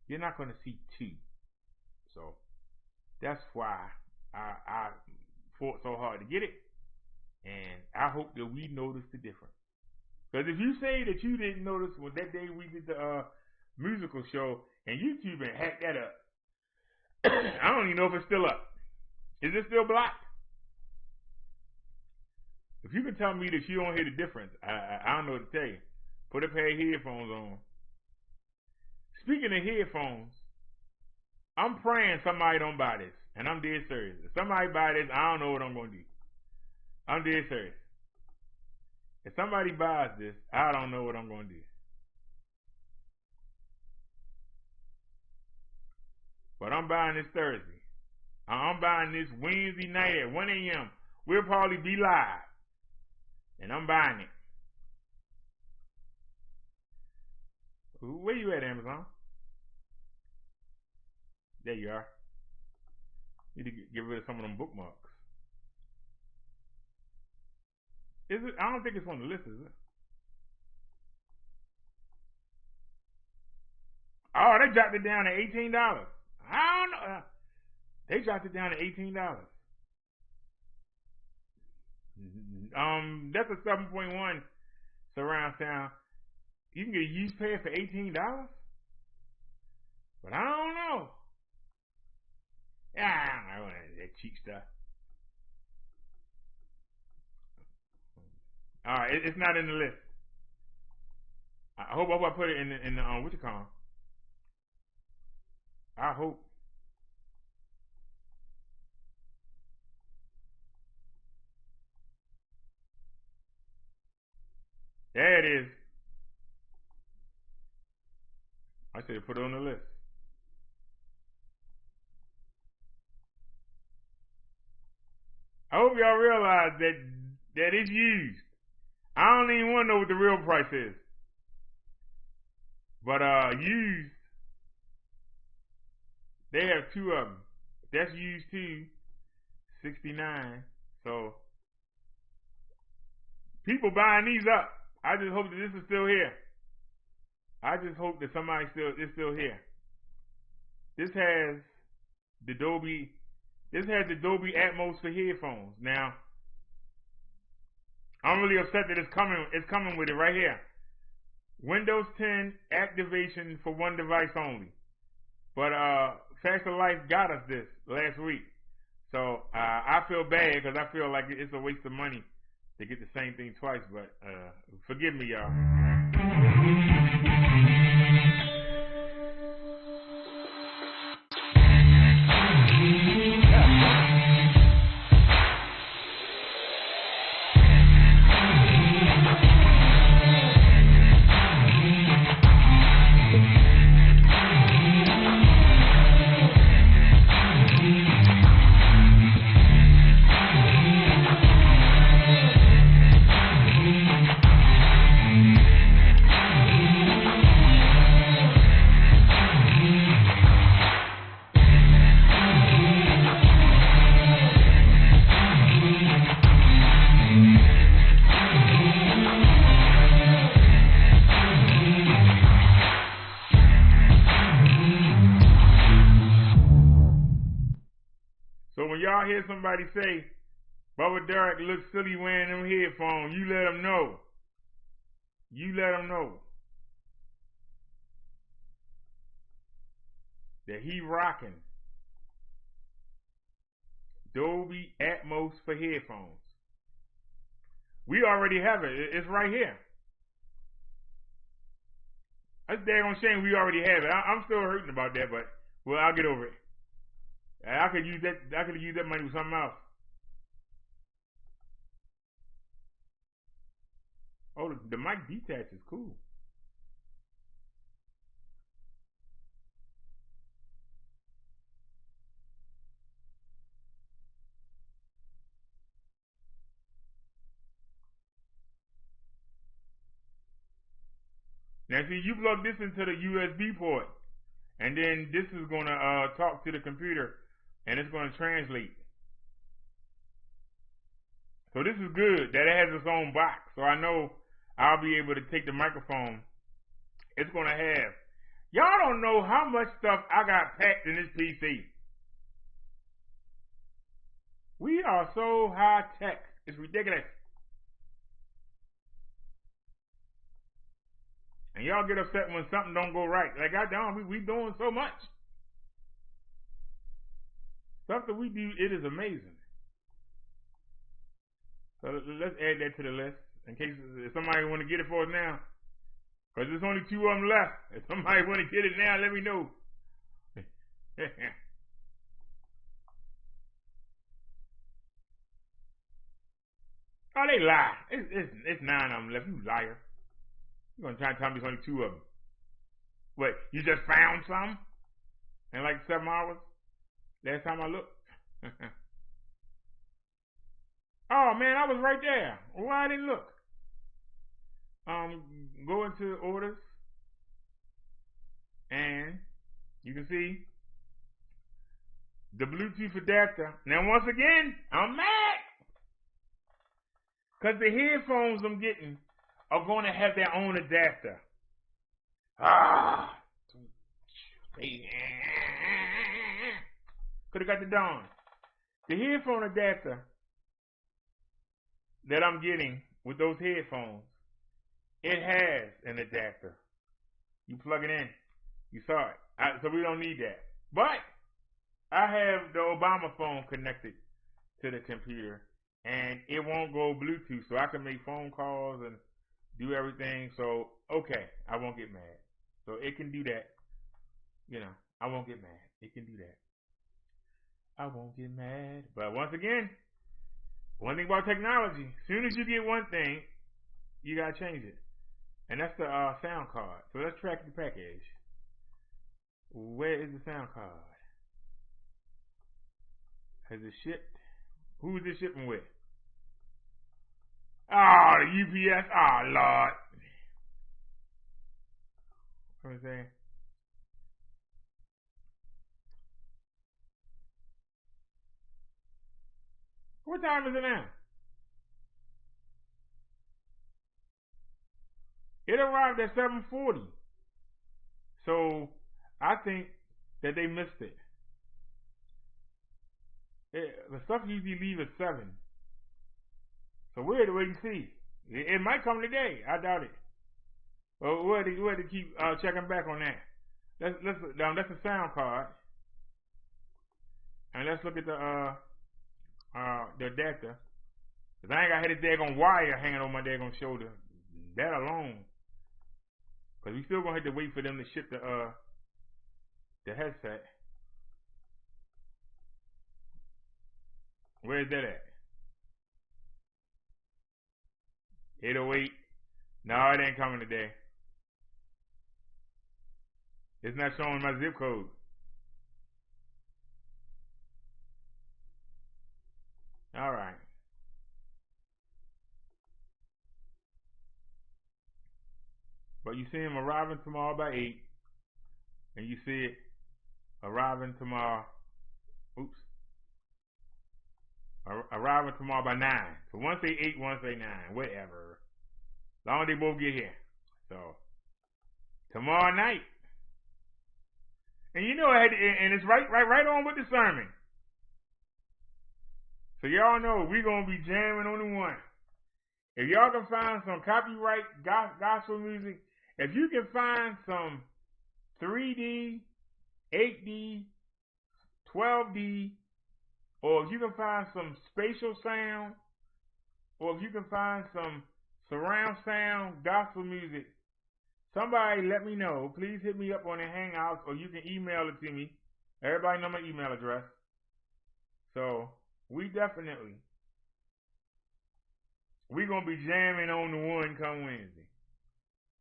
You're not going to see 2. So that's why I fought so hard to get it. And I hope that we notice the difference. Because if you say that you didn't notice when that day we did the musical show and YouTube and hacked that up, I don't even know if it's still up. Is it still blocked? If you can tell me that you don't hear the difference, I don't know what to tell you. Put a pair of headphones on. Speaking of headphones, I'm praying somebody don't buy this. And I'm dead serious. If somebody buy this, I don't know what I'm going to do. I'm dead serious. If somebody buys this, I don't know what I'm going to do. But I'm buying this Thursday. I'm buying this Wednesday night at 1 a.m. We'll probably be live. And I'm buying it. Where you at, Amazon? There you are. Need to get rid of some of them bookmarks. Is it? I don't think it's on the list, is it? Oh, they dropped it down to $18. I don't know. They dropped it down to $18. That's a 7.1 surround sound. You can get a used pair for $18? But I don't know. I don't know that cheap stuff. Alright, it's not in the list. I hope I put it in the what you call it? I hope. There it is. I said put it on the list. I hope y'all realize that it's used. I don't even want to know what the real price is. But used, They have two of them. That's used too. 69. So people buying these up. I just hope that this is still here. I just hope that somebody is still here. This has the Dolby Atmos for headphones. Now, I'm really upset that it's coming with it right here. Windows 10 activation for one device only. But Faster Life got us this last week. So I feel bad because I feel like it's a waste of money to get the same thing twice. But forgive me, y'all. So when y'all hear somebody say, Bubba Derrick looks silly wearing them headphones, you let them know. You let them know that he rocking Dolby Atmos for headphones. We already have it. It's right here. That's daggone shame we already have it. I'm still hurting about that, but well, I'll get over it. I could use that money for something else. Oh, the mic detach is cool. Now see, you plug this into the USB port, and then this is gonna talk to the computer, and it's gonna translate. So this is good that it has its own box. So I know I'll be able to take the microphone. It's gonna have. Y'all don't know how much stuff I got packed in this PC. We are so high tech. It's ridiculous. And y'all get upset when something don't go right. Like, goddamn, we doing so much. Stuff that we do, it is amazing. So let's add that to the list in case if somebody want to get it for us now. Because there's only 2 of them left. If somebody want to get it now, let me know. Oh, they lie. It's 9 of them left. You liar. You're going to try and tell me there's only 2 of them. What, you just found some? In like 7 hours? Last time I looked? Oh, man, I was right there. Why I didn't look? Go into orders. And you can see the Bluetooth adapter. Now, once again, I'm mad. Because the headphones I'm getting are going to have their own adapter. Could have got the dawn. The headphone adapter that I'm getting with those headphones, it has an adapter. You plug it in. You saw it. So we don't need that. But I have the Obama phone connected to the computer, and it won't go Bluetooth, so I can make phone calls and do everything. So, okay, I won't get mad. So it can do that. You know, I won't get mad. It can do that. I won't get mad. But once again, one thing about technology, as soon as you get one thing, you got to change it. And that's the sound card. So let's track the package. Where is the sound card? Has it shipped? Who is it shipping with? Oh, the UPS. Oh, Lord. What I'm saying? time is it now? It arrived at 7:40. So I think that they missed it. The stuff usually leave at 7. So we're to wait and see. It might come today. I doubt it. Well, we'll have to keep checking back on that. That's the sound card. And let's look at the adapter. Cause I ain't got this daggone wire hanging on my daggone shoulder. That alone. Cause we still gonna have to wait for them to ship the headset. Where's that at? 808. No, it ain't coming today. It's not showing my zip code. All right. But you see him arriving tomorrow by 8. And you see it arriving tomorrow. Oops. Arriving tomorrow by 9. So one say 8, one say 9. Whatever. As long as they both get here. So, tomorrow night. And you know, and it's right on with the sermon. So y'all know we're going to be jamming on the one. If y'all can find some copyright gospel music, if you can find some 3D, 8D, 12D, or if you can find some spatial sound, or if you can find some surround sound gospel music, somebody let me know. Please hit me up on the Hangouts, or you can email it to me. Everybody know my email address. So, we're going to be jamming on the one come Wednesday.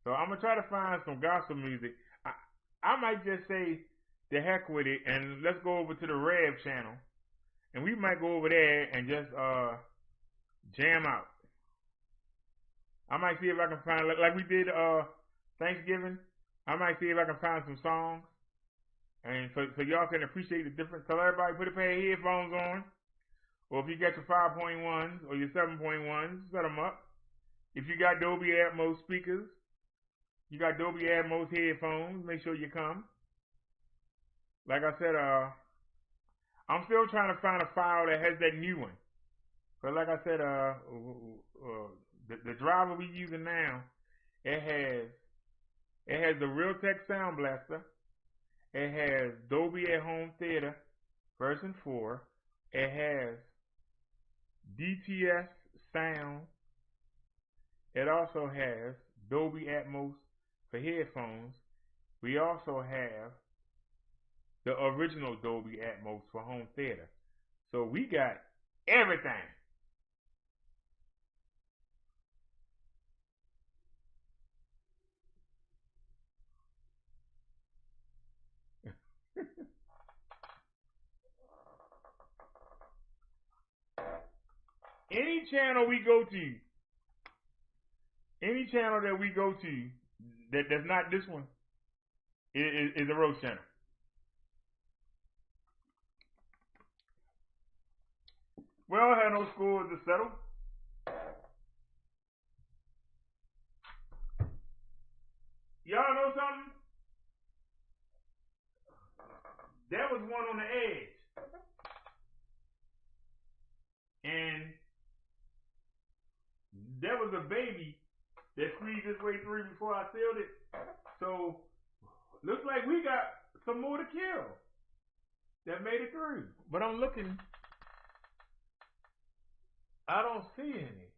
So, I'm going to try to find some gospel music. I might just say, the heck with it, and let's go over to the Rev channel. And we might go over there and just jam out. I might see if I can find, like we did Thanksgiving, I might see if I can find some songs. And so y'all can appreciate the difference. Tell everybody put a pair of headphones on. Or if you got your 5.1s or your 7.1s, set them up. If you got Dolby Atmos speakers, you got Dolby Atmos headphones, make sure you come. Like I said, I'm still trying to find a file that has that new one. But like I said, the driver we using now, it has the Realtek Sound Blaster. It has Dolby at Home Theater version 4. It has DTS sound. It also has Dolby Atmos for headphones. We also have the original Dolby Atmos for home theater. So we got everything. Any channel we go to, any channel that we go to that's not this one is a roast channel. We don't have no scores to settle. Y'all know something? There was one on the edge. And there was a baby that squeezed its way through before I sealed it. So, looks like we got some more to kill that made it through. But I'm looking. I don't see any.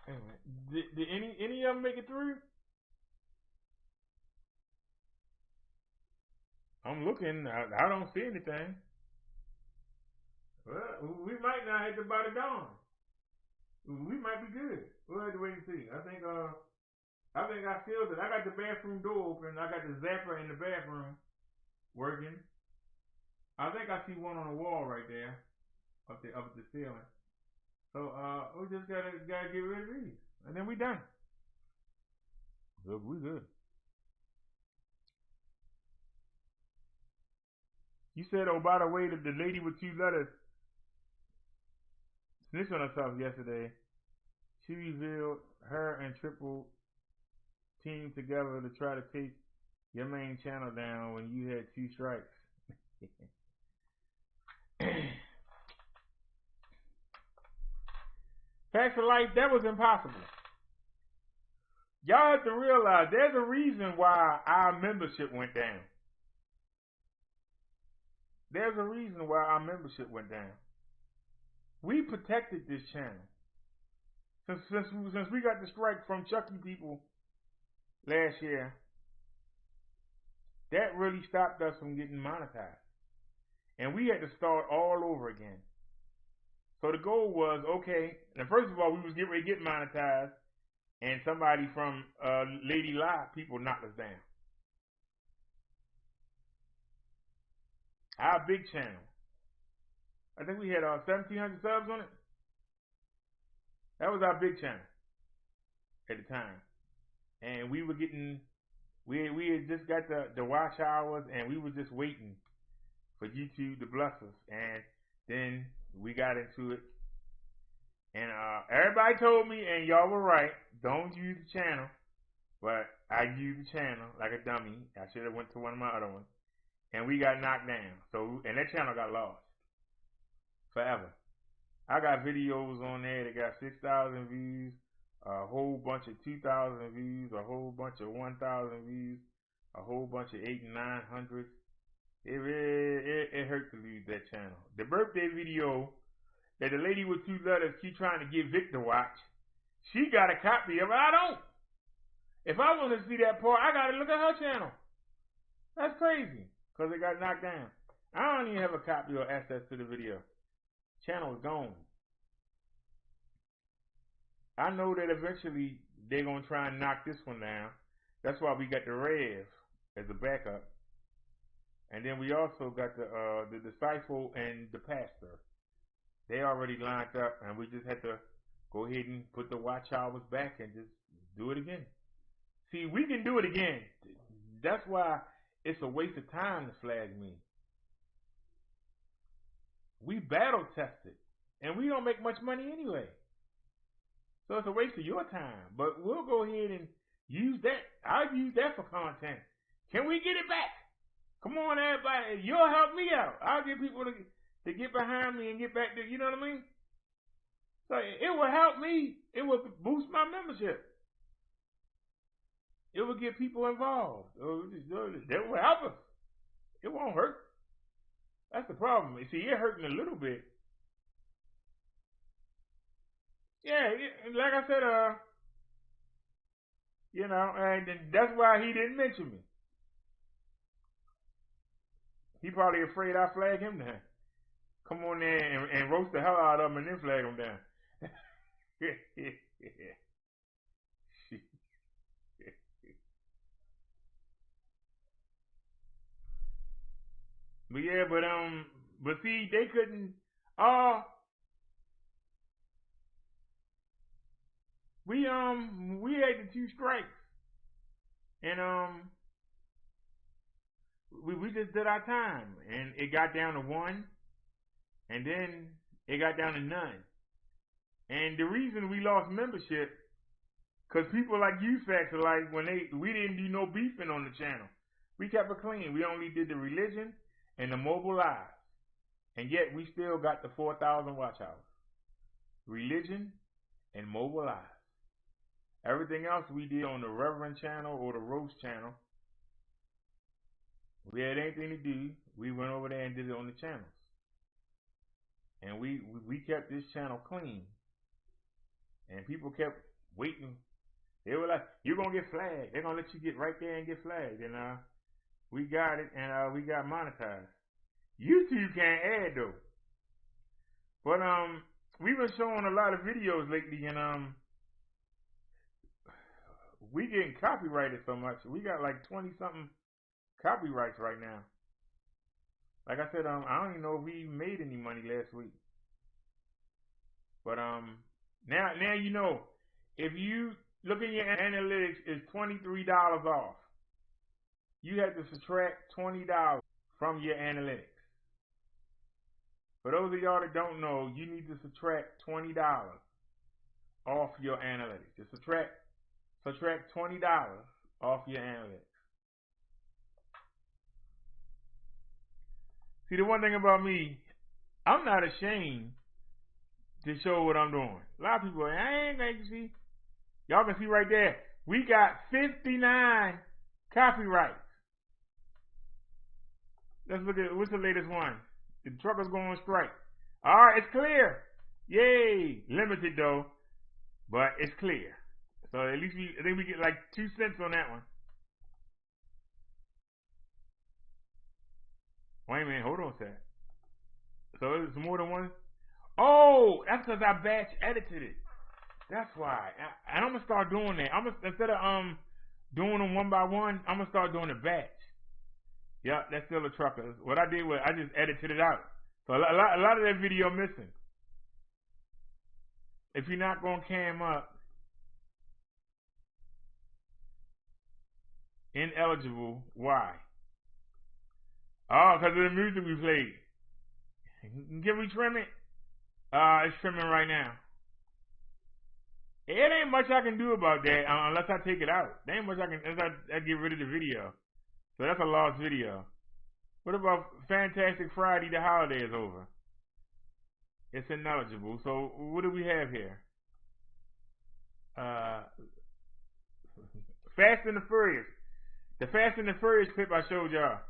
Anyway, did any of them make it through? I'm looking. I don't see anything. Well, we might not have to buy the dawn. We might be good. We'll have to wait and see. I think I sealed it. I got the bathroom door open. I got the zapper in the bathroom working. I think I see one on the wall right there, up at the ceiling. So we just gotta get rid of these, and then we done. So we good. You said, oh, by the way, that the lady with 2 letters snitched on herself yesterday. She revealed her and Triple teamed together to try to take your main channel down when you had 2 strikes. Facts of life, that was impossible. Y'all have to realize there's a reason why our membership went down. There's a reason why our membership went down. We protected this channel. Since we got the strike from Chucky people last year, that really stopped us from getting monetized. And we had to start all over again. So the goal was, okay, now first of all, we was getting ready to get monetized, and somebody from Lady Live people knocked us down. Our big channel. I think we had 1,700 subs on it. That was our big channel at the time. And we were getting, we had just got the watch hours, and we were just waiting for YouTube to bless us. And then we got into it. And everybody told me, and y'all were right, don't use the channel. But I used the channel like a dummy. I should have went to one of my other ones. And we got knocked down. So, and that channel got lost forever. I got videos on there that got 6,000 views, a whole bunch of 2,000 views, a whole bunch of 1,000 views, a whole bunch of 800 and 900. It hurt to lose that channel. The birthday video that the lady with 2 letters keep trying to get Vic to watch, she got a copy of it. I don't. If I want to see that part, I got to look at her channel. That's crazy, because it got knocked down. I don't even have a copy or access to the video. Channel is gone. I know that eventually they're going to try and knock this one down. That's why we got the Rev as a backup. And then we also got the Disciple and the Pastor. They already lined up, and we just had to go ahead and put the watch hours back and just do it again. See, we can do it again. That's why it's a waste of time to flag me. We battle tested, and we don't make much money anyway. So it's a waste of your time. But we'll go ahead and use that. I'll use that for content. Can we get it back? Come on, everybody. You'll help me out. I'll get people to get behind me and get back there. You know what I mean? So it will help me. It will boost my membership. It will get people involved. That will help us. It won't hurt. That's the problem. You see, it's hurting a little bit. Yeah, like I said, you know, and that's why he didn't mention me. He probably afraid I flag him down. Come on there and roast the hell out of him and then flag him down. But yeah, but see, they couldn't. We had the 2 strikes, and we just did our time, and it got down to 1, and then it got down to none. And the reason we lost membership, cause people like you, Facts of Life, we didn't do no beefing on the channel. We kept it clean. We only did the religion and the mobile live, and yet we still got the 4,000 watch hours. Religion and mobile live. Everything else we did on the Reverend channel or the Roast channel. We had anything to do, we went over there and did it on the channels. And we kept this channel clean. And people kept waiting. They were like, you're going to get flagged. They're going to let you get right there and get flagged. And we got it, and we got monetized. YouTube can't add, though. But we've been showing a lot of videos lately, and we getting copyrighted so much. We got like 20-something copyrights right now. Like I said, I don't even know if we made any money last week. But now you know, if you look in your analytics, it's $23 off. You have to subtract $20 from your analytics. For those of y'all that don't know, you need to subtract $20 off your analytics. Just subtract $20 off your analytics. See, the one thing about me, I'm not ashamed to show what I'm doing. A lot of people, I ain't going to see. Y'all can see right there, we got 59 copyrights. Let's look at, what's the latest one? The truckers going on strike. All right, it's clear. Yay. Limited though, but it's clear. So at least I think we get like 2 cents on that one. Wait a minute, hold on a sec. So it's more than one? Oh, that's because I batch edited it. That's why. And I'm gonna start doing that. Instead of doing them one by one, I'm gonna start doing a batch. Yeah, that's still a trucker. What I did was I just edited it out. So a lot of that video missing. If you're not gonna cam up, ineligible. Why? Oh, because of the music we played. Can we trim it? It's trimming right now. It ain't much I can do about that unless I take it out. There ain't much I can, unless I get rid of the video. So that's a lost video. What about Fantastic Friday? The holiday is over. It's ineligible. So what do we have here? Fast and the Furious. The Fast and the Furious clip I showed y'all.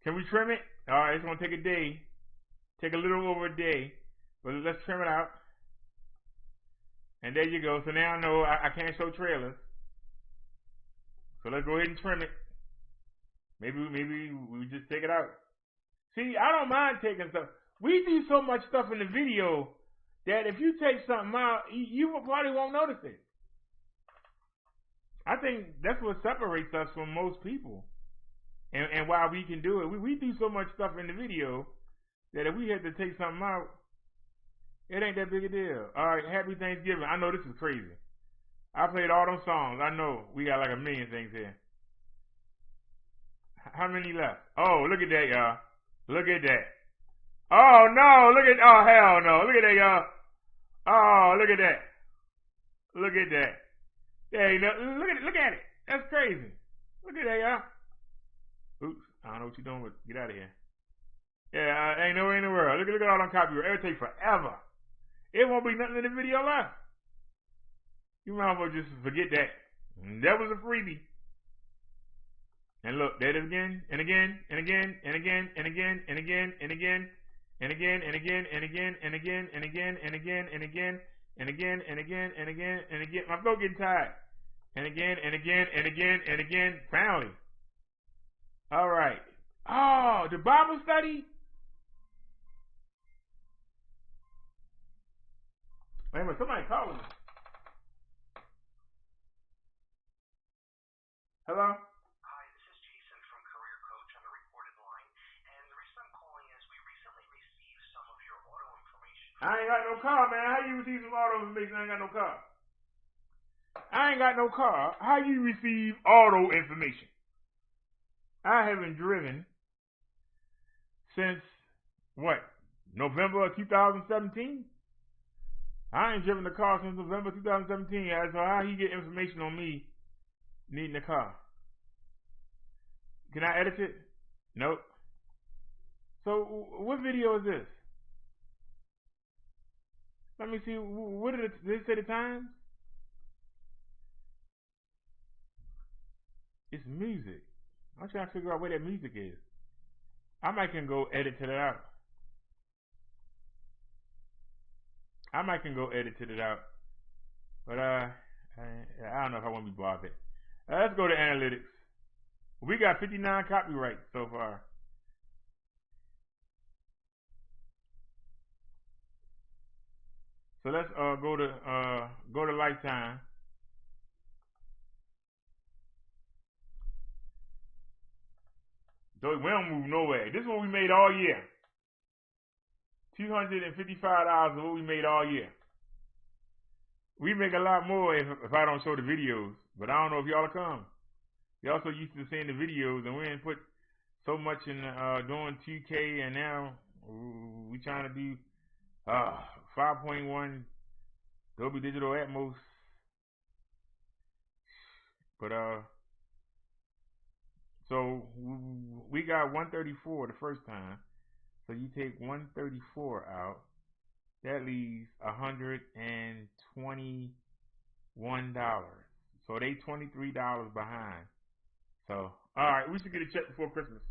Can we trim it? Alright, it's going to take a day. Take a little over a day. But let's trim it out. And there you go. So now I know I can't show trailers. So let's go ahead and trim it. Maybe we just take it out. See, I don't mind taking stuff. We do so much stuff in the video that if you take something out, you probably won't notice it. I think that's what separates us from most people. And why we can do it. We do so much stuff in the video that if we had to take something out, it ain't that big a deal. Alright, happy Thanksgiving. I know this is crazy. I played all them songs. I know we got like a million things here. How many left? Oh, look at that, y'all. Look at that. Oh, no. Oh, hell no. Look at that, y'all. Oh, look at that. Look at that. There you go. Look at it. That's crazy. Look at that, y'all. Oops. I don't know what you're doing, but get out of here. Yeah, ain't nowhere in the world. Look at all them copyright. It'll take forever. It won't be nothing in the video left. You might as well just forget that. That was a freebie. And look, there it is again, and again, and again, and again, and again, and again, and again, and again, and again, and again, and again, and again, and again, and again, and again, and again, and again, and again. My throat getting tired. And again, and again, and again, and again. Finally. All right. Oh, the Bible study. Wait a minute, somebody calling me. Hello? Hi, this is Jason from Career Coach on the recorded line. And the reason I'm calling is we recently received some of your auto information. I ain't got no car, man. How you receive some auto information? I ain't got no car. I ain't got no car. How you receive auto information? I haven't driven since, what, November of 2017? I ain't driven the car since November 2017. So how he get information on me needing a car? Can I edit it? Nope. So what video is this? Let me see. What did it say the time? It's music. I'm trying to figure out where that music is. I might can go edit it out. But I don't know if I want to be bothered. Let's go to analytics. We got 59 copyrights so far. So let's go to lifetime. So we don't move nowhere. This is what we made all year. $255 is what we made all year. We make a lot more if I don't show the videos. But I don't know if y'all will come. Y'all so used to seeing the videos, and we didn't put so much in doing 2K, and now We trying to do 5.1 Dolby Digital Atmos. But so we got 134 the first time. So you take 134 out, that leaves $121. So they $23 behind. So all right, we should get a check before Christmas.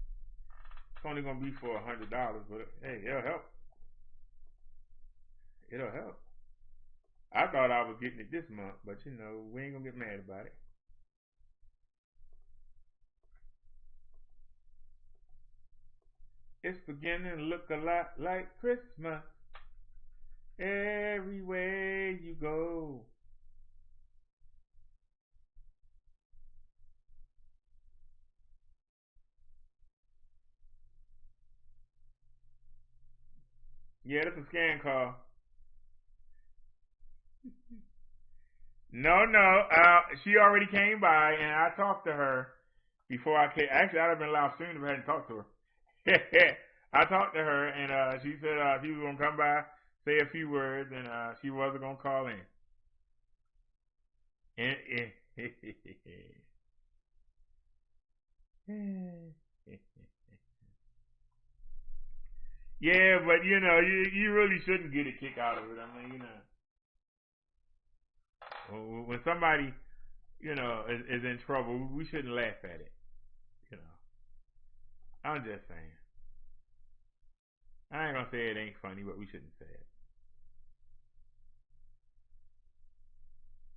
It's only gonna be for $100, but hey, it'll help. It'll help. I thought I was getting it this month, but you know, we ain't gonna get mad about it. It's beginning to look a lot like Christmas everywhere you go. Yeah, that's a scan call. No, she already came by, and I talked to her before I came. Actually, I'd have been live soon if I hadn't talked to her. I talked to her, and she said she was going to come by, say a few words, and she wasn't going to call in. Yeah, but you know, you really shouldn't get a kick out of it. I mean, you know, when somebody, you know, is in trouble, we shouldn't laugh at it. You know, I'm just saying. I ain't gonna say it ain't funny, but we shouldn't say it.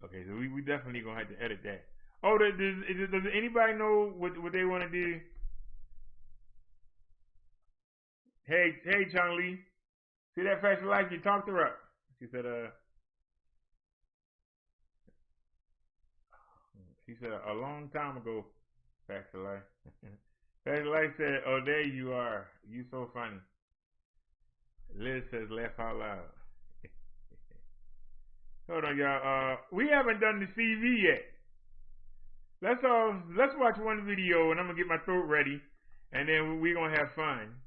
Okay, so we definitely gonna have to edit that. Oh, does anybody know what they want to do? Hey, Chung Lee, see that Fashion Life? You talked to her up. She said, a long time ago, Fashion Life. Fashion Life said, oh, there you are. You so funny. Liz says, laugh out loud. Hold on, y'all. We haven't done the CV yet. Let's watch one video, and I'm gonna get my throat ready, and then we're gonna have fun.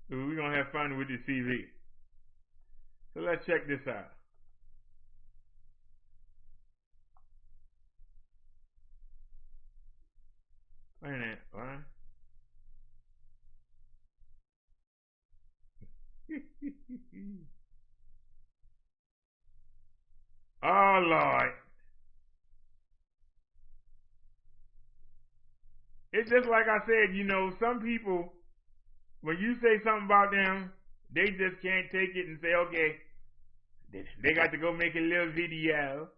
We're gonna have fun with the CV. So let's check this out. Wait a minute, what? Oh, Lord. It's just like I said, you know, some people, when you say something about them, they just can't take it and say, okay, they got to go make a little video.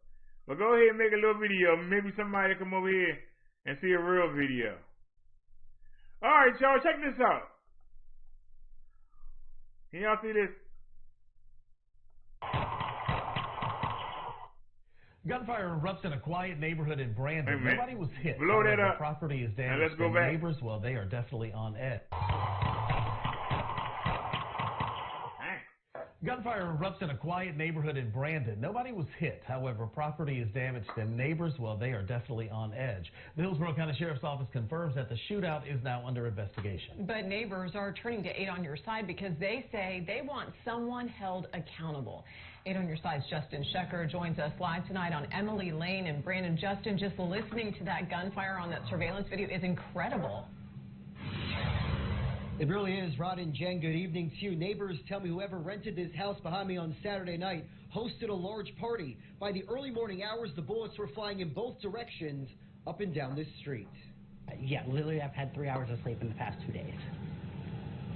Well, go ahead and make a little video. Maybe somebody come over here and see a real video. All right, y'all, check this out. Can y'all see this? Gunfire erupts in a quiet neighborhood in Brandon. Nobody was hit. Blow that up. Property is damaged. Now let's go back. Neighbors, well, they are definitely on edge. Gunfire erupts in a quiet neighborhood in Brandon. Nobody was hit. However, property is damaged and neighbors, well, they are definitely on edge. The Hillsborough County Sheriff's Office confirms that the shootout is now under investigation. But neighbors are turning to 8 on Your Side because they say they want someone held accountable. 8 on Your Side's Justin Shecker joins us live tonight on Emily Lane in Brandon. Justin, just listening to that gunfire on that surveillance video is incredible. It really is. Rod and Jen, good evening to you. Neighbors tell me whoever rented this house behind me on Saturday night hosted a large party. By the early morning hours, the bullets were flying in both directions up and down this street. Yeah, literally I've had 3 hours of sleep in the past 2 days.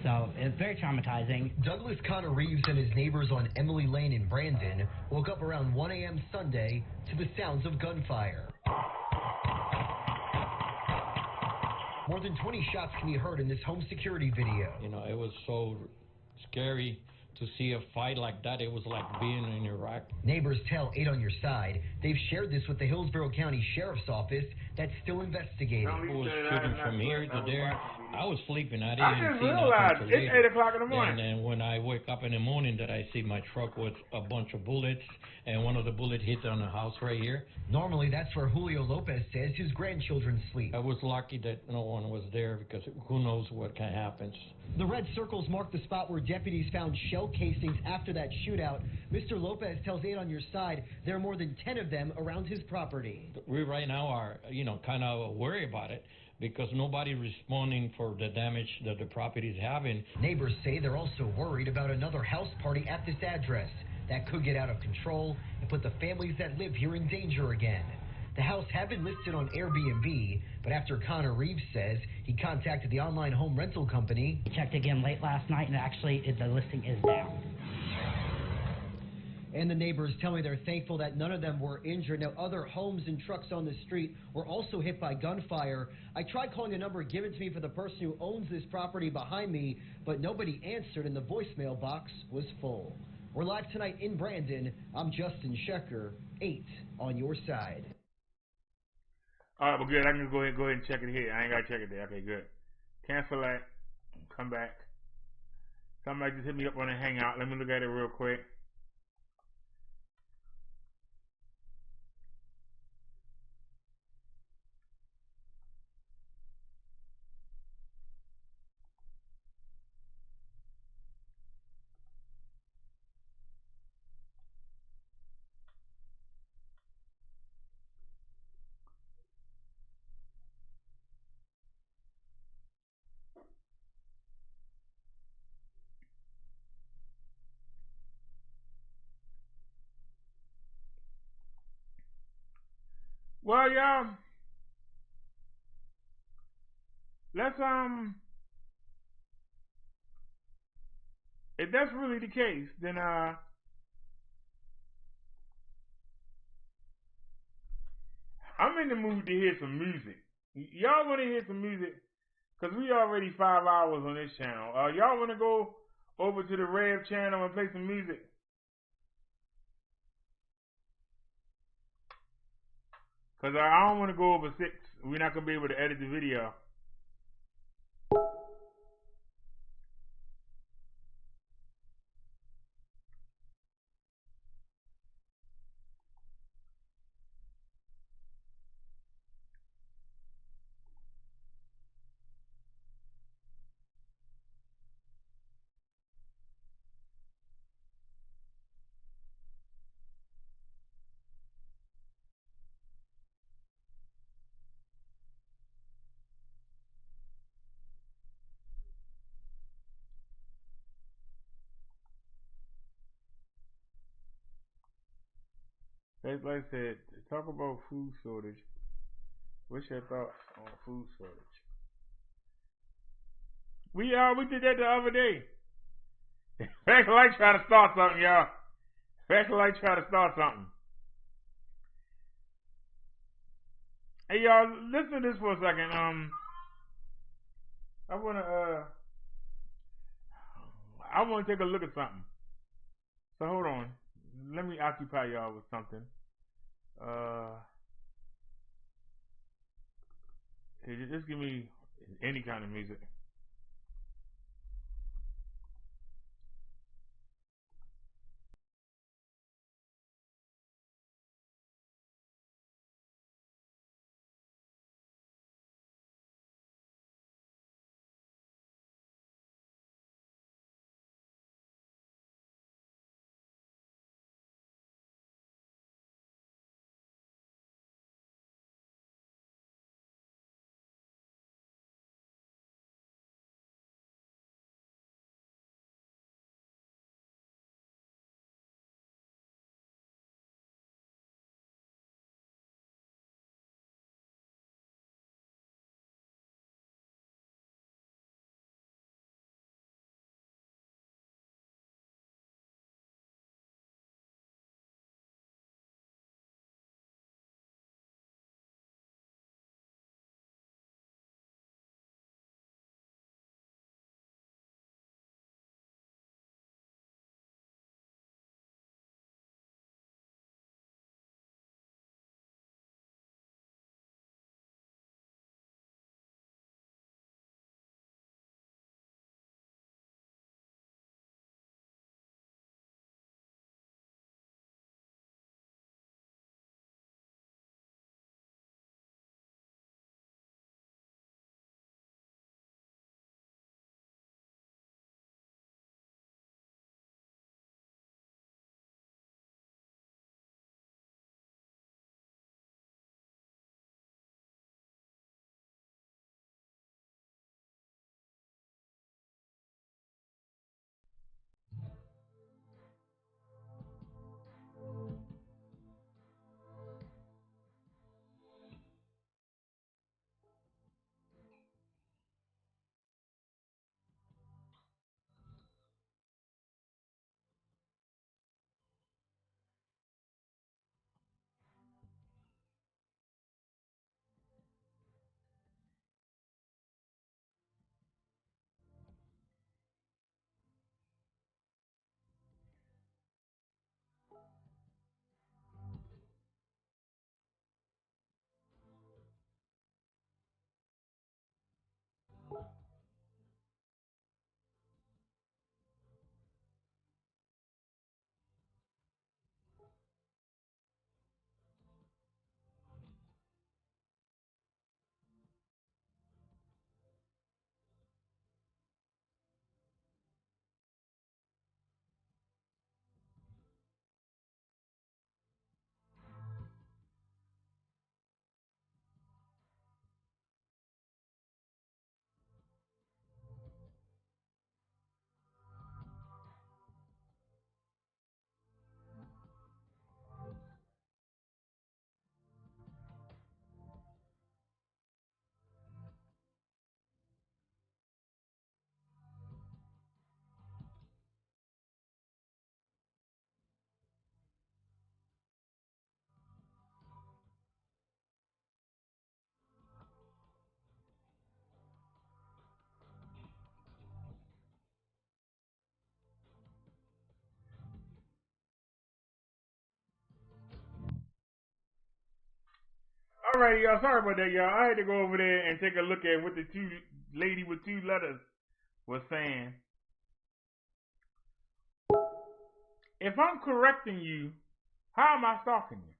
So it's very traumatizing. Douglas Connor Reeves and his neighbors on Emily Lane in Brandon woke up around 1 a.m. Sunday to the sounds of gunfire. More than 20 shots can be heard in this home security video. You know, it was so scary to see a fight like that, it was like being in Iraq. Neighbors tell 8 on Your Side they've shared this with the Hillsborough County Sheriff's Office that's still investigating. Who was shooting from here to there? I was sleeping. I I didn't just see realized nothing till it's later. 8 o'clock in the morning. And then when I wake up in the morning, that I see my truck with a bunch of bullets, and one of the bullets hit on the house right here. Normally, that's where Julio Lopez says his grandchildren sleep. I was lucky that no one was there, because who knows what can happen. The red circles mark the spot where deputies found shell casings after that shootout. Mr. Lopez tells 8 on Your Side there are more than 10 of them around his property. We right now are, kind of worried about it, because nobody responding for the damage that the property is having. Neighbors say they're also worried about another house party at this address that could get out of control and put the families that live here in danger again. The house had been listed on Airbnb, but after Connor Reeves says he contacted the online home rental company. We checked again late last night, and actually the listing is down. And the neighbors tell me they're thankful that none of them were injured. Now, other homes and trucks on the street were also hit by gunfire. I tried calling a number given to me for the person who owns this property behind me, but nobody answered, and the voicemail box was full. We're live tonight in Brandon. I'm Justin Shecker, 8 on Your Side. All right, well, good. I can go ahead and check it here. I ain't got to check it there. Okay, good. Cancel that. Come back. Somebody just hit me up on a hangout. Let me look at it real quick. Well, y'all, let's, if that's really the case, then, I'm in the mood to hear some music. Y'all want to hear some music? Because we already 5 hours on this channel. Y'all want to go over to the Rev channel and play some music? Because I don't want to go over 6. We're not going to be able to edit the video. Like I said, talk about food shortage. What's your thoughts on food shortage? We did that the other day. Act like trying to start something, y'all. Act like trying to start something. Hey, y'all, listen to this for a second. I wanna take a look at something. So hold on. Let me occupy y'all with something. Just give me any kind of music. All right, y'all. Sorry about that, y'all. I had to go over there and take a look at what the lady with 2 letters was saying. If I'm correcting you, how am I stalking you?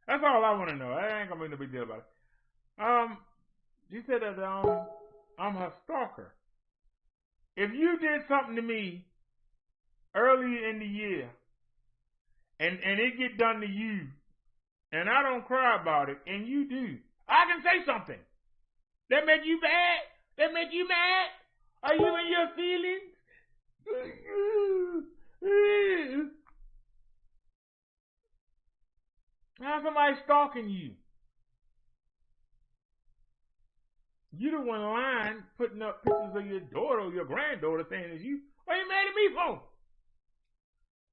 That's all I want to know. I ain't gonna make no big deal about it. She said that I'm her stalker. If you did something to me early in the year, and it get done to you, and I don't cry about it, and you do, I can say something. That make you bad? That make you mad? Are you in your feelings? How's somebody stalking you? You the one lying, putting up pictures of your daughter or your granddaughter saying it's you. Why are you mad at me for?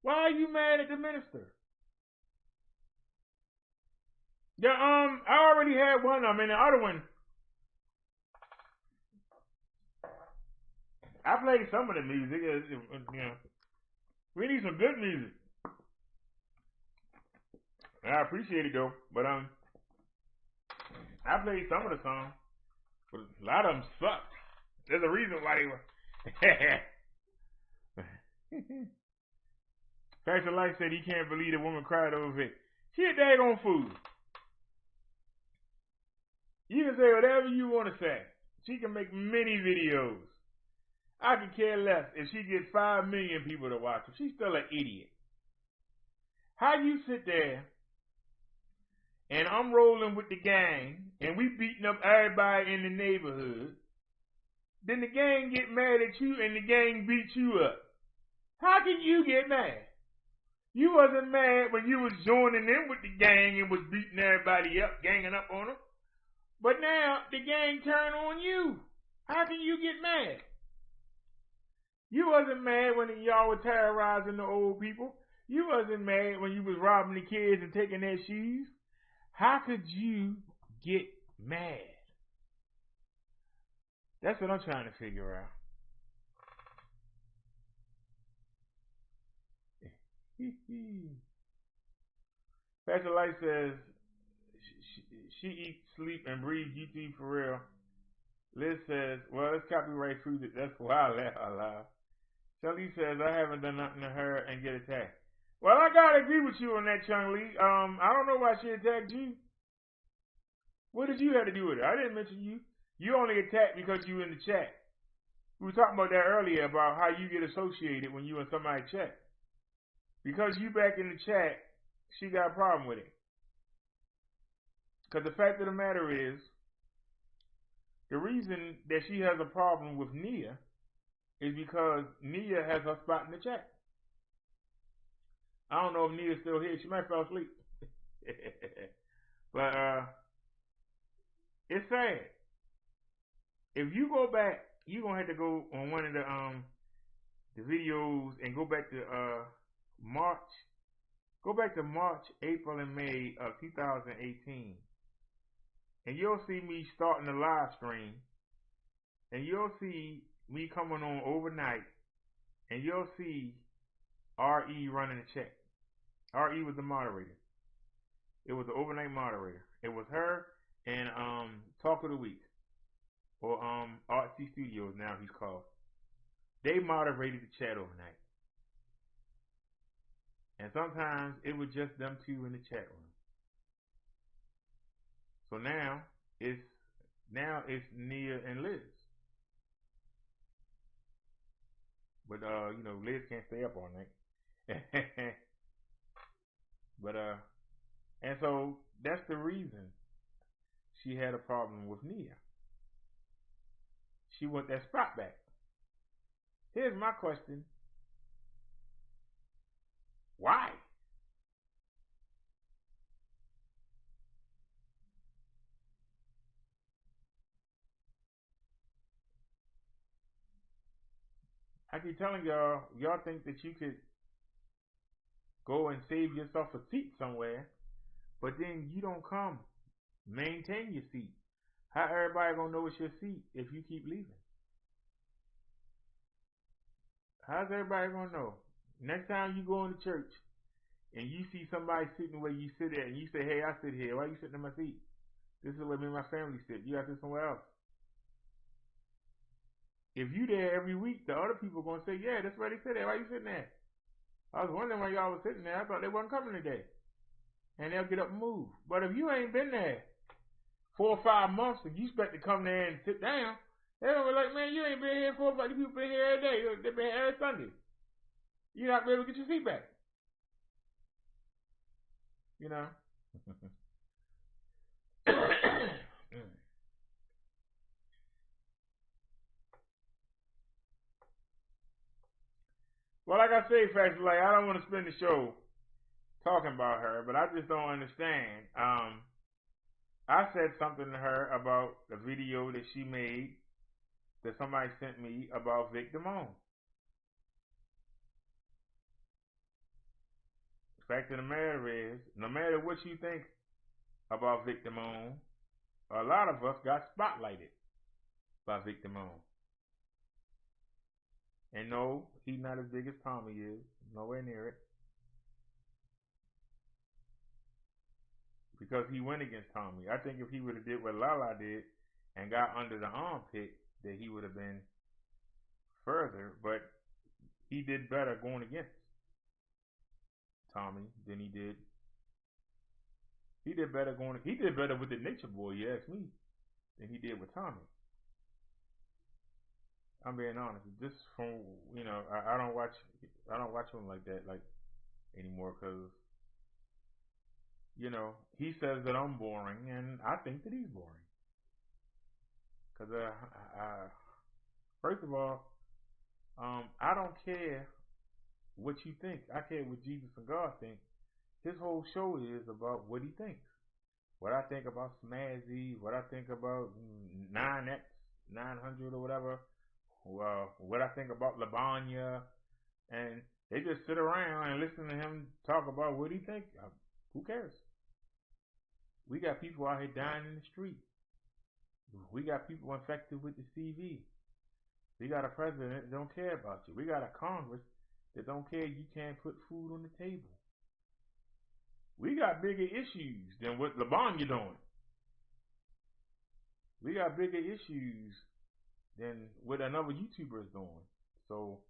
Why are you mad at the minister? Yeah, I already had one. I mean, the other one, I played some of the music. You know, we need some good music. I appreciate it though, but I played some of the songs, but a lot of them sucked. There's a reason why they were. Pastor Light said he can't believe the woman cried over it. She a daggone fool. You can say whatever you want to say. She can make many videos. I could care less if she gets 5 million people to watch her. She's still an idiot. How you sit there and I'm rolling with the gang and we beating up everybody in the neighborhood, then the gang get mad at you and the gang beat you up. How can you get mad? You wasn't mad when you was joining in with the gang and was beating everybody up, ganging up on them. But now the gang turn on you. How can you get mad? You wasn't mad when y'all were terrorizing the old people. You wasn't mad when you was robbing the kids and taking their shoes. How could you get mad? That's what I'm trying to figure out. Pastor Light says she eats, sleep, and breathes GT for real. Liz says, well, it's copyright free. That's why I laugh out loud. Chung Lee says, I haven't done nothing to her and get attacked. Well, I gotta agree with you on that, Chung Lee. I don't know why she attacked you. What did you have to do with it? I didn't mention you. You only attacked because you in the chat. We were talking about that earlier about how you get associated when you in somebody's chat. Because you back in the chat, she got a problem with it. Because the fact of the matter is, the reason that she has a problem with Nia is because Nia has her spot in the chat. I don't know if Nia's still here. She might fall asleep. But it's sad. If you go back, you're going to have to go on one of the videos and go back to March. Go back to March, April, and May of 2018. And you'll see me starting the live stream. And you'll see me coming on overnight. And you'll see RE running the check. RE was the moderator. It was the overnight moderator. It was her and Talk of the Week. Or Artsy Studios, now he's called. They moderated the chat overnight. And sometimes it was just them two in the chat room. So now it's Nia and Liz. But you know, Liz can't stay up all night. But and so that's the reason she had a problem with Nia. She want that spot back. Here's my question. Why? I keep telling y'all think that you could go and save yourself a seat somewhere, but then you don't come. Maintain your seat. How everybody gonna know it's your seat if you keep leaving? How's everybody gonna know? Next time you go into church and you see somebody sitting where you sit at and you say, hey, I sit here, why are you sitting in my seat? This is where me and my family sit. You got to sit somewhere else. If you there every week, the other people going to say, yeah, that's where they sit there. Why you sitting there? I was wondering why y'all was sitting there. I thought they wasn't coming today. And they'll get up and move. But if you ain't been there 4 or 5 months and you expect to come there and sit down, they're going to be like, man, you ain't been here 4 or 5 people been here every day. They've been here every Sunday. You're not able to get your feet back. You know? Well, like I say, Facts, like, I don't want to spend the show talking about her, but I just don't understand. I said something to her about the video that she made that somebody sent me about Vic Damone. The fact of the matter is, no matter what you think about Vic Damone, a lot of us got spotlighted by Vic Damone. And no, he's not as big as Tommy is. Nowhere near it. Because he went against Tommy. I think if he would have did what Lala did and got under the armpit, that he would have been further. But he did better going against Tommy than he did. He did better with the Nature Boy, you ask me, than he did with Tommy. I'm being honest. Just from, you know, I don't watch him like that anymore, because, you know, he says that I'm boring, and I think that he's boring. Because first of all, I don't care what you think. I care what Jesus and God think. His whole show is about what he thinks. What I think about Smazzy, what I think about 9X, 900 or whatever. What I think about Labanya, and they just sit around and listen to him talk about what he thinks. Who cares? We got people out here dying in the street. We got people infected with the CV. We got a president that don't care about you. We got a Congress that don't care you can't put food on the table. We got bigger issues than what Labanya doing. We got bigger issues than what another YouTuber is doing. So,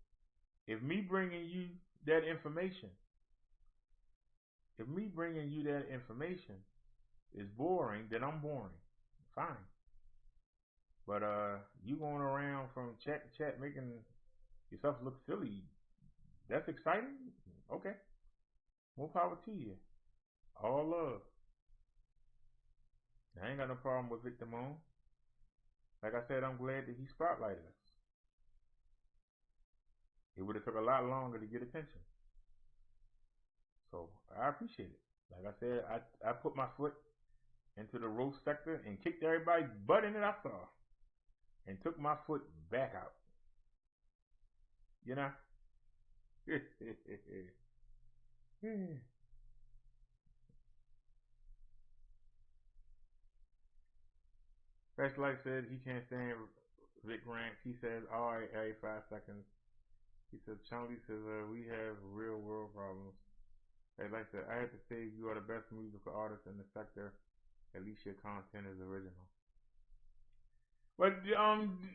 if me bringing you that information is boring, then I'm boring. Fine. But you going around from chat to chat making yourself look silly, that's exciting? Okay. More power to you. All love. I ain't got no problem with Vic Damone. Like I said, I'm glad that he spotlighted us. It would have took a lot longer to get attention. So, I appreciate it. Like I said, I put my foot into the roast sector and kicked everybody's butt in it I saw. And took my foot back out. You know? Fresh Life said he can't stand Vic Rants. He says, alright, every 5 seconds. He says, Chun-Li says, we have real world problems. Hey, like I said, I have to say you are the best musical artist in the sector. At least your content is original. But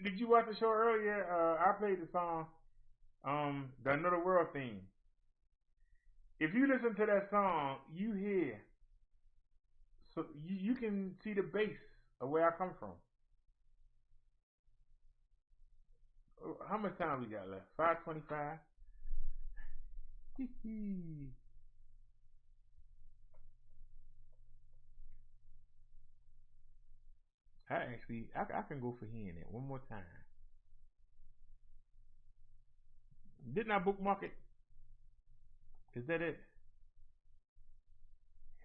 did you watch the show earlier? I played the song, the Another World theme. If you listen to that song, you hear, so you can see the bass of where I come from. How much time we got left? 5:25. I can go for hearing it one more time. Didn't I bookmark it? Is that it?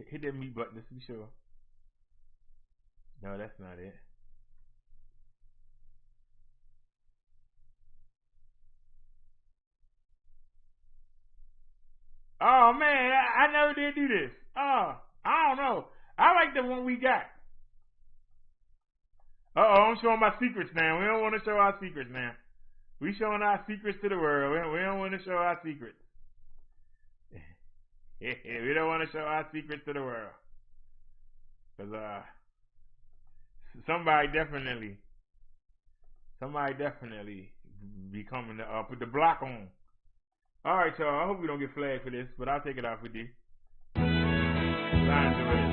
Hit that mute button just to be sure. No, that's not it. Oh man, I never did do this. Oh, I don't know. I like the one we got. I'm showing my secrets now. We don't want to show our secrets now. We showing our secrets to the world. We don't want to show our secrets. We don't want to show our secrets to the world. Cause somebody definitely be coming to put the block on. All right, y'all. I hope we don't get flagged for this, but I'll take it off with you. Lines are ready.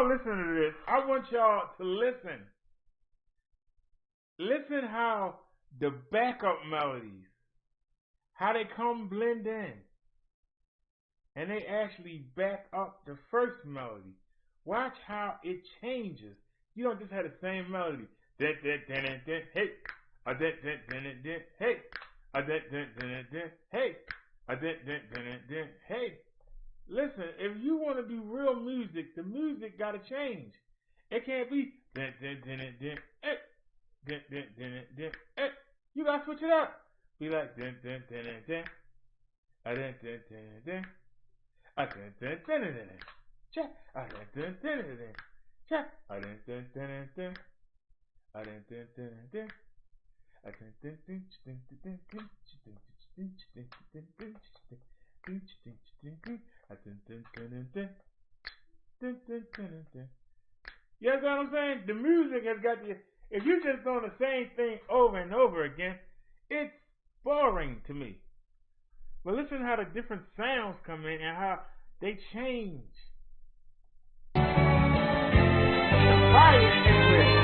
Listen to this. I want y'all to listen. Listen how the backup melodies, how they come blend in. And they actually back up the first melody. Watch how it changes. You don't just have the same melody. Hey. Hey. Hey. Hey. Listen, if you want to do real music, the music got to change. It can't be you got to switch it up. Be like you know what I'm saying? The music has got to, if you just doing the same thing over and over again, it's boring to me. But listen how the different sounds come in and how they change. The fire in this way.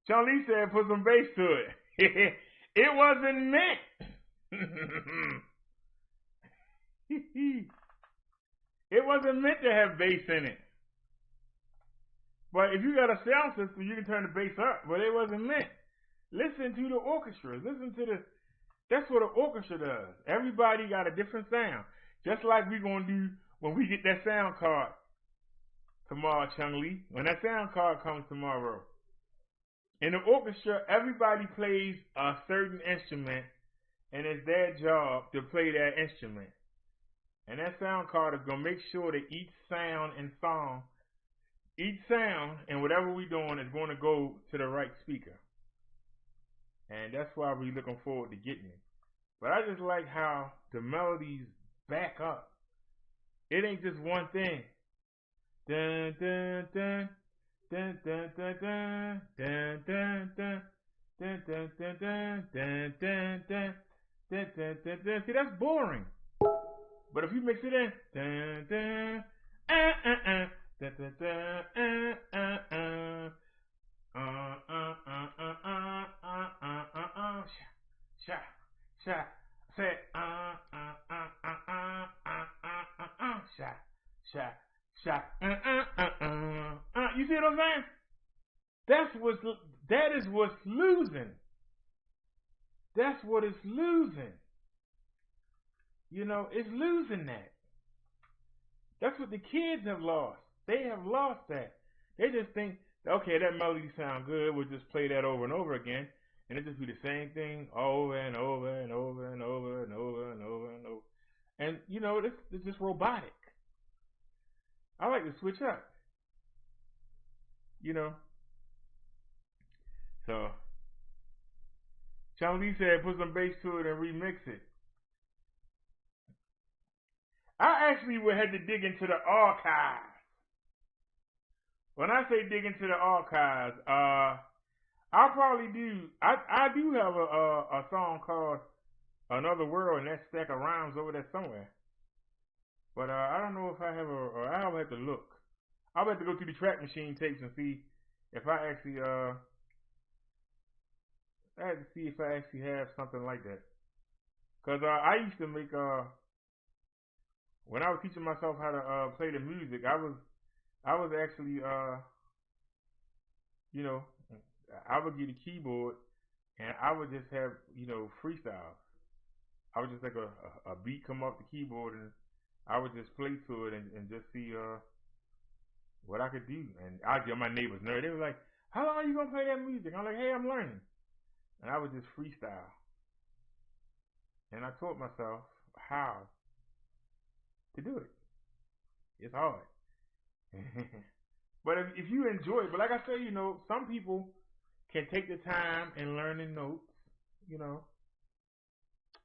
John Lee said put some bass to it. It wasn't meant. It wasn't meant to have bass in it. But if you got a sound system, you can turn the bass up. But it wasn't meant. Listen to the orchestra. Listen to the. That's what an orchestra does. Everybody got a different sound. Just like we're going to do when we get that sound card tomorrow, Chung Lee. When that sound card comes tomorrow. In the orchestra, everybody plays a certain instrument, and it's their job to play that instrument. And that sound card is going to make sure that each sound and song, each sound and whatever we're doing is going to go to the right speaker. And that's why we're looking forward to getting it. But I just like how the melodies back up. It ain't just one thing. Dun, dun, dun, dun, dun, dun, dun, dun, dun, dun, Dun, dun, dun, dun, dun, dun, dun, dun, dun, dun, dun. See, that's boring. But if you mix it in, dun, dun, dun, dun, dun, sha, sha, say, sha, sha, sha, you see what I'm saying? That is what's losing. That's what it's losing. You know, it's losing that. That's what the kids have lost. They have lost that. They just think, okay, that melody sounds good. We'll just play that over and over again, and it just be the same thing over and over and over and over and over and over and over. And you know, it's just robotic. I like to switch up. You know. So, Chun-Li said, put some bass to it and remix it. I actually would have to dig into the archives. When I say dig into the archives, I'll probably do. I do have a song called "Another World" and that stack of rhymes over there somewhere. But I don't know if I have I'll have to look. I'll have to go through the track machine tapes and see if I actually I have to see if I actually have something like that. Cause I used to make when I was teaching myself how to play the music, I was actually you know, I would get a keyboard and I would just have, you know, freestyles. I would just like a beat come off the keyboard and I would just play to it and just see what I could do. And I'd get my neighbors nervous. They were like, how long are you gonna play that music? I'm like, hey, I'm learning. And I would just freestyle. And I taught myself how to do it. It's hard. But if you enjoy it, but like I say, you know, some people can take the time and learn the notes, you know.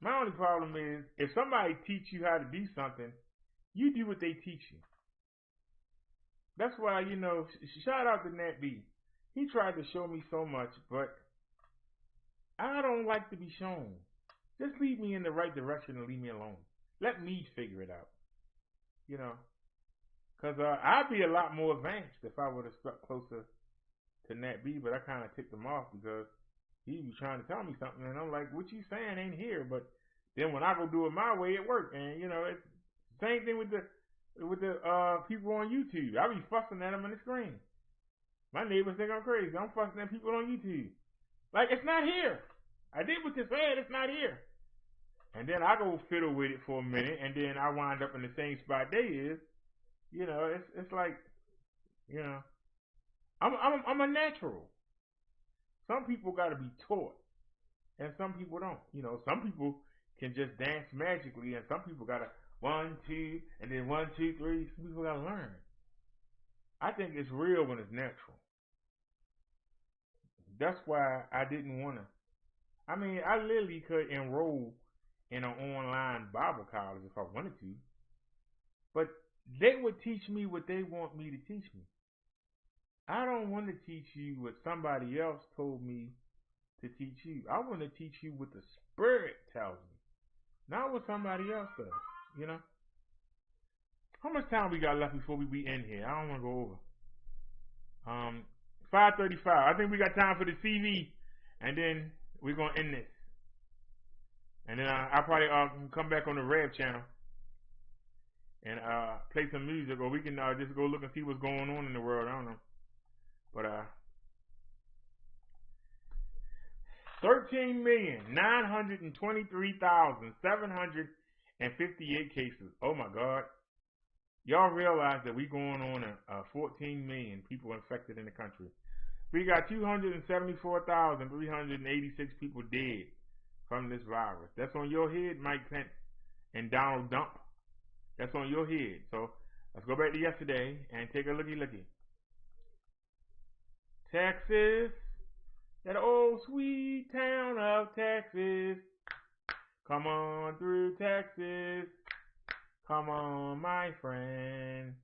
My only problem is if somebody teach you how to do something, you do what they teach you. That's why, you know, shout out to Nat B. He tried to show me so much, but I don't like to be shown. Just lead me in the right direction and leave me alone. Let me figure it out, you know. Because I'd be a lot more advanced if I would have stuck closer to Nat B, but I kind of ticked him off because he was trying to tell me something, and I'm like, what you saying ain't here. But then when I go do it my way, it worked. And, you know, it's the same thing with the people on YouTube. I be fussing at them on the screen. My neighbors think I'm crazy. I'm fussing at people on YouTube. Like, it's not here. I did what you said. It's not here. And then I go fiddle with it for a minute, and then I wind up in the same spot they is. You know, it's like, you know, I'm a natural. Some people got to be taught, and some people don't. You know, some people can just dance magically, and some people got to 1, 2, and then 1, 2, 3. Some people got to learn. I think it's real when it's natural. That's why I didn't want to. I mean, I literally could enroll in an online Bible college if I wanted to, but they would teach me what they want me to teach me. I don't want to teach you what somebody else told me to teach you. I want to teach you what the Spirit tells me, not what somebody else does, you know? How much time we got left before we end here? I don't want to go over. 5:35. I think we got time for the CV, and then we're going to end this. And then I'll probably come back on the Rev channel and play some music, or we can just go look and see what's going on in the world. I don't know. But 13,923,758 cases. Oh my God. Y'all realize that we going on 14 million people infected in the country. We got 274,386 people dead from this virus. That's on your head, Mike Pence and Donald Trump. That's on your head. So let's go back to yesterday and take a looky. Texas, that old sweet town of Texas. Come on through Texas. Come on, my friend.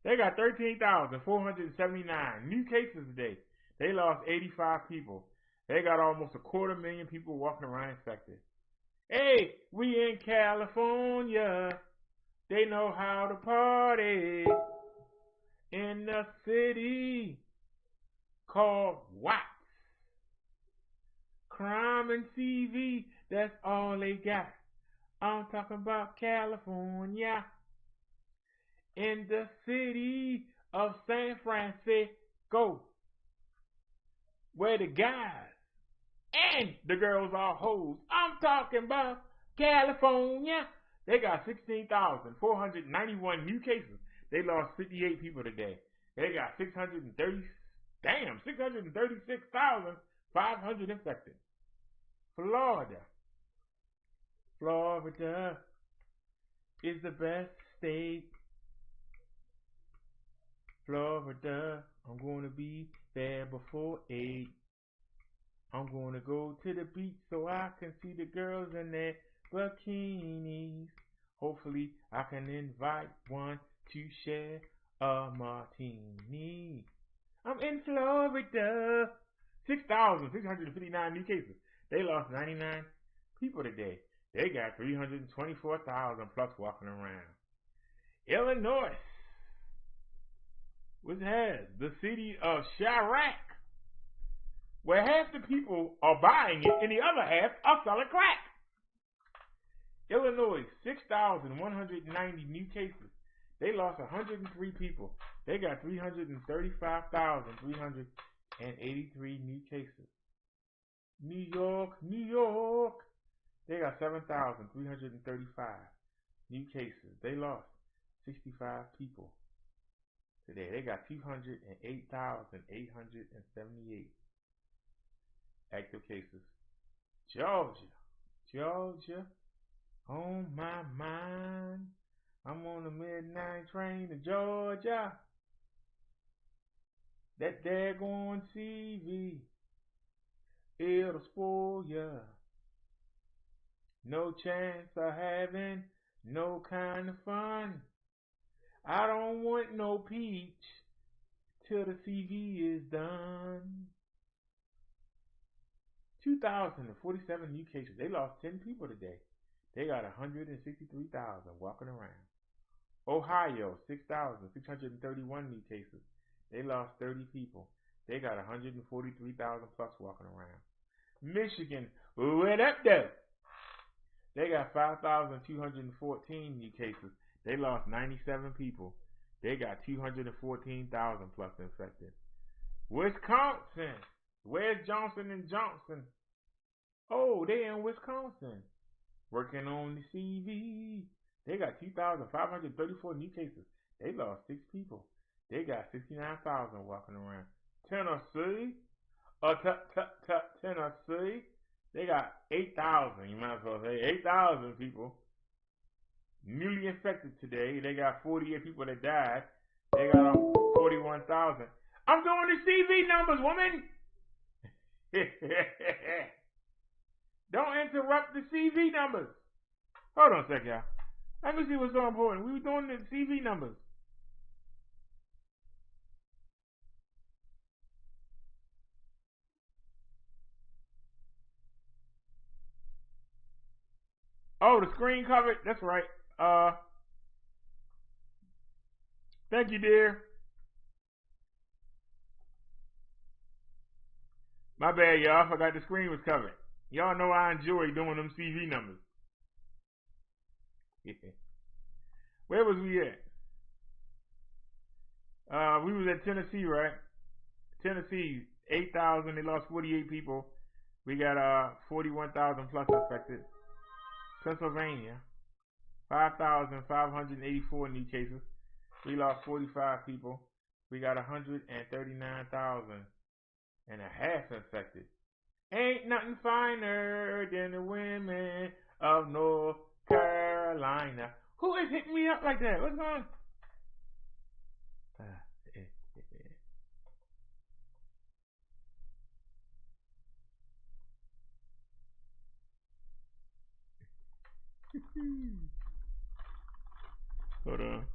They got 13,479 new cases today. They lost 85 people. They got almost 250,000 people walking around infected. Hey, we in California. They know how to party in the city called Watts. Crime and TV, that's all they got. I'm talking about California. In the city of San Francisco, where the guys and the girls are hoes. I'm talking about California. They got 16,491 new cases. They lost 58 people today. They got 636,500 infected. Florida is the best state. Florida, I'm gonna be there before 8. I'm gonna go to the beach so I can see the girls in their bikinis. Hopefully I can invite one to share a martini. I'm in Florida. 6,659 new cases. They lost 99 people today. They got 324,000 plus walking around. Illinois, which has the city of Chirac, where half the people are buying it and the other half are selling crack. Illinois, 6,190 new cases. They lost 103 people. They got 335,383 new cases. New York, they got 7,335 new cases. They lost 65 people today. They got 208,878 active cases. Georgia, on my mind. I'm on the midnight train to Georgia. That daggone CV, it'll spoil ya. No chance of having no kind of fun. I don't want no peach till the CV is done. 2,047 new cases. They lost 10 people today. They got 163,000 walking around. Ohio, 6,631 new cases. They lost 30 people. They got 143,000 plus walking around. Michigan, what up though? They got 5,214 new cases. They lost 97 people. They got 214,000 plus infected. Wisconsin, where's Johnson & Johnson? Oh, they in Wisconsin. Working on the CV. They got 2,534 new cases. They lost 6 people. They got 69,000 walking around. Tennessee, Tennessee, they got 8,000. You might as well say 8,000 people newly infected today. They got 48 people that died. They got 41,000. I'm doing the CV numbers, woman. Don't interrupt the CV numbers. Hold on a second, y'all. Let me see what's so important. We were doing the CV numbers. Oh, the screen covered. That's right. Thank you, dear. My bad, y'all. I forgot the screen was covered. Y'all know I enjoy doing them CV numbers. Where was we at? We was at Tennessee, right? Tennessee, 8,000. They lost 48 people. We got 41,000 plus infected. Pennsylvania, 5,584 new cases. We lost 45 people. We got 139,500 infected. Ain't nothing finer than the women of North Carolina. Who is hitting me up like that? What's going on? Hold on.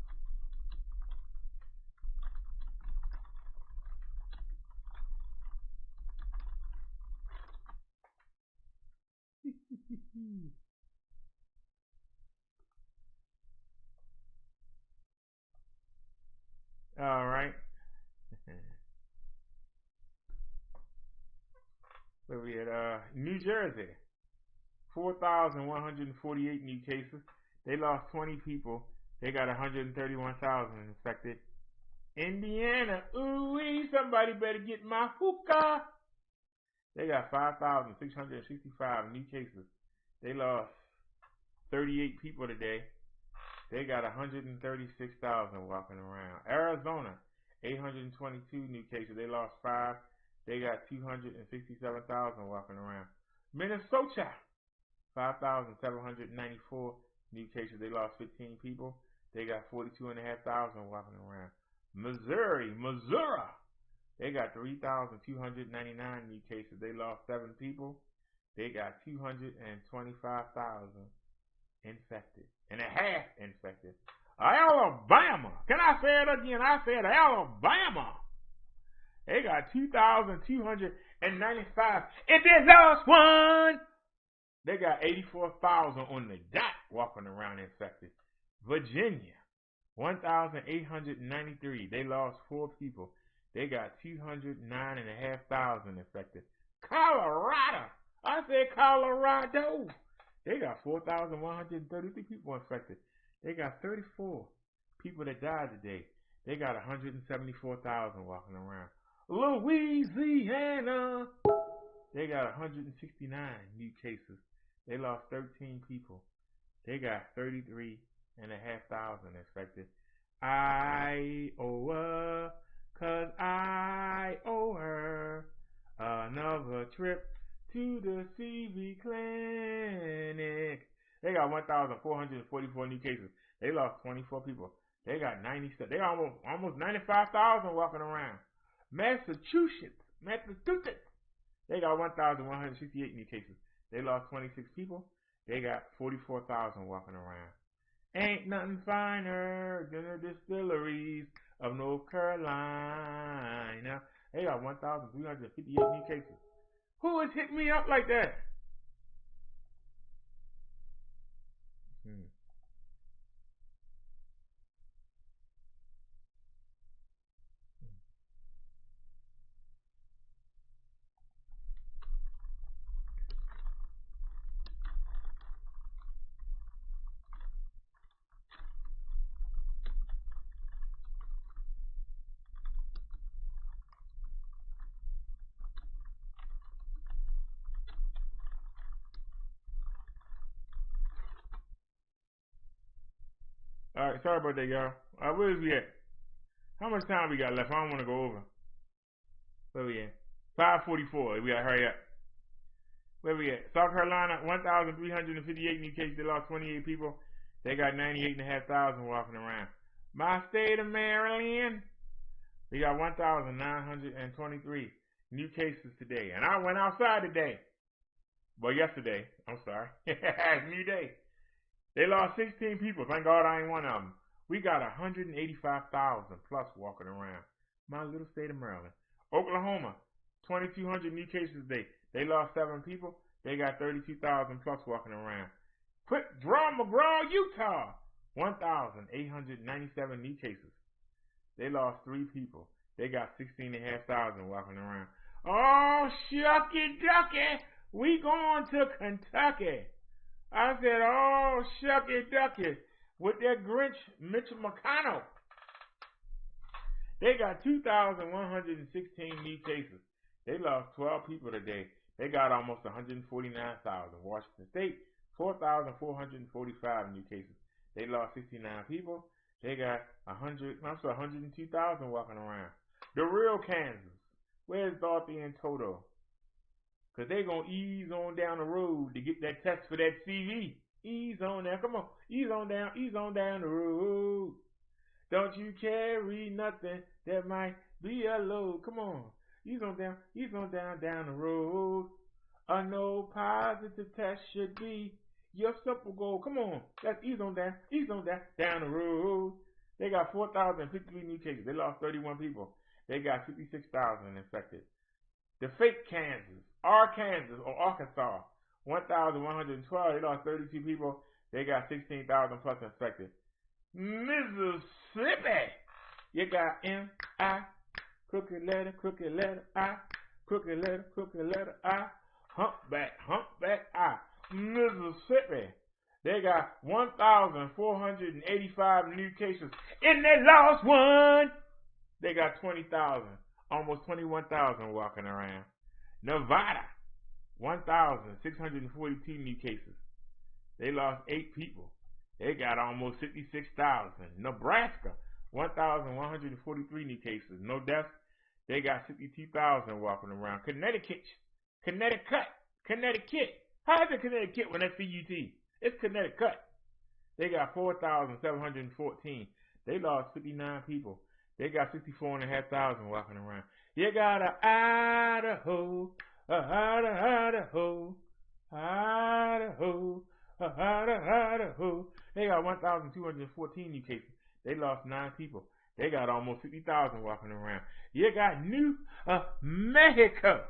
New Jersey, 4,148 new cases. They lost 20 people. They got 131,000 infected. Indiana, ooh-wee, somebody better get my hookah. They got 5,665 new cases. They lost 38 people today. They got 136,000 walking around. Arizona, 822 new cases. They lost 5. They got 267,000 walking around. Minnesota, 5,794 new cases. They lost 15 people. They got 42,500 walking around. Missouri, they got 3,299 new cases. They lost 7 people. They got 225,000 infected and a half infected. Alabama, can I say it again? I said Alabama. They got 2,295 and they lost 1. They got 84,000 on the dot walking around infected. Virginia, 1,893. They lost 4 people. They got 209,500 infected. Colorado, I said Colorado. They got 4,133 people infected. They got 34 people that died today. They got 174,000 walking around. Louisiana, they got 169 new cases. They lost 13 people. They got 33,500 infected. Iowa, 'cause I owe her another trip to the CV clinic. They got 1,444 new cases. They lost 24 people. They got 97. They almost 95,000 walking around. Massachusetts. They got 1,168 new cases. They lost 26 people. They got 44,000 walking around. Ain't nothing finer than the distilleries of North Carolina. They got 1,358 new cases. Who is hitting me up like that? Alright, sorry about that, y'all. Where's we at? How much time we got left? I don't want to go over. Where we at? 5:44. We gotta hurry up. Where we at? South Carolina, 1,358 new cases. They lost 28 people. They got 98,500 walking around. My state of Maryland, we got 1,923 new cases today. And I went outside today. Well, yesterday. I'm sorry. New day. They lost 16 people. Thank God I ain't one of them. We got 185,000 plus walking around. My little state of Maryland. Oklahoma, 2,200 new cases today. They lost 7 people. They got 32,000 plus walking around. McGraw, Utah, 1,897 new cases. They lost 3 people. They got 16,500 walking around. Oh, shucky ducky. We going to Kentucky. I said, oh, shucky ducky, with that Grinch, Mitch McConnell. They got 2,116 new cases. They lost 12 people today. They got almost 149,000. Washington State, 4,445 new cases. They lost 69 people. They got 102,000 walking around. The real Kansas. Where's Dorothy and Toto? Because they going to ease on down the road to get that test for that CV. Ease on down. Come on. Ease on down the road. Don't you carry nothing that might be a load. Come on. Ease on down the road. A no positive test should be your simple goal. Come on. Let's ease on down the road. They got 4,053 new cases. They lost 31 people. They got 56,000 infected. The fake Kansas, Arkansas, 1,112. They lost 32 people. They got 16,000 plus infected. Mississippi, you got M-I, crooked letter I, Humpback Eye, Mississippi. They got 1,485 new cases, and they lost one. They got 20,000, almost 21,000 walking around. Nevada, 1,642 new cases. They lost 8 people. They got almost 56,000. Nebraska, 1,143 new cases. No deaths. They got 62,000 walking around. Connecticut. How is it Connecticut when that's C-U-T? It's Connecticut. They got 4,714. They lost 59 people. They got 64,500 walking around. You got Idaho. They got 1,214 new cases. They lost 9 people. They got almost 50,000 walking around. You got New Mexico.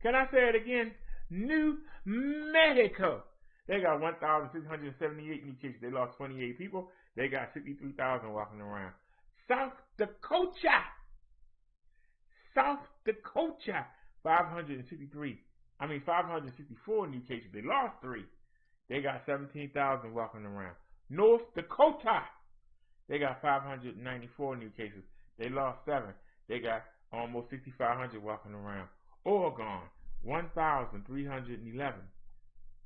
Can I say it again? New Mexico. They got 1,678 new cases. They lost 28 people. They got 63,000 walking around. South Dakota. 564 new cases. They lost 3. They got 17,000 walking around. North Dakota. They got 594 new cases. They lost 7. They got almost 6,500 walking around. Oregon, 1,311.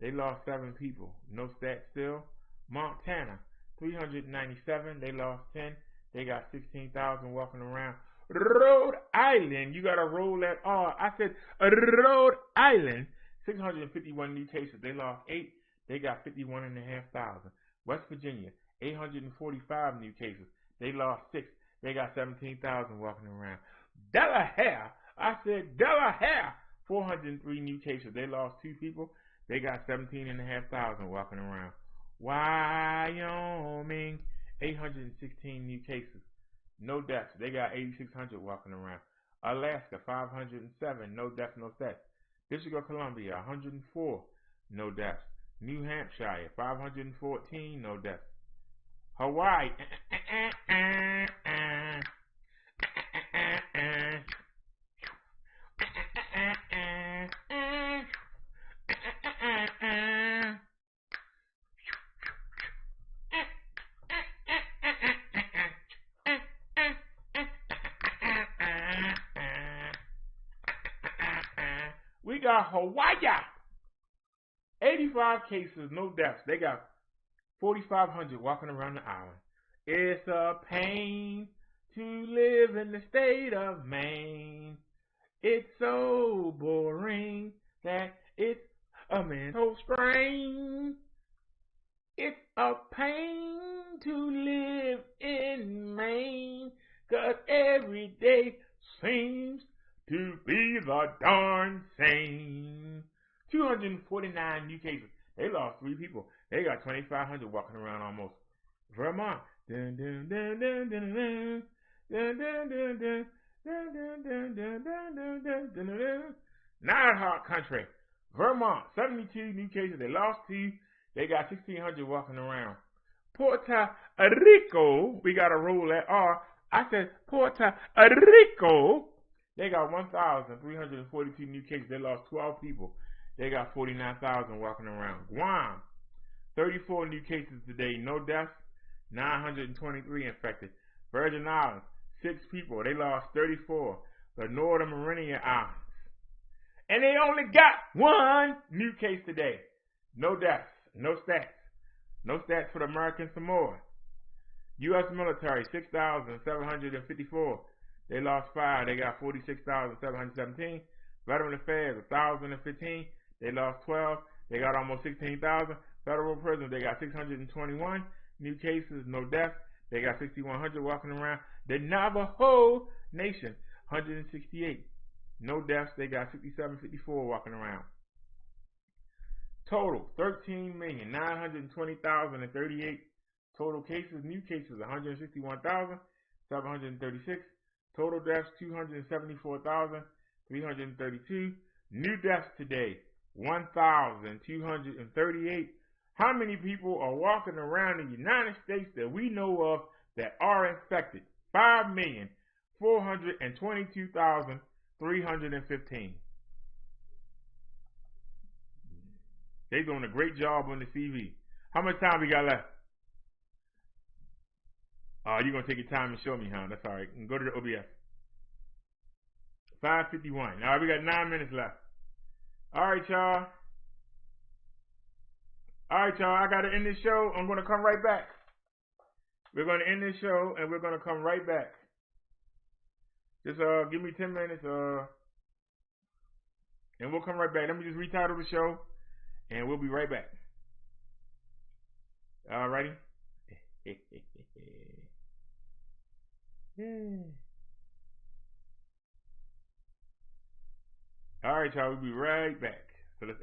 They lost 7 people. No stats still. Montana, 397. They lost 10. They got 16,000 walking around. Rhode Island, you got to roll that R. I said Rhode Island, 651 new cases. They lost 8. They got 51,500. West Virginia, 845 new cases. They lost 6. They got 17,000 walking around. Delaware, I said Delaware, 403 new cases. They lost 2 people. They got 17,500 walking around. Wyoming, 816 new cases. No deaths. They got 8,600 walking around. Alaska, 507. No deaths, no stats. District of Columbia, 104. No deaths. New Hampshire, 514. No deaths. Hawaii, we got Hawaii, 85 cases, no deaths. They got 4,500 walking around the island. It's a pain to live in the state of Maine. It's so boring that it's a mental strain. It's a pain to live in Maine, 'cause every day seems to be the darn same. 249 new cases. They lost 3 people. They got 2,500 walking around almost. Vermont. Dun, dun, dun, dun, dun, dun, dun, dun, dun, dun, dun, dun, dun, dun, dun, dun, dun, dun, dun. Nighthawk Country. Vermont. 72 new cases. They lost 2. They got 1,600 walking around. Puerto Rico. We got to roll that R. I said Puerto Rico. They got 1,342 new cases. They lost 12 people. They got 49,000 walking around. Guam, 34 new cases today. No deaths. 923 infected. Virgin Islands, 6 people. They lost 34. The Northern Mariana Islands. And they only got 1 new case today. No deaths. No stats. No stats for the American Samoa. U.S. military, 6,754. They lost 5. They got 46,717. Veteran Affairs, 1,015. They lost 12. They got almost 16,000. Federal prisons, they got 621. New cases, no deaths. They got 6,100 walking around. The Navajo Nation, 168. No deaths. They got 6,754 walking around. Total, 13,920,038 total cases. New cases, 161,736. Total deaths, 274,332. New deaths today, 1,238. How many people are walking around in the United States that we know of that are infected? 5,422,315. They doing a great job on the CV. How much time we got left? You're going to take your time and show me, huh? That's all right. Go to the OBS. 5:51. All right, we got 9 minutes left. All right, y'all. All right, y'all. I got to end this show. I'm going to come right back. We're going to end this show, and we're going to come right back. Just give me 10 minutes, and we'll come right back. Let me just retitle the show, and we'll be right back. All righty. All right, y'all. We'll be right back.